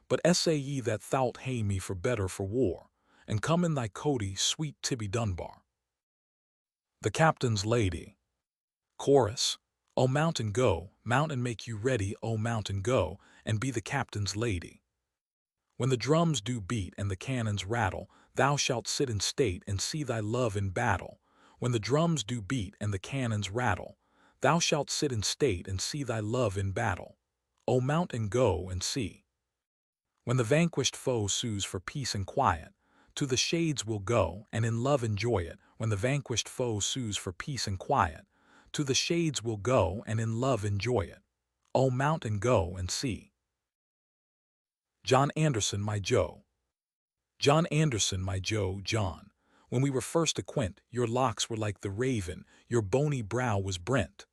but sae that thou'lt hae me for better for war, and come in thy coatie, sweet Tibby Dunbar. The Captain's Lady. Chorus. O mount and go, mount and make you ready, O mount and go, and be the captain's lady. When the drums do beat and the cannons rattle, thou shalt sit in state and see thy love in battle. When the drums do beat and the cannons rattle, thou shalt sit in state and see thy love in battle. O mount and go and see. When the vanquished foe sues for peace and quiet, to the shades we'll go and in love enjoy it. When the vanquished foe sues for peace and quiet, to the shades we'll go and in love enjoy it. O mount and go and see. John Anderson, my Joe. John Anderson, my Joe, John. When we were first acquaint, your locks were like the raven, your bony brow was brent.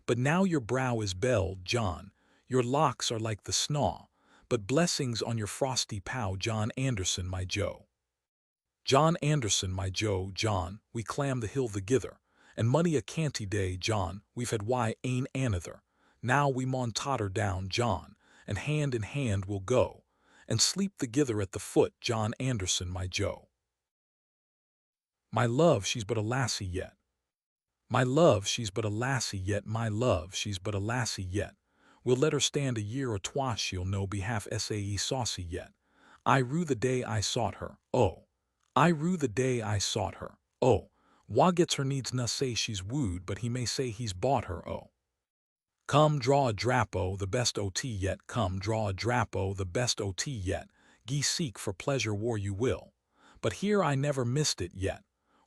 But now your brow is belled, John, your locks are like the snaw, but blessings on your frosty pow, John Anderson, my Joe. John Anderson, my Joe, John, we clamb the hill thegither, and money a canty day, John, we've had why ane another. Now we maun totter down, John, and hand in hand we'll go, and sleep thegither at the foot, John Anderson, my Joe. My love, she's but a lassie yet. My love, she's but a lassie yet, my love, she's but a lassie yet. We'll let her stand a year or twa, she'll no be half sae saucy yet. I rue the day I sought her, oh. I rue the day I sought her, oh. Wha gets her needs na say she's wooed, but he may say he's bought her, oh. Come draw a drap o' the best o' tea yet, come draw a drap o' the best o' tea yet. Ye seek for pleasure where you will, but here I never missed it yet.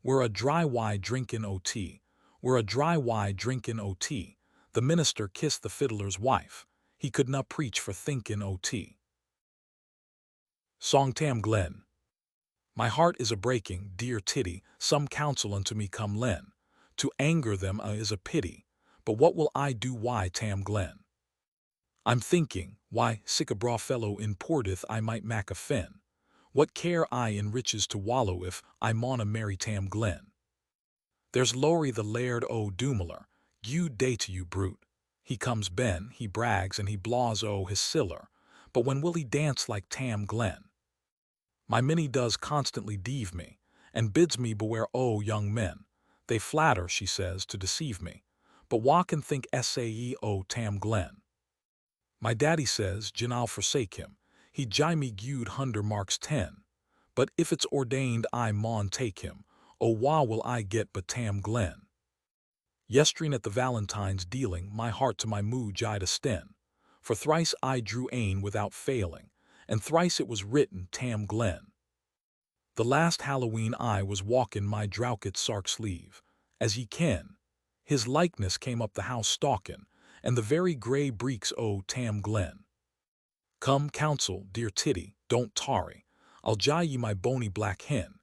We're a dry wy drinkin' o' tea, we're a dry wy drinkin' o' tea. The minister kissed the fiddler's wife, he could na preach for thinkin' o' tea. Song Tam Glen. My heart is a breaking, dear Titty, some counsel unto me come len. To anger them is a pity, but what will I do, why Tam Glen? I'm thinking, why, sic a braw fellow in Portith I might mak a fen. What care I in riches to wallow if I mauna marry Tam Glen? There's Lowry the Laird o' Dumoulin, gude day to you, brute. He comes ben, he brags and he blaws o' his siller, but when will he dance like Tam Glen? My Minnie does constantly deave me, and bids me beware o' young men. They flatter, she says, to deceive me, but wha can think sae o' Tam Glen? My daddy says, gin I'll forsake him, he gie me gude 100 marks 10. But if it's ordained I maun take him, o wha will I get but Tam Glen? Yestreen at the Valentine's dealing, my heart to my moo jied a sten, for thrice I drew ane without failing, and thrice it was written Tam Glen. The last Halloween I was walkin' my drowket sark sleeve, as ye ken, his likeness came up the house stalkin', and the very grey breeks o' Tam Glen. Come, counsel, dear Titty, don't tarry, I'll gie ye my bony black hen.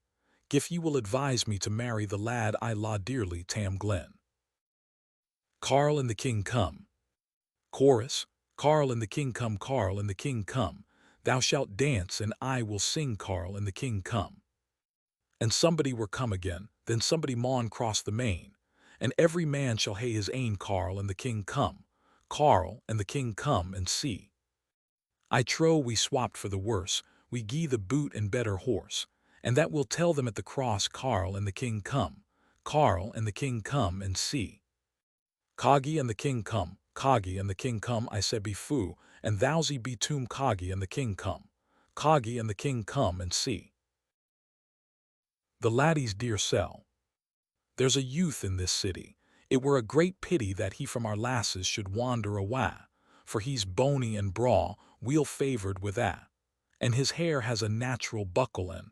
Gif ye will advise me to marry the lad I law dearly Tam Glen. Carl and the King come. Chorus. Carl and the King come, Carl and the King come. Thou shalt dance and I will sing, Carl and the King come. And somebody were come again, then somebody maun cross the main, and every man shall hae his ain, Carl and the King come. Carl and the King come and see. I trow we swapped for the worse, we gie the boot and better horse, and that we'll tell them at the cross, Carl and the King come. Carl and the King come and see. Coggy and the King come, Coggy and the King come, I said be foo, and thousie be tomb, Coggy and the King come. Coggy and the King come and see. The laddie's dear sell. There's a youth in this city. It were a great pity that he from our lasses should wander awa, for he's bony and braw, weel favoured with a, and his hair has a natural buckle in,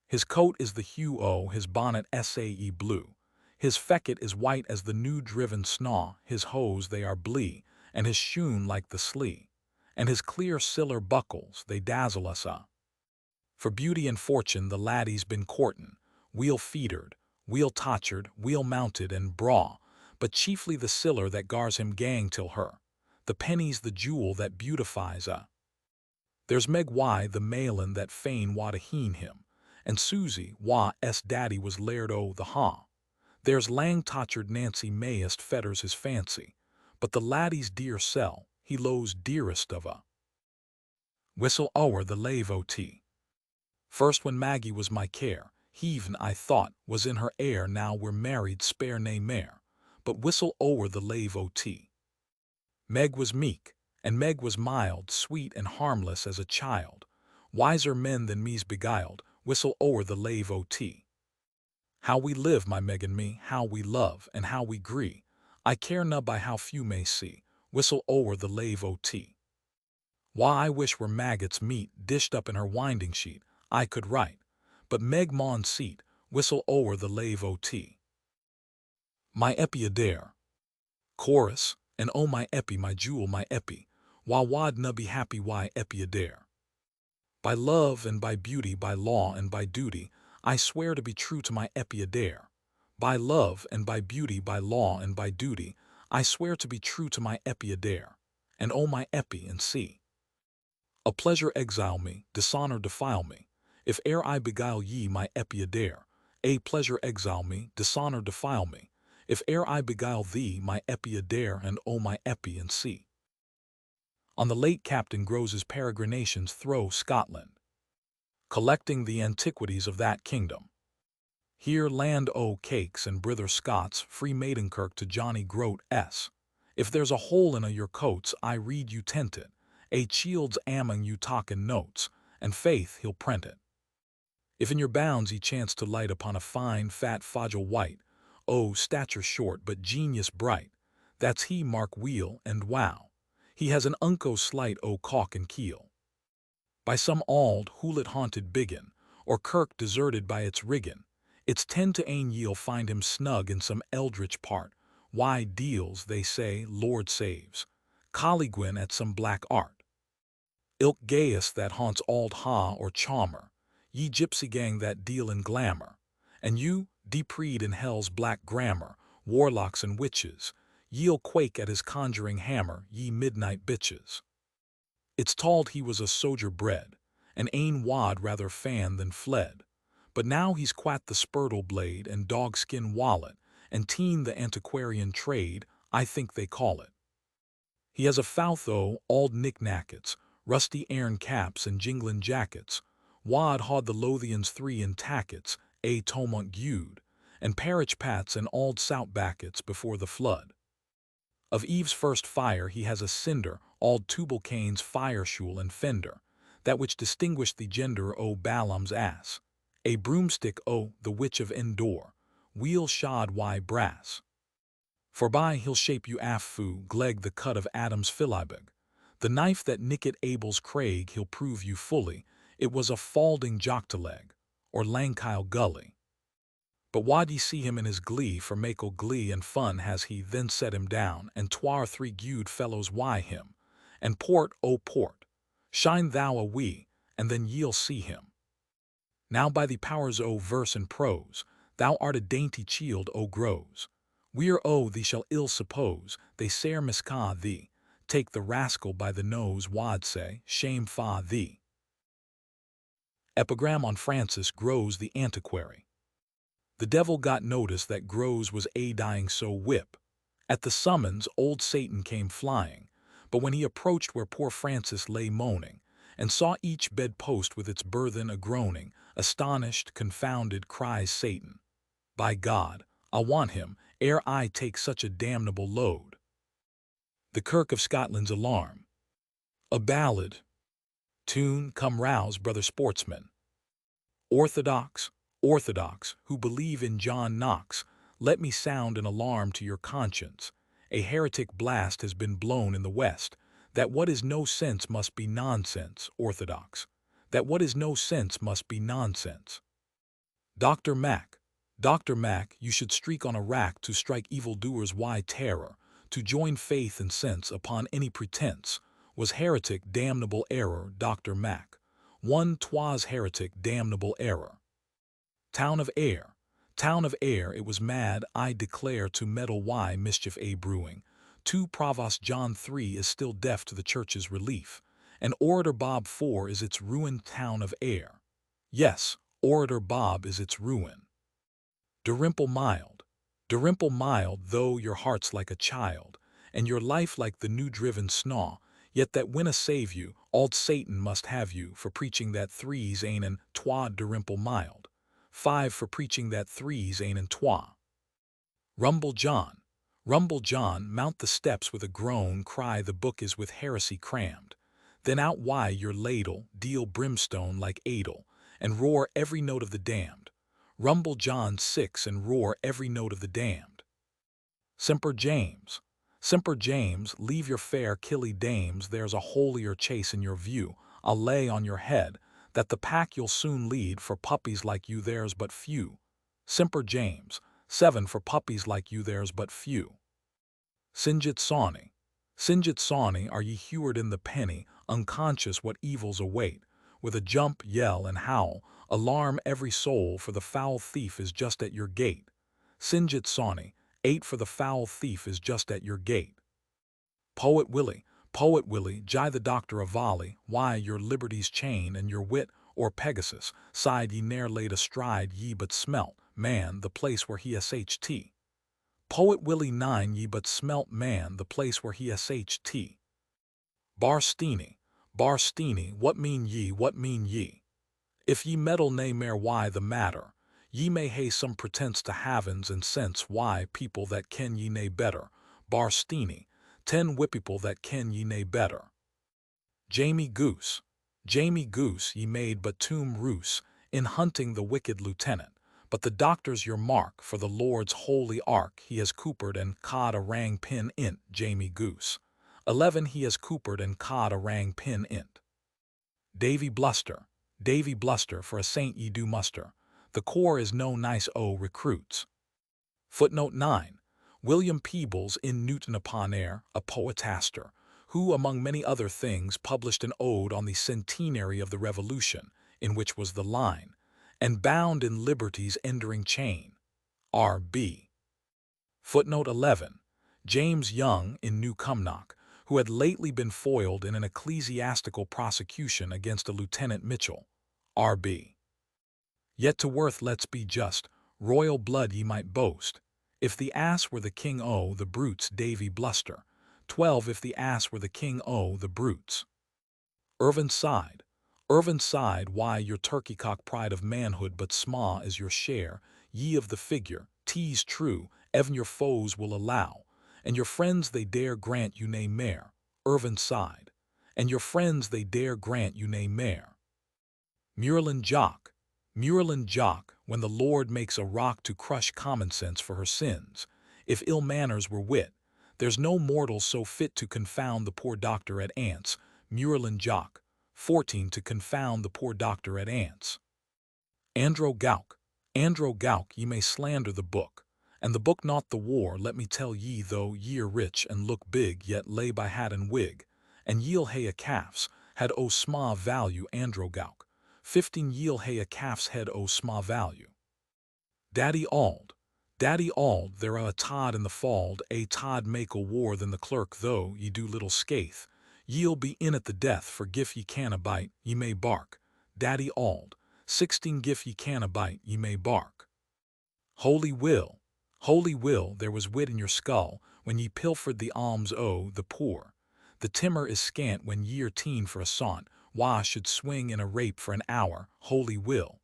His coat is the hue o' his bonnet sae blue. His fecket is white as the new-driven snaw, his hose they are blee, and his shoon like the slee, and his clear siller buckles, they dazzle us For beauty and fortune the laddie's been courtin', weel feedered, weel totchered, weel mounted and braw, but chiefly the siller that gars him gang till her. The penny's the jewel that beautifies There's Meg Y the mailin that fain wad heen him, and Susie W's daddy was laird o' the ha. There's lang-totchered Nancy mayest fetters his fancy, but the laddie's dear sell, he loes dearest of Whistle o'er the lave o' tea. First when Maggie was my care, heaven I thought was in her air, now we're married spare nae mair, but whistle o'er the lave o' tea. Meg was meek, and Meg was mild, sweet and harmless as a child, wiser men than me's beguiled, whistle o'er the lave o' tea. How we live, my Meg and me, how we love, and how we gree, I care na by how few may see, whistle o'er the lave o' tea. Why I wish were maggots meat dished up in her winding sheet, I could write, but Meg maun seat, whistle o'er the lave o' tea. My Eppie Adair. Chorus, and oh my Eppie, my jewel, my Eppie, wha wad na be happy, why Eppie Adair. By love and by beauty, by law and by duty, I swear to be true to my Eppie Adair. By love and by beauty, by law and by duty, I swear to be true to my Eppie Adair. And oh my Eppie and see. A pleasure exile me, dishonor defile me, if e'er I beguile ye, my Eppie Adair. A pleasure exile me, dishonor defile me, if e'er I beguile thee, my Eppie Adair, and oh my Eppie and see. On the late Captain Grose's peregrinations thro' Scotland, collecting the antiquities of that kingdom. Here land o' cakes and brither Scots, free Maidenkirk to Johnny Groat S. If there's a hole in your coats, I read you tent it, a chield's among you talkin' notes, and faith he'll prent it. If in your bounds ye chance to light upon a fine, fat Fogel white, oh, stature short but genius bright, that's he Mark Wheel and wow, he has an unco slight o' caulk and keel. By some auld, hewlet-haunted biggin, or kirk deserted by its riggin, it's 10 to 1 ye'll find him snug in some eldritch part, why deals, they say, Lord saves, Collygwyn at some black art. Ilk gayest that haunts auld ha or Chalmer, ye gypsy gang that deal in glamour, and you, depreed in hell's black grammar, warlocks and witches, ye'll quake at his conjuring hammer, ye midnight bitches. It's told he was a sojer bred, and ane wad rather fan than fled, but now he's quat the spurtle blade and dogskin wallet, and teen the antiquarian trade, I think they call it. He has a fouth o' auld knick-knackets, rusty airn caps and jinglin' jackets, wad haud the Lothians 3 in tackets, a tomont gude, and parich pats and auld sout backets before the flood. Of Eve's first fire he has a cinder, auld Tubal-Cain's fire-shool and fender, that which distinguished the gender o' Balaam's ass, a broomstick o' the witch of Endor, wheel shod wy brass. Forby he'll shape you aff-fu gleg the cut of Adam's filibeg, the knife that nicked Abel's craig he'll prove you fully, it was a falding joctoleg, or Lankyle gully. But wad ye see him in his glee, for makel glee and fun has he then set him down, and twar 3 gude fellows why him, and port, o port, shine thou a wee, and then ye'll see him. Now by the powers o' verse and prose, thou art a dainty child o' grows. We're o' thee shall ill suppose, they sair misca thee, take the rascal by the nose wad say, shame fa thee. Epigram on Francis Grose the Antiquary. The devil got notice that Grose was dying, so whip. At the summons old Satan came flying, but when he approached where poor Francis lay moaning, and saw each bed-post with its burthen a-groaning, astonished, confounded, cries Satan, "By God, I'll want him, ere I take such a damnable load." The Kirk of Scotland's Alarm. A ballad. Tune, come rouse, brother sportsmen. Orthodox, who believe in John Knox, let me sound an alarm to your conscience. A heretic blast has been blown in the West, that what is no sense must be nonsense, orthodox. That what is no sense must be nonsense. Dr. Mac, you should streak on a rack to strike evildoers why terror, to join faith and sense upon any pretense, was heretic damnable error, Dr. Mac. 'Twas heretic damnable error. Town of Ayr, it was mad, I declare, to meddle why mischief brewing. 2 Provost John 3 is still deaf to the church's relief, and Orator Bob 4 is its ruined town of Ayr. Yes, Orator Bob is its ruin. Dalrymple mild, though your heart's like a child, and your life like the new-driven snaw, yet that winna save you, auld Satan must have you, for preaching that threes ain't an twa. Dalrymple mild. 5 for preaching that threes ain't an twa. Rumble John, mount the steps with a groan, cry the book is with heresy crammed. Then out why your ladle, deal brimstone like Adel, and roar every note of the damned. Rumble John 6 and roar every note of the damned. Semper James, leave your fair killy dames, there's a holier chase in your view, I'll lay on your head, that the pack you'll soon lead, for puppies like you there's but few. Semper James, 7 for puppies like you there's but few. Singet Sawney, are ye heward in the penny, unconscious what evils await, with a jump, yell, and howl, alarm every soul, for the foul thief is just at your gate. Singet Sawney, 8 for the foul thief is just at your gate. Poet Willie, jie the doctor a volley, why your liberty's chain and your wit, or Pegasus, side ye ne'er laid astride ye but smelt, man, the place where he sht. Poet Willie 9 ye but smelt, man, the place where he sht. Barstini, what mean ye? If ye meddle nae mair why the matter, ye may hae some pretence to havens and sense why people that ken ye nae better. Barstini, 10 whippeople that ken ye nae better. Jamie Goose, ye made but toom roos, in hunting the wicked lieutenant, but the doctor's your mark, for the Lord's holy ark he has coopered and cod a rang pin int. Jamie Goose. 11 he has coopered and cod a rang pin int. Davy Bluster, for a saint ye do muster, the corps is no nice recruits. Footnote 9. William Peebles in Newton upon Ayr, a poetaster, who, among many other things, published an ode on the centenary of the Revolution, in which was the line, "And bound in liberty's enduring chain." R.B. Footnote 11. James Young in New Cumnock, who had lately been foiled in an ecclesiastical prosecution against a Lieutenant Mitchell. R.B. Yet to worth let's be just, royal blood ye might boast. If the ass were the king o' the brutes, Davy Bluster. 12 if the ass were the king o' the brutes. Irvin sighed, why your turkey-cock pride of manhood but sma is your share, ye of the figure, 'tis true, even your foes will allow, and your friends they dare grant you nae mair. Irvin sighed, and your friends they dare grant you nae mair. Murland Jock, when the Lord makes a rock to crush common sense for her sins, if ill manners were wit, there's no mortal so fit to confound the poor doctor at Ants. Murland Jock, 14 to confound the poor doctor at Ants. Andro Gauk, ye may slander the book, and the book not the war, let me tell ye, though ye're rich and look big, yet lay by hat and wig, and ye'll hae a calf's, had o sma value. Andro Gauk, 15 Ye'll hae a calf's head o' sma value. Daddy Auld, there a tod in the fald, a tod make a war than the clerk, though ye do little skaith. Ye'll be in at the death, for gif ye canna bite, ye may bark. Daddy Auld, 16 Gif ye canna bite, ye may bark. Holy Will, there was wit in your skull when ye pilfered the alms o' the poor. The timmer is scant when ye're teen for a saunt, wha should swing in a rape for an hour. Holy Will,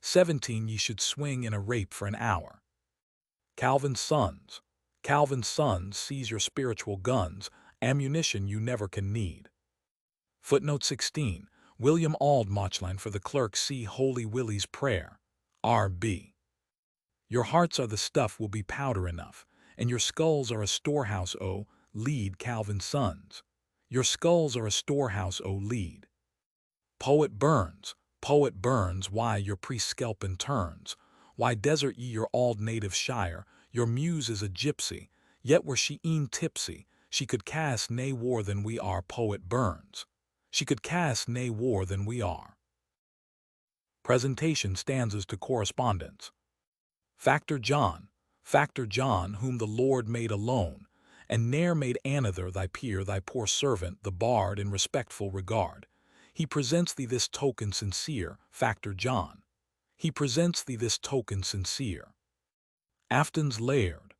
17 Ye should swing in a rape for an hour. Calvin's Sons, seize your spiritual guns, ammunition you never can need. Footnote 16, William Auld Mauchline for the clerk, see Holy Willie's Prayer. R.B. Your hearts are the stuff will be powder enough, and your skulls are a storehouse o' lead. Calvin's Sons. Your skulls are a storehouse o' lead. Poet Burns, why your priest skelpin turns? Why desert ye your auld native shire? Your muse is a gypsy, yet were she e'en tipsy, she could cast nae war than we are. Poet Burns. She could cast nae war than we are. Presentation stanzas to correspondence. Factor John, whom the Lord made alone, and ne'er made another thy peer, thy poor servant, the bard, in respectful regard. He presents thee this token sincere, Factor John. He presents thee this token sincere. Afton's Laird,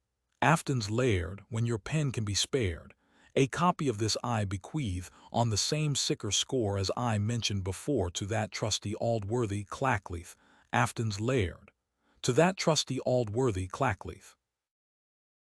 when your pen can be spared, a copy of this I bequeath on the same sicker score as I mentioned before to that trusty Aldworthy Clackleith. Afton's Laird. To that trusty Aldworthy Clackleith.